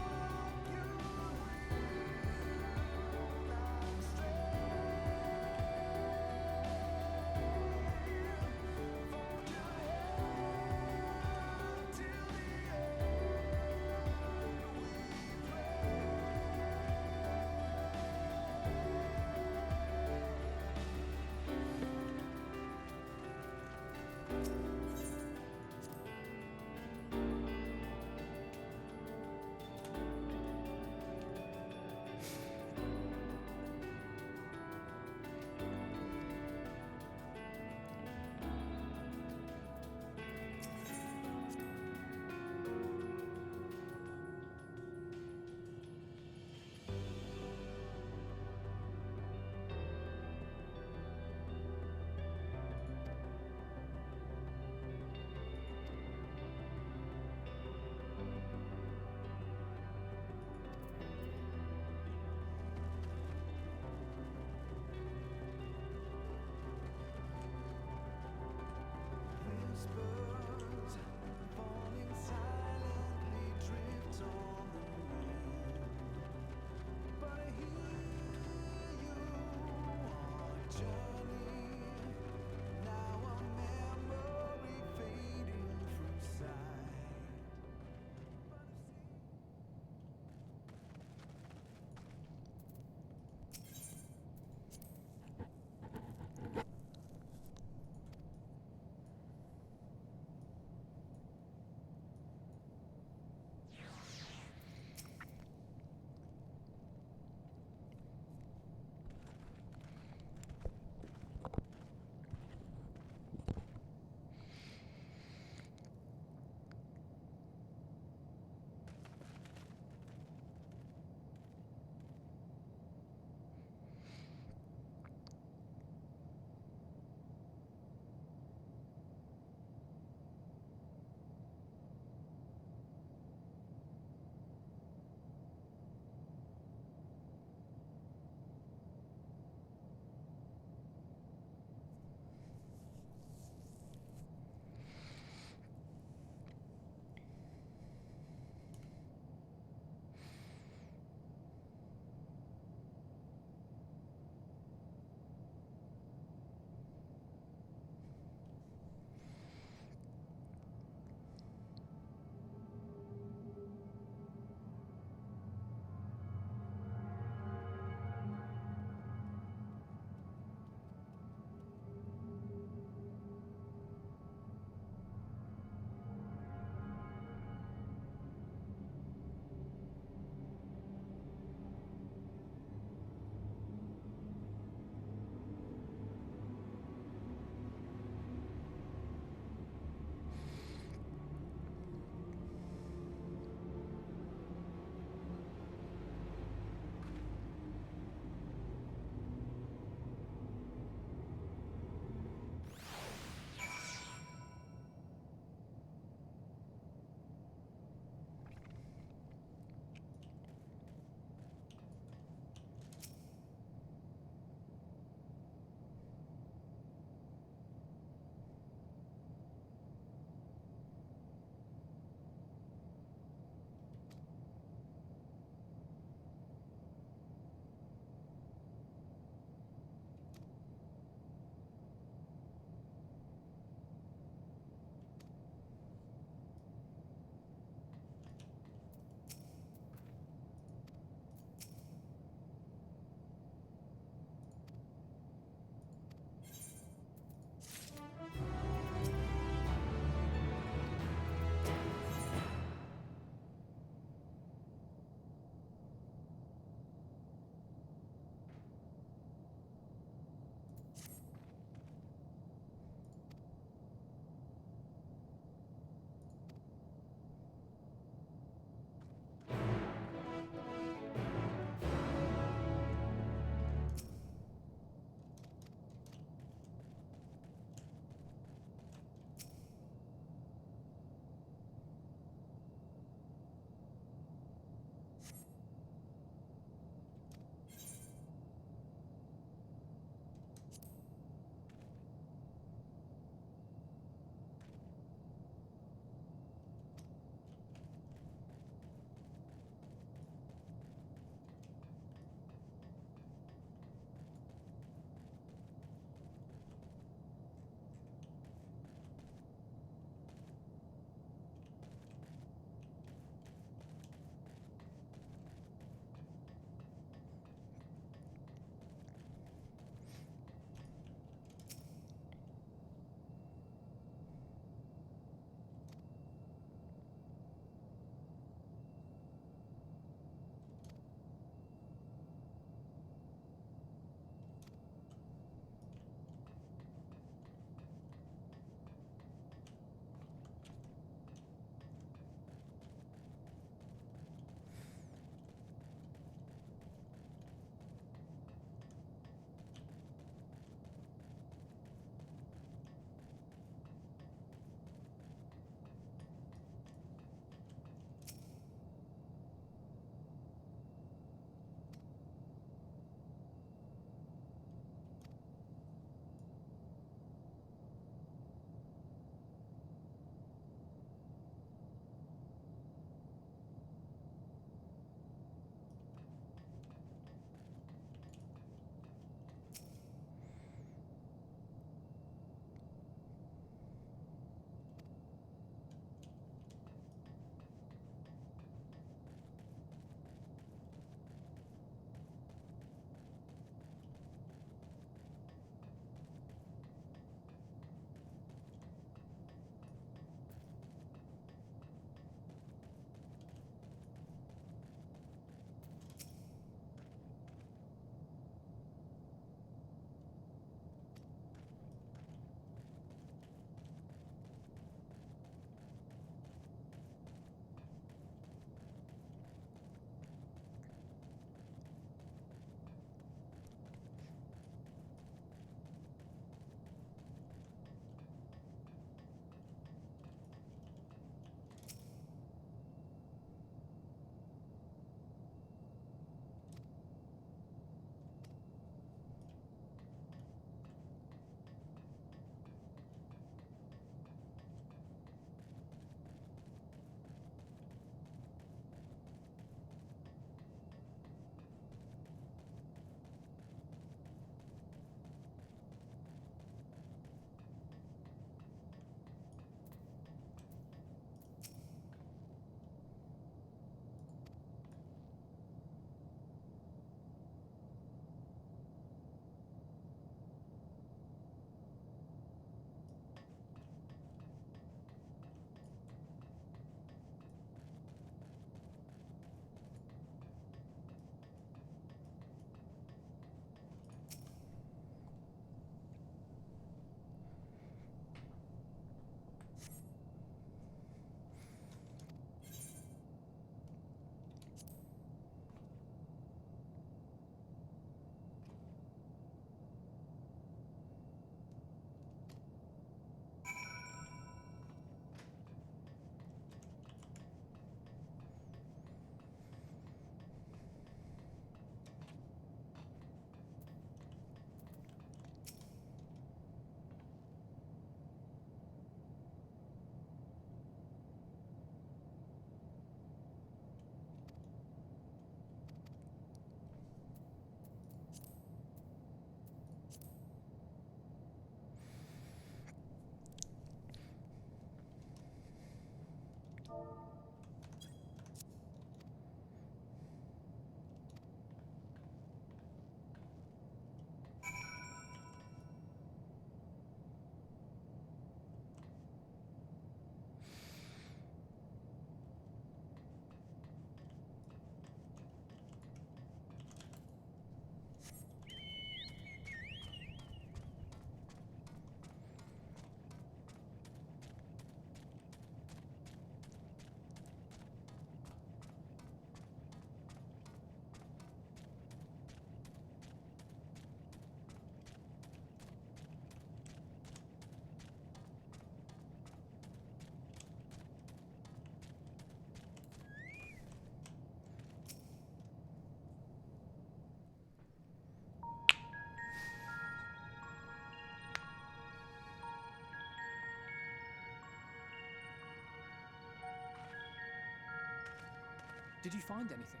Did you find anything?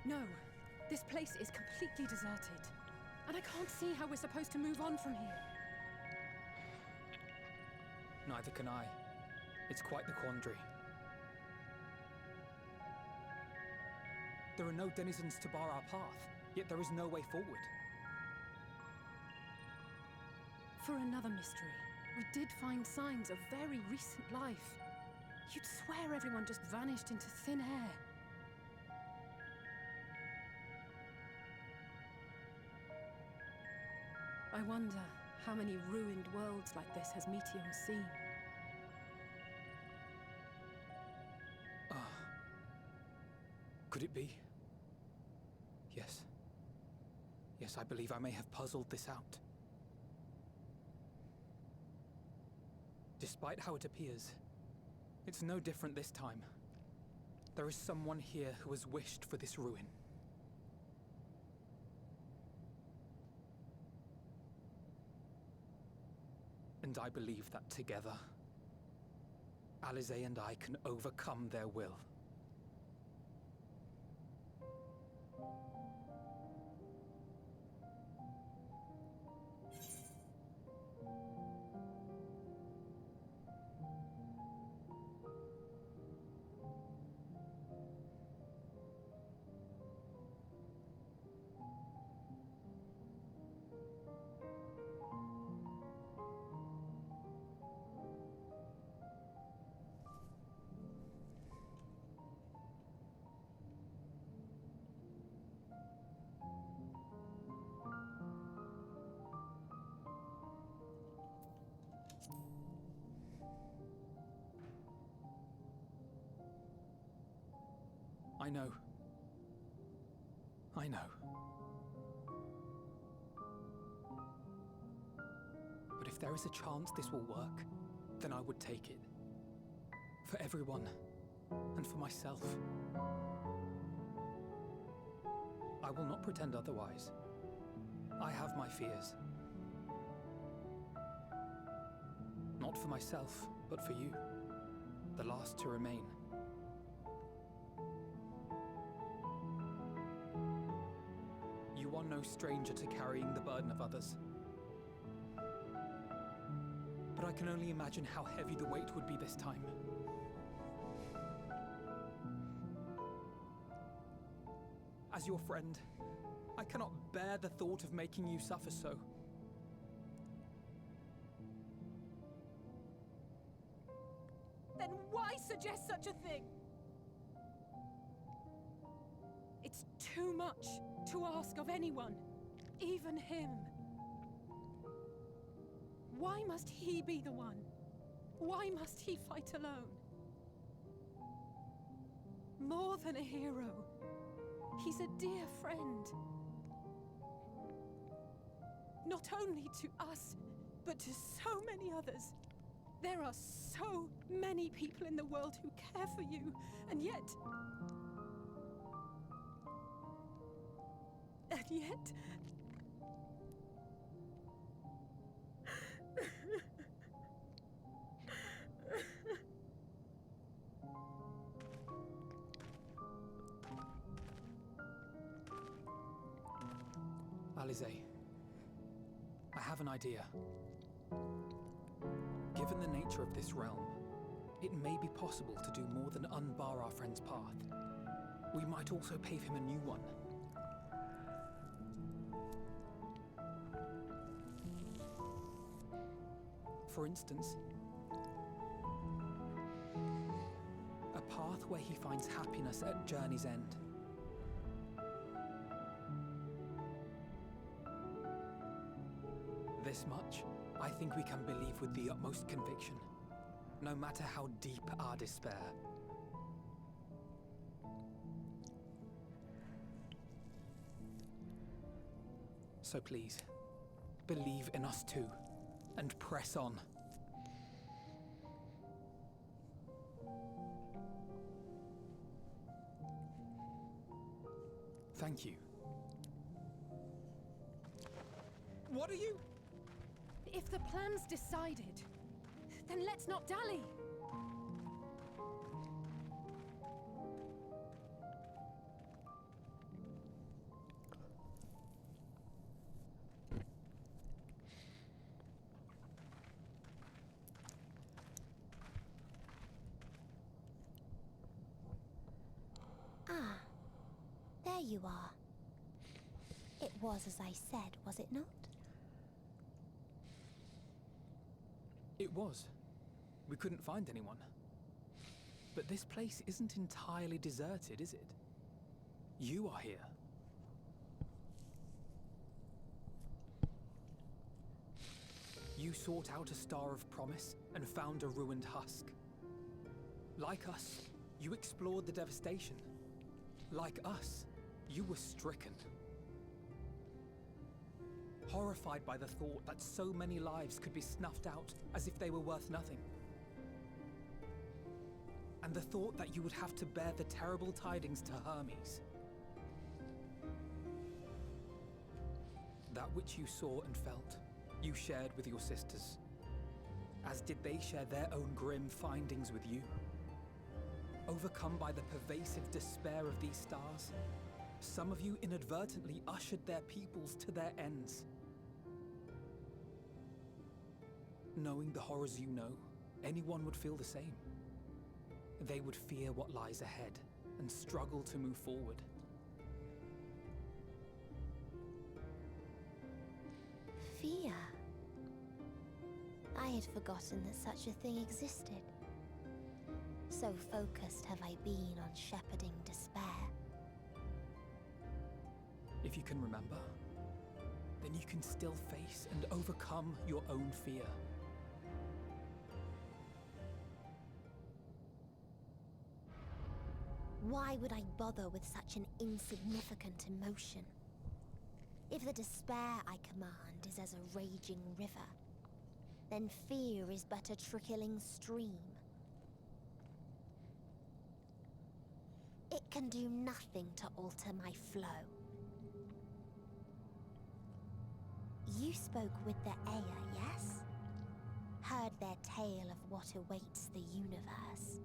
No. This place is completely deserted. And I can't see how we're supposed to move on from here. Neither can I. It's quite the quandary. There are no denizens to bar our path, yet there is no way forward. For another mystery, we did find signs of very recent life. You'd swear everyone just vanished into thin air. I wonder how many ruined worlds like this has Meteor seen. Could it be? Yes. Yes, I believe I may have puzzled this out. Despite how it appears, it's no different this time. There is someone here who has wished for this ruin. And I believe that together, Alize and I can overcome their will. I know. I know. But if there is a chance this will work, then I would take it. For everyone, and for myself. I will not pretend otherwise. I have my fears. Not for myself, but for you. The last to remain. You are no stranger to carrying the burden of others. But I can only imagine how heavy the weight would be this time. As your friend, I cannot bear the thought of making you suffer so. Then why suggest such a thing? It's too much to ask of anyone, even him. Why must he be the one? Why must he fight alone? More than a hero, he's a dear friend. Not only to us, but to so many others. There are so many people in the world who care for you, and yet... Alize, I have an idea. Given the nature of this realm, it may be possible to do more than unbar our friend's path. We might also pave him a new one. For instance, a path where he finds happiness at Journey's End. This much, I think we can believe with the utmost conviction, no matter how deep our despair. So please, believe in us too, and press on. Thank you. What are you? If the plan's decided, then let's not dally. you are. It was as I said, was it not? It was. We couldn't find anyone. But this place isn't entirely deserted, is it? You are here. You sought out a star of promise and found a ruined husk. Like us, you explored the devastation. Like us, you were stricken. Horrified by the thought that so many lives could be snuffed out as if they were worth nothing. And the thought that you would have to bear the terrible tidings to Hermes. That which you saw and felt, you shared with your sisters, as did they share their own grim findings with you. Overcome by the pervasive despair of these stars, some of you inadvertently ushered their peoples to their ends. Knowing the horrors you know, anyone would feel the same. They would fear what lies ahead and struggle to move forward. Fear. I had forgotten that such a thing existed. So focused have I been on shepherding despair. If you can remember, then you can still face and overcome your own fear. Why would I bother with such an insignificant emotion? If the despair I command is as a raging river, then fear is but a trickling stream. It can do nothing to alter my flow. You spoke with the Aya, yes? Heard their tale of what awaits the universe.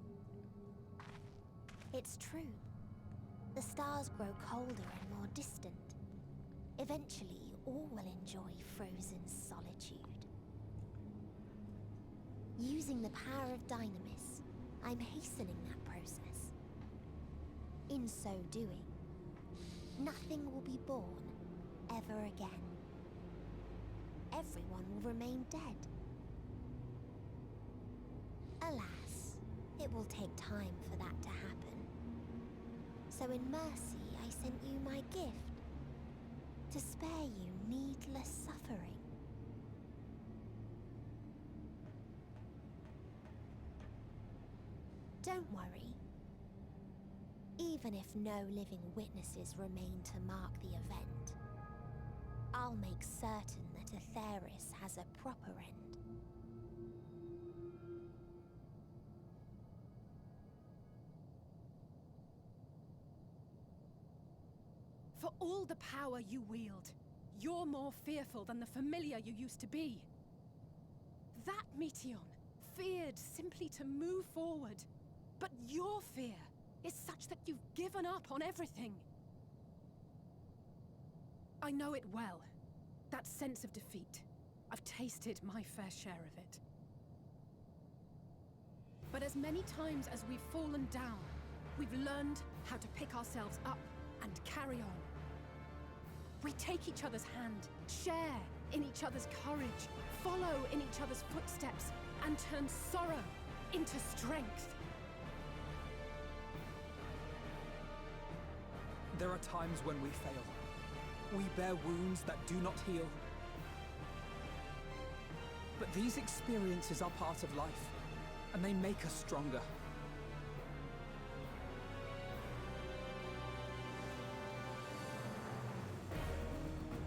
It's true. The stars grow colder and more distant. Eventually, all will enjoy frozen solitude. Using the power of Dynamis, I'm hastening that process. In so doing, nothing will be born ever again. Everyone will remain dead. Alas, it will take time for that to happen. So in mercy, I sent you my gift, to spare you needless suffering. Don't worry. Even if no living witnesses remain to mark the event, I'll make certain that Atheris has a proper end. For all the power you wield, you're more fearful than the familiar you used to be. That Meteion feared simply to move forward. But your fear is such that you've given up on everything. I know it well. That sense of defeat. I've tasted my fair share of it. But as many times as we've fallen down, we've learned how to pick ourselves up and carry on. We take each other's hand, share in each other's courage, follow in each other's footsteps, and turn sorrow into strength. There are times when we fail. We bear wounds that do not heal. But these experiences are part of life, and they make us stronger.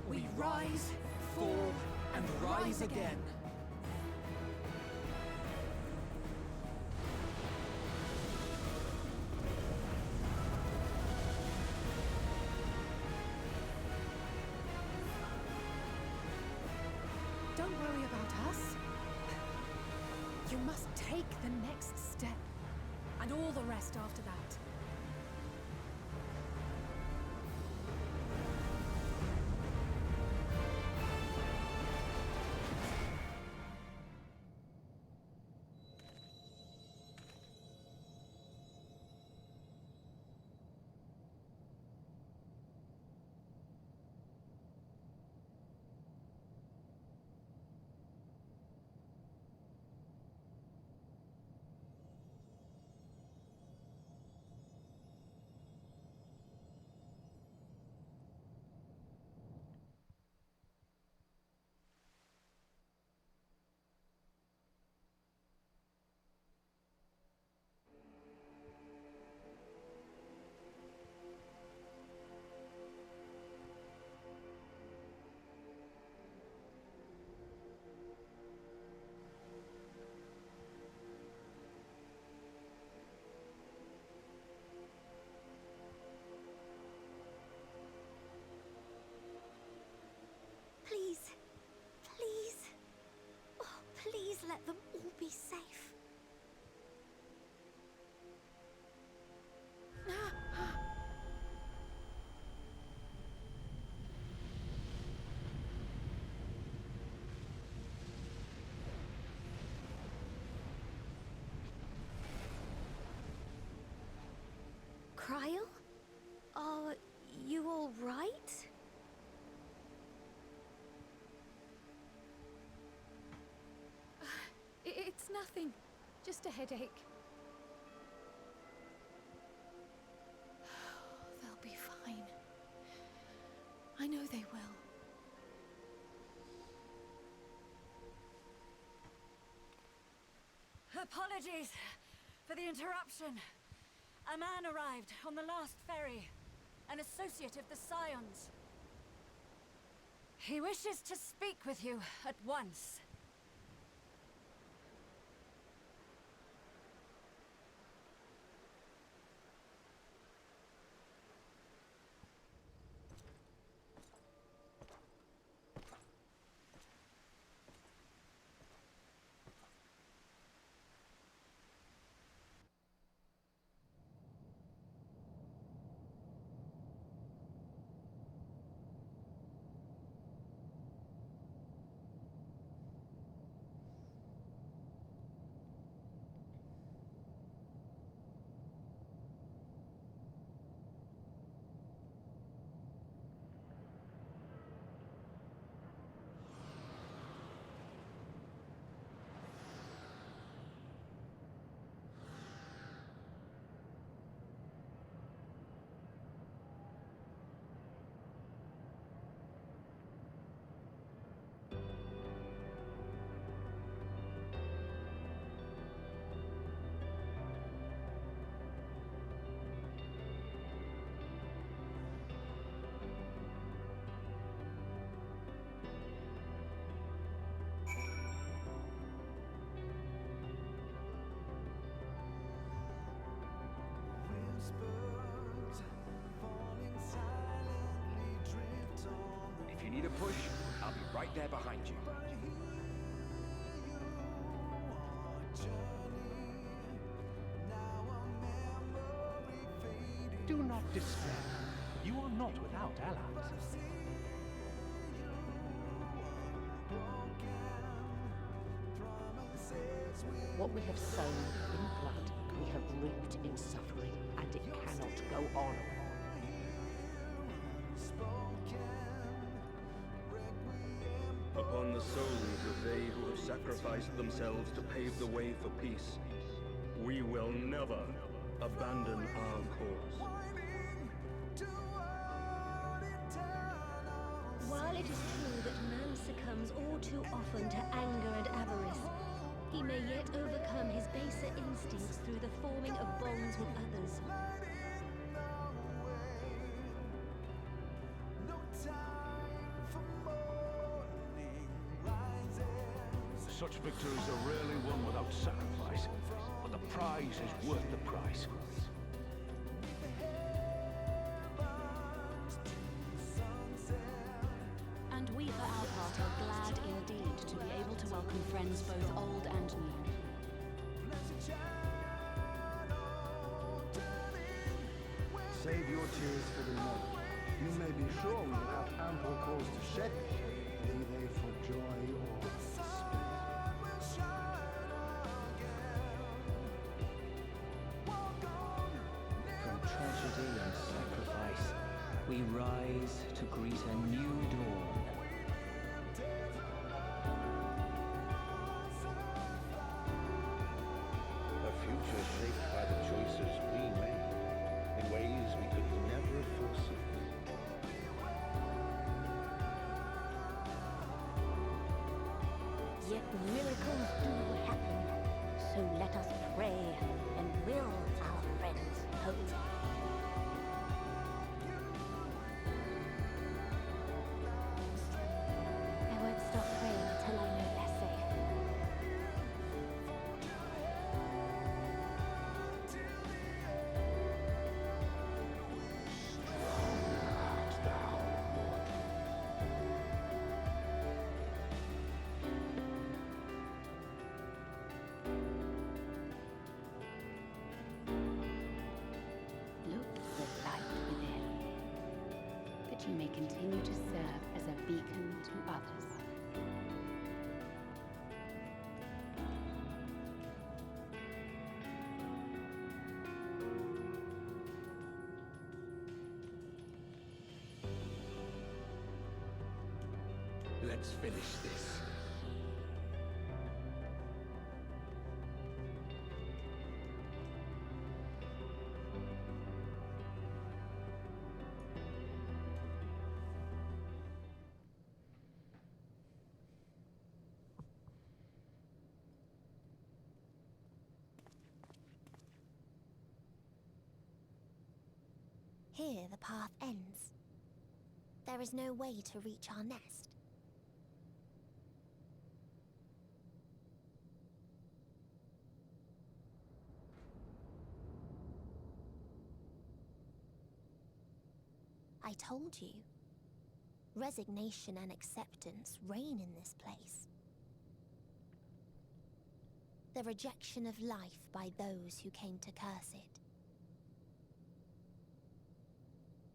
We rise, fall, and rise again. Don't worry about us. You must take the next step, and all the rest after that. let them all be safe. Cryle? Are you all right? It's nothing. Just a headache. They'll be fine. I know they will. Apologies for the interruption. A man arrived on the last ferry, an associate of the Scions. He wishes to speak with you at once. If you need a push, I'll be right there behind you. Do not despair. You are not without allies. What we have sown in blood, we have reaped in suffering, and it cannot go on. Upon the souls of they who have sacrificed themselves to pave the way for peace, we will never abandon our cause. While it is true that man succumbs all too often to anger and avarice, he may yet overcome his baser instincts through the forming of bonds with others. Such victories are rarely won without sacrifice, but the prize is worth the price. And we for our part are glad indeed to be able to welcome friends both old and new. Save your tears for the moment. You may be sure we will have ample cause to shed, be they for joy or despair. From tragedy and sacrifice, we rise to greet a new dawn. A future shaped by the choices we made in ways we could never have foreseen. Yet miracles do happen, so let us pray and will our friends home. I won't stop praying till I know they're safe. he may continue to serve as a beacon to others. Let's finish this. Here the path ends. There is no way to reach our nest. I told you. Resignation and acceptance reign in this place. The rejection of life by those who came to curse it.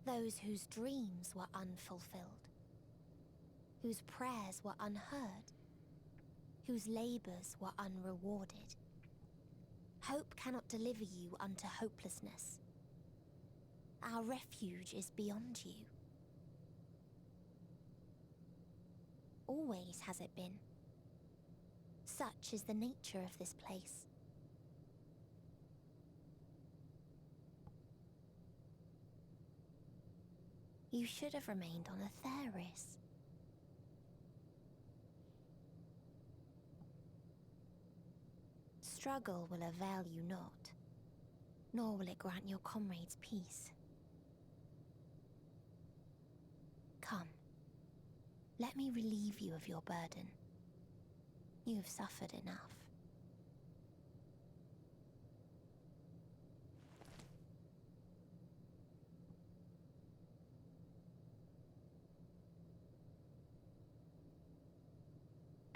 Those whose dreams were unfulfilled, whose prayers were unheard, whose labors were unrewarded. Hope cannot deliver you unto hopelessness. Our refuge is beyond you. Always has it been. Such is the nature of this place. You should have remained on Atheris. Struggle will avail you not, nor will it grant your comrades peace. Come, let me relieve you of your burden. You have suffered enough.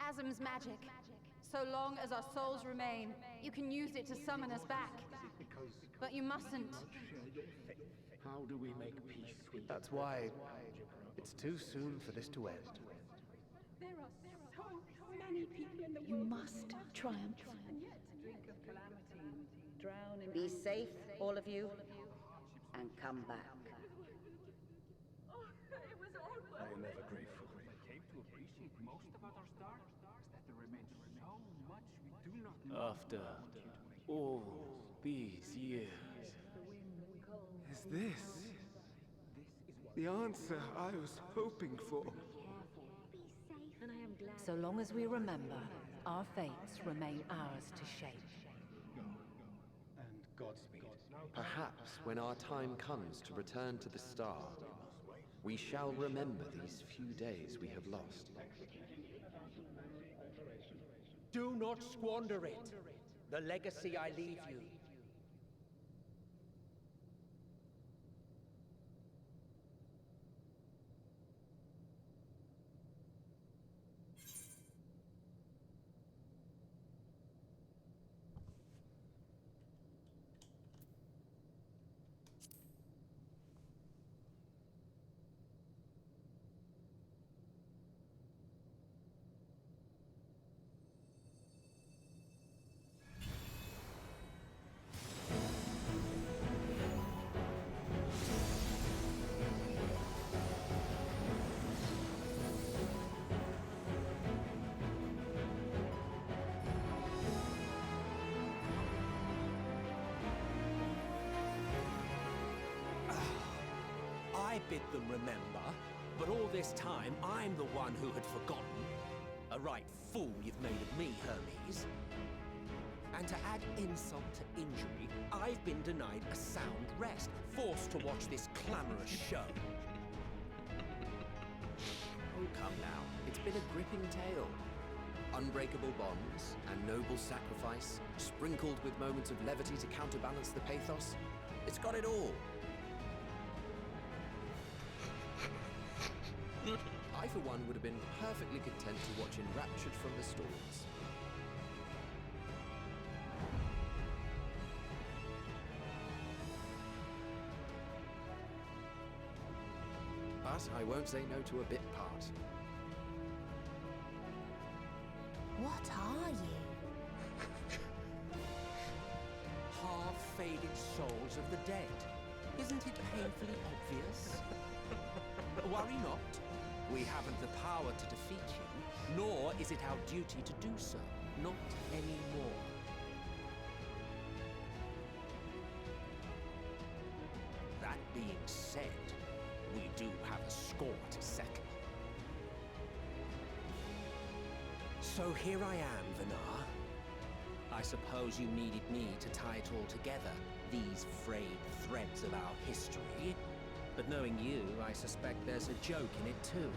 Asm's magic. So long as our souls remain, you can use it to summon us back. But you mustn't. How do we make peace with That's why it's too soon for this to end. There are so many people in the You world. must triumph. And yet, drink of calamity, drown in... Be safe, all of you, and come back. Oh, it was all worth I am ever grateful. I came to appreciate most about our star is that there remains so much we do not know. After all these years, Is this the answer I was hoping for? And I am glad. So long as we remember, our fates remain ours to shape. And Godspeed. Perhaps when our time comes to return to the star, we shall remember these few days we have lost. Do not squander it. The legacy I leave you. I bid them remember, but all this time I'm the one who had forgotten. A right fool you've made of me, Hermes. And to add insult to injury, I've been denied a sound rest, forced to watch this clamorous show. Oh, come now. It's been a gripping tale. Unbreakable bonds and noble sacrifice, sprinkled with moments of levity to counterbalance the pathos. It's got it all. I, for one, would have been perfectly content to watch enraptured from the stalls. But But I won't say no to a bit part. What are you? Half-faded souls of the dead. Isn't it painfully obvious? Worry not. We haven't the power to defeat you, nor is it our duty to do so. Not anymore. That being said, we do have a score to settle. So here I am, Vinar. I suppose you needed me to tie it all together, these frayed threads of our history. But knowing you, I suspect there's a joke in it too.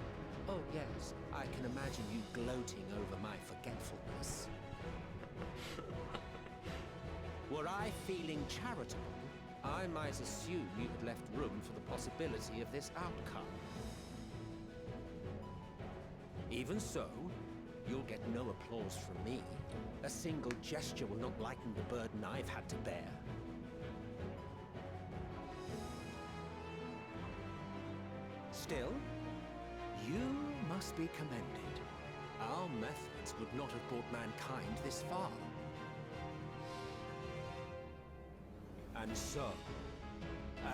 Oh yes, I can imagine you gloating over my forgetfulness. Were I feeling charitable, I might assume you had left room for the possibility of this outcome. Even so, you'll get no applause from me. A single gesture will not lighten the burden I've had to bear. Still, you must be commended. Our methods would not have brought mankind this far. And so,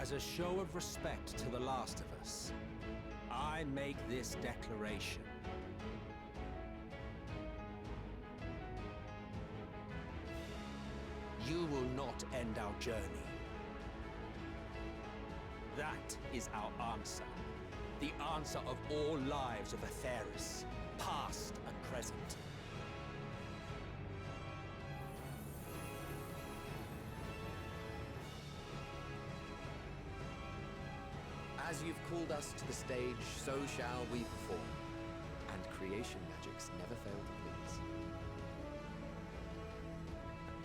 as a show of respect to the last of us, I make this declaration. You will not end our journey. That is our answer. The answer of all lives of Atheris, past and present. As you've called us to the stage, so shall we perform. And creation magics never fail to please.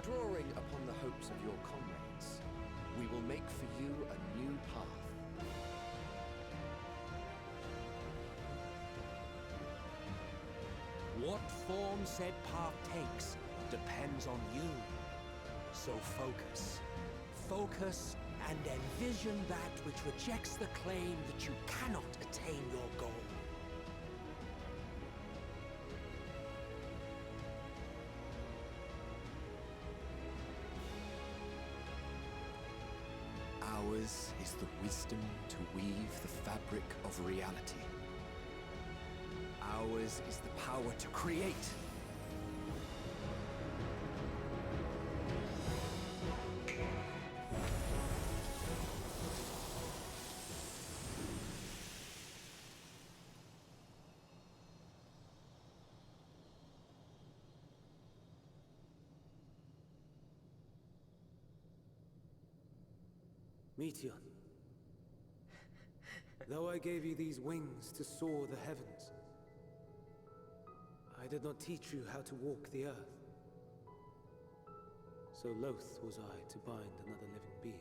Drawing upon the hopes of your comrades, we will make for you a new path. What form said path takes depends on you. So focus. Focus and envision that which rejects the claim that you cannot attain your goal. Ours is the wisdom to weave the fabric of reality. Ours is the power to create. Meteor, though I gave you these wings to soar the heavens, I did not teach you how to walk the earth. So loath was I to bind another living being.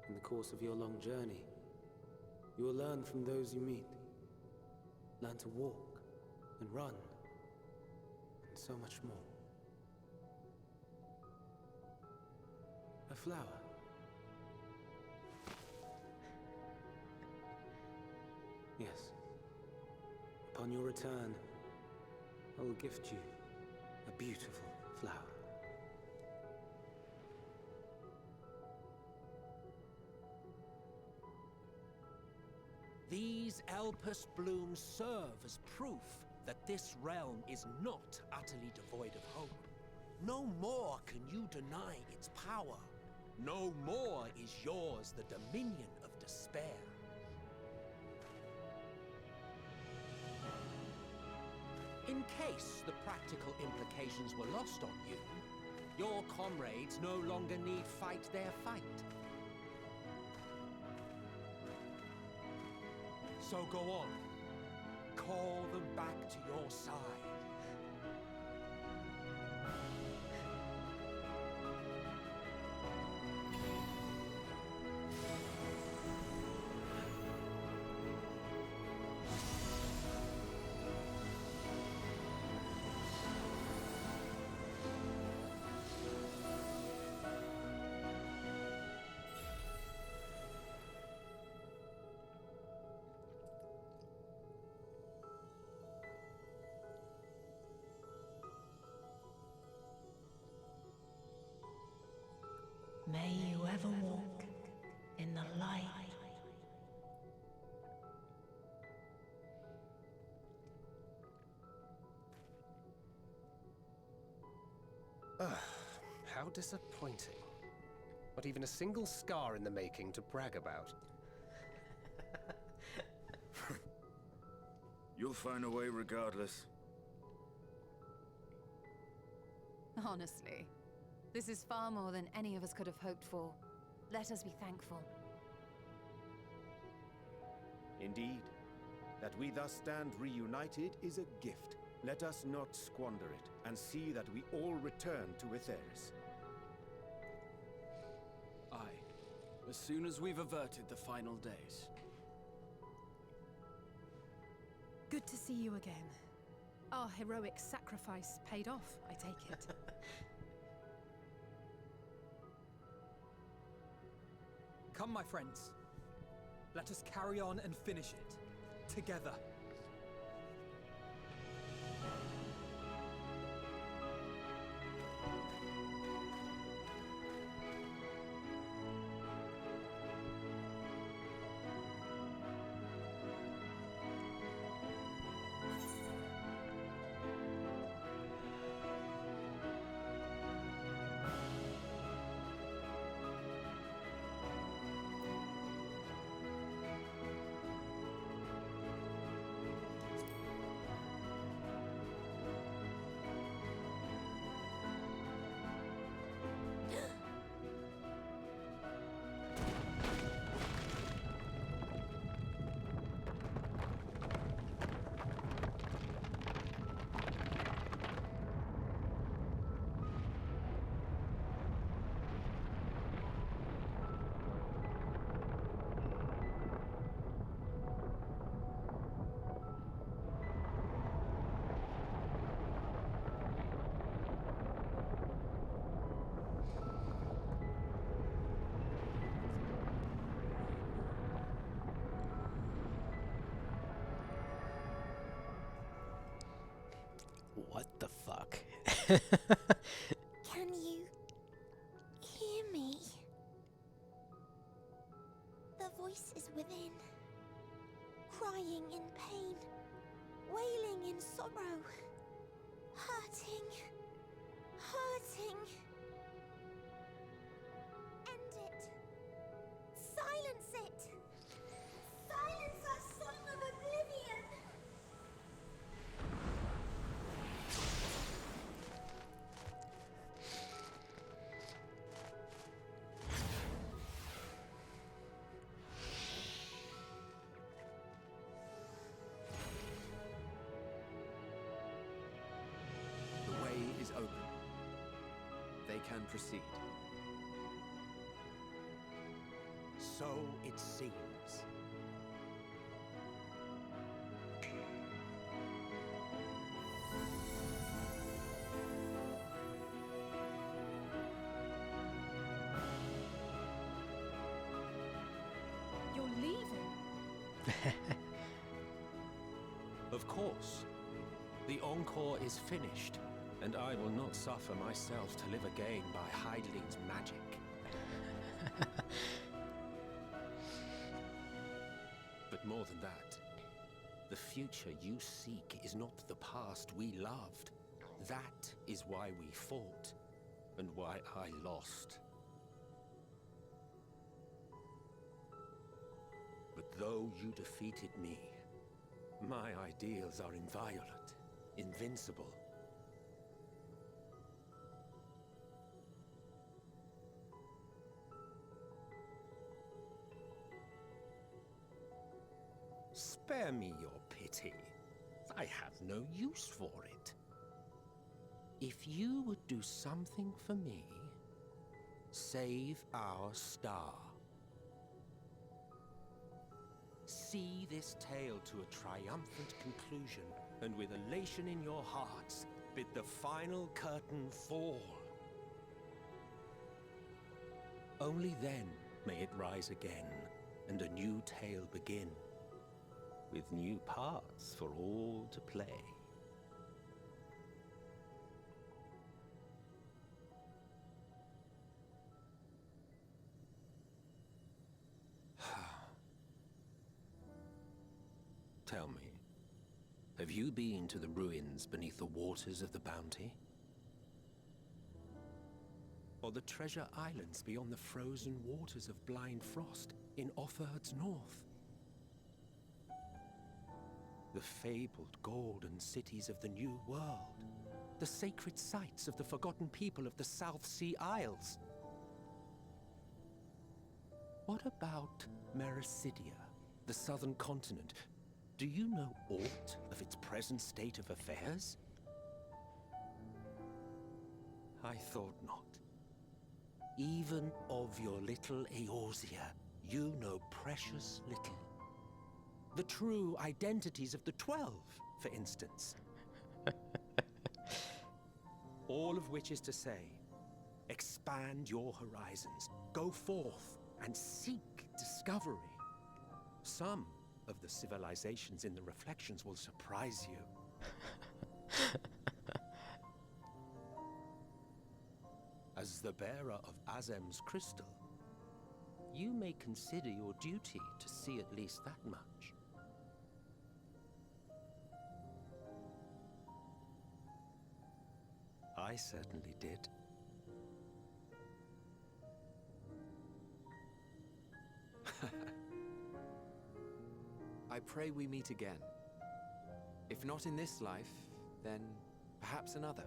In the course of your long journey, you will learn from those you meet. Learn to walk and run, and so much more. A flower. Yes. Upon your return, I will gift you a beautiful flower. These Elpis blooms serve as proof that this realm is not utterly devoid of hope. No more can you deny its power. No more is yours the dominion of despair. In case the practical implications were lost on you, your comrades no longer need fight their fight. So go on. Call them back to your side. How disappointing. Not even a single scar in the making to brag about. You'll find a way regardless. Honestly, this is far more than any of us could have hoped for. Let us be thankful. Indeed. That we thus stand reunited is a gift. Let us not squander it, and see that we all return to Etheris. Aye. As soon as we've averted the final days. Good to see you again. Our heroic sacrifice paid off, I take it. Come, my friends. Let us carry on and finish it. Together. What the fuck? Can you hear me? The voice is within, crying in pain, wailing in sorrow, hurting, hurting. End it. Silence it. Silence our song of oblivion. The way is open. They can proceed. So it seems. You're leaving? Of course. The encore is finished, and I will not suffer myself to live again by Heideling's magic. But more than that, the future you seek is not the past we loved. That is why we fought, and why I lost. But though you defeated me, my ideals are inviolate, invincible. Spare me your pity. I have no use for it. If you would do something for me, save our star. See this tale to a triumphant conclusion, and with elation in your hearts, bid the final curtain fall. Only then may it rise again, and a new tale begin, with new parts for all to play. Tell me, have you been to the ruins beneath the waters of the Bounty? Or the treasure islands beyond the frozen waters of Blind Frost in Offerd's north? The fabled golden cities of the New World. The sacred sites of the forgotten people of the South Sea Isles. What about Mericidia, the southern continent? Do you know aught of its present state of affairs? I thought not. Even of your little Eorzea, you know precious little. The true identities of the 12, for instance. All of which is to say, expand your horizons, go forth and seek discovery. Some of the civilizations in the reflections will surprise you. As the bearer of Azem's crystal, you may consider your duty to see at least that much. I certainly did. I pray we meet again. If not in this life, then perhaps another.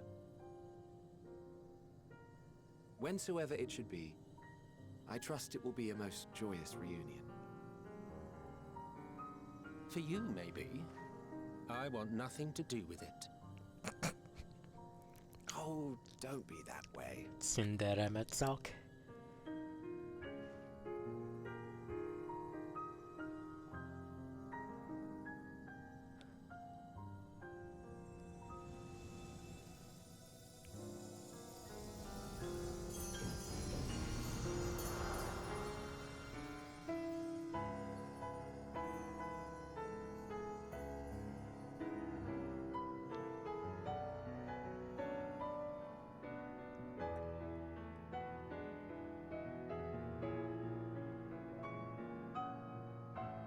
Whensoever it should be, I trust it will be a most joyous reunion. For you, maybe. I want nothing to do with it. Oh, don't be that way. Tsundere Metsalk.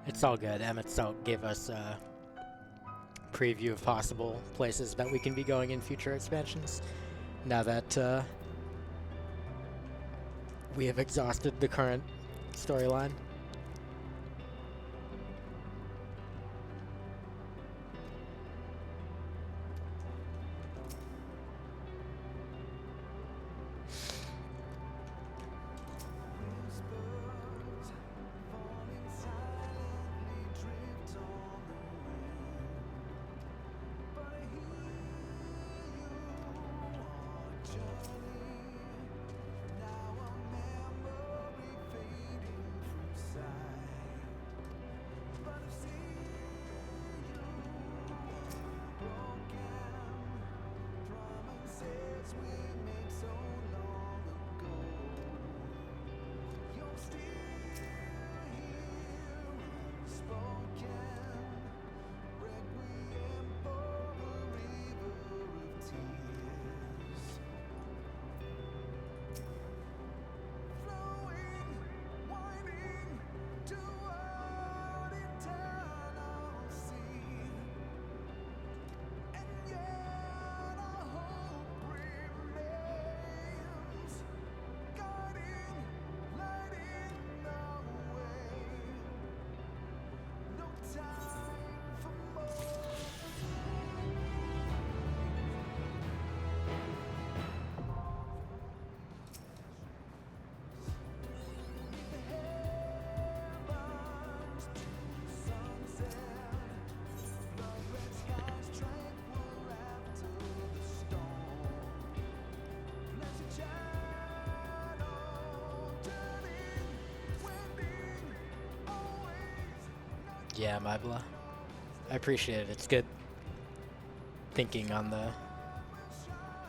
It's all good. Emetzel gave us a preview of possible places that we can be going in future expansions. Now that we have exhausted the current storyline. Yeah, Mybla. I appreciate it. It's good thinking on the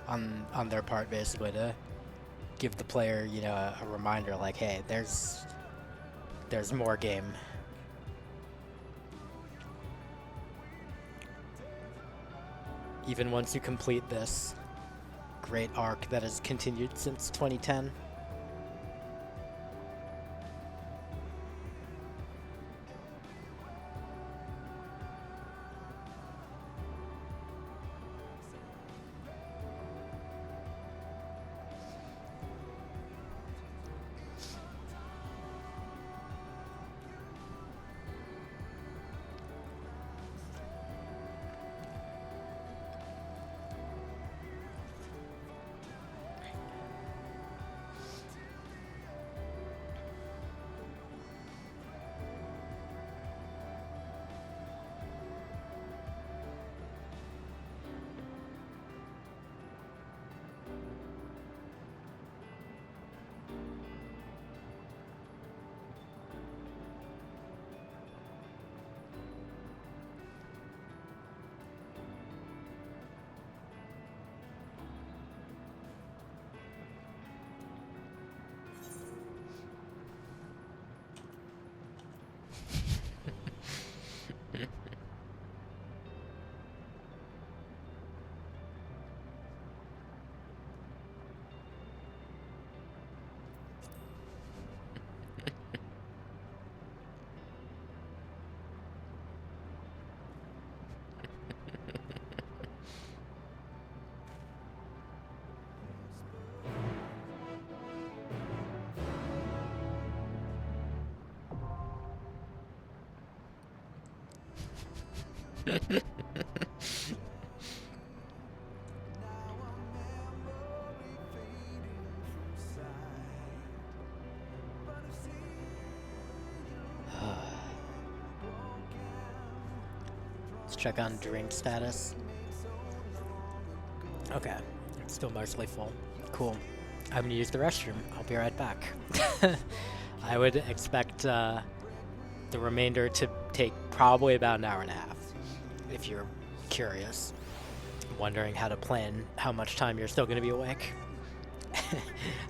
on their part, basically, to give the player, you know, a reminder like, hey, there's more game. Even once you complete this great arc that has continued since 2010. Let's check on drink status. Okay, it's still mostly full. Cool. I'm gonna use the restroom. I'll be right back. I would expect the remainder to take probably about an hour and a half, if you're curious, wondering how to plan how much time you're still gonna be awake.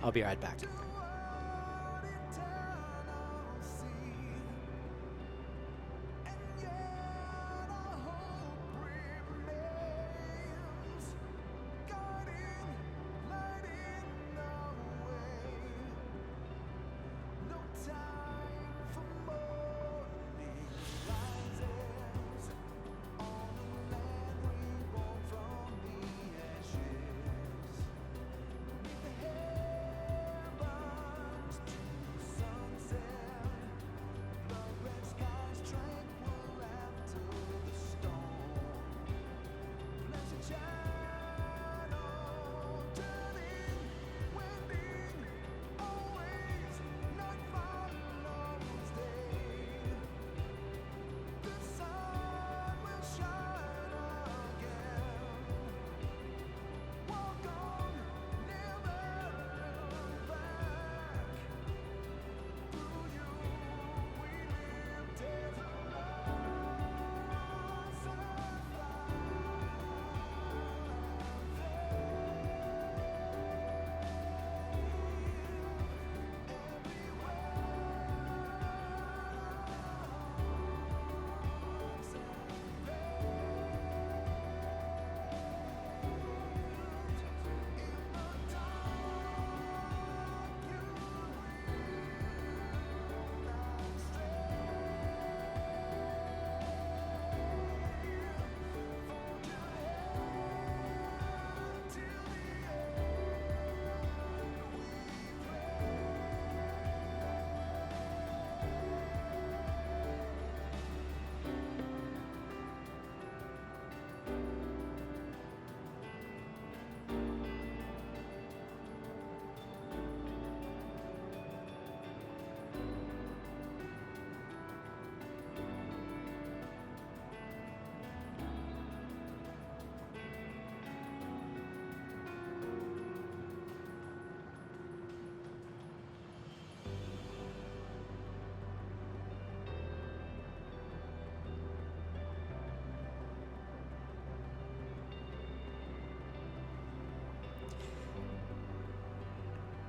I'll be right back.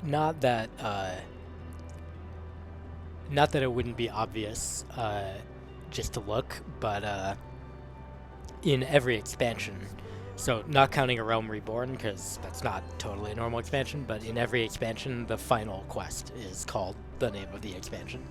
Not that it wouldn't be obvious just to look, but in every expansion, so not counting a Realm Reborn, because that's not totally a normal expansion, but in every expansion, the final quest is called the name of the expansion.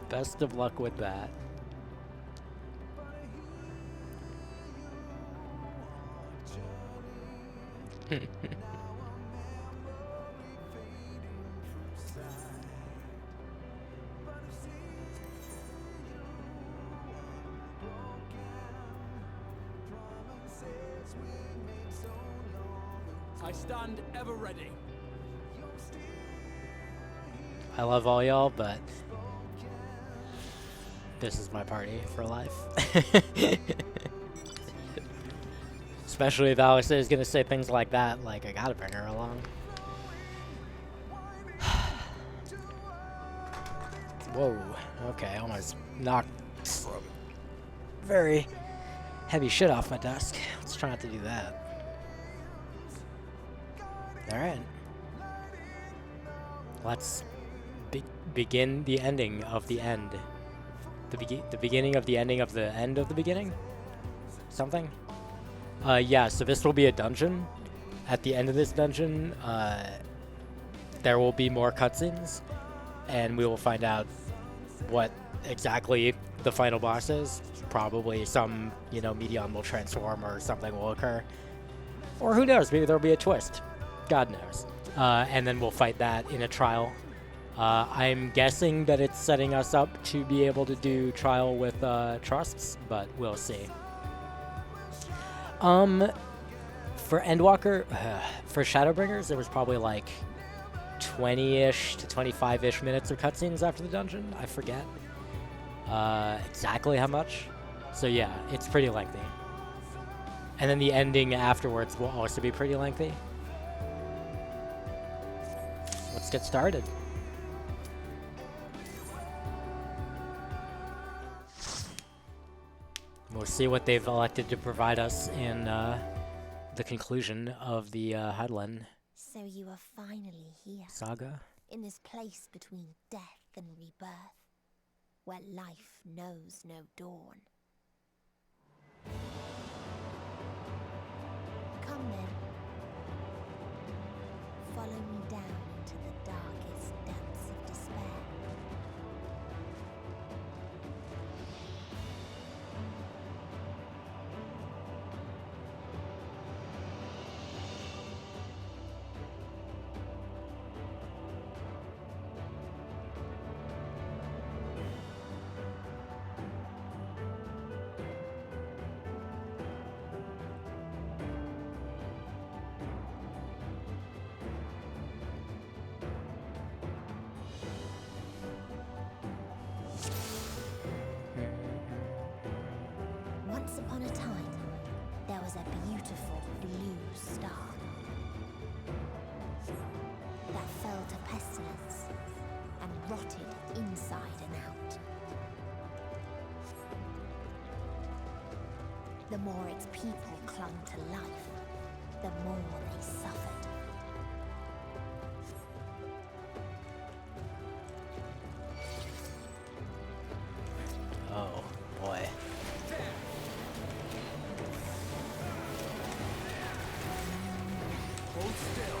Best of luck with that. I stand ever ready. I love all y'all, but this is my party for life. Especially if Alex is gonna say things like that, like, I gotta bring her along. Whoa, okay, almost knocked some very heavy shit off my desk. Let's try not to do that. Alright. Let's begin the ending of the end. The beginning of the ending of the end of the beginning? Something? Yeah, so this will be a dungeon. At the end of this dungeon, there will be more cutscenes, and we will find out what exactly the final boss is. Probably some, you know, Medion will transform or something will occur. Or who knows, maybe there'll be a twist. God knows. And then we'll fight that in a trial. I'm guessing that it's setting us up to be able to do trial with trusts, but we'll see. For Endwalker, for Shadowbringers, there was probably like 20-ish to 25-ish minutes of cutscenes after the dungeon. I forget exactly how much. So yeah, it's pretty lengthy. And then the ending afterwards will also be pretty lengthy. Let's get started. We'll see what they've elected to provide us in the conclusion of the Hadlen So you are finally here. saga. In this place between death and rebirth, where life knows no dawn. Come then. Follow me down into the darkest depths of despair. Once upon a time, there was a beautiful blue star that fell to pestilence and rotted inside and out. The more its people clung to life, the more they suffered. Oh boy. Hold still.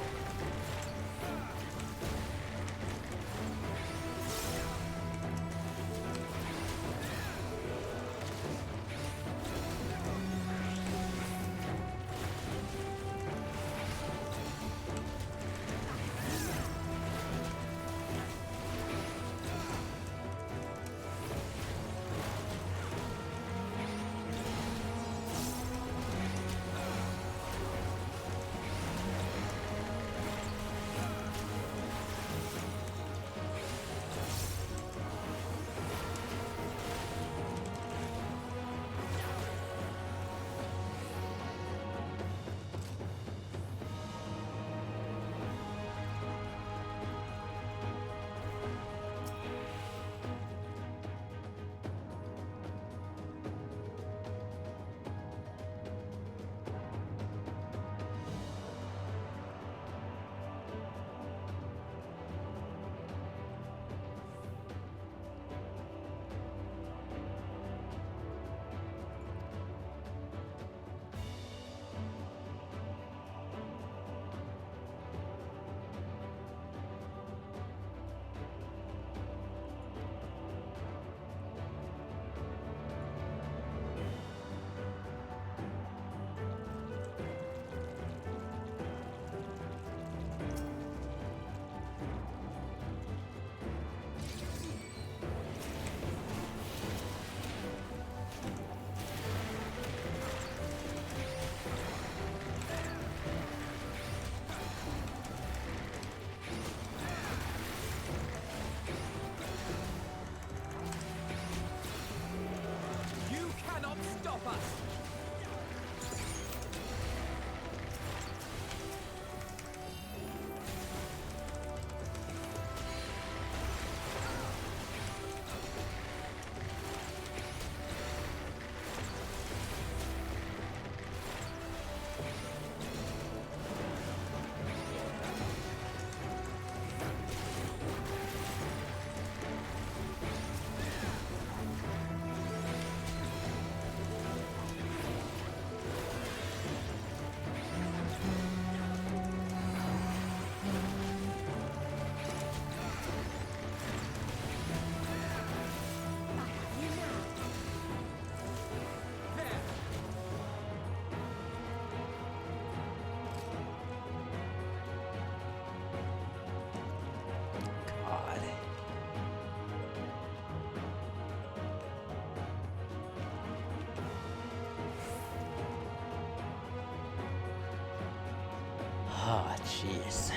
Oh, jeez.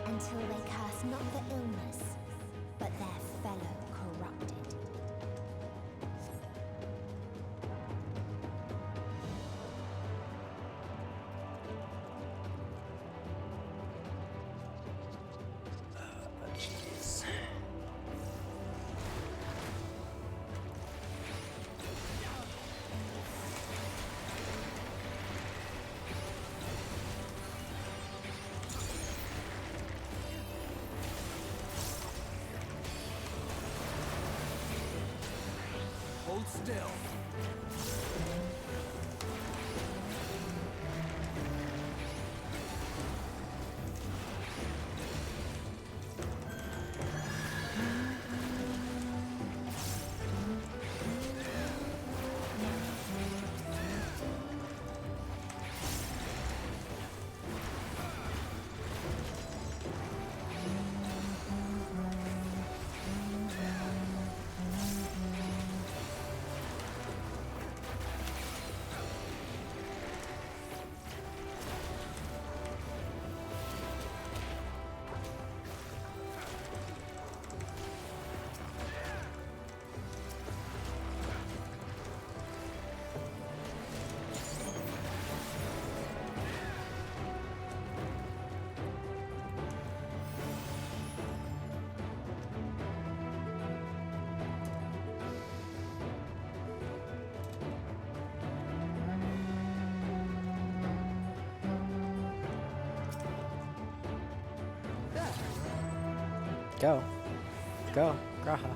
Until they curse not the illness, but their fellow corrupted. Jeez. Hold still. Go. Go, Graha.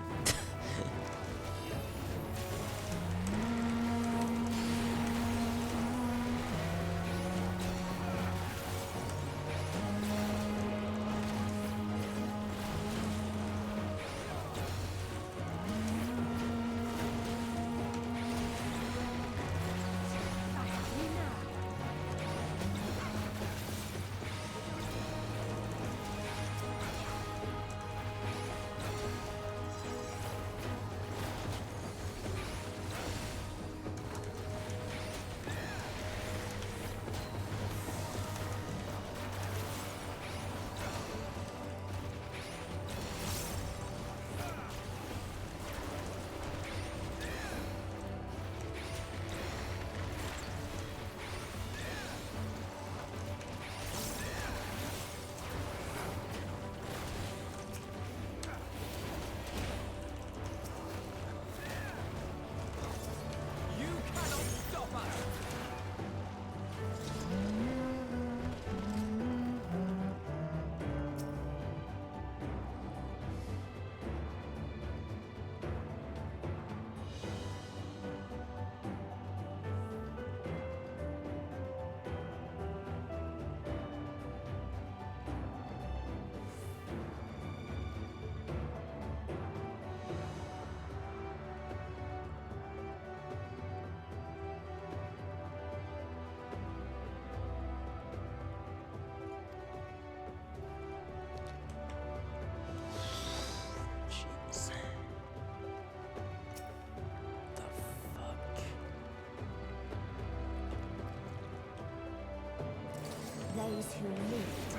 Those who lived,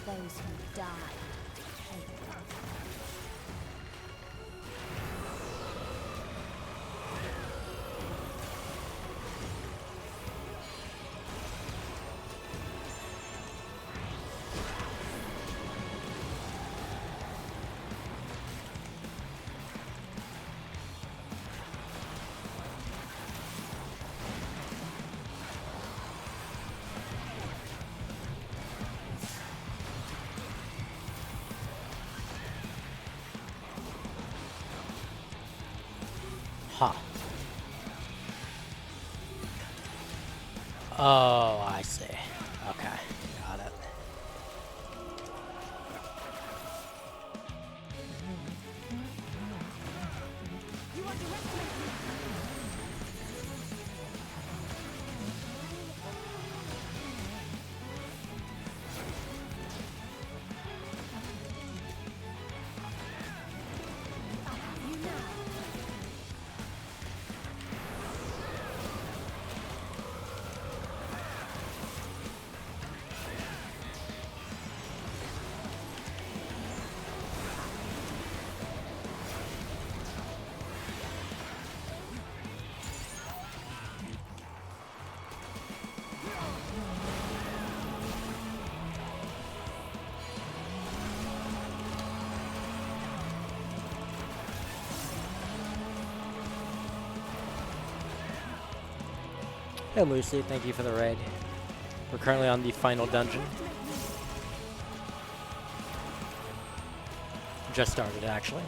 those who died, hate. Huh. Oh, I see. Okay, got it. Hey Lucy, thank you for the raid. We're currently on the final dungeon. Just started, actually.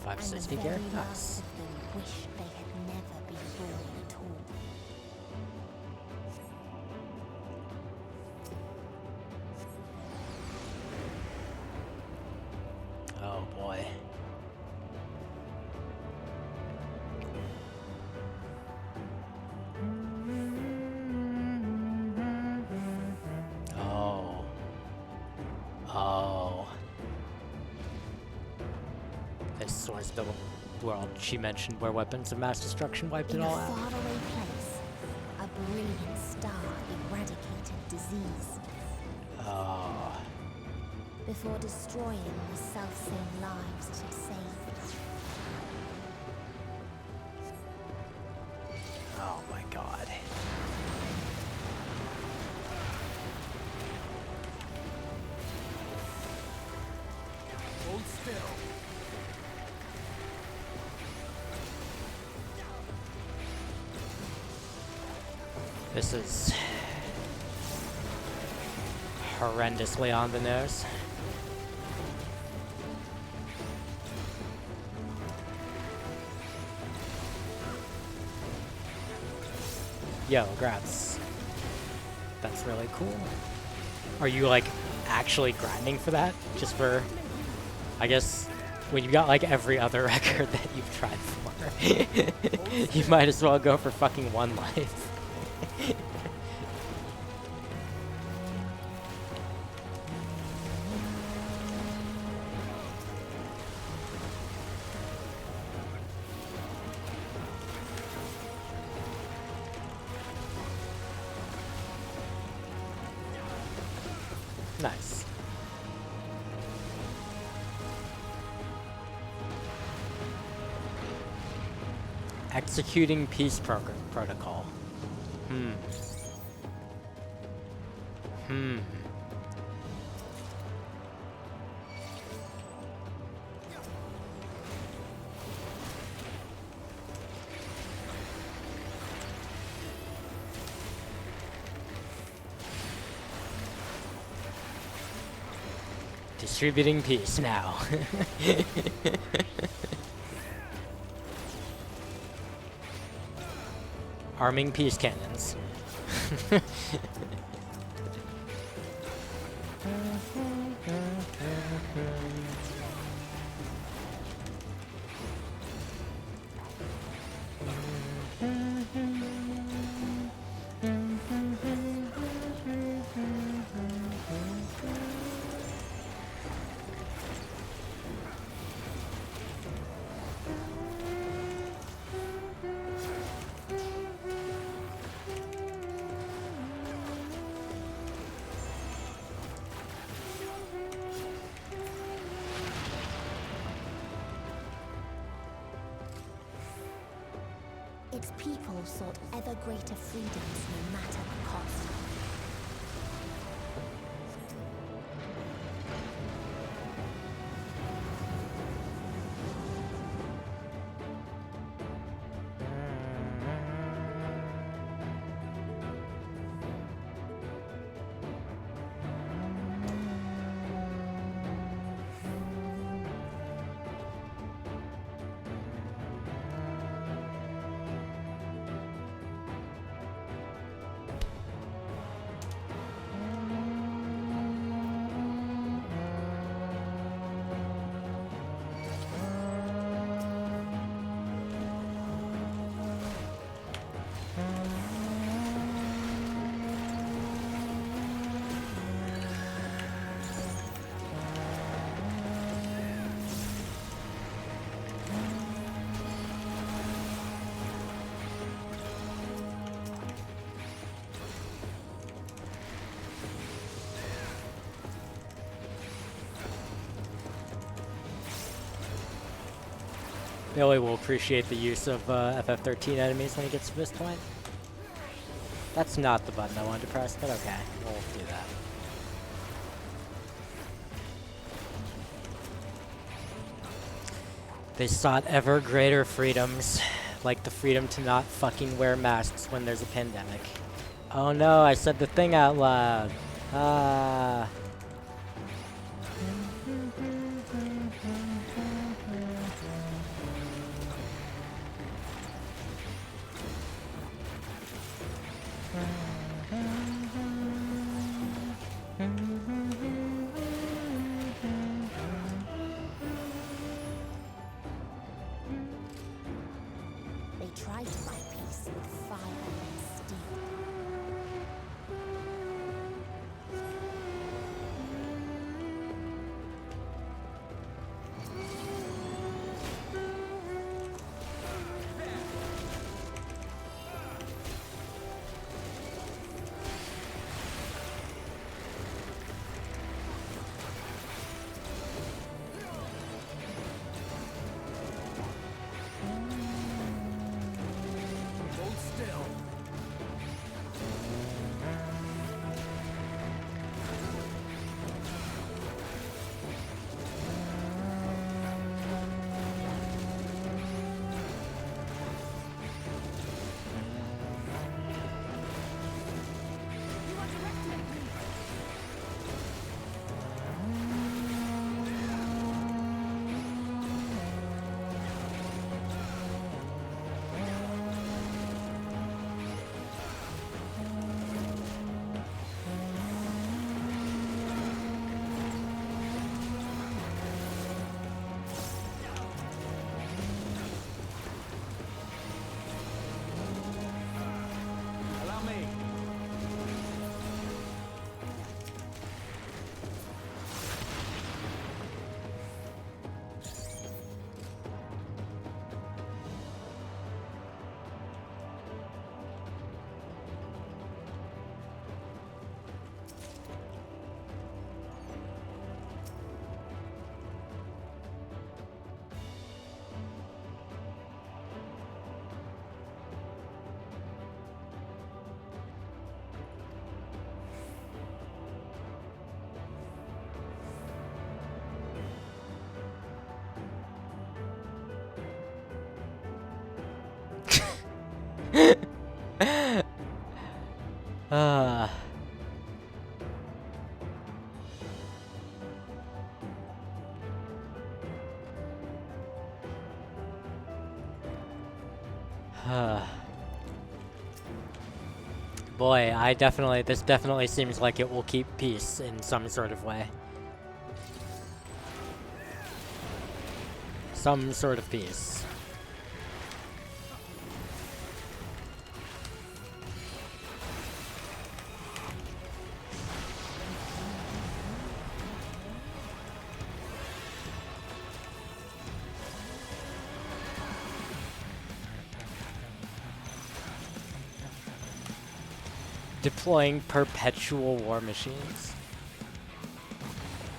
And the 560 very gear? last Nice. of them wish they had never been born at all. Oh boy. Oh. Oh. This was the world she mentioned where weapons of mass destruction wiped it all out. In a faraway place, a brilliant star eradicated disease. Oh. Before destroying the self-same lives it had saved. Oh my god. Hold still. This is horrendously on the nose. Yo, grats. That's really cool. Are you like actually grinding for that? Just for, I guess, when you got like every other record that you've tried for, you might as well go for fucking one life. Nice. Executing peace protocol. Distributing peace now. Arming peace cannons. Its people sought ever greater freedoms no matter the cost. Billy will appreciate the use of FF13 enemies when he gets to this point. That's not the button I wanted to press, but okay, we'll do that. They sought ever greater freedoms, like the freedom to not fucking wear masks when there's a pandemic. Oh no, I said the thing out loud. Ah. They tried to buy peace with fire and steel. Hold still. Allow me. Ah. Boy, this definitely seems like it will keep peace in some sort of way. Some sort of peace. Deploying perpetual war machines.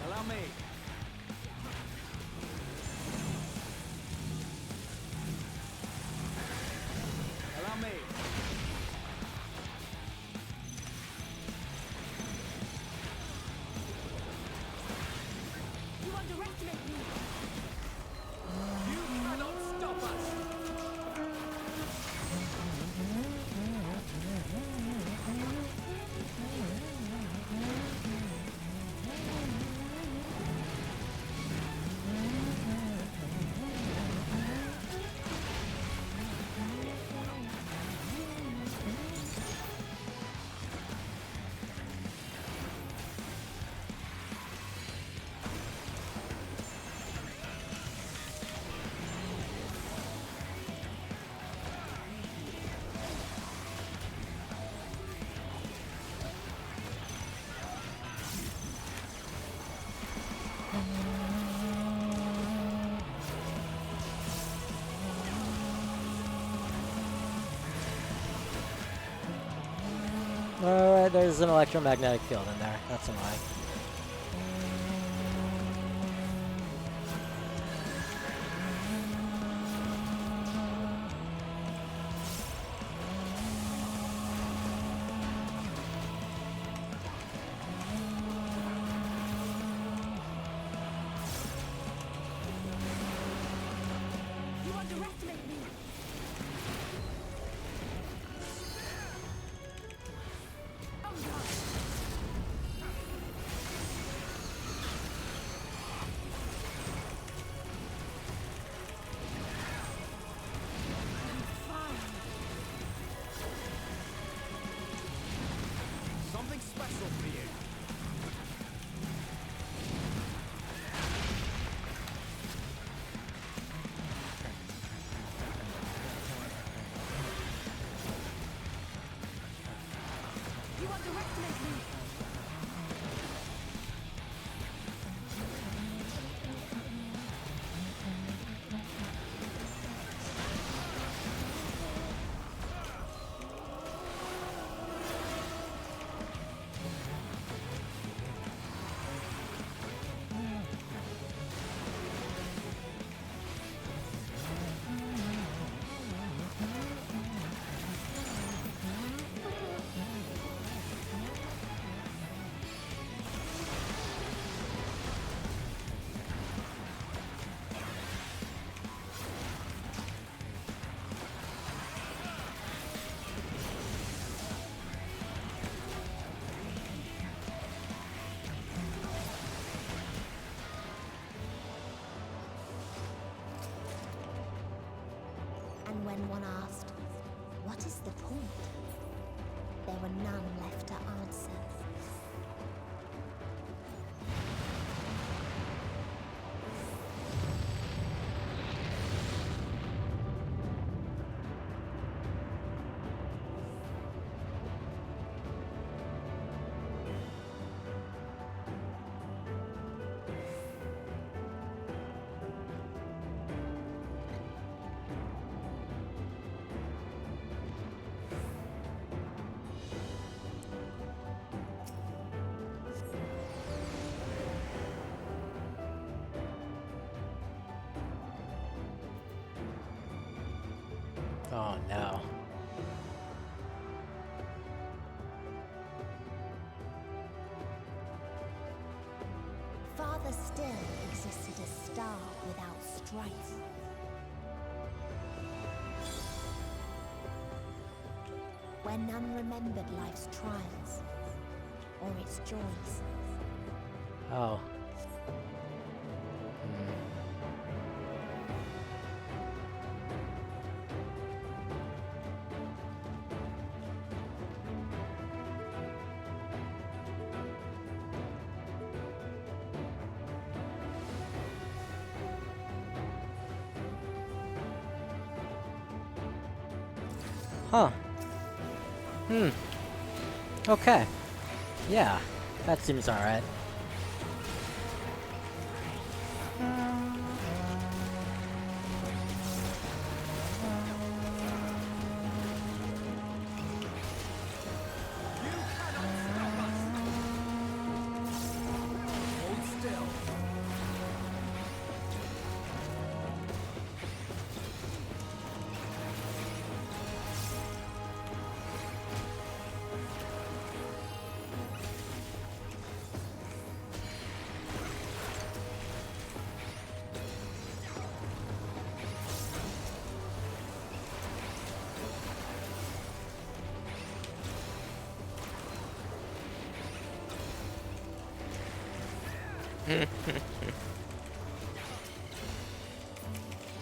Allow me. Allow me. You underestimate me. You cannot stop us. Alright, there's an electromagnetic field in there. That's annoying. underestimate me. Oh no. Something special for you. You underestimate me. And when one asked, what is the point? There were none left to answer. Oh no. Farther still existed a star without strife. Where none remembered life's trials or its joys. Oh. Huh. Okay. Yeah, that seems alright.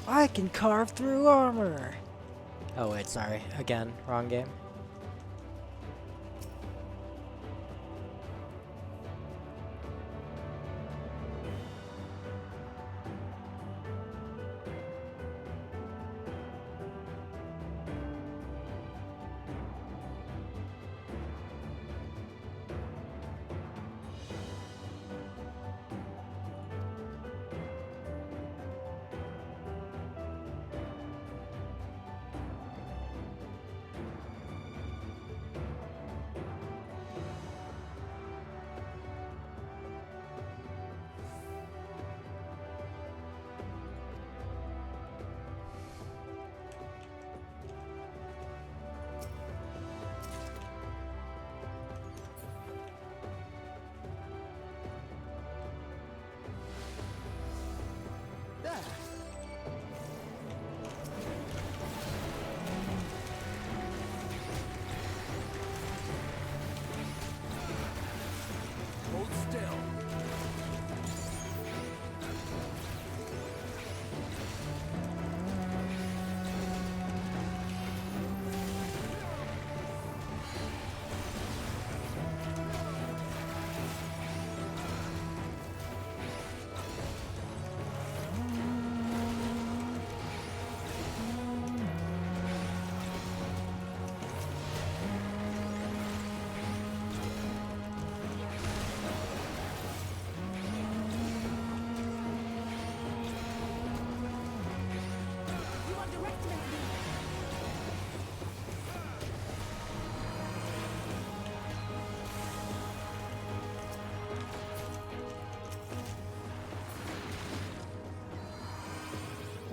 I can carve through armor! Oh wait, sorry. Again, wrong game.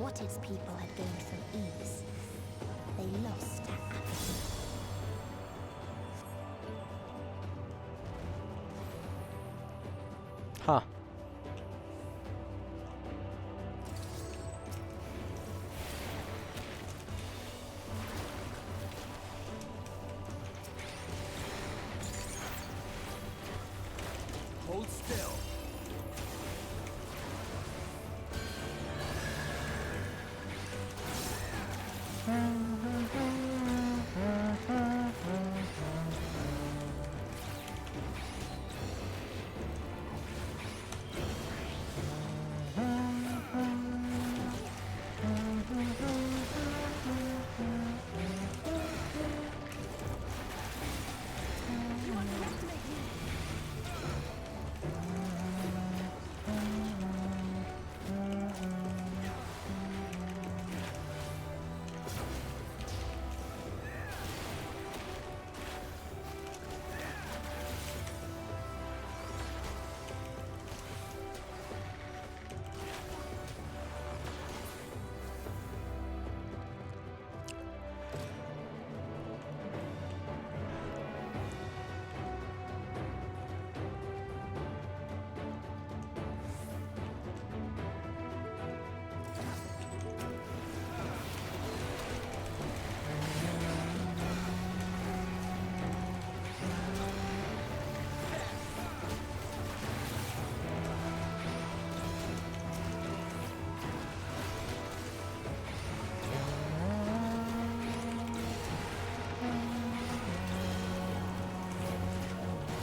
what its people had gained from ease, they lost to apathy. Huh. Hold still.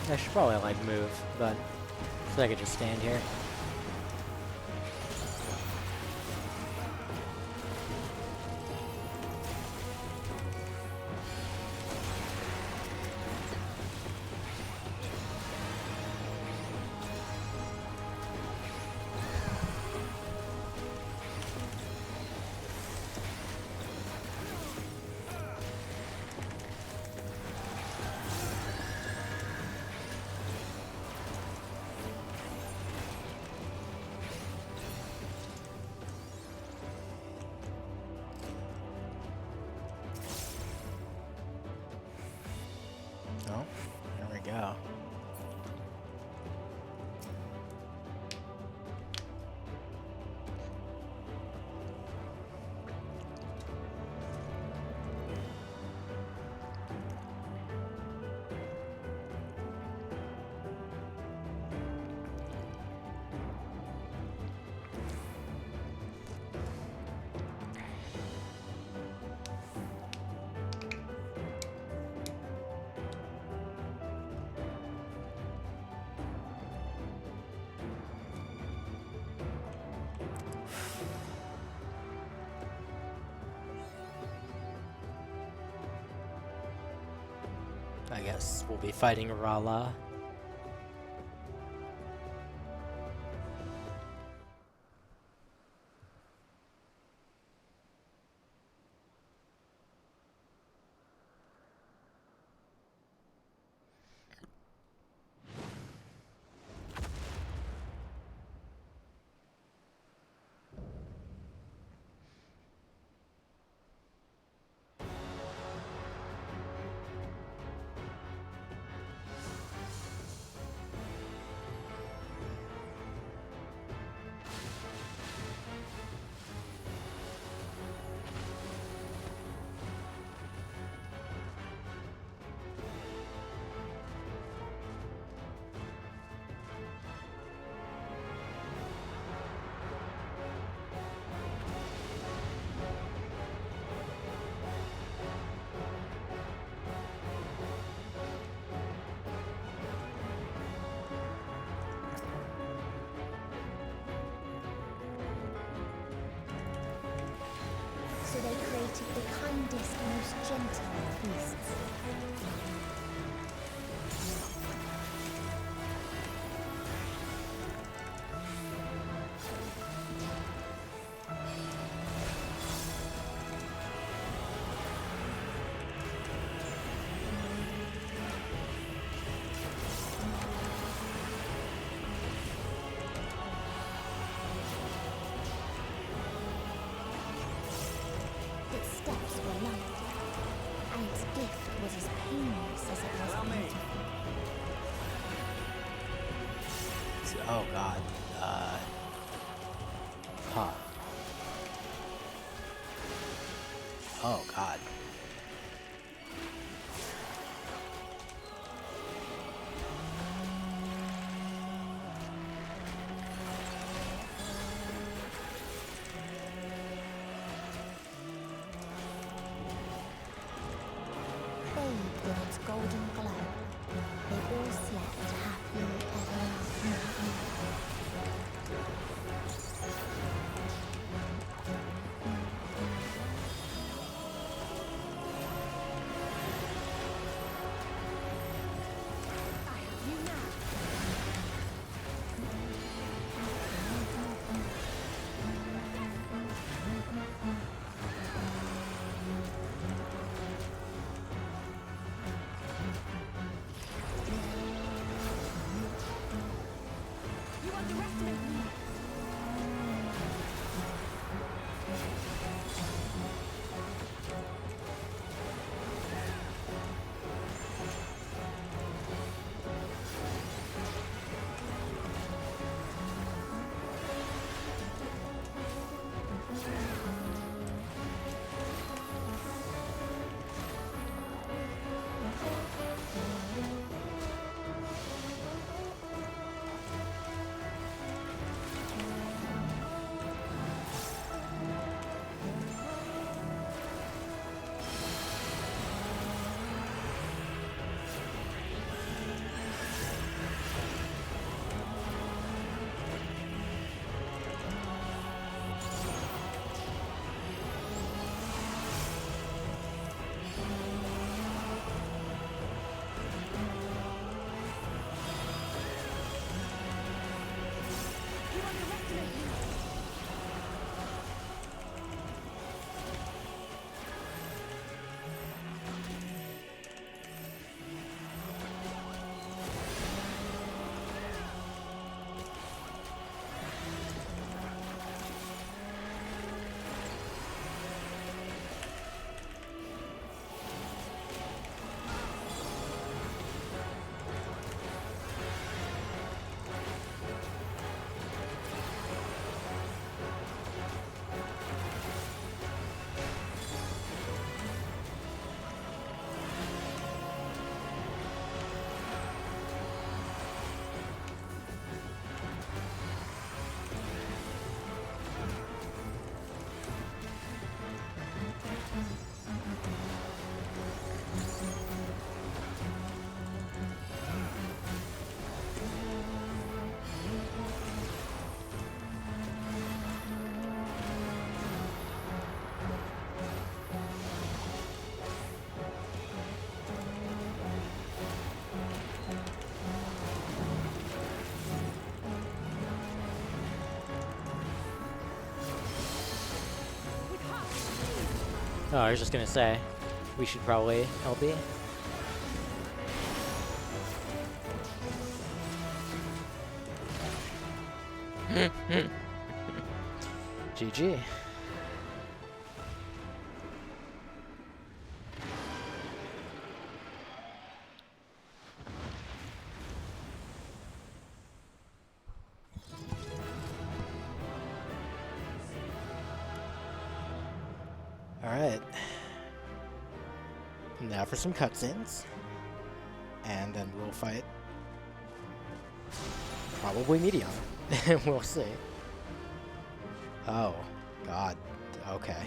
I should probably like move, but so I could just stand here. Oh, there we go. I guess we'll be fighting Rala. So they created the kindest, most gentle of beasts. steps were light, and its gift was as painless as it was beautiful. Oh god. Huh. Oh god. Bathed in its golden glow, they all slept happily ever after. Oh, I was just gonna say, we should probably LB. GG. Alright. Now for some cutscenes. And then we'll fight probably Medium. We'll see. Oh, God. Okay.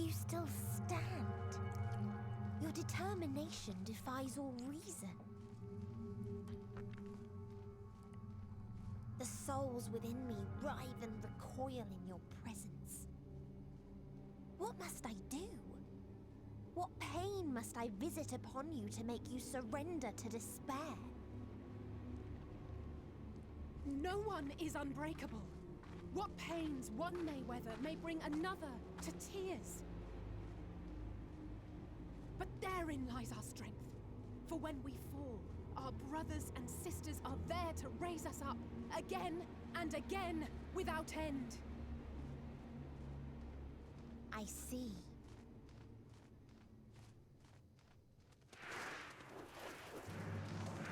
you still stand. Your determination defies all reason. The souls within me writhe and recoil in your presence. What must I do? What pain must I visit upon you to make you surrender to despair? No one is unbreakable. What pains one may weather may bring another to tears. But therein lies our strength. For when we fall, our brothers and sisters are there to raise us up again and again without end. I see.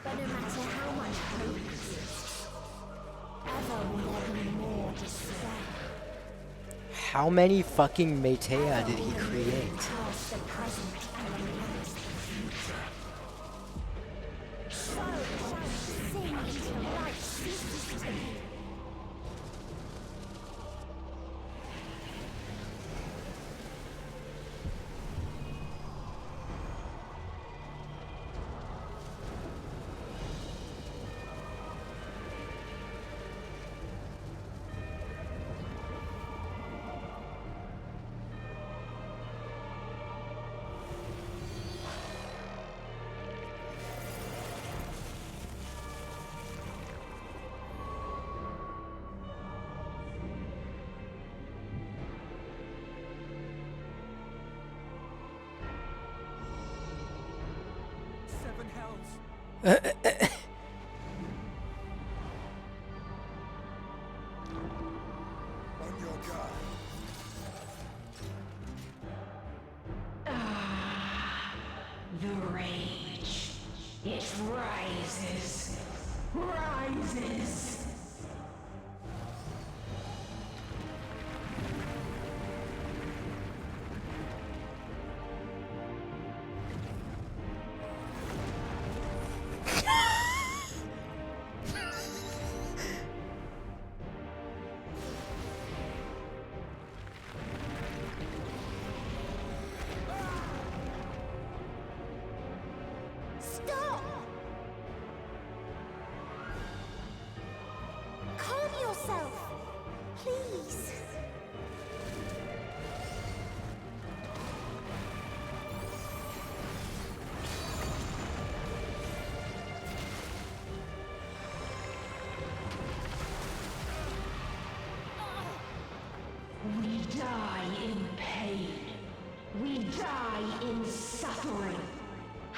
But no matter how much hope exists, ever will there be more despair. How many fucking Metea did he create? Past the present and against the future. So shall we sing until life ceases to be. On your guard. The rage. It rises. Rises. Stop! Calm yourself, please. We die in pain. We die in suffering.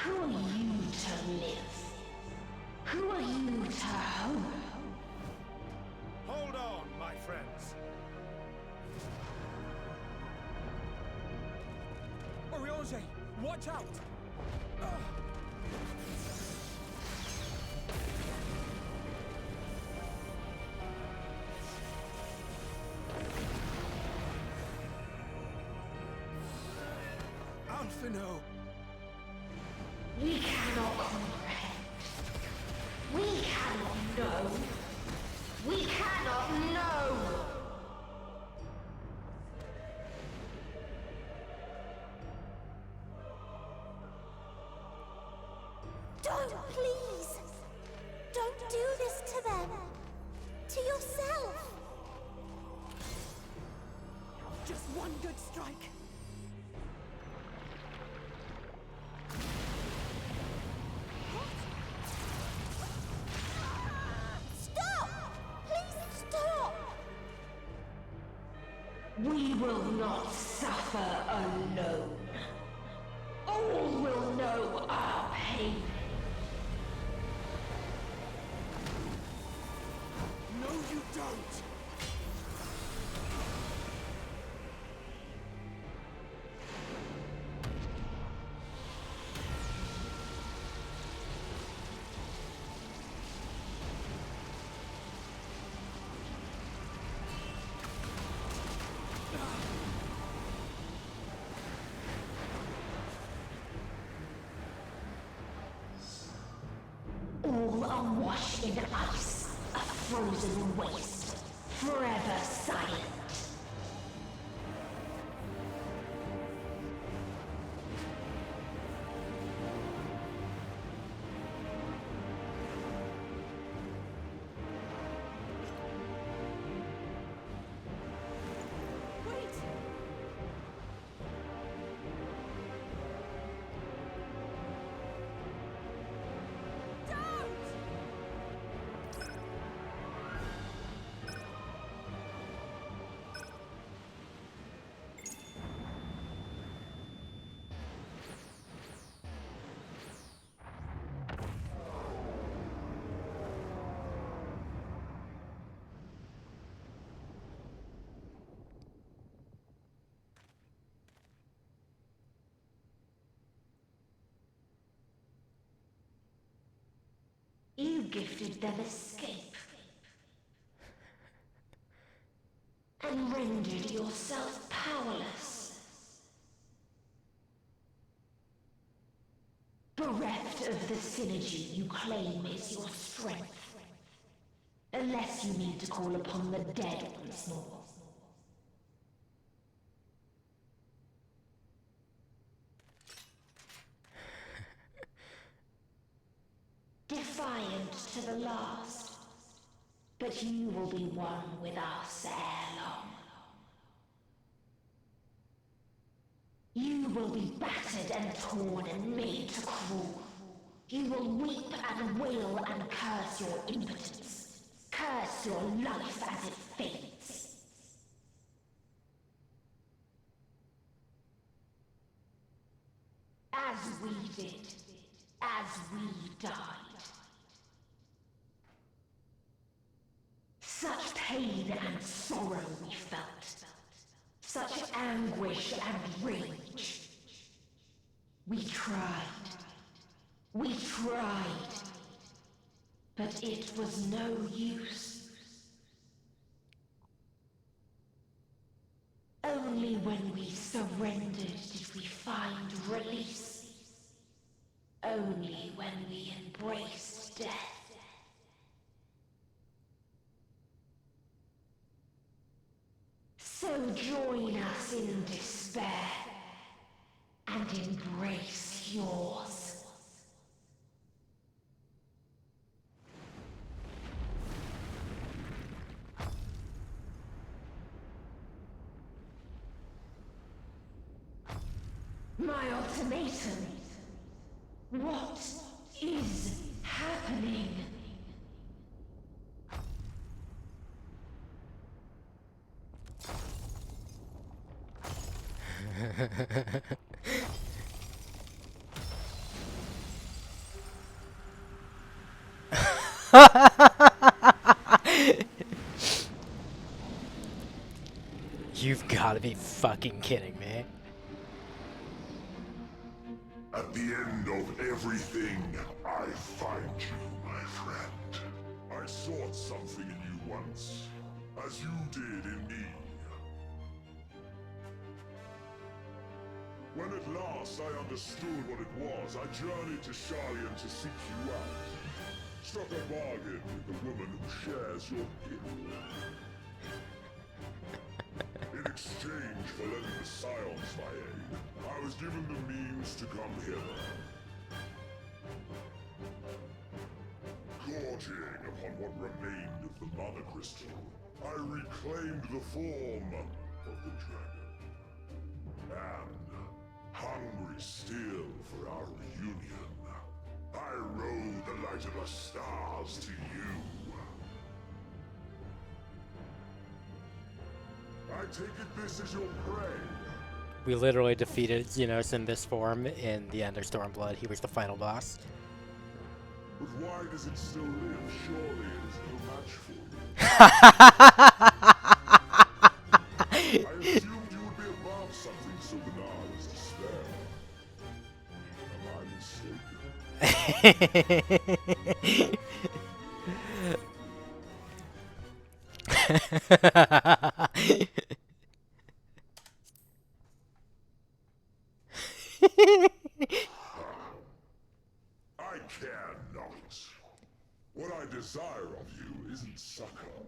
Who are you to live? Who are you to hope? Hold on, my friends. Oriange, watch out! Alphino! We cannot comprehend. We cannot know. We cannot know. Don't, please! Don't do this to them! To yourself! Just one good strike. Stop! Please stop! We will not suffer alone. All will know our pain. No, you don't! All are washed in ice, a frozen waste, forever silent. You gifted them escape. And rendered yourself powerless. Bereft of the synergy you claim is your strength. Unless you need to call upon the dead once more. Defiant to the last, but you will be one with us ere long. You will be battered and torn and made to crawl. You will weep and wail and curse your impotence. Curse your life as it fades. As we did, as we died. Such pain and sorrow we felt. Such anguish and rage. We tried. We tried. But it was no use. Only when we surrendered did we find release. Only when we embraced death. So join us in despair and embrace yours. My ultimatum. What is happening? You've got to be fucking kidding me. At the end of everything, I find you, my friend. I sought something in you once, as you did in me. When at last I understood what it was, I journeyed to Sharlayan to seek you out. Struck a bargain with the woman who shares your gift. In exchange for lending the Scions my aid, I was given the means to come hither. Gorging upon what remained of the Mother Crystal, I reclaimed the form of the dragon. And, hungry still for our reunion, I rode the light of the stars to you. I take it this is your prey. We literally defeated Xenos in this form in the Ender Stormblood. He was the final boss. But why does it still live? Surely it is no match for you. I assumed you would be above something so banal as despair. Am I mistaken? I care not. What I desire of you isn't succor,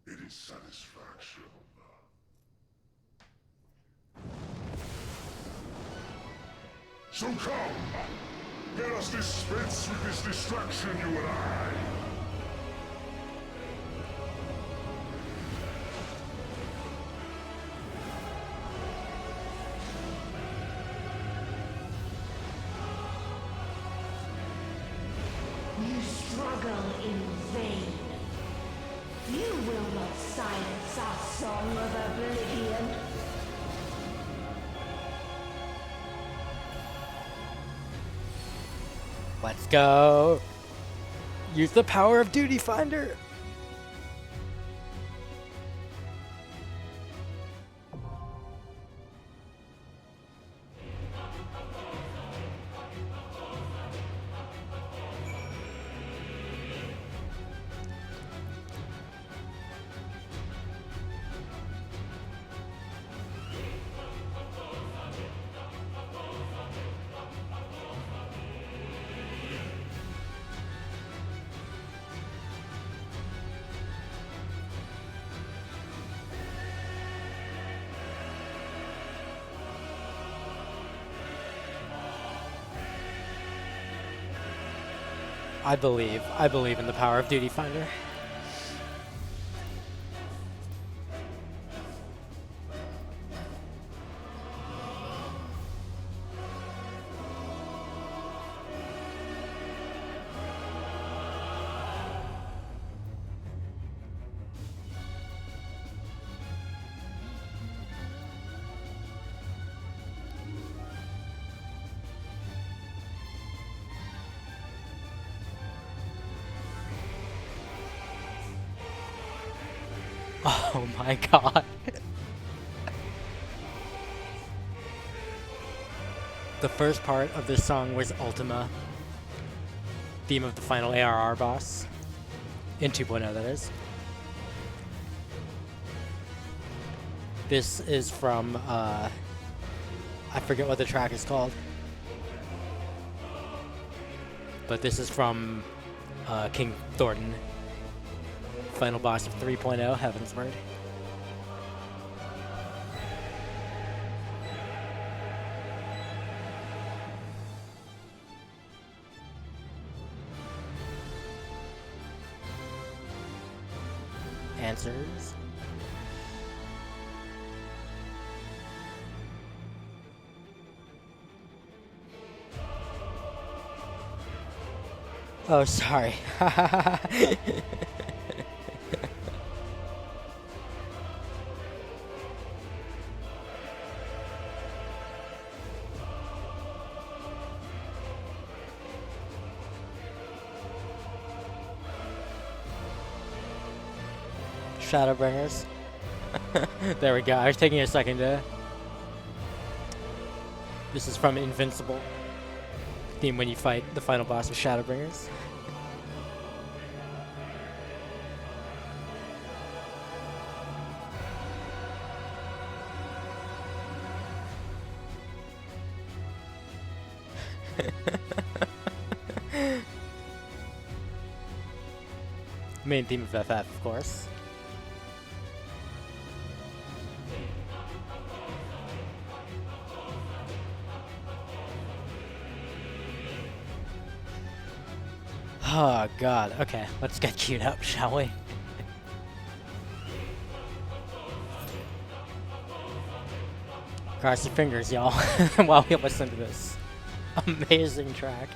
it is satisfaction. So come, let us dispense with this distraction, you and I. You struggle in vain. You will not silence our song of oblivion. Let's go. Use the power of Duty Finder. I believe in the power of Duty Finder. Oh my god. The first part of this song was Ultima, theme of the final ARR boss. In 2.0, that is. This is from, I forget what the track is called. But this is from King Thornton. Final boss of 3.0, Heaven's Word. Answers. Oh, sorry. Shadowbringers. There we go. I was taking a second to... This is from Invincible. Theme when you fight the final boss of Shadowbringers. Main theme of FF, of course. Oh god, okay, let's get queued up, shall we? Cross your fingers, y'all, while we listen to this amazing track.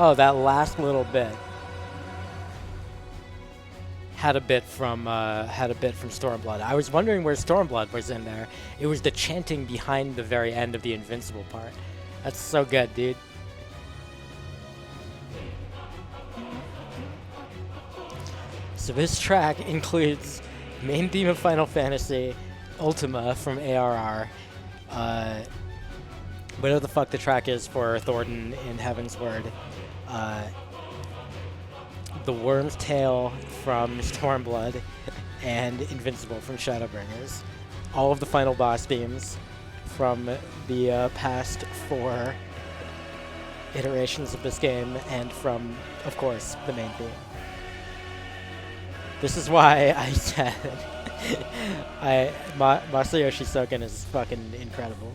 Oh, that last little bit had a bit from Stormblood. I was wondering where Stormblood was in there. It was the chanting behind the very end of the Invincible part. That's so good, dude. So this track includes main theme of Final Fantasy, Ultima from ARR, whatever the fuck the track is for Thornton in Heaven's Word, The Worm's Tale from Stormblood, and Invincible from Shadowbringers. All of the final boss themes from the past 4 iterations of this game, and from, of course, the main theme. This is why I said Masayoshi Soken is fucking incredible.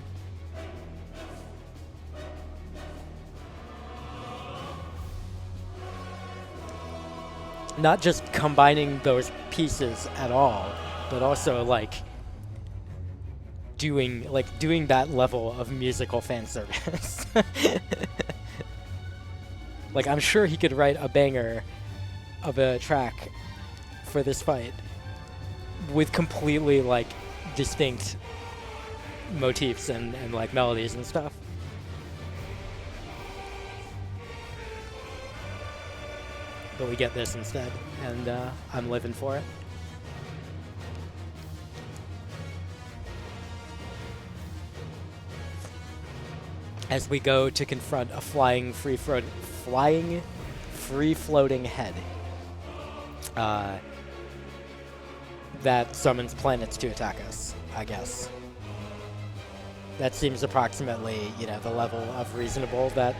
Not just combining those pieces at all, but also like doing that level of musical fan service. Like, I'm sure he could write a banger of a track for this fight with completely like distinct motifs and like melodies and stuff. But we get this instead, and I'm living for it. As we go to confront a flying free-floating head that summons planets to attack us, I guess. That seems approximately, you know, the level of reasonable that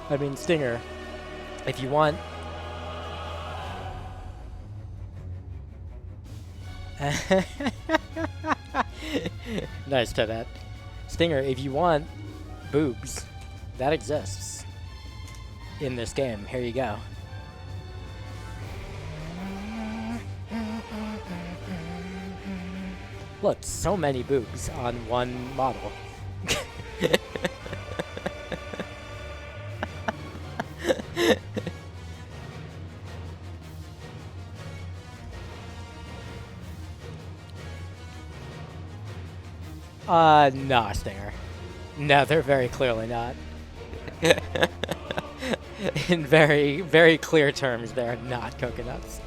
I mean, Stinger, if you want... Nice, Toadette. Stinger, if you want boobs, that exists in this game. Here you go. Look, so many boobs on one model. Nah, Stinger. No, they're very clearly not. In very, very clear terms, they're not coconuts.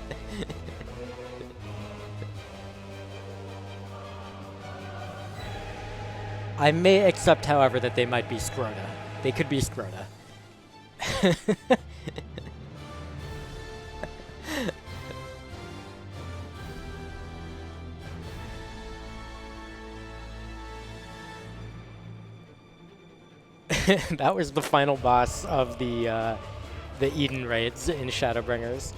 I may accept, however, that they might be scrota. They could be scrota. That was the final boss of the Eden raids in Shadowbringers.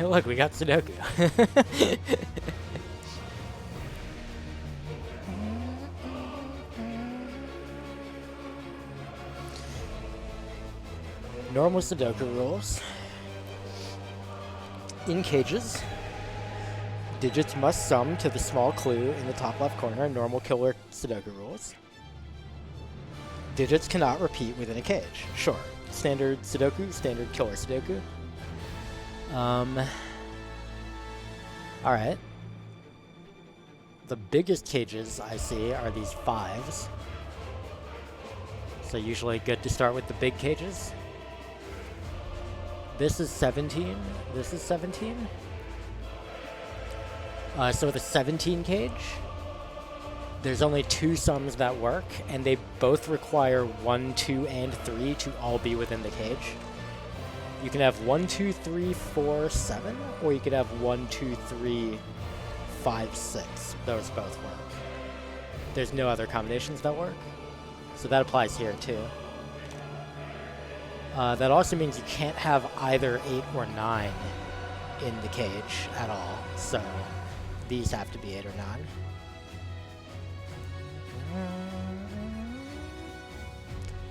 Hey, look, we got Sudoku. Normal Sudoku rules. In cages, digits must sum to the small clue in the top left corner. Normal killer Sudoku rules. Digits cannot repeat within a cage. Sure. Standard Sudoku, standard killer Sudoku. Alright. The biggest cages I see are these 5s. So usually good to start with the big cages. This is 17. This is 17. So with a 17 cage, there's only 2 sums that work, and they both require 1, 2, and 3 to all be within the cage. You can have 1, 2, 3, 4, 7, or you could have 1, 2, 3, 5, 6. Those both work. There's no other combinations that work. So that applies here too. That also means you can't have either 8 or 9 in the cage at all. So these have to be 8 or 9.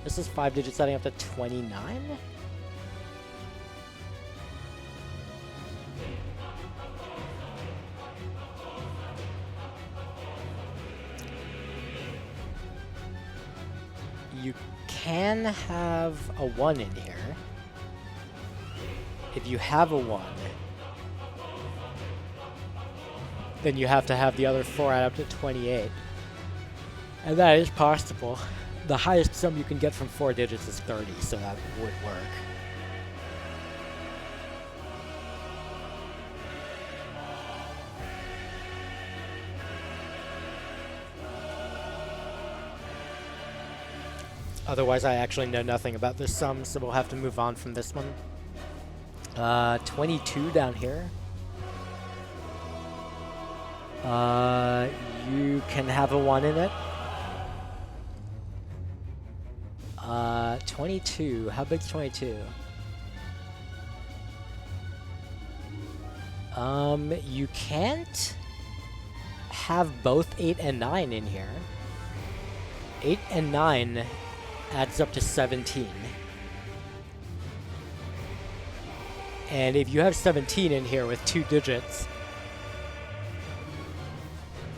This is 5 digits adding up to 29? You can have a 1 in here. If you have a 1, then you have to have the other 4 add up to 28. And that is possible. The highest sum you can get from 4 digits is 30, so that would work. Otherwise, I actually know nothing about this sum, so we'll have to move on from this one. 22 down here. You can have a 1 in it. 22. How big's 22? You can't have both 8 and 9 in here. 8 and 9 adds up to 17. And if you have 17 in here with 2 digits,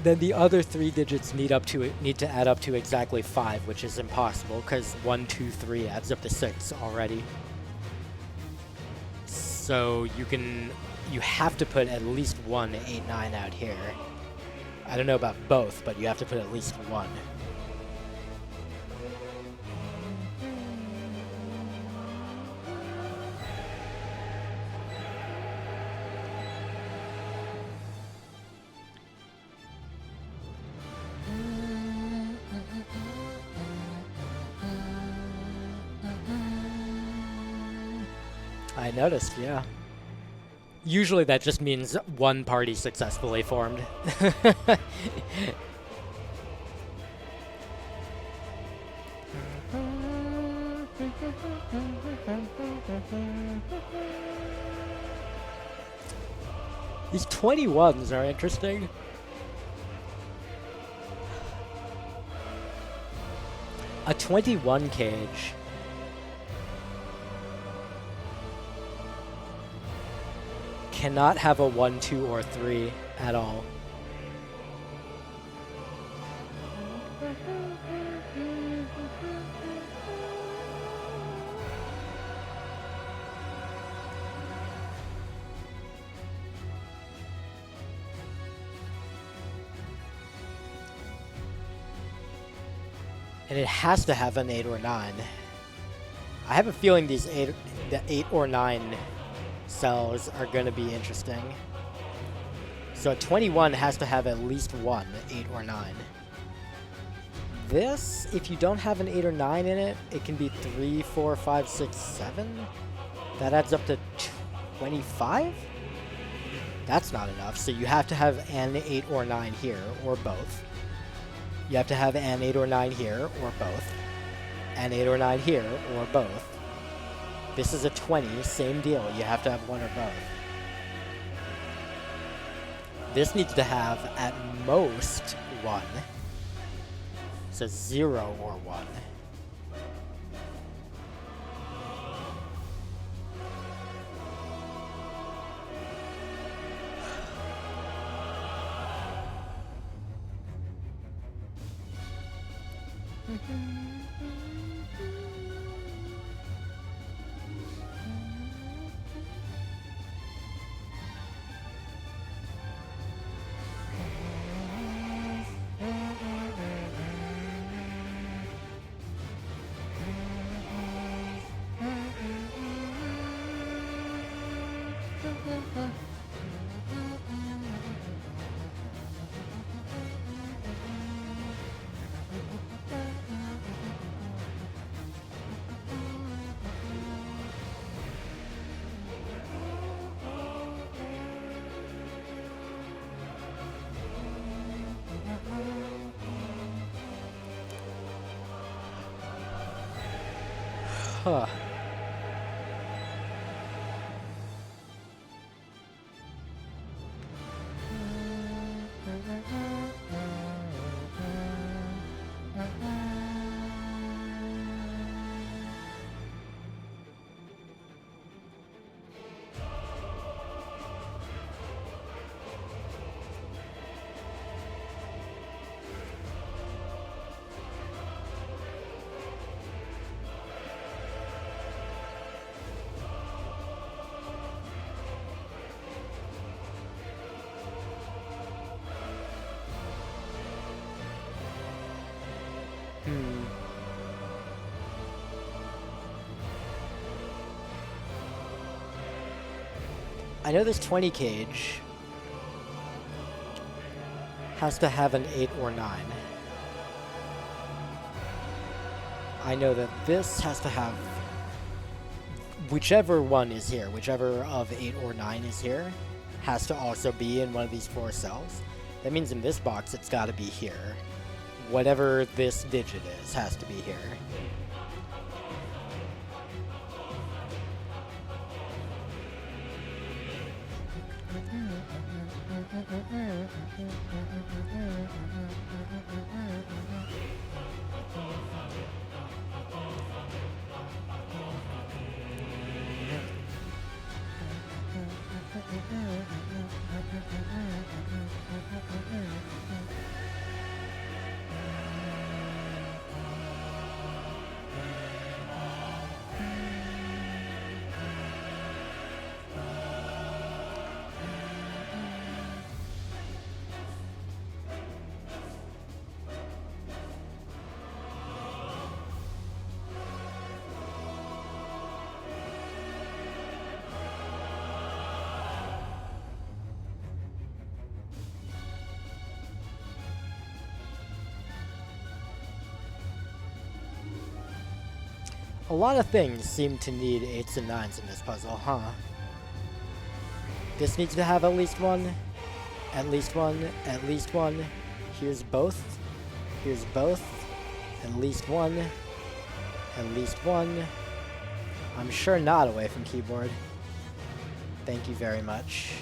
then the other 3 digits need to add up to exactly 5, which is impossible because 1, 2, 3 adds up to 6 already. So you have to put at least one 8, 9 out here. I don't know about both, but you have to put at least one. I noticed, yeah. Usually that just means one party successfully formed. These 21s are interesting. A 21 cage. Cannot have a 1, 2, or 3 at all. And it has to have an 8 or 9. I have a feeling the 8 or 9 cells are going to be interesting. So 21 has to have at least one 8 or 9. This, if you don't have an 8 or 9 in it, it can be 3, 4, 5, 6, 7. That adds up to 25? That's not enough, so you have to have an 8 or 9 here, or both. You have to have an 8 or 9 here, or both. An 8 or 9 here, or both. This is a 20, same deal. You have to have one or both. This needs to have at most 1. So 0 or 1. Huh. I know this 20 cage has to have an 8 or 9. I know that this has to have whichever one is here, whichever of 8 or 9 is here, has to also be in one of these 4 cells. That means in this box it's got to be here. Whatever this digit is has to be here. A lot of things seem to need 8s and 9s in this puzzle, huh? This needs to have at least one. At least one. At least one. Here's both. Here's both. At least one. At least one. I'm sure not away from keyboard. Thank you very much.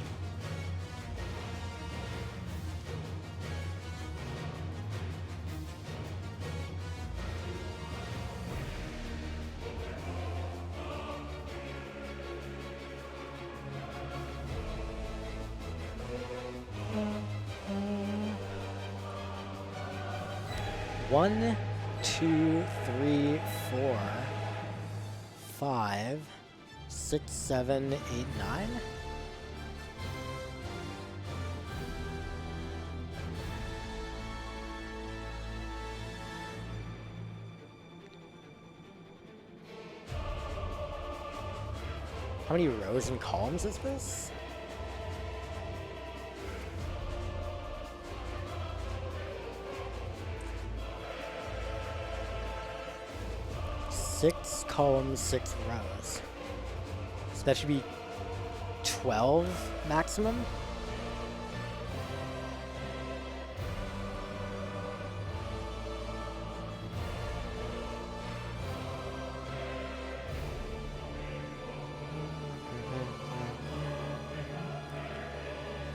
One, 2, 3, 4, 5, 6, 7, 8, 9. How many rows and columns is this? Six columns, 6 rows. So that should be 12 maximum?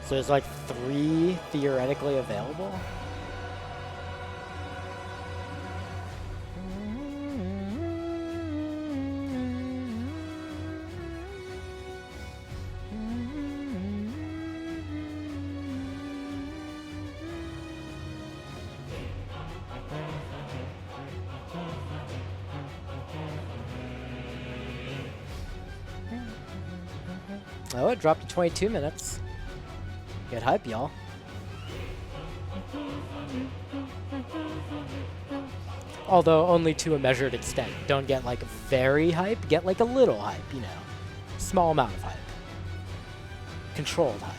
So there's like 3 theoretically available? Oh, it dropped to 22 minutes. Get hype, y'all. Although only to a measured extent. Don't get like very hype, get like a little hype, you know. Small amount of hype. Controlled hype.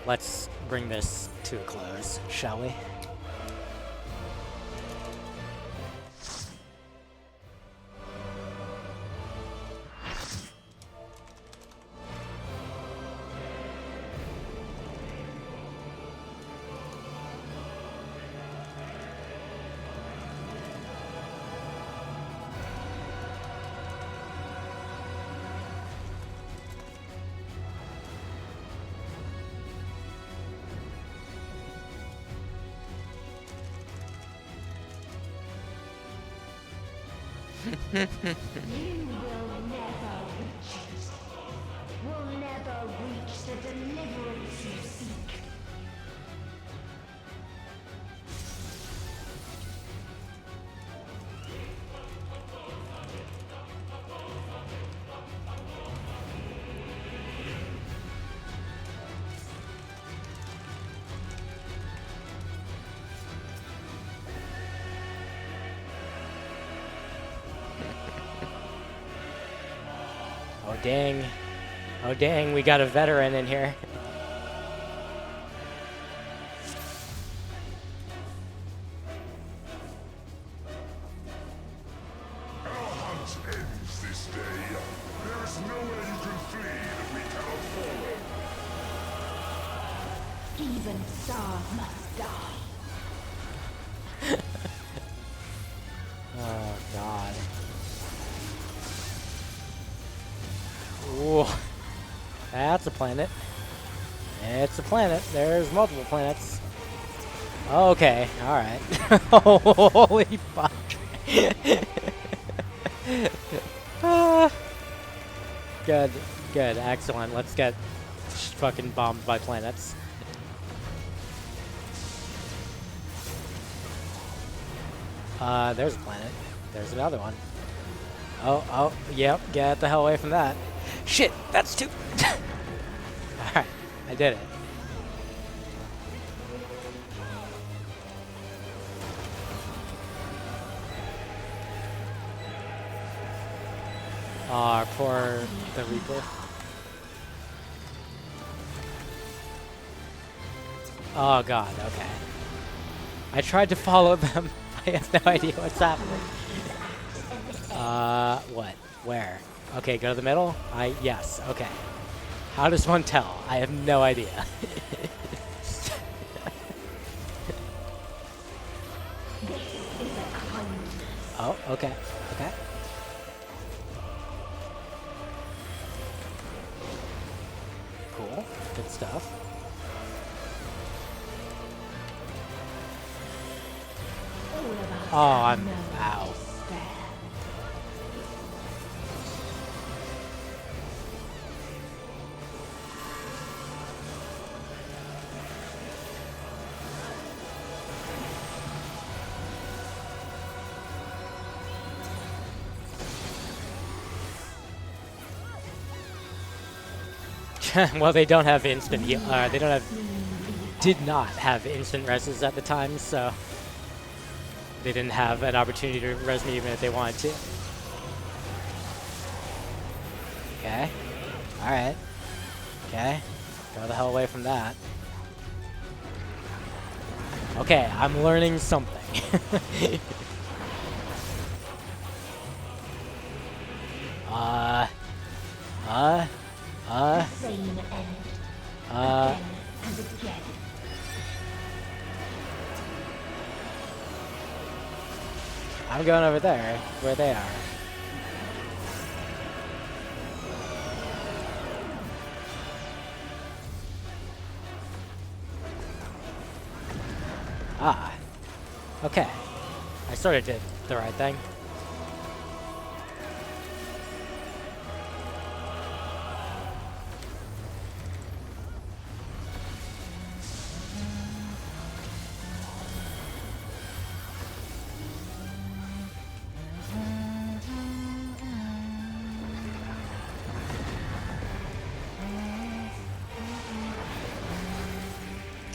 let's bring this to a close, shall we? You will never reach it. Will never reach the deliverance you seek. Oh dang. Oh dang, we got a veteran in here. Our hunt ends this day. There is nowhere you can flee that we cannot follow. Even stars must die. Oh god. Ooh. That's a planet. It's a planet. There's multiple planets. Okay, alright. Holy fuck. Good, good, excellent. Let's get fucking bombed by planets. There's a planet. There's another one. Oh, yep, get the hell away from that. Shit, that's two. Alright, I did it. Aw, poor the Reaper. Oh god, okay. I tried to follow them. I have no idea what's happening. What? Where? Okay, go to the middle? Yes, okay. How does one tell? I have no idea. Oh, okay, okay. Cool, good stuff. Oh, ow. Well, they don't have instant heal. They don't have. Did not have instant reses at the time, so they didn't have an opportunity to res me even if they wanted to. Okay. All right. Okay. Go the hell away from that. Okay, I'm learning something. I'm going over there, where they are. Ah. Okay. I sort of did the right thing.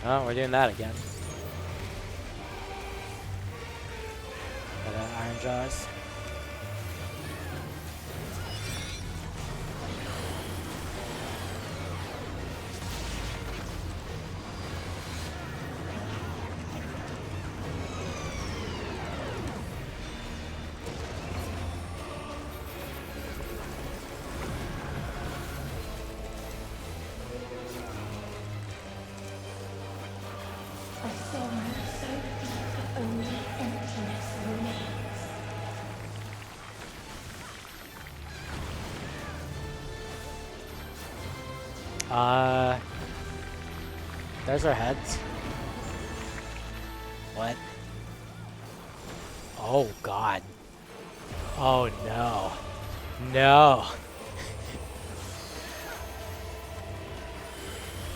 Oh, we're doing that again. Got iron jaws. There's our heads. What? Oh, God. Oh, no. No.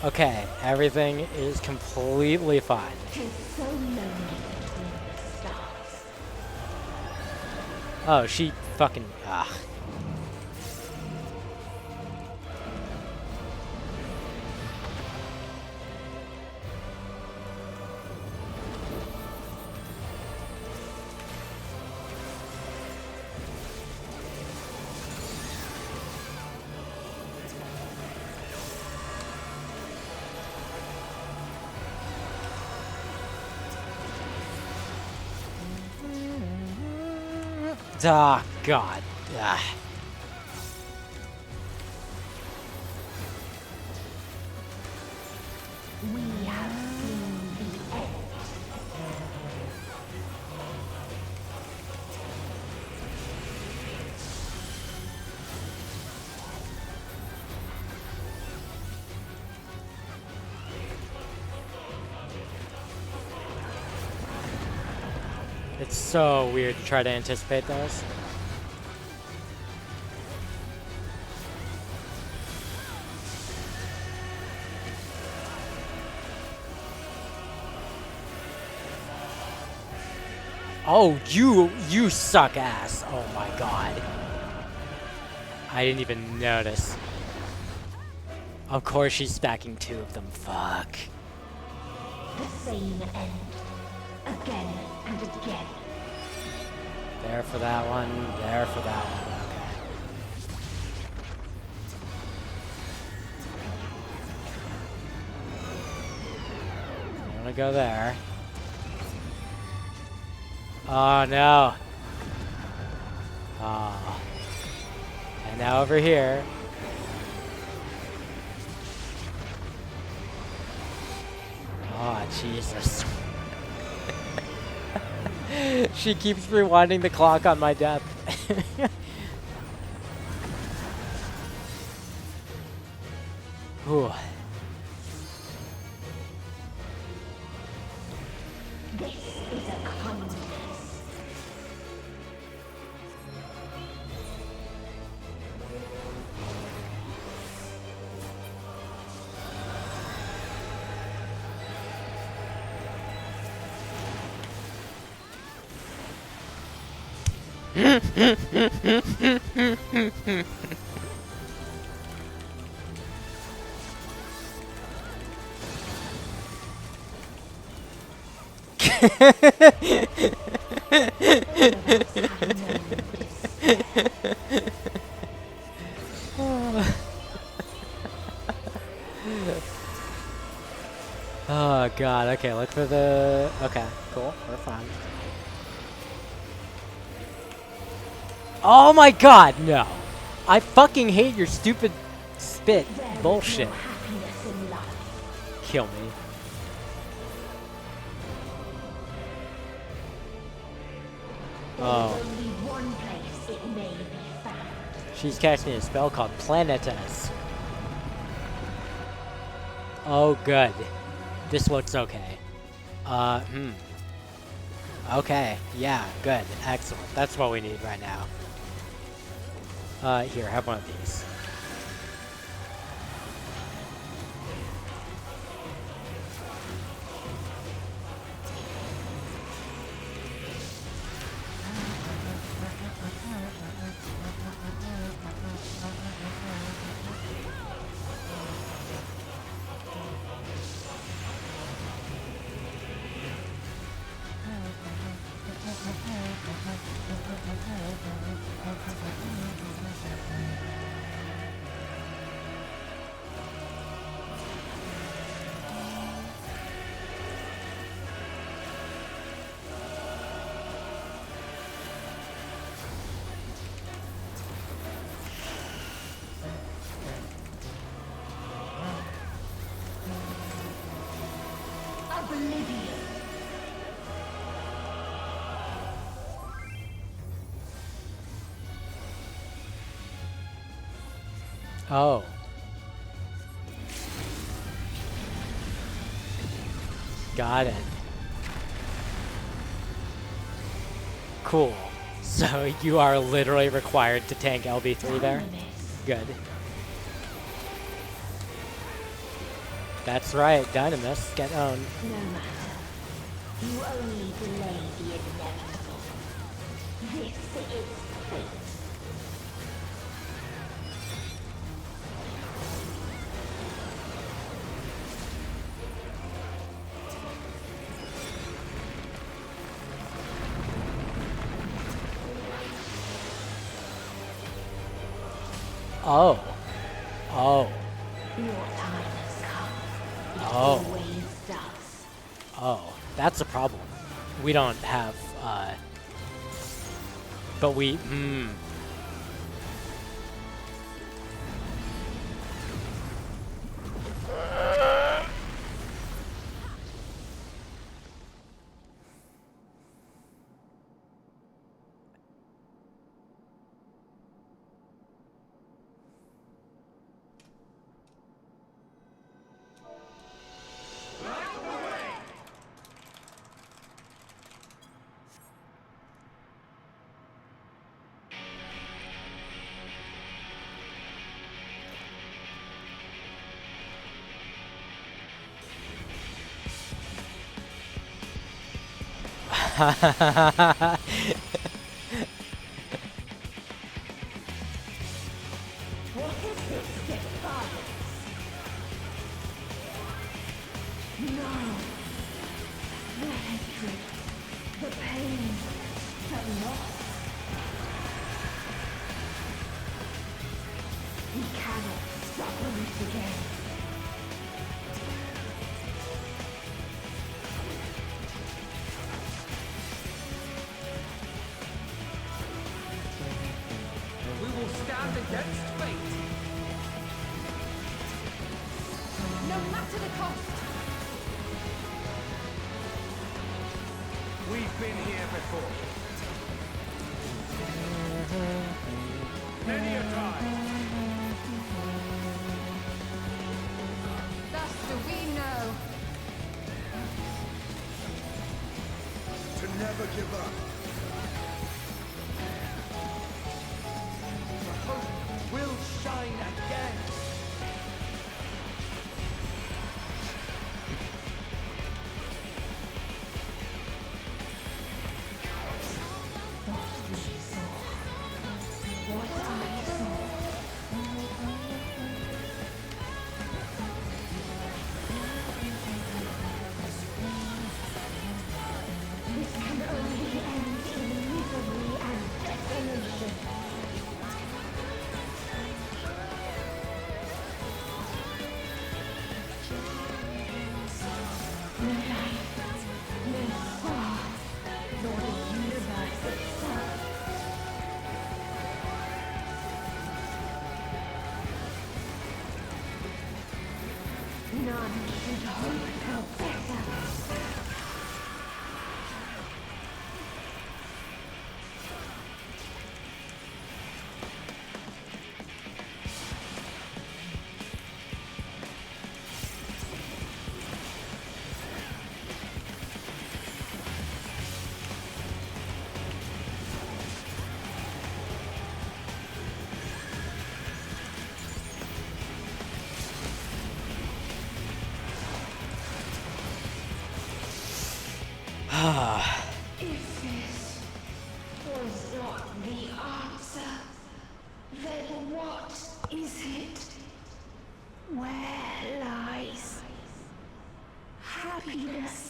Okay, everything is completely fine. So lonely between the stars. Oh, she fucking... Ah. Ah, God. Ah. We have seen the end. It's so weird to try to anticipate those. Oh, you suck ass. Oh my God. I didn't even notice. Of course she's stacking two of them. Fuck. The same end. Again and again. There for that one. There for that one. Okay. I'm gonna go there. Oh no. Oh. And now over here. Oh, Jesus. She keeps rewinding the clock on my death. Ooh. This is a contest. Oh God, okay, look for the... Okay, cool, we're fine. Oh my God, no! I fucking hate your stupid spit bullshit. Kill me. Oh. She's casting a spell called Planetus. Oh, good. This looks okay. Okay, yeah, good, excellent. That's what we need right now. Here, have one of these. Oh. Got it. Cool. So you are literally required to tank LB3 there? Good. That's right, Dynamis, get owned. No matter. You only delay the inevitable. This is fate. Oh. Oh. Your time has come. It Oh. always does. Oh. That's a problem. We don't have, but we, What is this defiance? No. The hatred, the pain, the loss. We cannot suffer it again. We will stand against fate. No matter the cost. We've been here before. Many a time. Thus do we know. To never give up. The hope will shine again. This can only end in misery and desolation. No life, no star, nor the universe itself. None should hope for better. If this was not the answer, then what is it? Where lies happiness?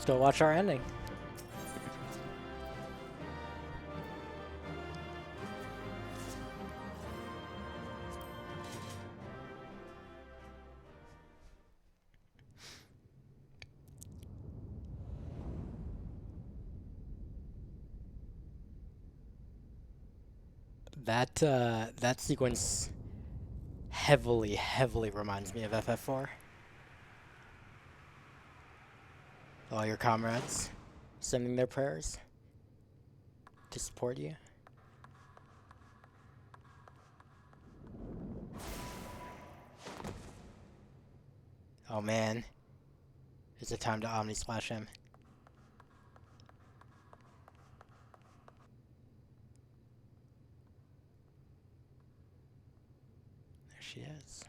Let's go watch our ending. That sequence heavily reminds me of FF4. All your comrades sending their prayers to support you. Oh man, is it time to Omni Splash him? There she is.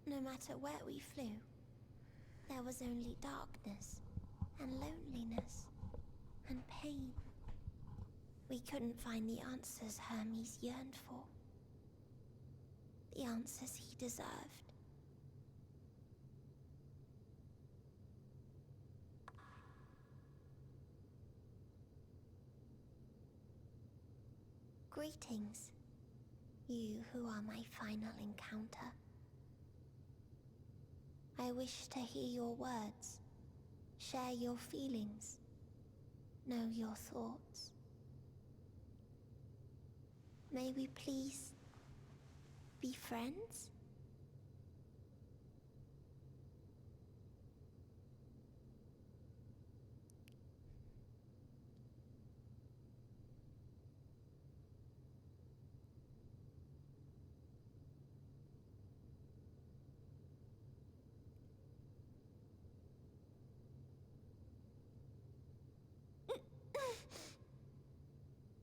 No matter where we flew, there was only darkness and loneliness and pain. We couldn't find the answers Hermes yearned for. The answers he deserved. Greetings, you who are my final encounter. I wish to hear your words, share your feelings, know your thoughts. May we please be friends?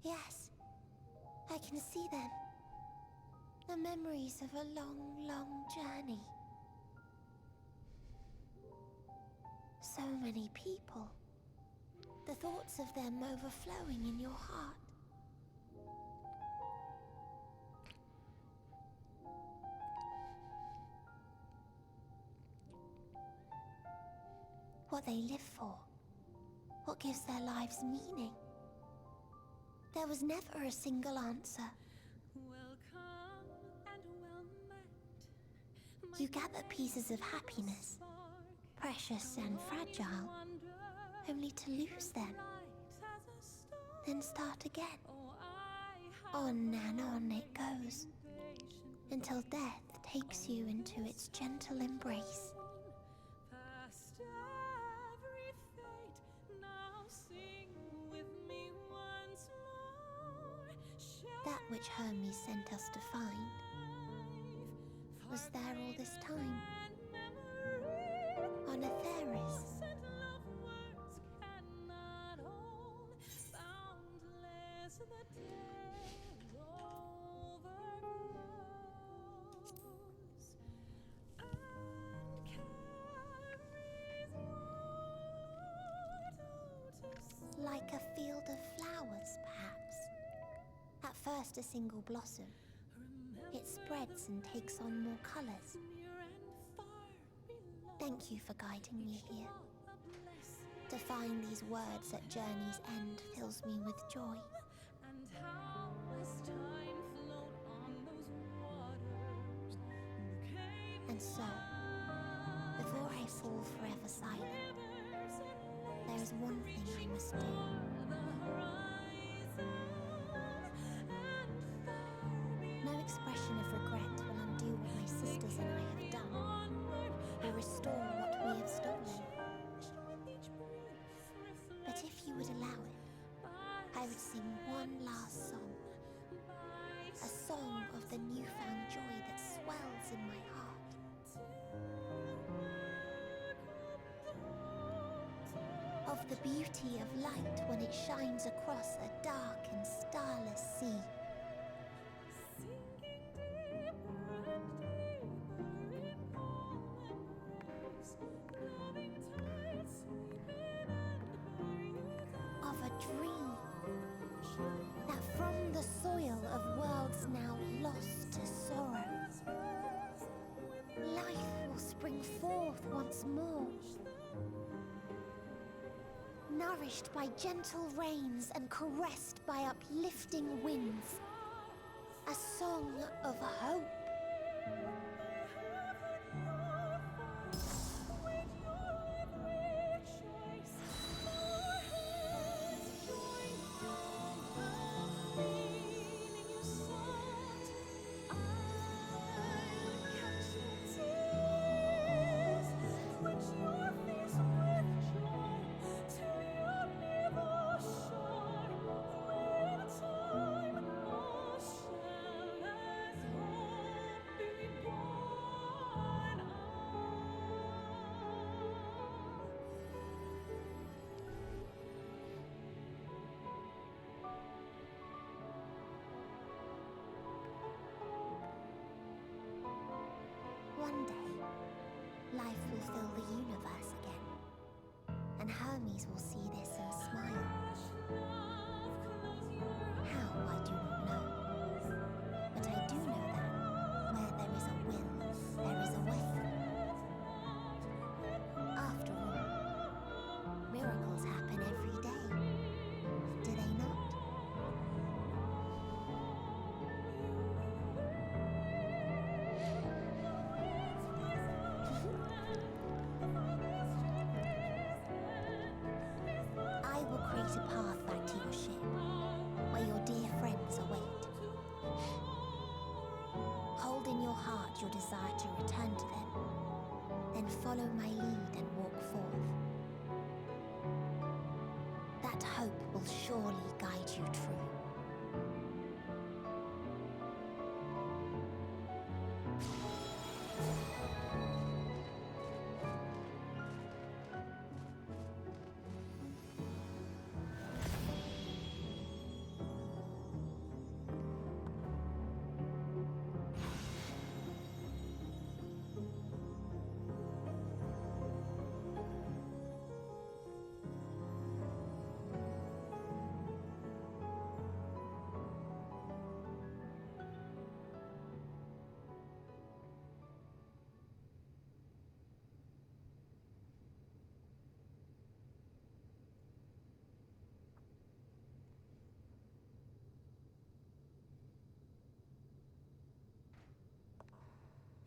Yes, I can see them. The memories of a long journey. So many people. The thoughts of them overflowing in your heart. What they live for. What gives their lives meaning. There was never a single answer. You gather pieces of happiness, precious and fragile, only to lose them. Then start again. On and on it goes, until death takes you into its gentle embrace. That which Hermes sent us to find was there all this time, on Atheris. Like a field of flowers, perhaps. At first a single blossom. It spreads and takes on more colors. Thank you for guiding me here. To find these words at journey's end fills me with joy. And so, before I fall forever silent, there is one thing I must do. No expression of regret will undo what my sisters and I have done, or restore what we have stolen. But if you would allow it, I would sing one last song. A song of the newfound joy that swells in my heart. Of the beauty of light when it shines across a dark and starless sea. dream. That from the soil of worlds now lost to sorrow, life will spring forth once more. Nourished by gentle rains and caressed by uplifting winds. A song of hope. One day, life will fill the universe again, and Hermes will see this and smile. How, I do not know, but I do know that where there is a will, there is a way. After all, miracles happen every day, do they not? I will create a path back to your ship, where your dear friends await. Hold in your heart your desire to return to them, then follow my lead and walk forth. That hope will surely guide you true.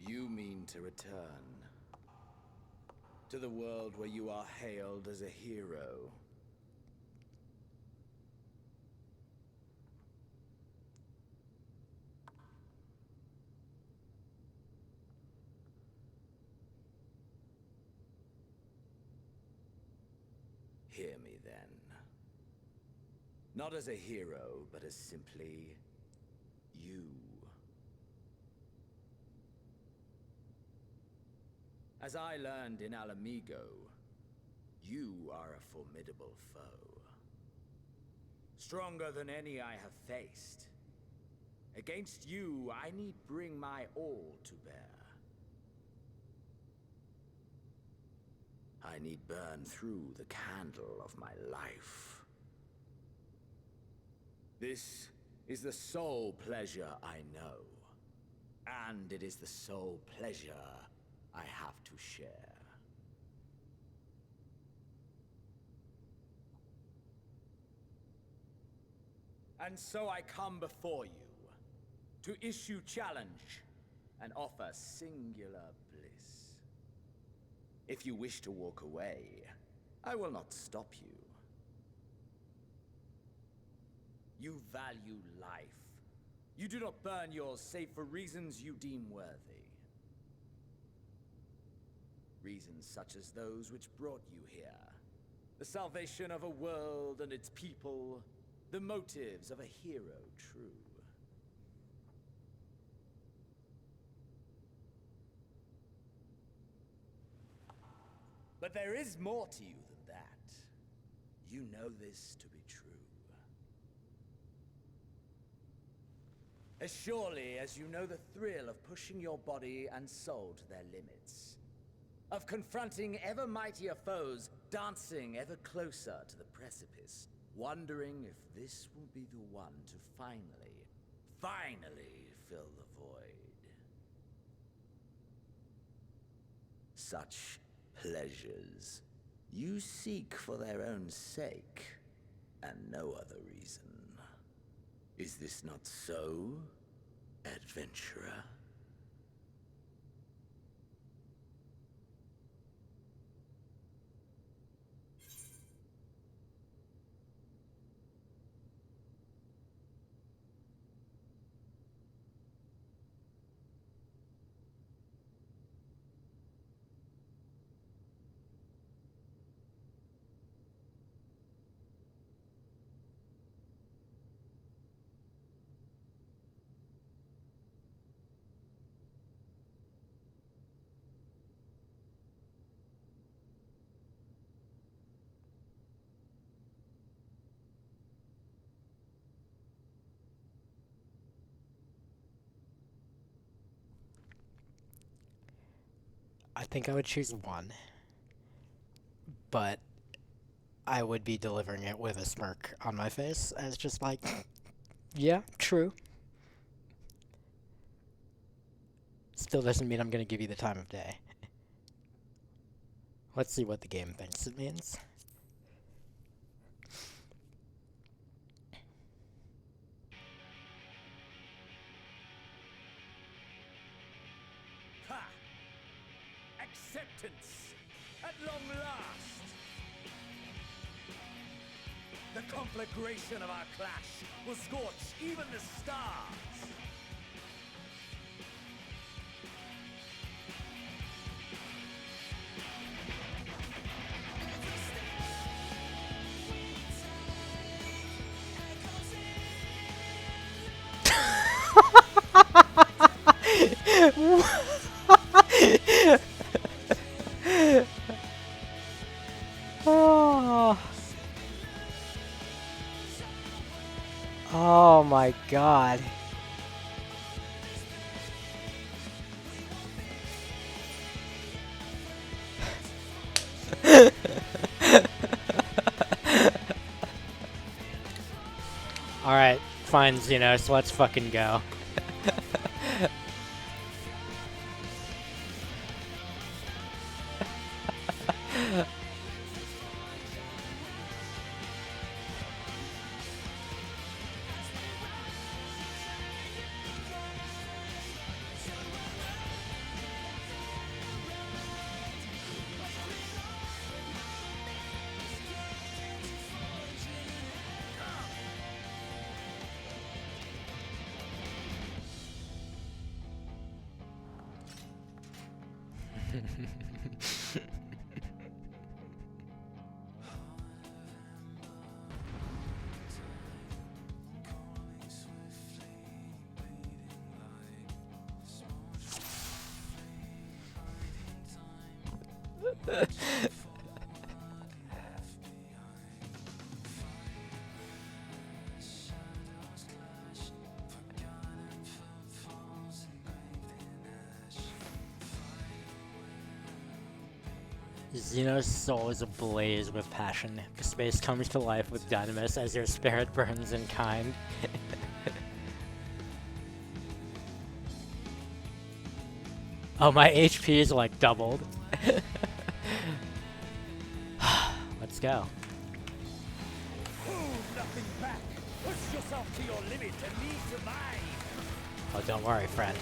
You mean to return to the world where you are hailed as a hero. Hear me then. Not as a hero, but as simply you. As I learned in Alamigo, you are a formidable foe. Stronger than any I have faced. Against you, I need bring my all to bear. I need burn through the candle of my life. This is the sole pleasure I know. And it is the sole pleasure I have to share. And so I come before you to issue challenge and offer singular bliss. If you wish to walk away, I will not stop you. You value life. You do not burn yours save for reasons you deem worthy. Reasons such as those which brought you here. The salvation of a world and its people. The motives of a hero true. But there is more to you than that. You know this to be true. As surely as you know the thrill of pushing your body and soul to their limits. Of confronting ever mightier foes, dancing ever closer to the precipice. wondering if this will be the one to finally fill the void. Such pleasures you seek for their own sake, and no other reason. Is this not so, adventurer? I think I would choose 1. But I would be delivering it with a smirk on my face as just like, yeah, true. Still doesn't mean I'm gonna give you the time of day. Let's see what the game thinks it means. Ha! Acceptance! At long last! The conflagration of our clash will scorch even the stars! Oh. Oh my god. Alright, fine, Xenos, let's fucking go. Xenos' soul is ablaze with passion. The space comes to life with dynamis as your spirit burns in kind. Oh, my HP is like doubled. Let's go. Nothing back. Push yourself to your limit and lead to mine. Oh, don't worry, friend.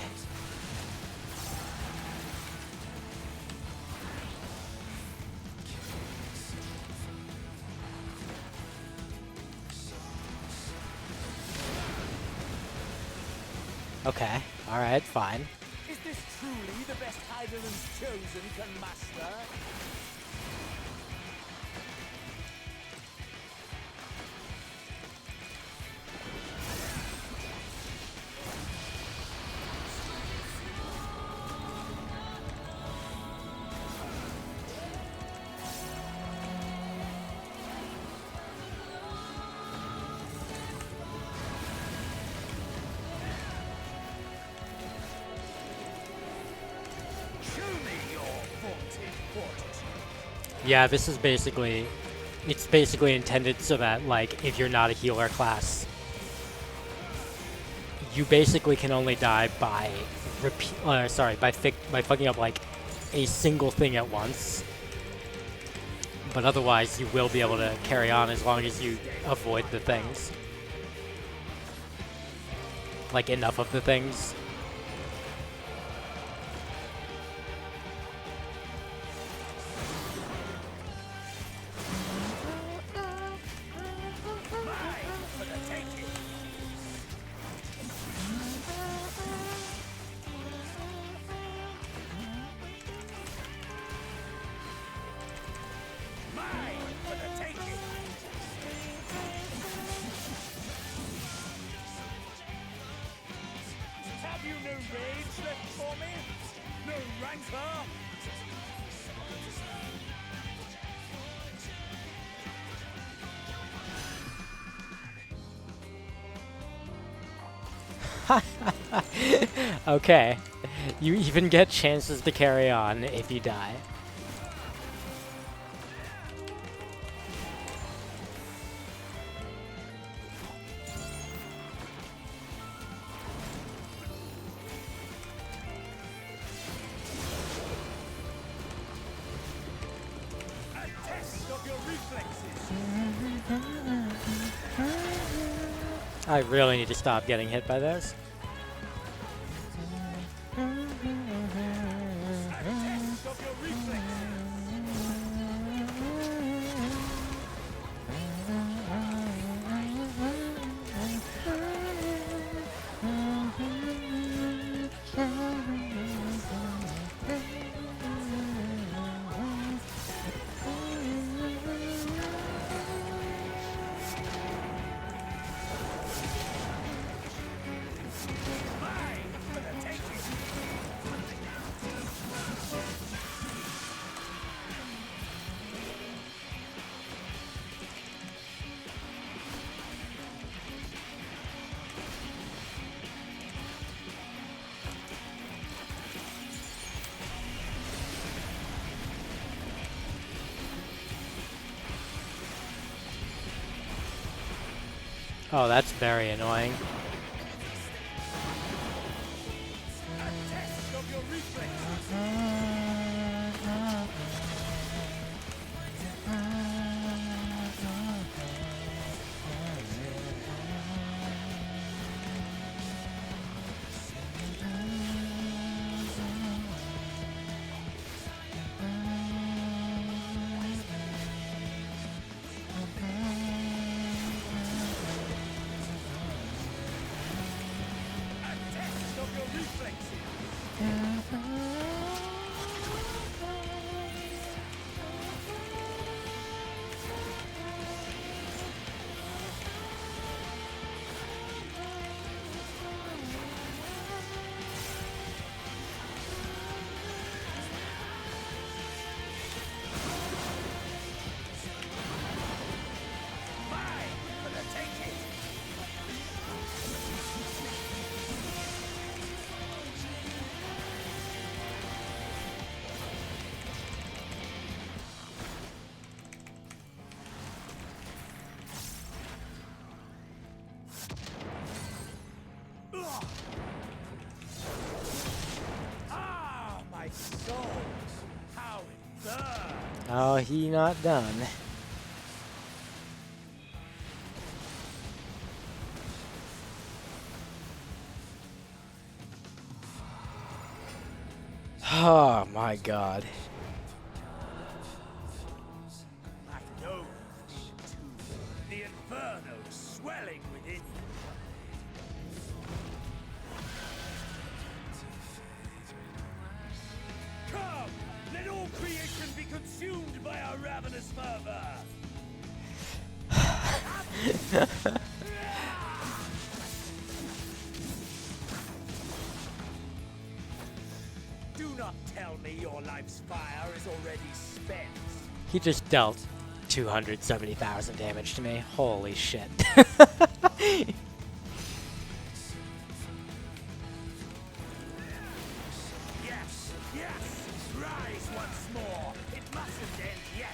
Okay, alright, fine. Is this truly the best Heidelman's chosen can master? Yeah, this is basically it's basically intended so that, like, if you're not a healer class, you basically can only die by by fucking up like a single thing at once. But otherwise, you will be able to carry on as long as you avoid the things. Like, enough of the things. Have you no rage left for me? No rancor? Okay. You even get chances to carry on if you die. A test of your reflexes. I really need to stop getting hit by this. Oh, that's very annoying. Ah, my soul! How it burns! Oh, he not done. Oh my god. I've known the inferno swelling within you. Come! Let all creation be consumed by our ravenous fervor! Do not tell me your life's fire is already spent. He just dealt 270,000 damage to me. Holy shit. Yes, yes! Rise once more! It mustn't end yet!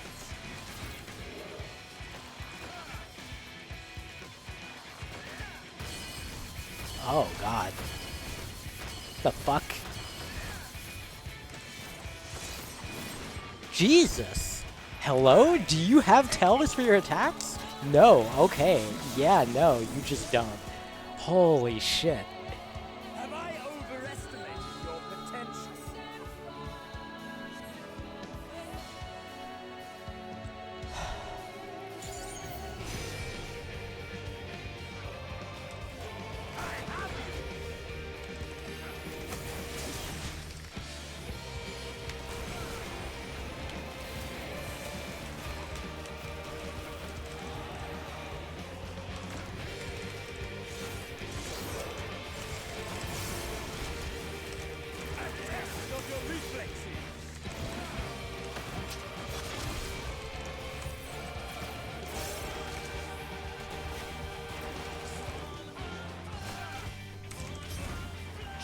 the fuck? Jesus! Hello? Do you have tells for your attacks? No. Okay. Yeah, no, you just don't. Holy shit. Have I overestimated your potential?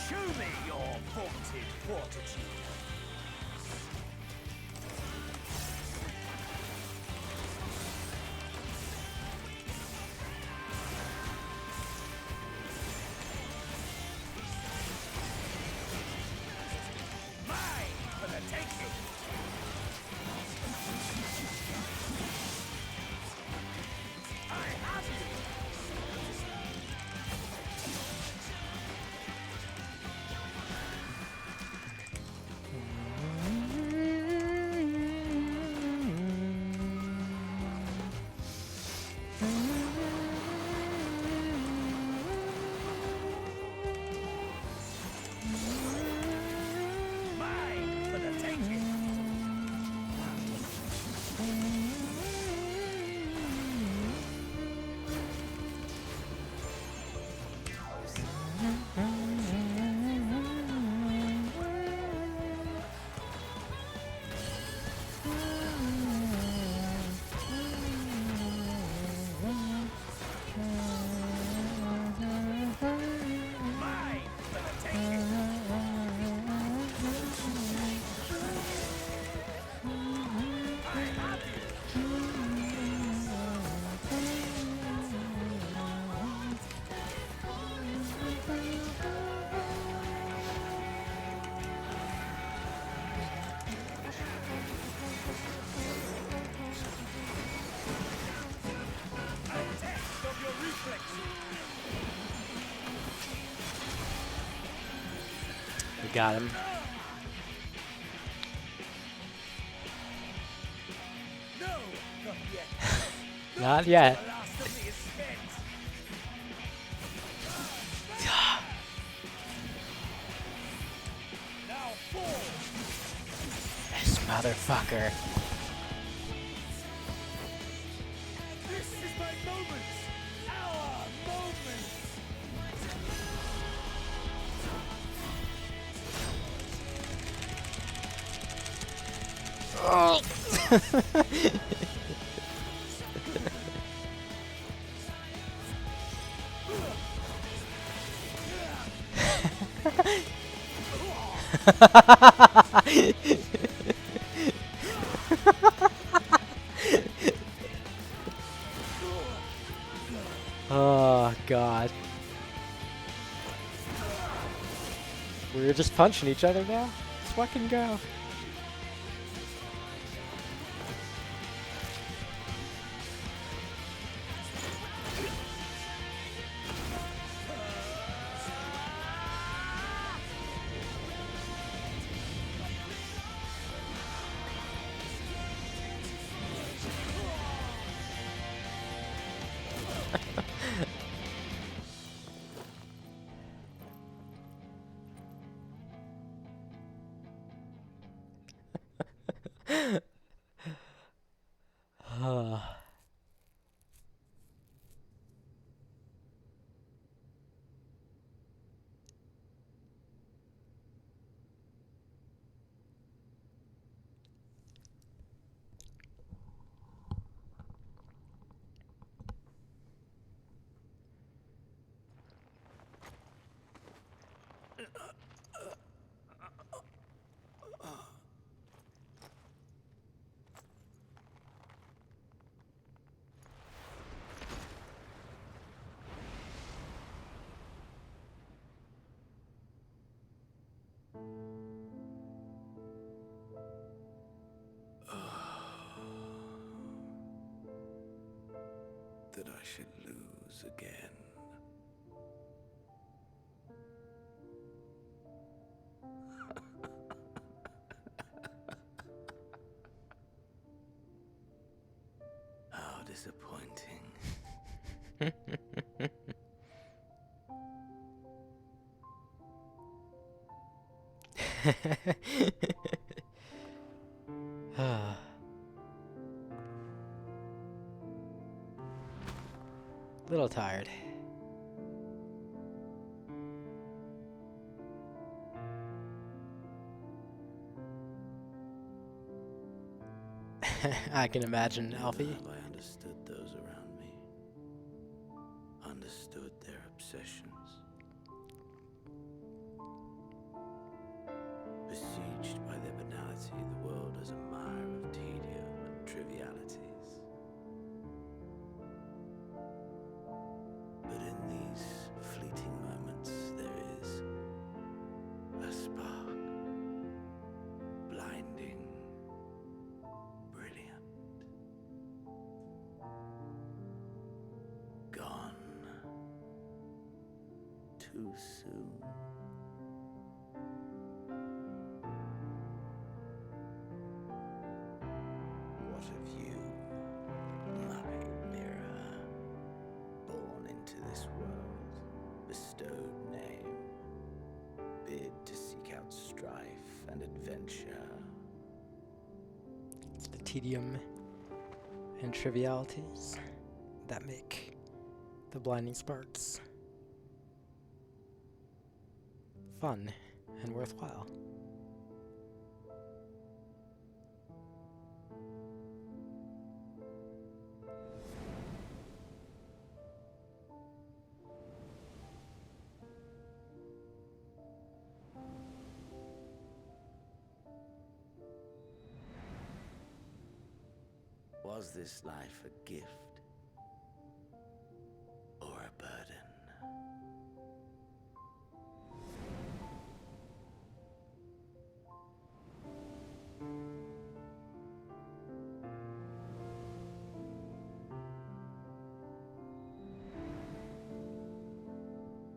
Show me your vaunted fortitude. Mine for the taking. I have you. Mine for the taking. Mine for the taking. I have you. A test of your reflexes. We got him. No, not yet. Not yet. The last of me is spent. Now fall. This motherfucker. This is my moment. Our moment. Oh. Oh god. We're just punching each other now. Let's fucking go. that I should lose again. How disappointing. Little tired. I can imagine, Alfie. Never have I understood those around me. Understood their obsessions. Besieged by their banality, the world is a mire of tedium and trivialities. But in these fleeting moments, there is a spark. Blinding. Brilliant. Gone. Too soon. What of you, my mirror? Born into this world, bestowed name, bid to seek out strife and adventure. It's the tedium and trivialities that make the blinding sparks fun and worthwhile. Was this life a gift or a burden?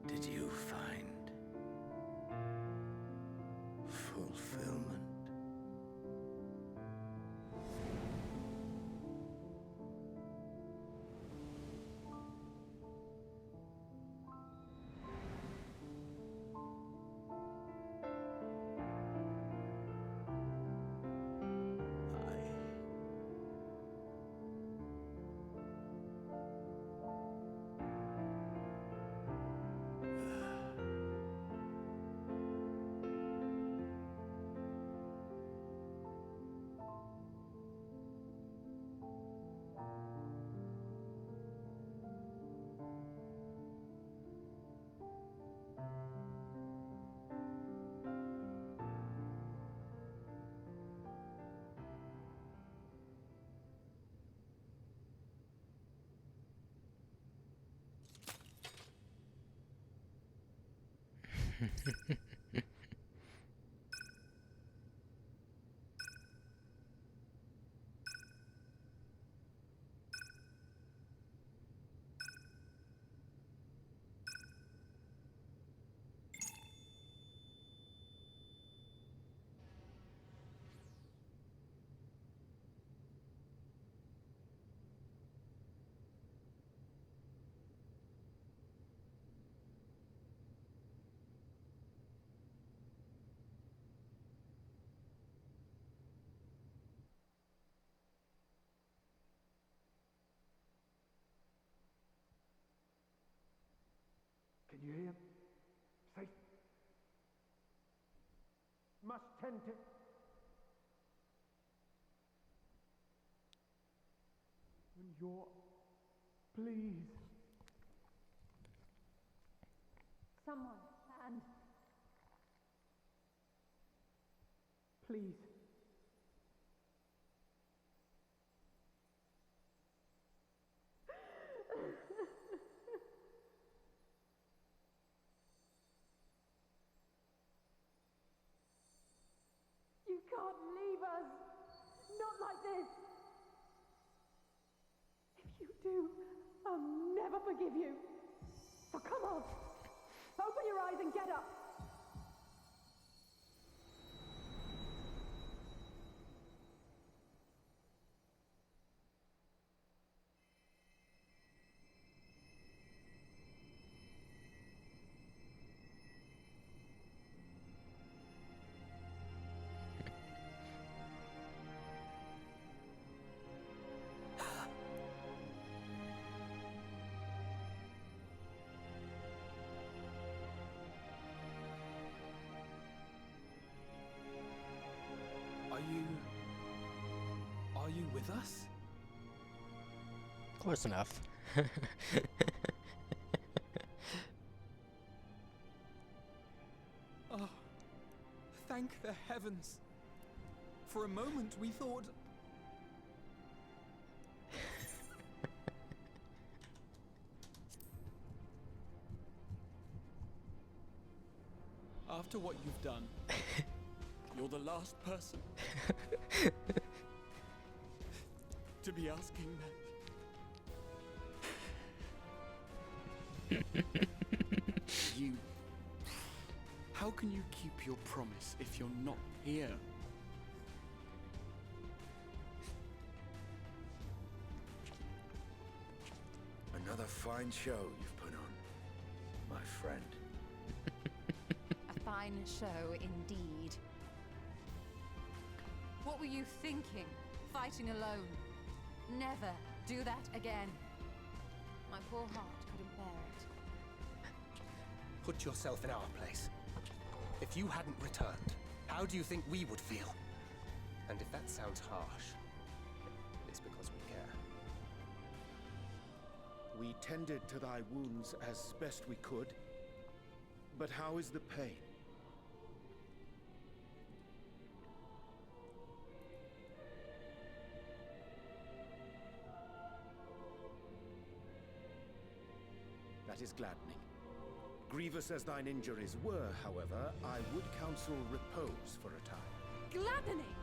Did you find fulfillment? Can you hear? Safe. Must tend it. When you're... Please. Someone, and... Please. You can't leave us! Not like this! If you do, I'll never forgive you. So come on. Open your eyes and get up. Are you with us? Close enough. Oh, thank the heavens. For a moment we thought... After what you've done, you're the last person to be asking that. You... How can you keep your promise if you're not here? Another fine show you've put on, my friend. A fine show indeed. What were you thinking, fighting alone? Never do that again. My poor heart couldn't bear it. Put yourself in our place. If you hadn't returned, how do you think we would feel? And if that sounds harsh, it's because we care. We tended to thy wounds as best we could. But how is the pain? That is gladdening. Grievous as thine injuries were, however, I would counsel repose for a time. Gladdening!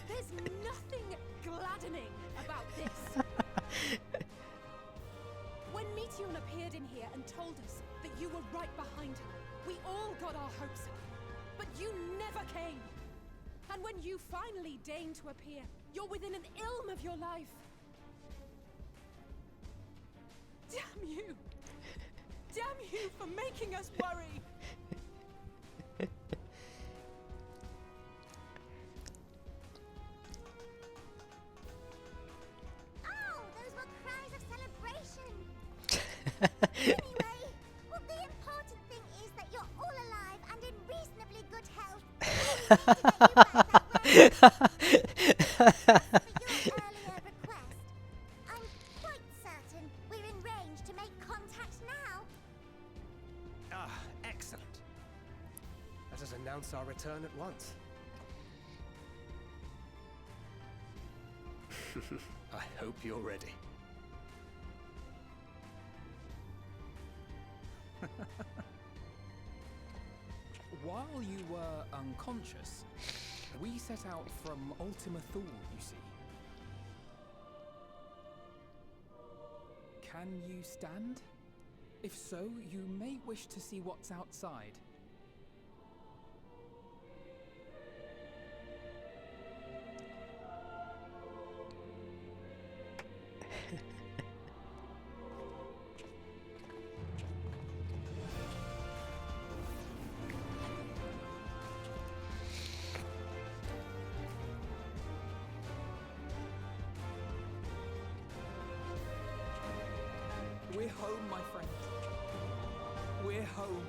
There's nothing gladdening about this. When Meteon appeared in here and told us that you were right behind her, we all got our hopes up. But you never came. And when you finally deign to appear, you're within an ilm of your life. Damn you! Damn you for making us worry! Oh, those were cries of celebration! Anyway, well, the important thing is that you're all alive and in reasonably good health. For your earlier request, I'm quite certain we're in range to make contact now. Ah, excellent. Let us announce our return at once. I hope you're ready. While you were unconscious, we set out from Ultima Thule, you see. Can you stand? If so, you may wish to see what's outside. We're home, my friend. We're home.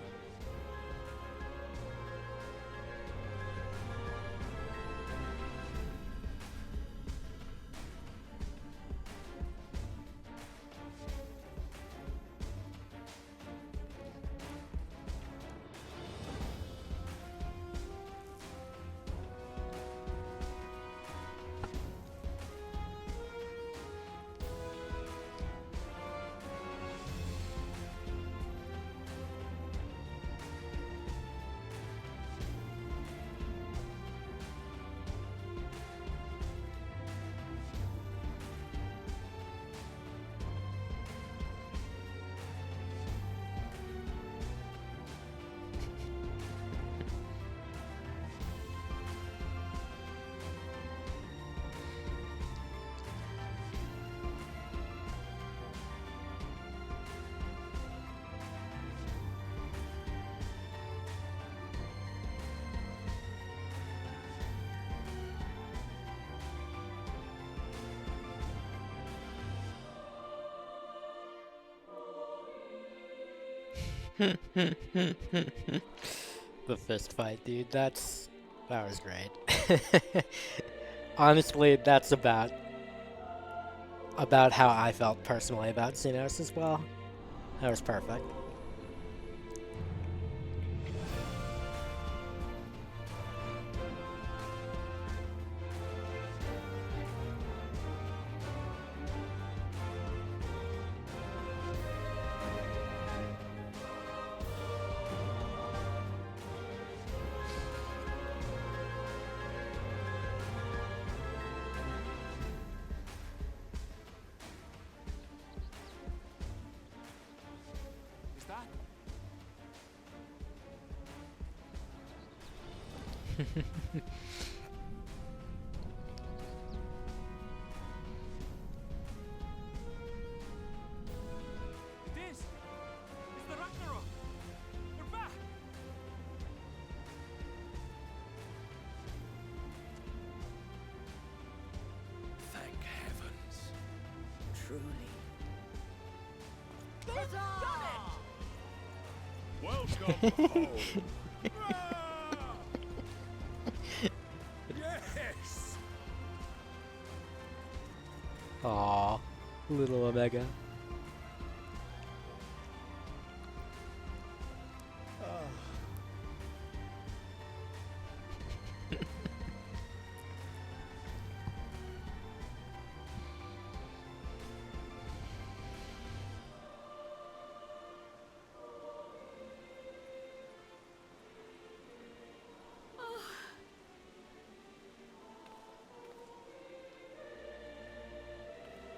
The fist fight, dude. That was great. Honestly, that's about how I felt personally about Xenos as well. That was perfect. Is that? It is! It's the Ragnarok! We're back! Thank heavens. Truly. Welcome home. Yes! Aw, little Omega.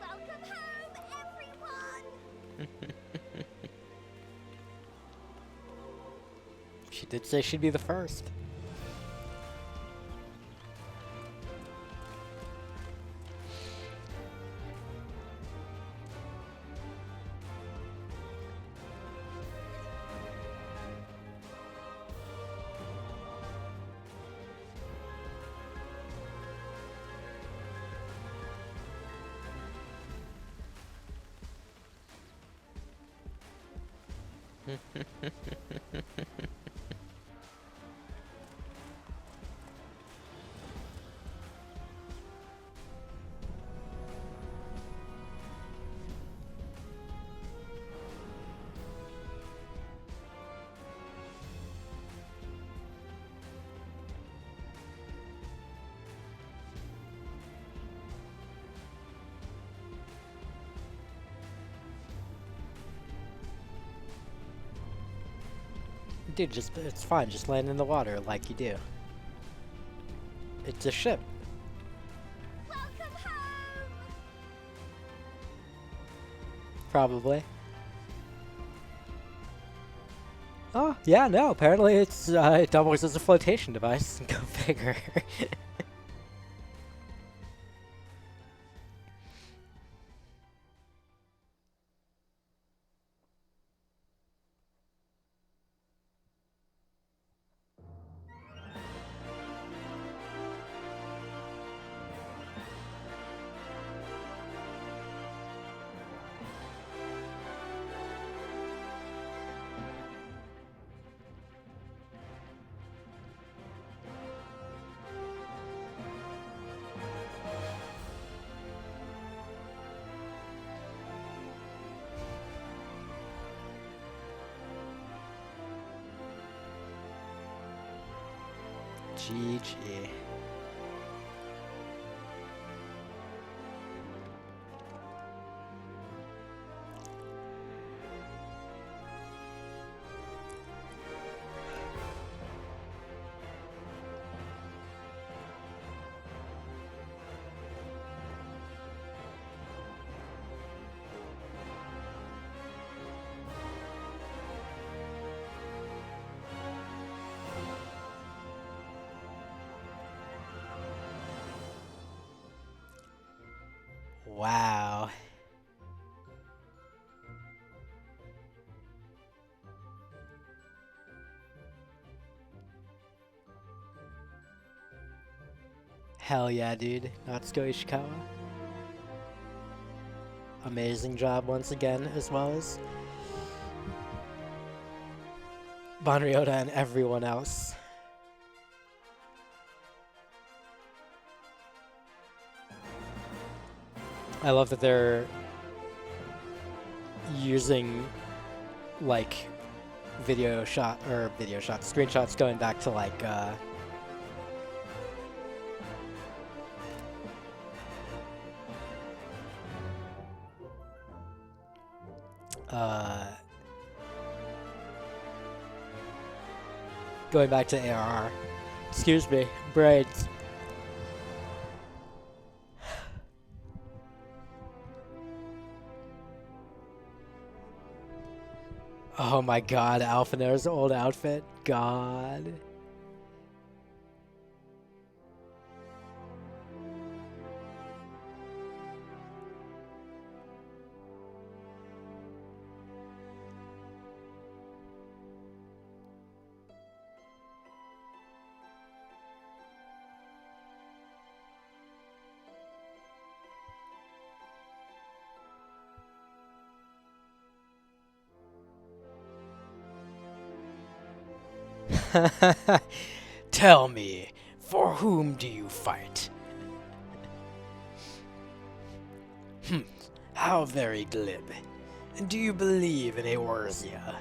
Welcome home, everyone! She did say she'd be the first. Dude, it's fine. Just land in the water like you do. It's a ship. Welcome home! Probably. Oh, yeah, no. Apparently it doubles as a flotation device. Go figure. GG. Wow. Hell yeah, dude. Natsuko Ishikawa. Amazing job once again, as well as Banriota and everyone else. I love that they're using like screenshots going back to like going back to ARR. Excuse me, braids. Oh my god, Alphinair's old outfit. God. Tell me, for whom do you fight? How very glib. Do you believe in Eorzea?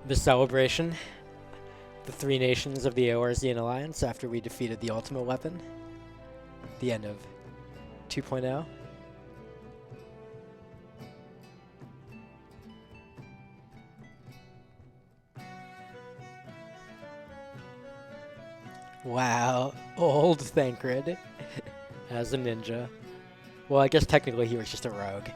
The celebration. The three nations of the Eorzean Alliance after we defeated the Ultimate Weapon. The end of 2.0. Wow, old Thancred as a ninja. Well, I guess technically he was just a rogue.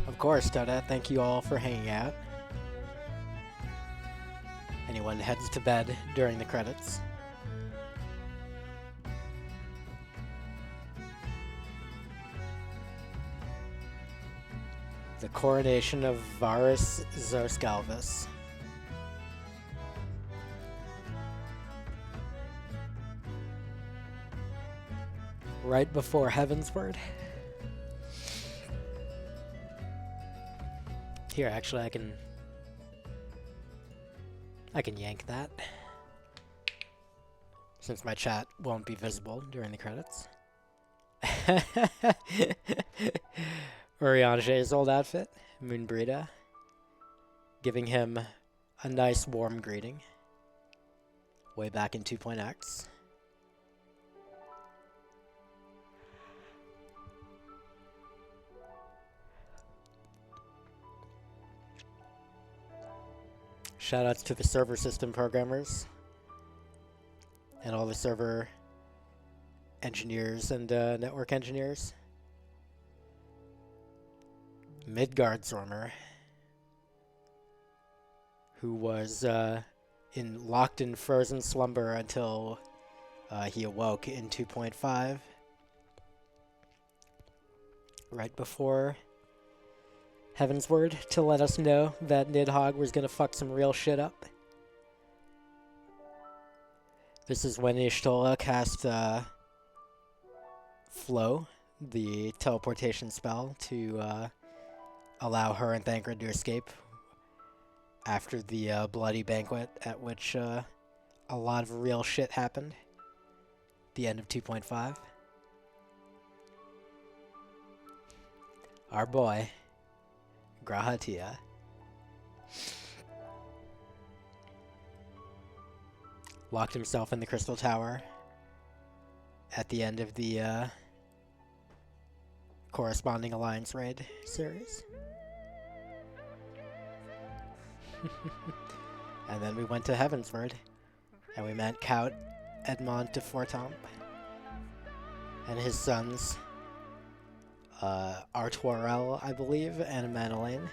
Of course, Dota. Thank you all for hanging out. Anyone heads to bed during the credits. The coronation of Varus Zarskalvis. Right before Heavensward. Here, actually, I can yank that, since my chat won't be visible during the credits. Urianger's old outfit, Moonbrita, giving him a nice warm greeting, way back in 2.x. Shoutouts to the server system programmers and all the server engineers and network engineers. Midgardsormr, who was locked in frozen slumber until he awoke in 2.5, right before Heavensward, to let us know that Nidhogg was gonna fuck some real shit up. This is when Y'shtola cast Flow, the teleportation spell, to allow her and Thancred to escape after the bloody banquet at which a lot of real shit happened. The end of 2.5. Our boy, Grahatia. Locked himself in the Crystal Tower at the end of the corresponding Alliance Raid series. And then we went to Heavensward, and we met Count Edmond de Fortamp and his sons, Artuarel, I believe, and Manolane.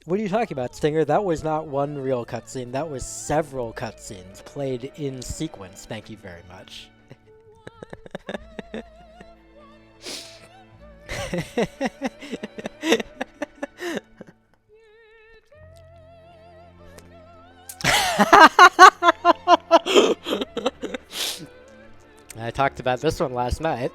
What are you talking about, Stinger? That was not one real cutscene. That was several cutscenes played in sequence. Thank you very much. I talked about this one last night.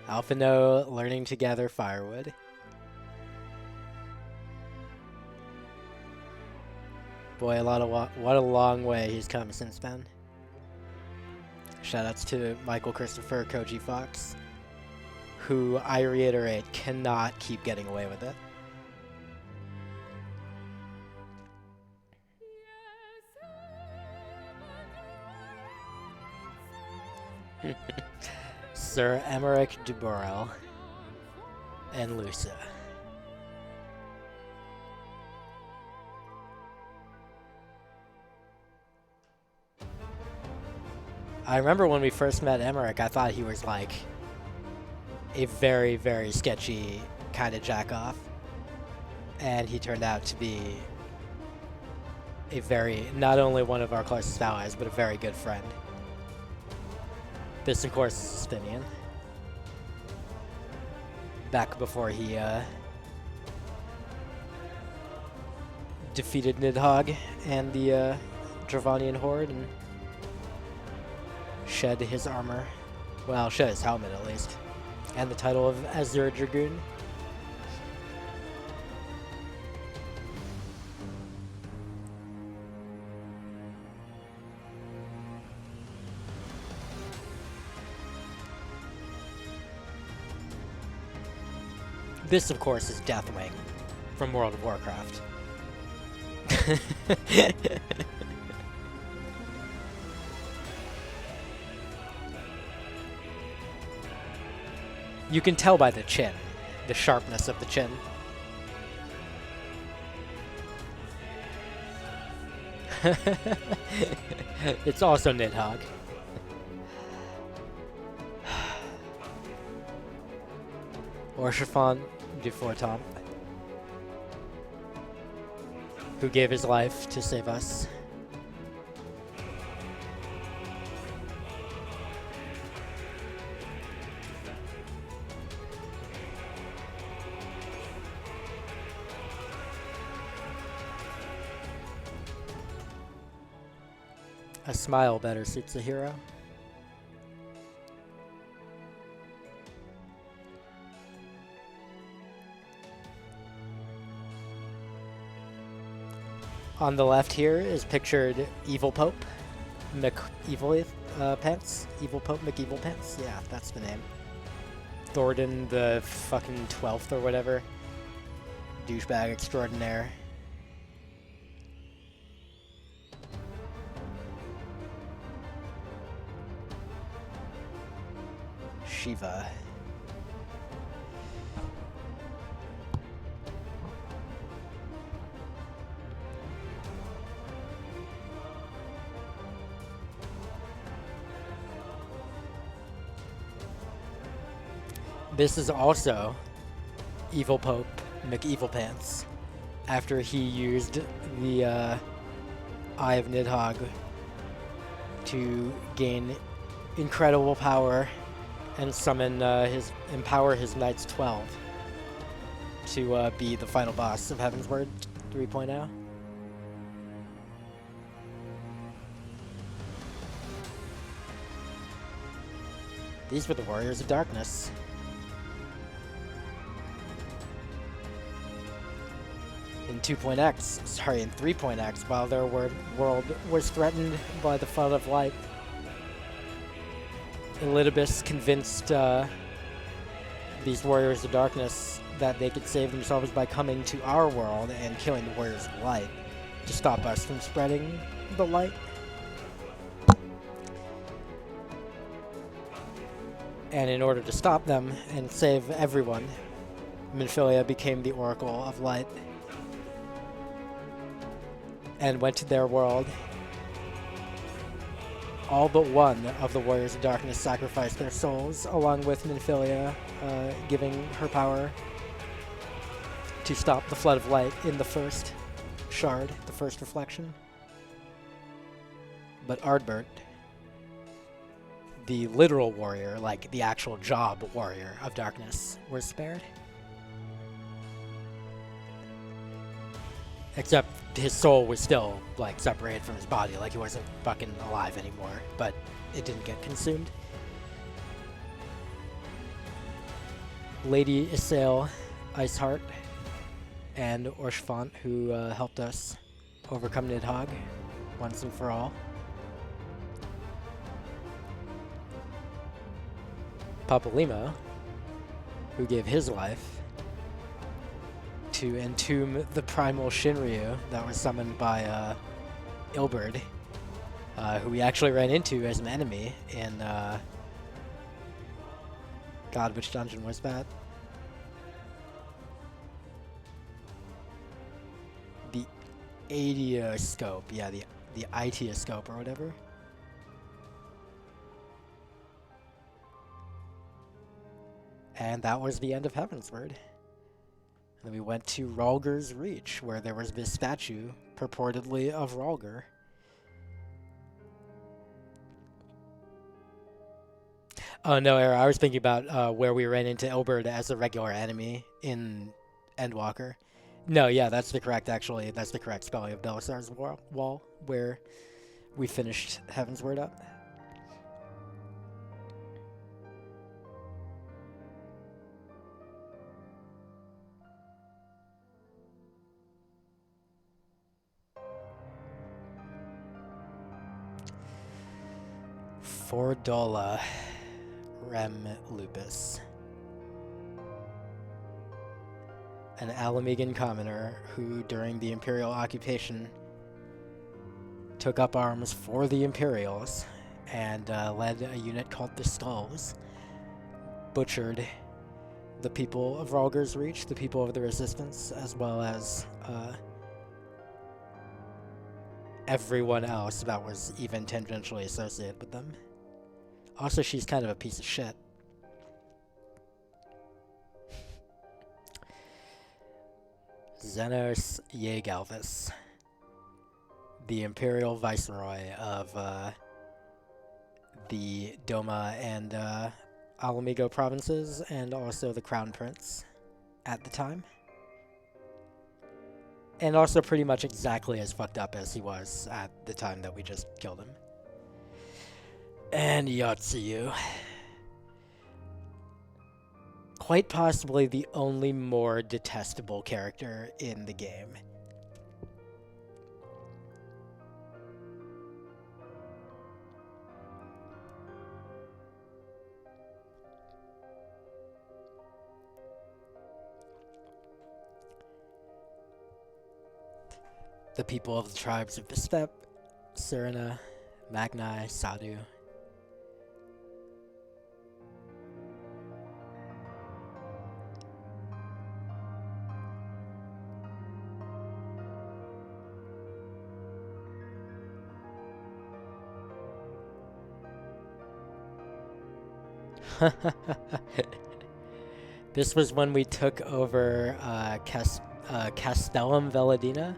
Alphino learning to gather firewood. Boy, what a long way he's come since then. Shoutouts to Michael Christopher Koji Fox, who, I reiterate, cannot keep getting away with it. Sir Emmerich de Borel and Lucia. I remember when we first met Emmerich, I thought he was like a very, very sketchy kind of jack-off. And he turned out to be a very, not only one of our closest allies, but a very good friend. This, of course, is Spinian. Back before he defeated Nidhogg and the Dravanian Horde and shed his armor. Well, shed his helmet at least. And the title of Azure Dragoon. This, of course, is Deathwing from World of Warcraft. You can tell by the chin, the sharpness of the chin. It's also Nidhogg. Or Chiffon de Fortemps, who gave his life to save us. A smile better suits a hero. On the left here is pictured Evil Pope McEvil Pants. Evil Pope McEvil Pants? Yeah, that's the name. Thornton the fucking 12th or whatever. Douchebag extraordinaire. Shiva. This is also Evil Pope McEvil Pants, after he used the Eye of Nidhogg to gain incredible power and summon empower his Knights 12 to be the final boss of Heavensward 3.0. These were the Warriors of Darkness. In 3.x, while their world was threatened by the Flood of Light, Elidibus convinced these Warriors of Darkness that they could save themselves by coming to our world and killing the Warriors of Light to stop us from spreading the light. And in order to stop them and save everyone, Minfilia became the Oracle of Light and went to their world. All but one of the Warriors of Darkness sacrificed their souls, along with Minfilia, giving her power to stop the Flood of Light in the first shard, the first reflection. But Ardbert, the literal warrior, like the actual job warrior of darkness, was spared. Except his soul was still, like, separated from his body, like he wasn't fucking alive anymore, but it didn't get consumed. Lady Isael Iceheart and Orshfont, who helped us overcome Nidhogg once and for all. Papalima, who gave his life to entomb the primal Shinryu that was summoned by Ilberd, who we actually ran into as an enemy in God, which dungeon was that? The Adioscope, yeah, the Itioscope or whatever. And that was the end of Heavensward. And then we went to Rhalgr's Reach, where there was this statue, purportedly of Rhalgr. Oh no, Era, I was thinking about where we ran into Ilberd as a regular enemy in Endwalker. No, yeah, that's the correct, actually, that's the correct spelling of Belisar's Wall, where we finished Heavensward up. Fordola Rem Lupus, an Alamegan commoner who, during the Imperial occupation, took up arms for the Imperials and led a unit called the Skulls, butchered the people of Rhalgr's Reach, the people of the Resistance, as well as everyone else that was even tangentially associated with them. Also, she's kind of a piece of shit. Xenos Yegalvis, the Imperial Viceroy of the Doma and Alamigo provinces, and also the Crown Prince at the time. And also pretty much exactly as fucked up as he was at the time that we just killed him. And Yotsuyu. Quite possibly the only more detestable character in the game. The people of the tribes of the Steppe, Serena, Magnai, Sadu. This was when we took over Castellum Veladina,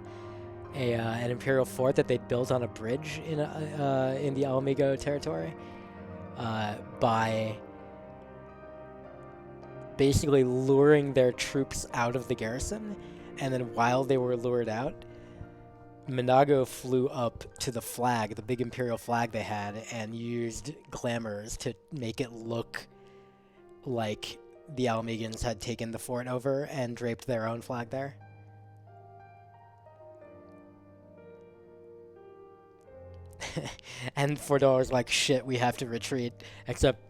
an imperial fort that they built on a bridge in the Alamigo territory, by basically luring their troops out of the garrison, and then while they were lured out, Minago flew up to the flag, the big imperial flag they had, and used glamours to make it look like the Alamegans had taken the fort over and draped their own flag there. And Fordor was like, shit, we have to retreat, except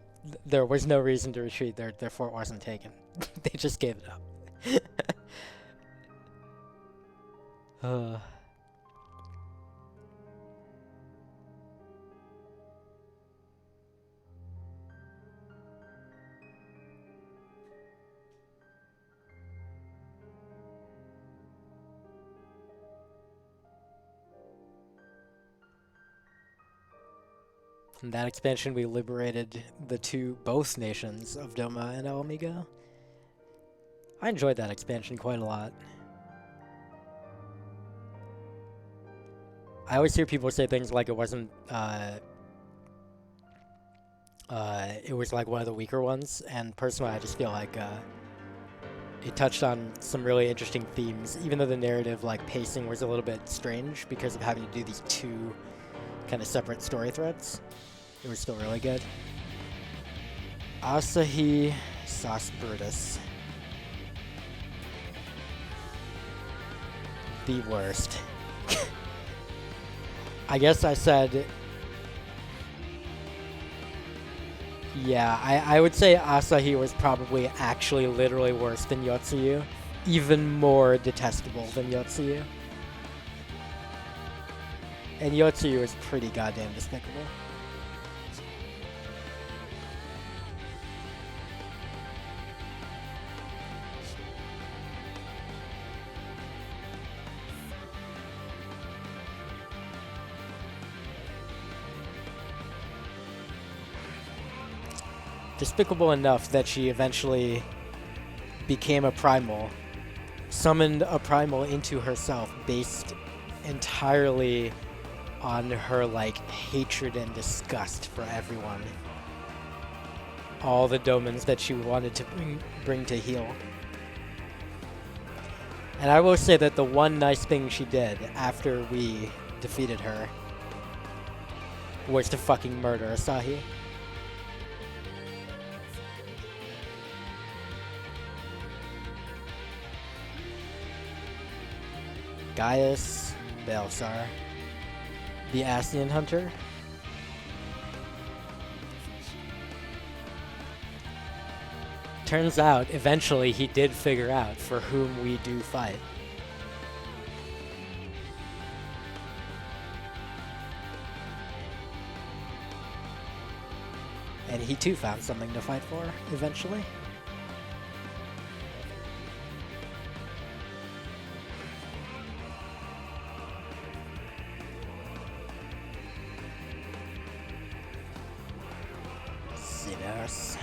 there was no reason to retreat. Their fort wasn't taken. They just gave it up. In that expansion, we liberated both nations of Doma and Alamigo. I enjoyed that expansion quite a lot. I always hear people say things like it wasn't, it was like one of the weaker ones, and personally I just feel like it touched on some really interesting themes, even though the narrative like pacing was a little bit strange because of having to do these two kind of separate story threads. It was still really good. Asahi Sauce Brutus. The worst. I guess I said... Yeah, I would say Asahi was probably actually literally worse than Yotsuyu. Even more detestable than Yotsuyu. And Yotsuyu is pretty goddamn despicable. Despicable enough that she eventually became a primal, summoned a primal into herself based entirely on her, like, hatred and disgust for everyone. All the domans that she wanted to bring to heel. And I will say that the one nice thing she did after we defeated her was to fucking murder Asahi. Gaius Balsar, the Ascian Hunter. Turns out, eventually, he did figure out for whom we do fight. And he too found something to fight for, eventually. Sinners.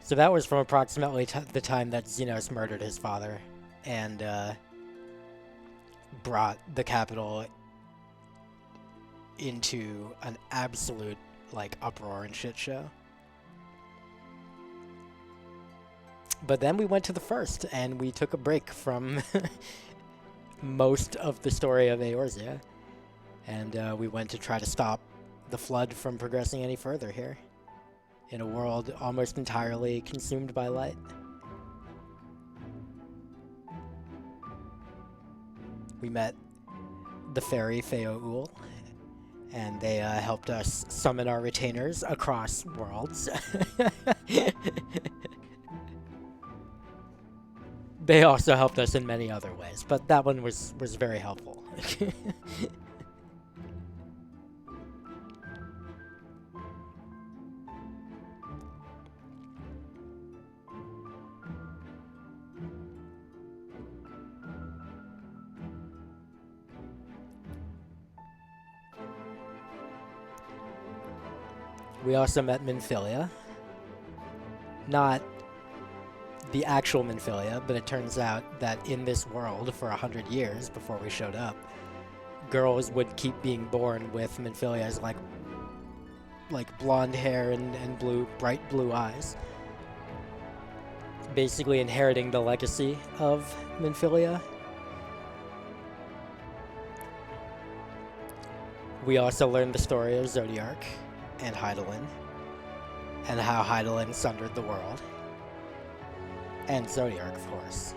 So that was from approximately the time that Xenos murdered his father and brought the capital into an absolute, like, uproar and shit show. But then we went to the first, and we took a break from most of the story of Eorzea, and we went to try to stop the flood from progressing any further here, in a world almost entirely consumed by light. We met the fairy Feoul, and they helped us summon our retainers across worlds. They also helped us in many other ways, but that one was very helpful. We also met Minfilia. Not the actual Minfilia, but it turns out that in this world, for 100 years before we showed up, girls would keep being born with Minfilia's like blonde hair and bright blue eyes. Basically inheriting the legacy of Minfilia. We also learned the story of Zodiark and Hydaelyn, and how Hydaelyn sundered the world. And Zodiark, of course.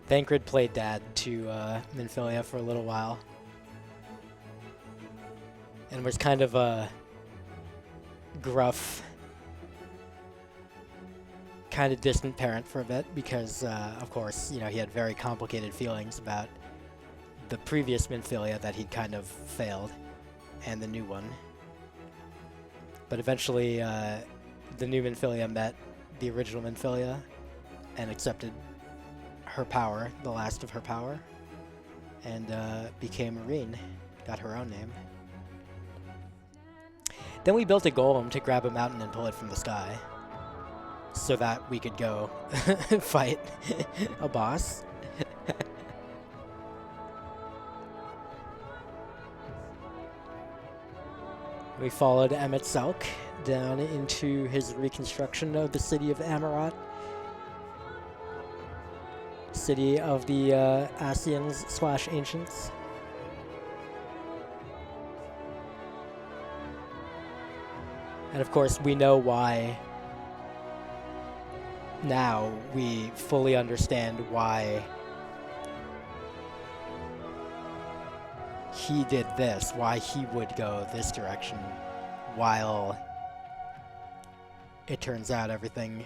Thancred played dad to Minfilia for a little while. And was kind of a gruff, kind of distant parent for a bit because, of course, you know, he had very complicated feelings about the previous Minfilia that he'd kind of failed, and the new one. But eventually, the new Minfilia met the original Minfilia and accepted her power, the last of her power, and became Marine, got her own name. Then we built a golem to grab a mountain and pull it from the sky so that we could go fight a boss. We followed Emmett Selk down into his reconstruction of the city of Amarat, city of the Asians/Ancients. And of course, we know why. Now we fully understand why he did this, why he would go this direction, while it turns out everything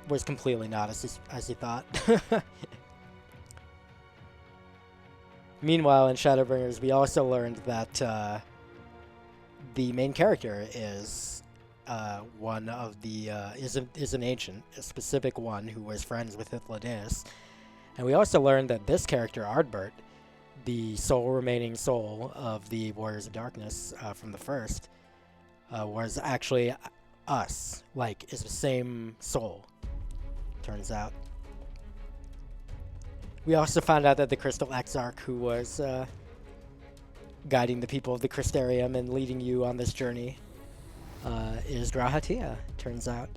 was completely not as he thought. Meanwhile, in Shadowbringers, we also learned that the main character is one of the is an ancient, a specific one who was friends with Ithladis. And we also learned that this character, Ardbert, the sole remaining soul of the Warriors of Darkness from the first, was actually us, like, is the same soul, turns out. We also found out that the Crystal Exarch, who was guiding the people of the Crystarium and leading you on this journey, is Drahatia, turns out.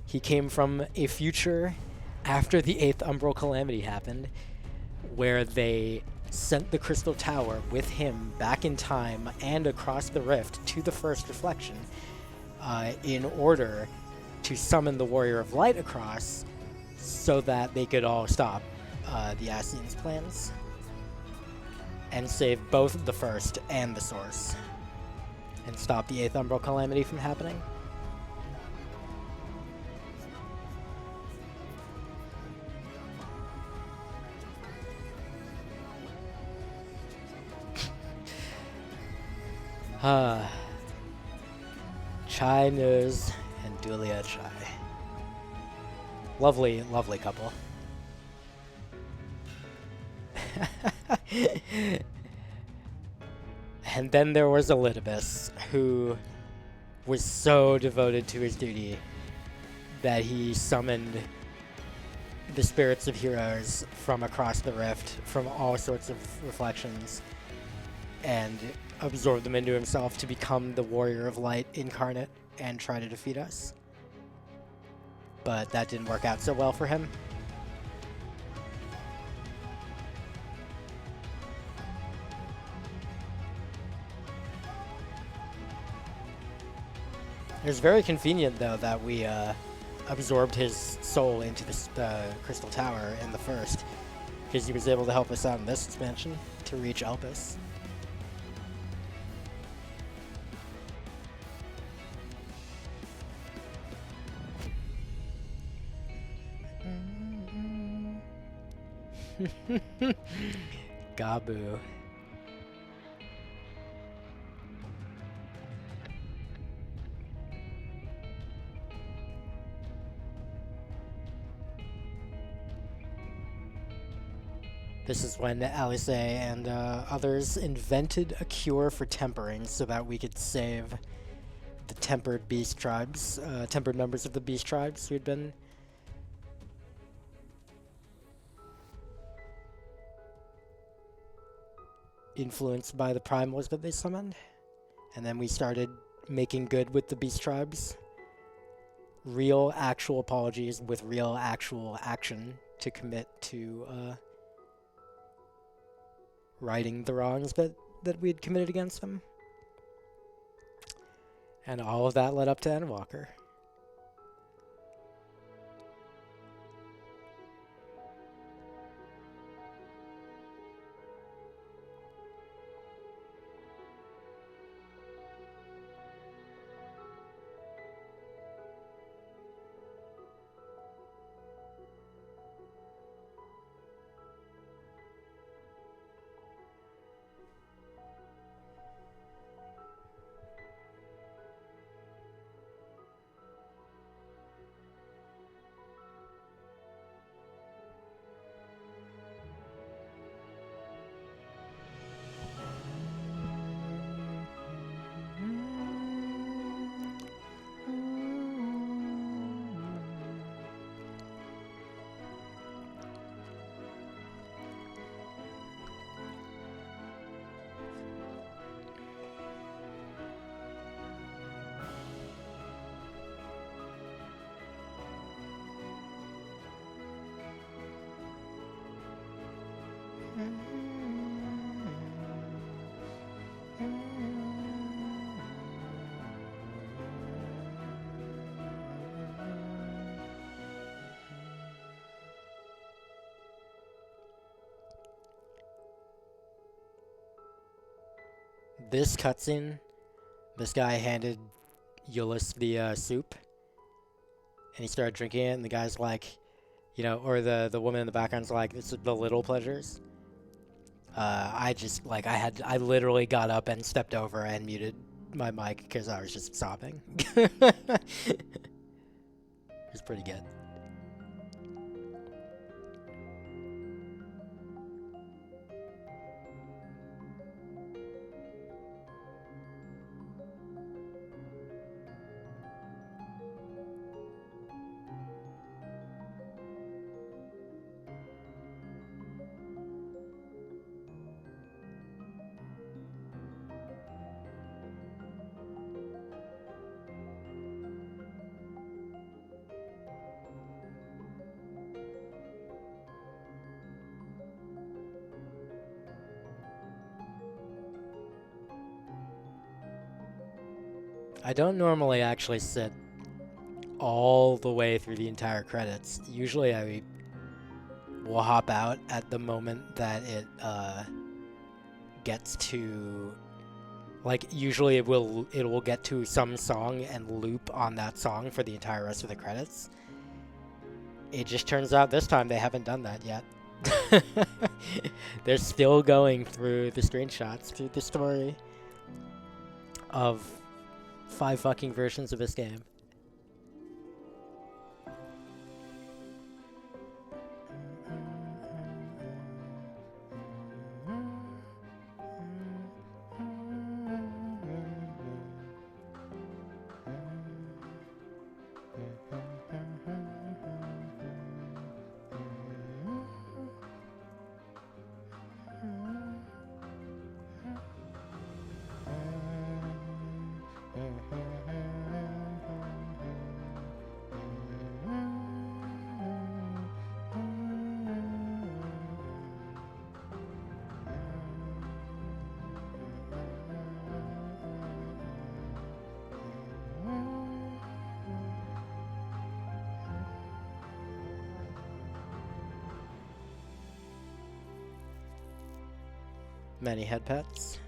He came from a future after the 8th Umbral Calamity happened, where they sent the Crystal Tower with him back in time and across the rift to the First Reflection in order to summon the Warrior of Light across so that they could all stop the Asians' plans and save both the First and the Source and stop the 8th Umbral Calamity from happening. Chai Nuz and Dulia Chai. Lovely, lovely couple. And then there was Elidibus, who was so devoted to his duty that he summoned the spirits of heroes from across the rift, from all sorts of reflections, and absorbed them into himself to become the Warrior of Light incarnate and try to defeat us. But that didn't work out so well for him. It was very convenient, though, that we absorbed his soul into the Crystal Tower in the first, because he was able to help us out in this expansion to reach Elpis. Gabu. This is when Alice and others invented a cure for tempering so that we could save the tempered beast tribes, tempered members of the beast tribes who had been influenced by the primals that they summoned. And then we started making good with the beast tribes. Real, actual apologies with real, actual action to commit to righting the wrongs that we'd committed against them. And all of that led up to Endwalker. this cutscene, this guy handed Euless the soup, and he started drinking it, and the guy's like, you know, or the woman in the background's like, "This is the little pleasures." I just like I literally got up and stepped over and muted my mic because I was just sobbing. It was pretty good. I don't normally actually sit all the way through the entire credits. Usually I will hop out at the moment that it gets to, like, usually it will get to some song and loop on that song for the entire rest of the credits. It just turns out this time they haven't done that yet. They're still going through the screenshots, through the story of 5 fucking versions of this game. Many head pets.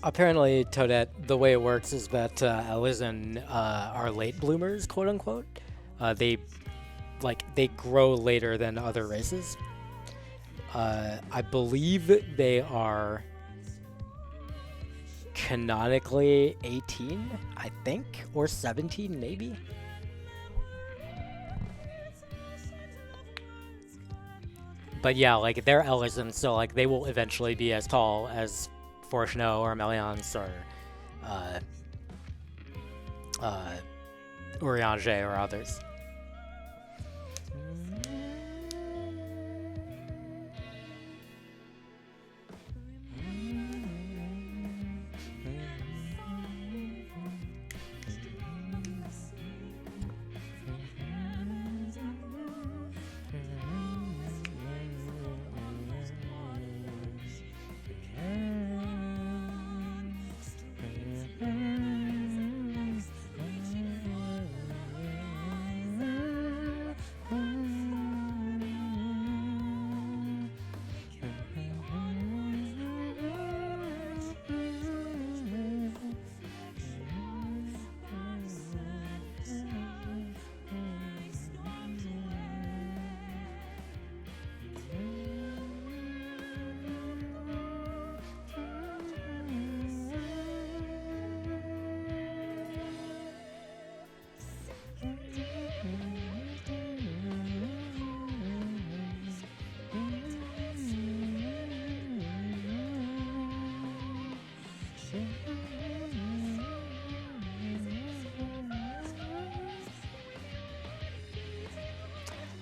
apparently, Toadette, the way it works is that Elysian are late bloomers, quote unquote. They grow later than other races. I believe they are canonically 18, I think, or 17 maybe. But yeah, like they're Elysian, so like they will eventually be as tall as Forshno or Meliance or Urianger or others.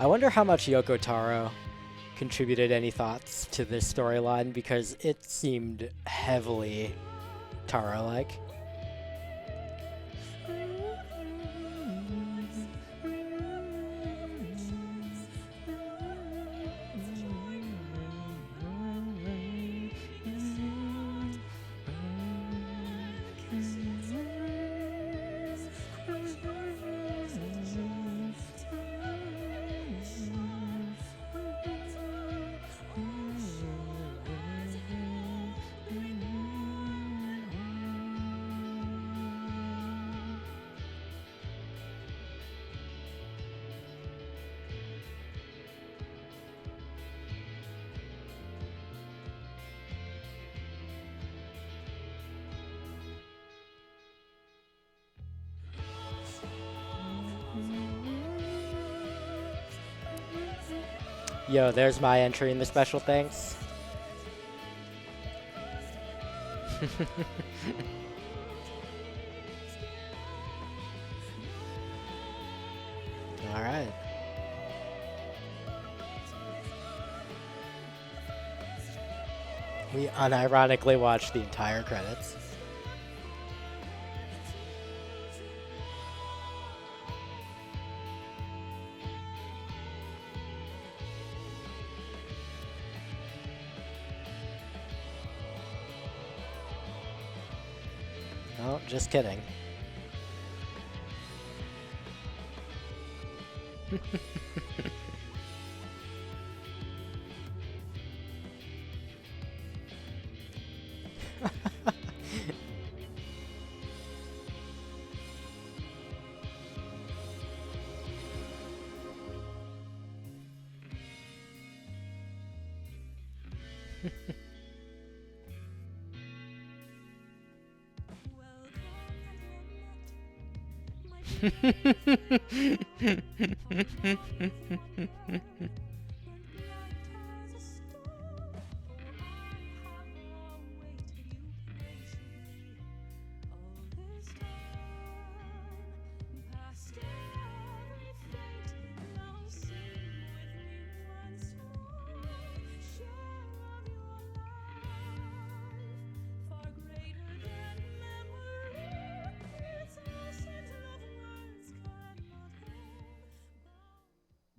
I wonder how much Yoko Taro contributed any thoughts to this storyline, because it seemed heavily Taro-like. Yo, there's my entry in the special thanks. All right. We unironically watched the entire credits. Oh, just kidding.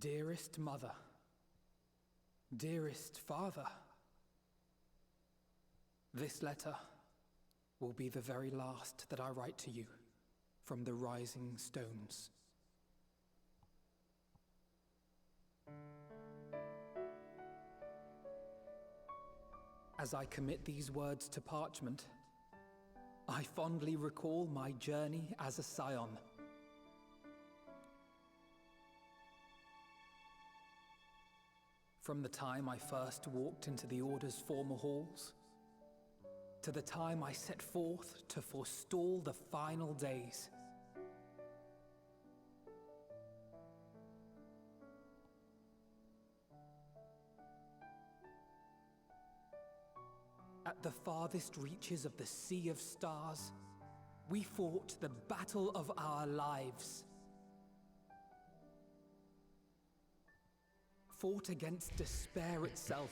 Dearest mother, dearest father, this letter will be the very last that I write to you from the rising stones. As I commit these words to parchment, I fondly recall my journey as a scion. From the time I first walked into the Order's former halls, to the time I set forth to forestall the final days. At the farthest reaches of the Sea of Stars, we fought the battle of our lives. Fought against despair itself.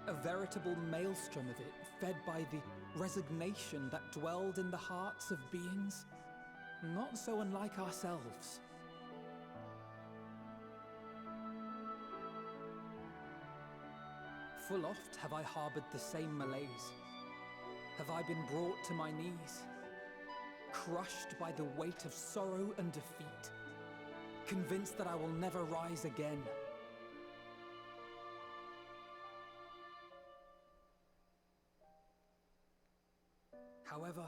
A veritable maelstrom of it, fed by the resignation that dwelled in the hearts of beings not so unlike ourselves. Full oft have I harbored the same malaise. Have I been brought to my knees, crushed by the weight of sorrow and defeat, convinced that I will never rise again. However,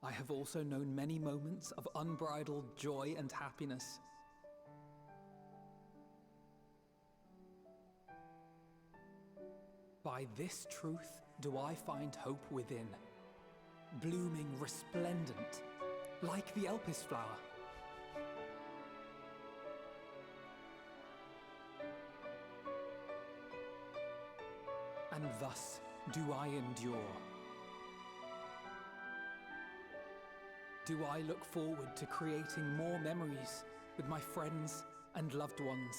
I have also known many moments of unbridled joy and happiness. By this truth do I find hope within, blooming resplendent, like the Elpis flower. And thus do I endure. Do I look forward to creating more memories with my friends and loved ones.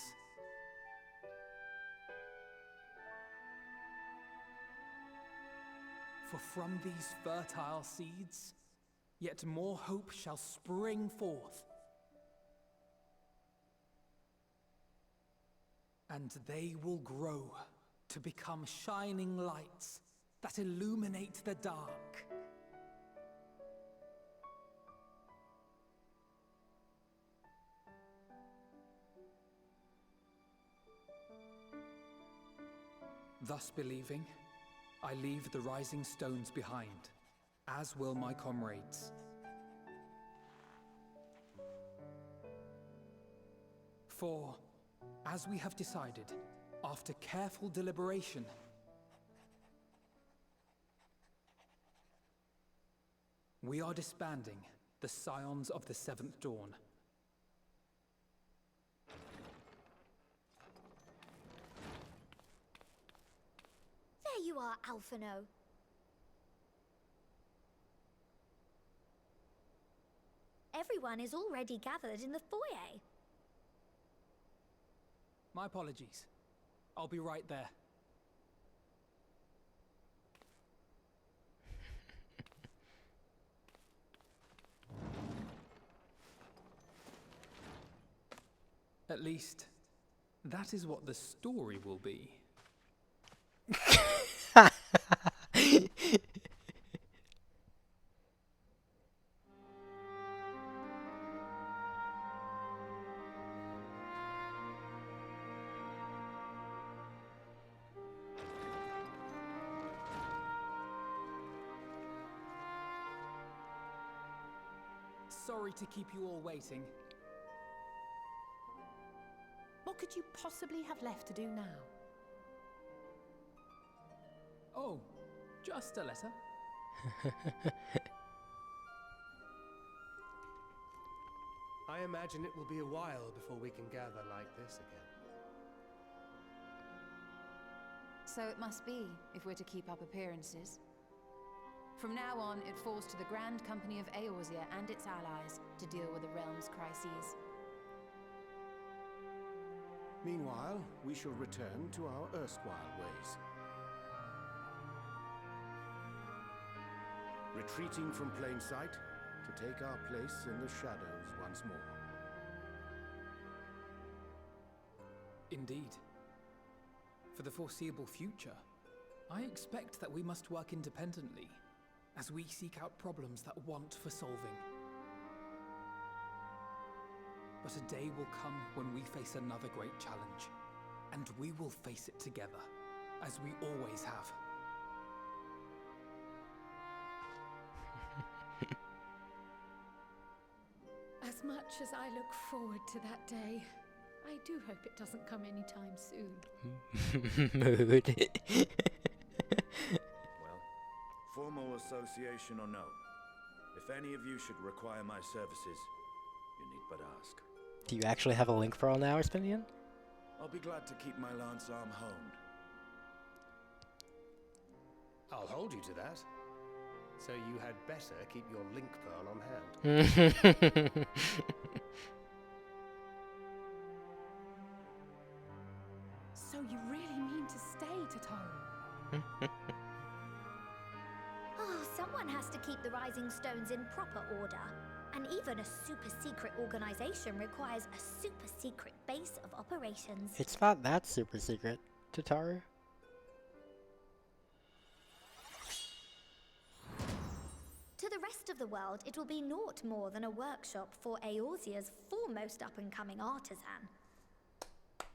For from these fertile seeds, yet more hope shall spring forth. And they will grow to become shining lights that illuminate the dark. Thus believing, I leave the rising stones behind, as will my comrades. For, as we have decided, after careful deliberation, we are disbanding the Scions of the Seventh Dawn. There you are, Alphino. Everyone is already gathered in the foyer. My apologies. I'll be right there. At least, that is what the story will be. Sorry to keep you all waiting. What could you possibly have left to do now? Oh, just a letter. I imagine it will be a while before we can gather like this again. So it must be, if we're to keep up appearances. From now on, it falls to the Grand Company of Eorzea and its allies to deal with the realm's crises. Meanwhile, we shall return to our erstwhile ways. Retreating from plain sight to take our place in the shadows once more. Indeed. For the foreseeable future, I expect that we must work independently as we seek out problems that want for solving. But a day will come when we face another great challenge, and we will face it together, as we always have. As much as I look forward to that day, I do hope it doesn't come anytime soon. Mood. Well, formal association or no, if any of you should require my services, you need but ask. Do you actually have a link pearl now, Espinian? I'll be glad to keep my lance arm honed. I'll hold you to that. So you had better keep your link pearl on hand. So you really mean to stay, Tataru? Oh, someone has to keep the Rising Stones in proper order. And even a super-secret organization requires a super-secret base of operations. It's not that super secret, Tataru. To the rest of the world, it will be naught more than a workshop for Eorzea's foremost up-and-coming artisan.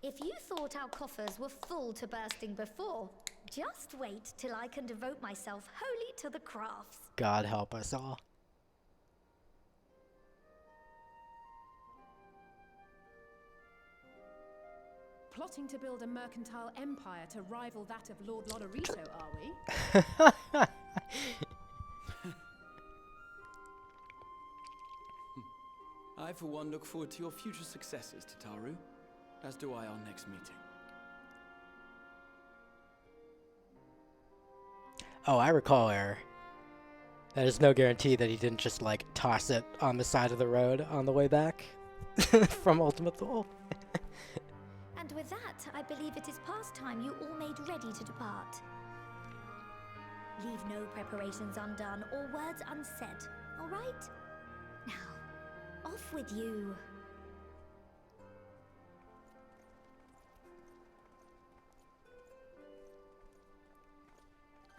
If you thought our coffers were full to bursting before, just wait till I can devote myself wholly to the crafts. God help us all. Plotting to build a mercantile empire to rival that of Lord Lodorito, are we? I, for one, look forward to your future successes, Tataru, as do I our next meeting. Oh, I recall error. That is no guarantee that he didn't just, like, toss it on the side of the road on the way back from Ultimate Duel. And with that, I believe it is past time you all made ready to depart. Leave no preparations undone or words unsaid, all right? Now, off with you.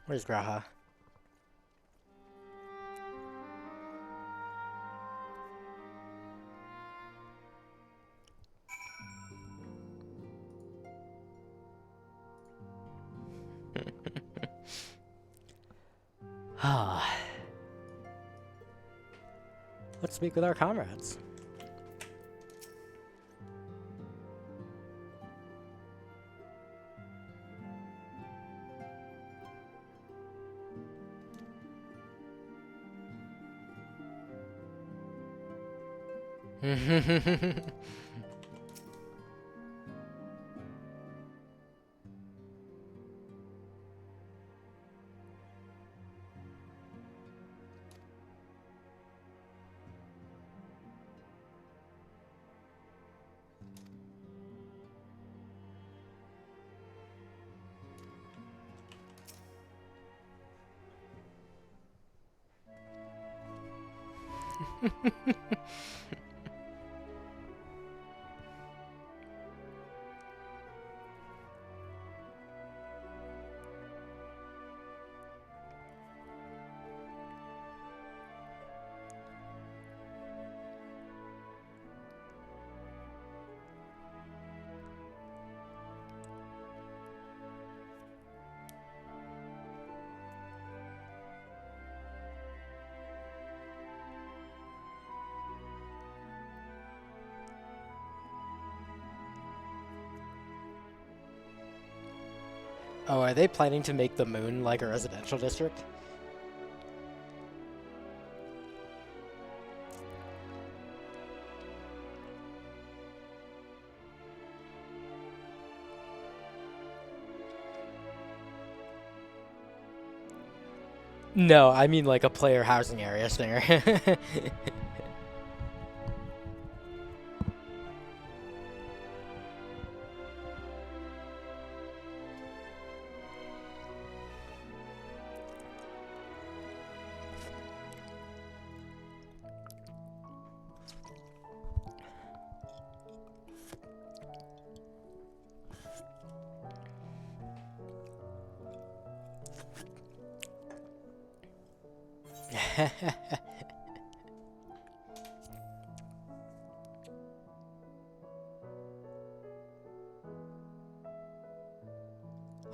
Where's Graha? Ah. Let's speak with our comrades. Oh, are they planning to make the moon like a residential district? No, I mean like a player housing area, Stinger.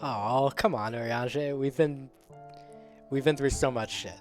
Oh, come on, Urianger. We've been through so much shit.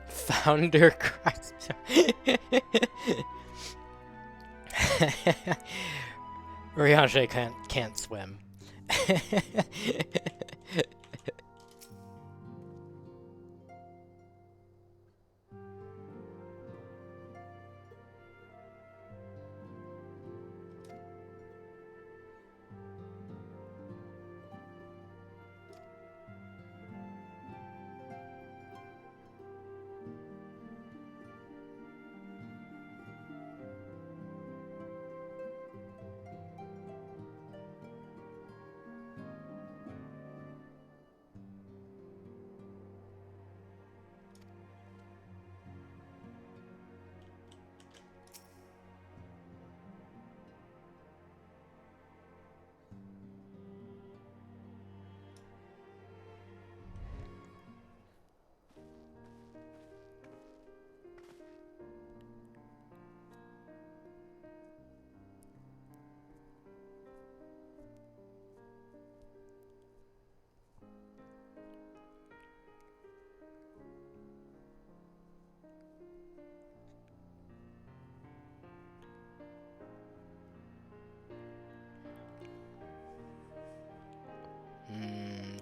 Founder Christ. Urianger can't swim.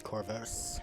Corvus.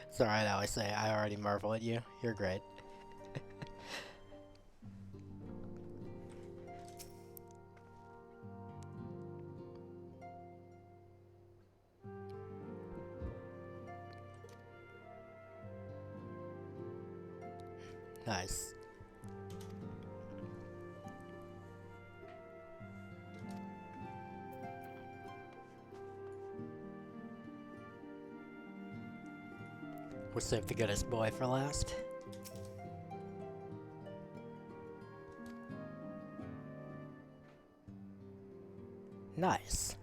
It's alright, I always say I already marvel at you. You're great. Nice. We'll save the goodest boy for last. Nice.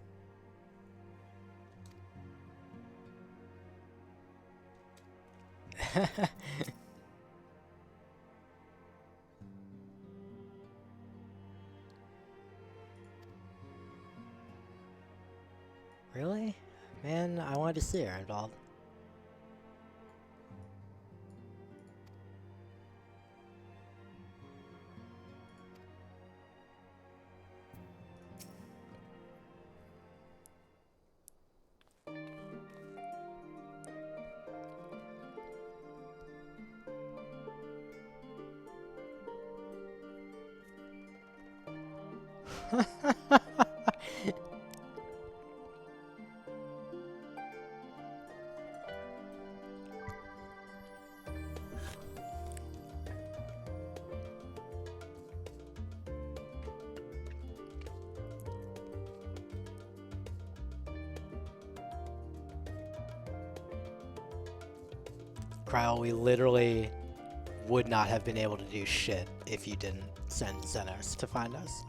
Really? Man, I wanted to see her involved. Kyle, we literally would not have been able to do shit if you didn't send Xenos to find us.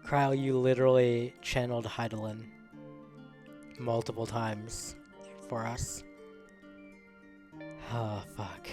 Kyle, you literally channeled Heidelin multiple times for us. Oh, fuck.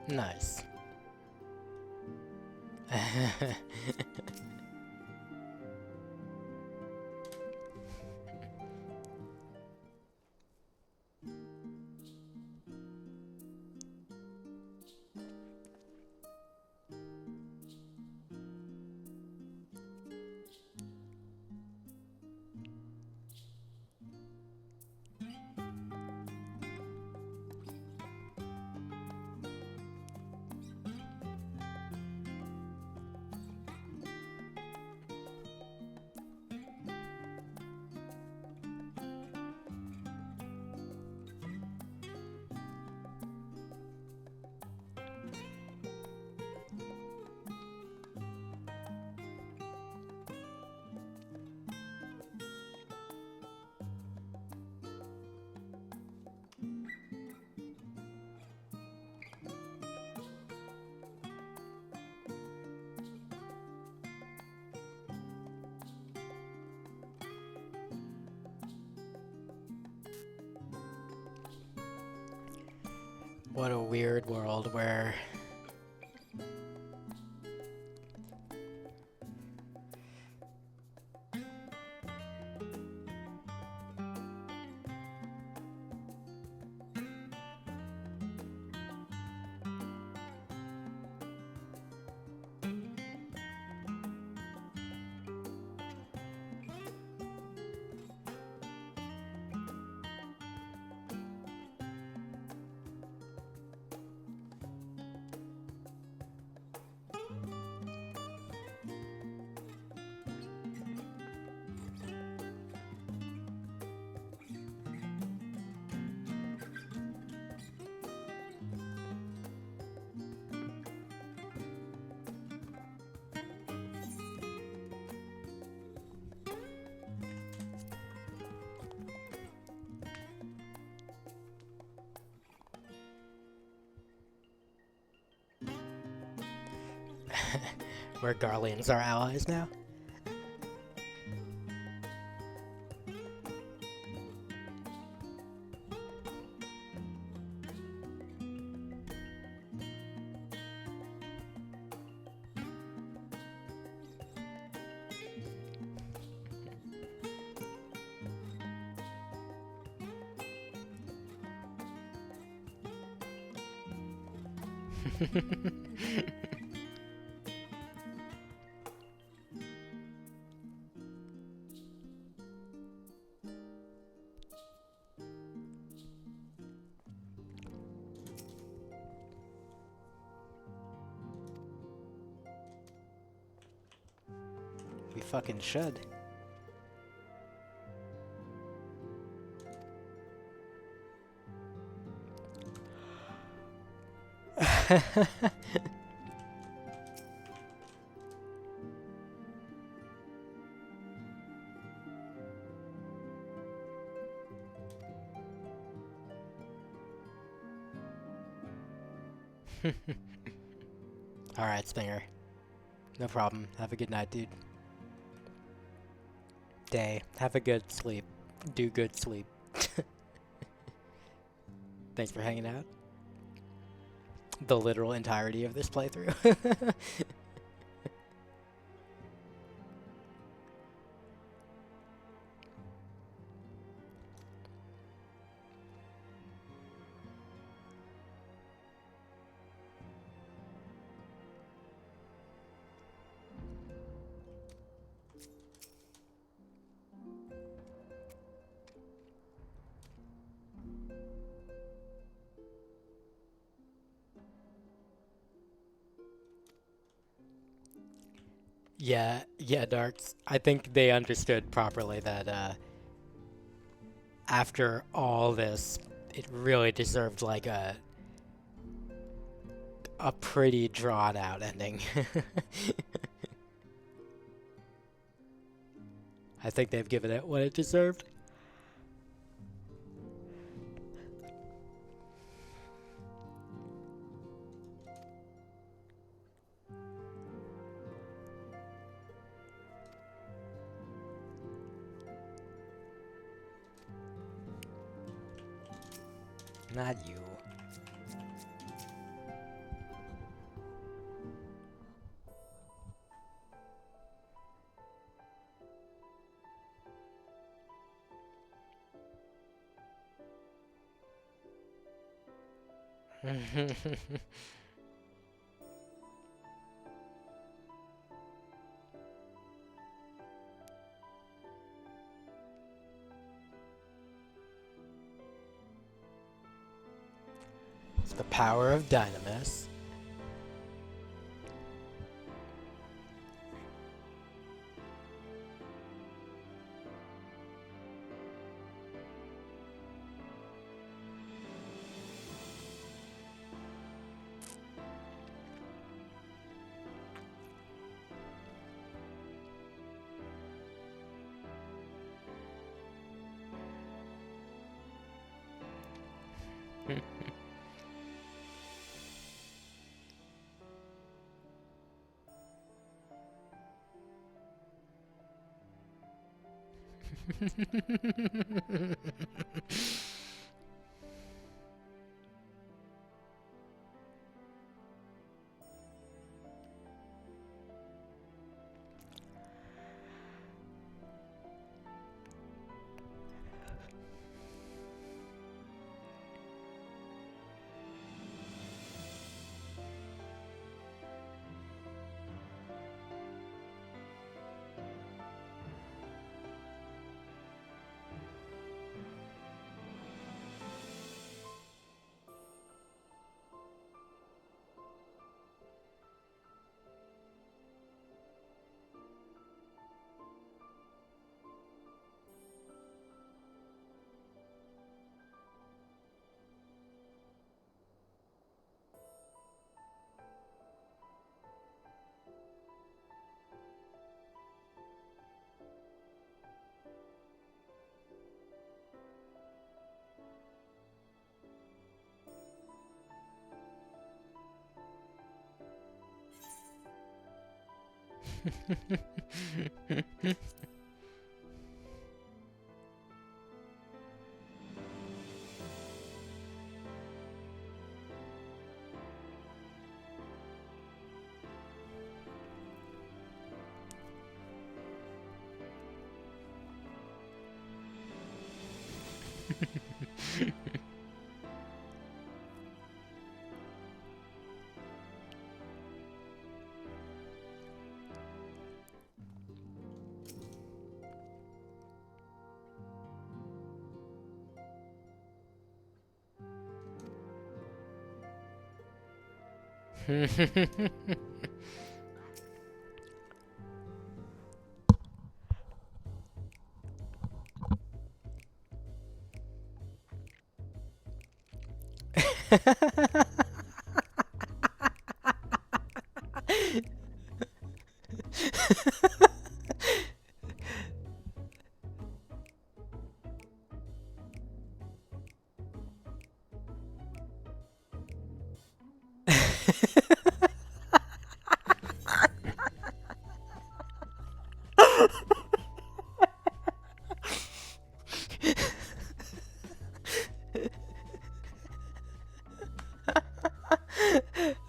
Nice. What a weird world where Where Garleans are allies now. We fucking should. Alright, Stinger. No problem. Have a good night, dude. Day. Have a good sleep. Do good sleep. Thanks for hanging out. The literal entirety of this playthrough. Yeah, Darks. I think they understood properly that after all this, it really deserved like a pretty drawn out ending. I think they've given it what it deserved. Not you. It's the power of Dynamis.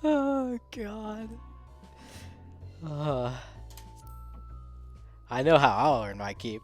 Oh god. I know how I'll earn my keep.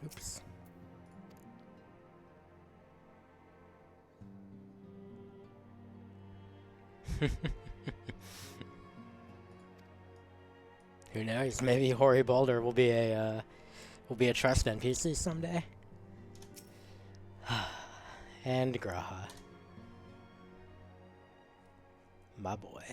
Oops. Who knows? Maybe Hori Boulder will be a trust NPC someday. And Graha. My boy.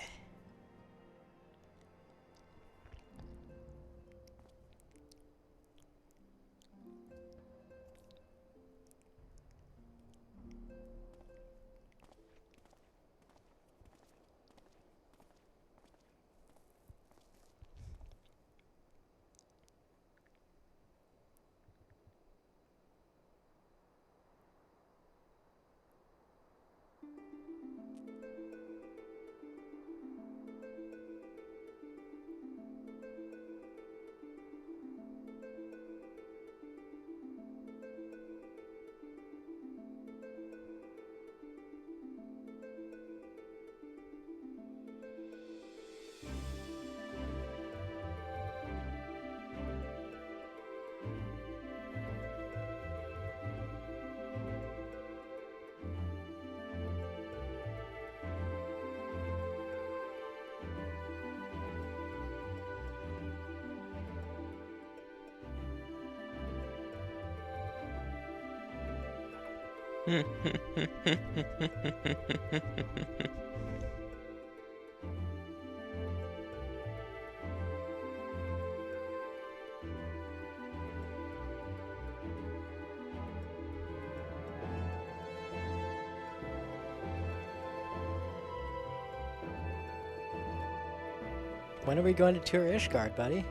When are we going to tour Ishgard, buddy?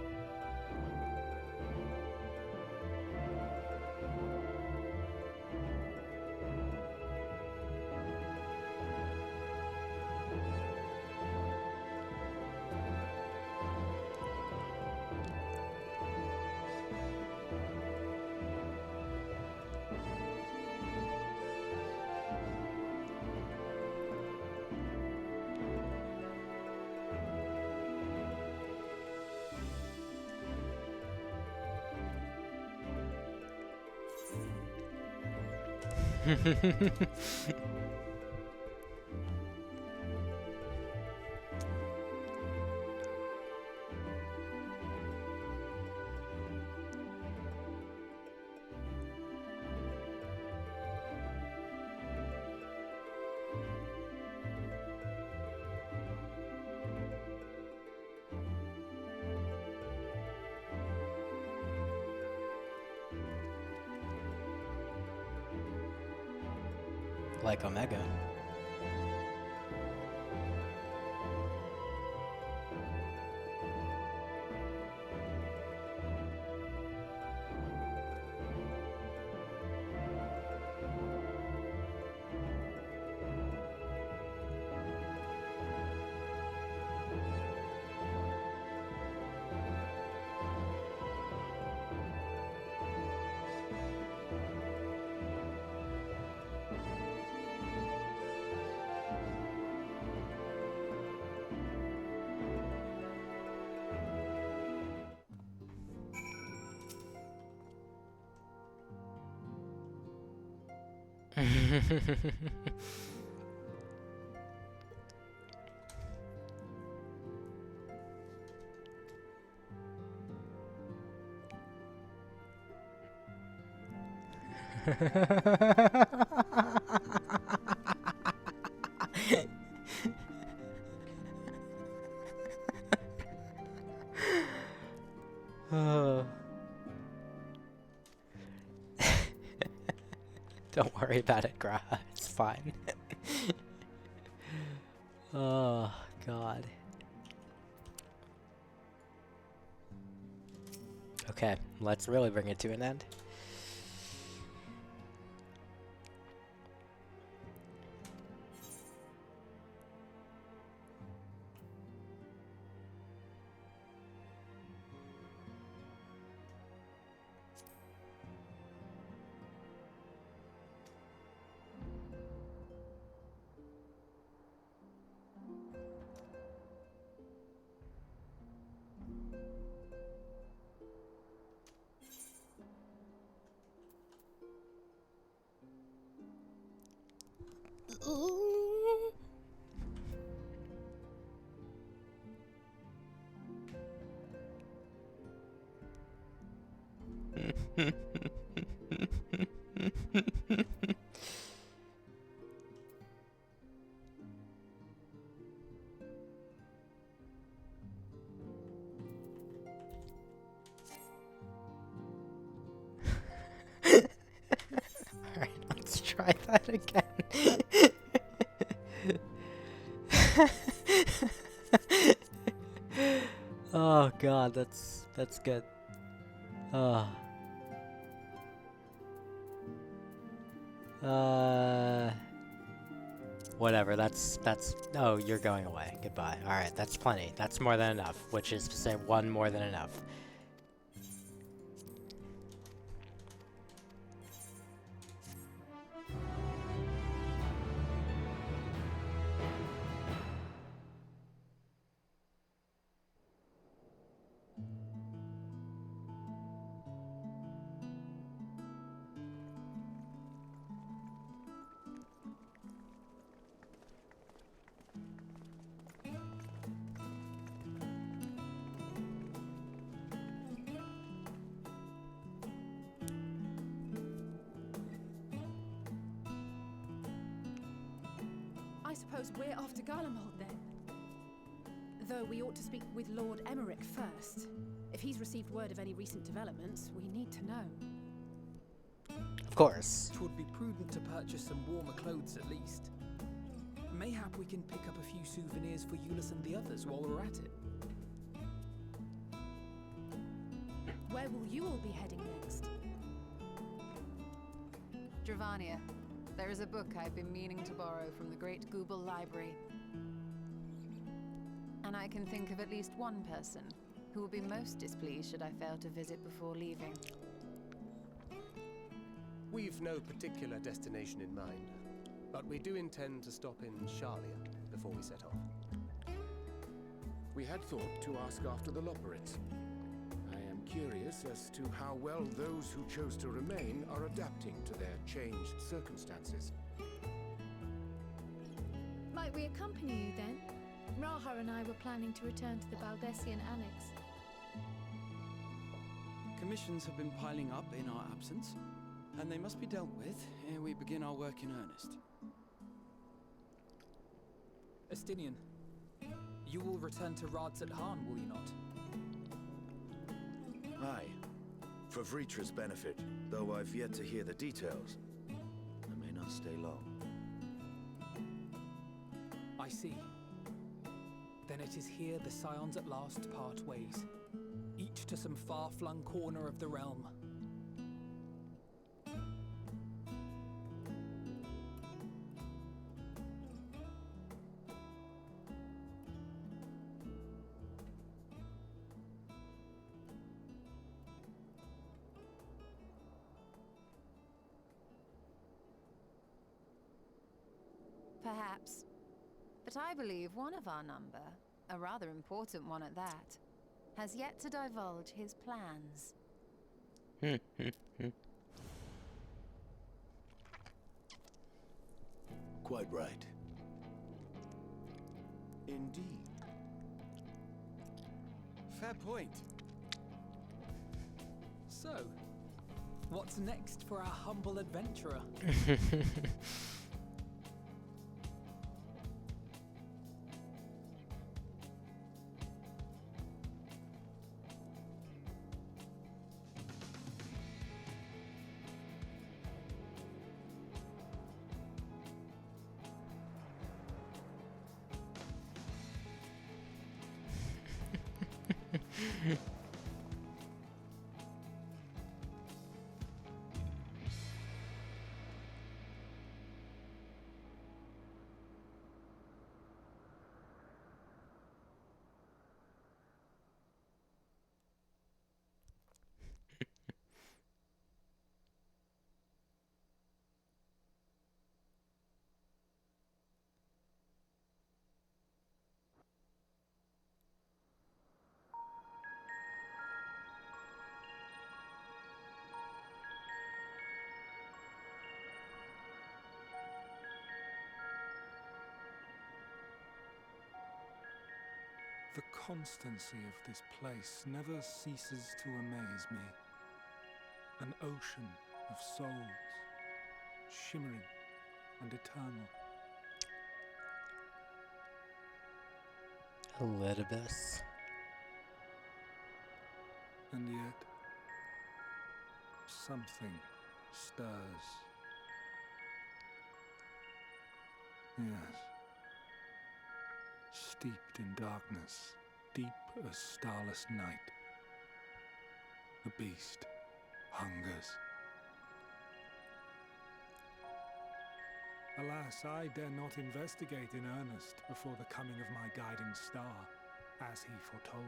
Like Omega. Oh. Don't worry about it, Gra. It's fine. Oh, God. Okay, let's really bring it to an end. try that again. Oh god, that's good. Whatever, that's, oh, you're going away. Goodbye. Alright, that's plenty. That's more than enough, which is to say one more than enough. I suppose we're off to Garlemald then. Though we ought to speak with Lord Emmerich first. If he's received word of any recent developments, we need to know. Of course. It would be prudent to purchase some warmer clothes at least. Mayhap we can pick up a few souvenirs for Euless and the others while we're at it. Where will you all be heading next? Dravania. There is a book I've been meaning to borrow from the Great Google Library. And I can think of at least one person who will be most displeased should I fail to visit before leaving. We've no particular destination in mind, but we do intend to stop in Charlia before we set off. We had thought to ask after the Loporrits. I am curious as to how well those who chose to remain are adapting to their changed circumstances. Might we accompany you then? Raha and I were planning to return to the Baldessian Annex. Commissions have been piling up in our absence, and they must be dealt with ere we begin our work in earnest. Estinian, you will return to Rads at Han, will you not? Aye. For Vritra's benefit, though I've yet to hear the details. I may not stay long. I see. Then it is here the Scions at last part ways, each to some far-flung corner of the realm. Perhaps. But I believe one of our number, a rather important one at that, has yet to divulge his plans. Quite right. Indeed. Fair point. So, what's next for our humble adventurer? The constancy of this place never ceases to amaze me. An ocean of souls, shimmering and eternal. Elidibus. And yet, something stirs. Yes. Steeped in darkness, deep as starless night. The beast hungers. Alas, I dare not investigate in earnest before the coming of my guiding star, as he foretold.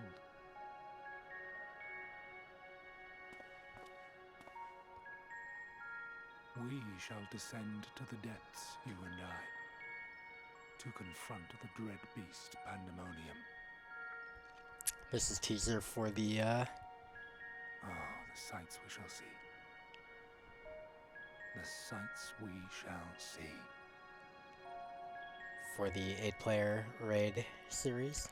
We shall descend to the depths, you and I, to confront the dread beast Pandemonium. This is teaser for the Oh, the sights we shall see. The sights we shall see. for the 8-player raid series.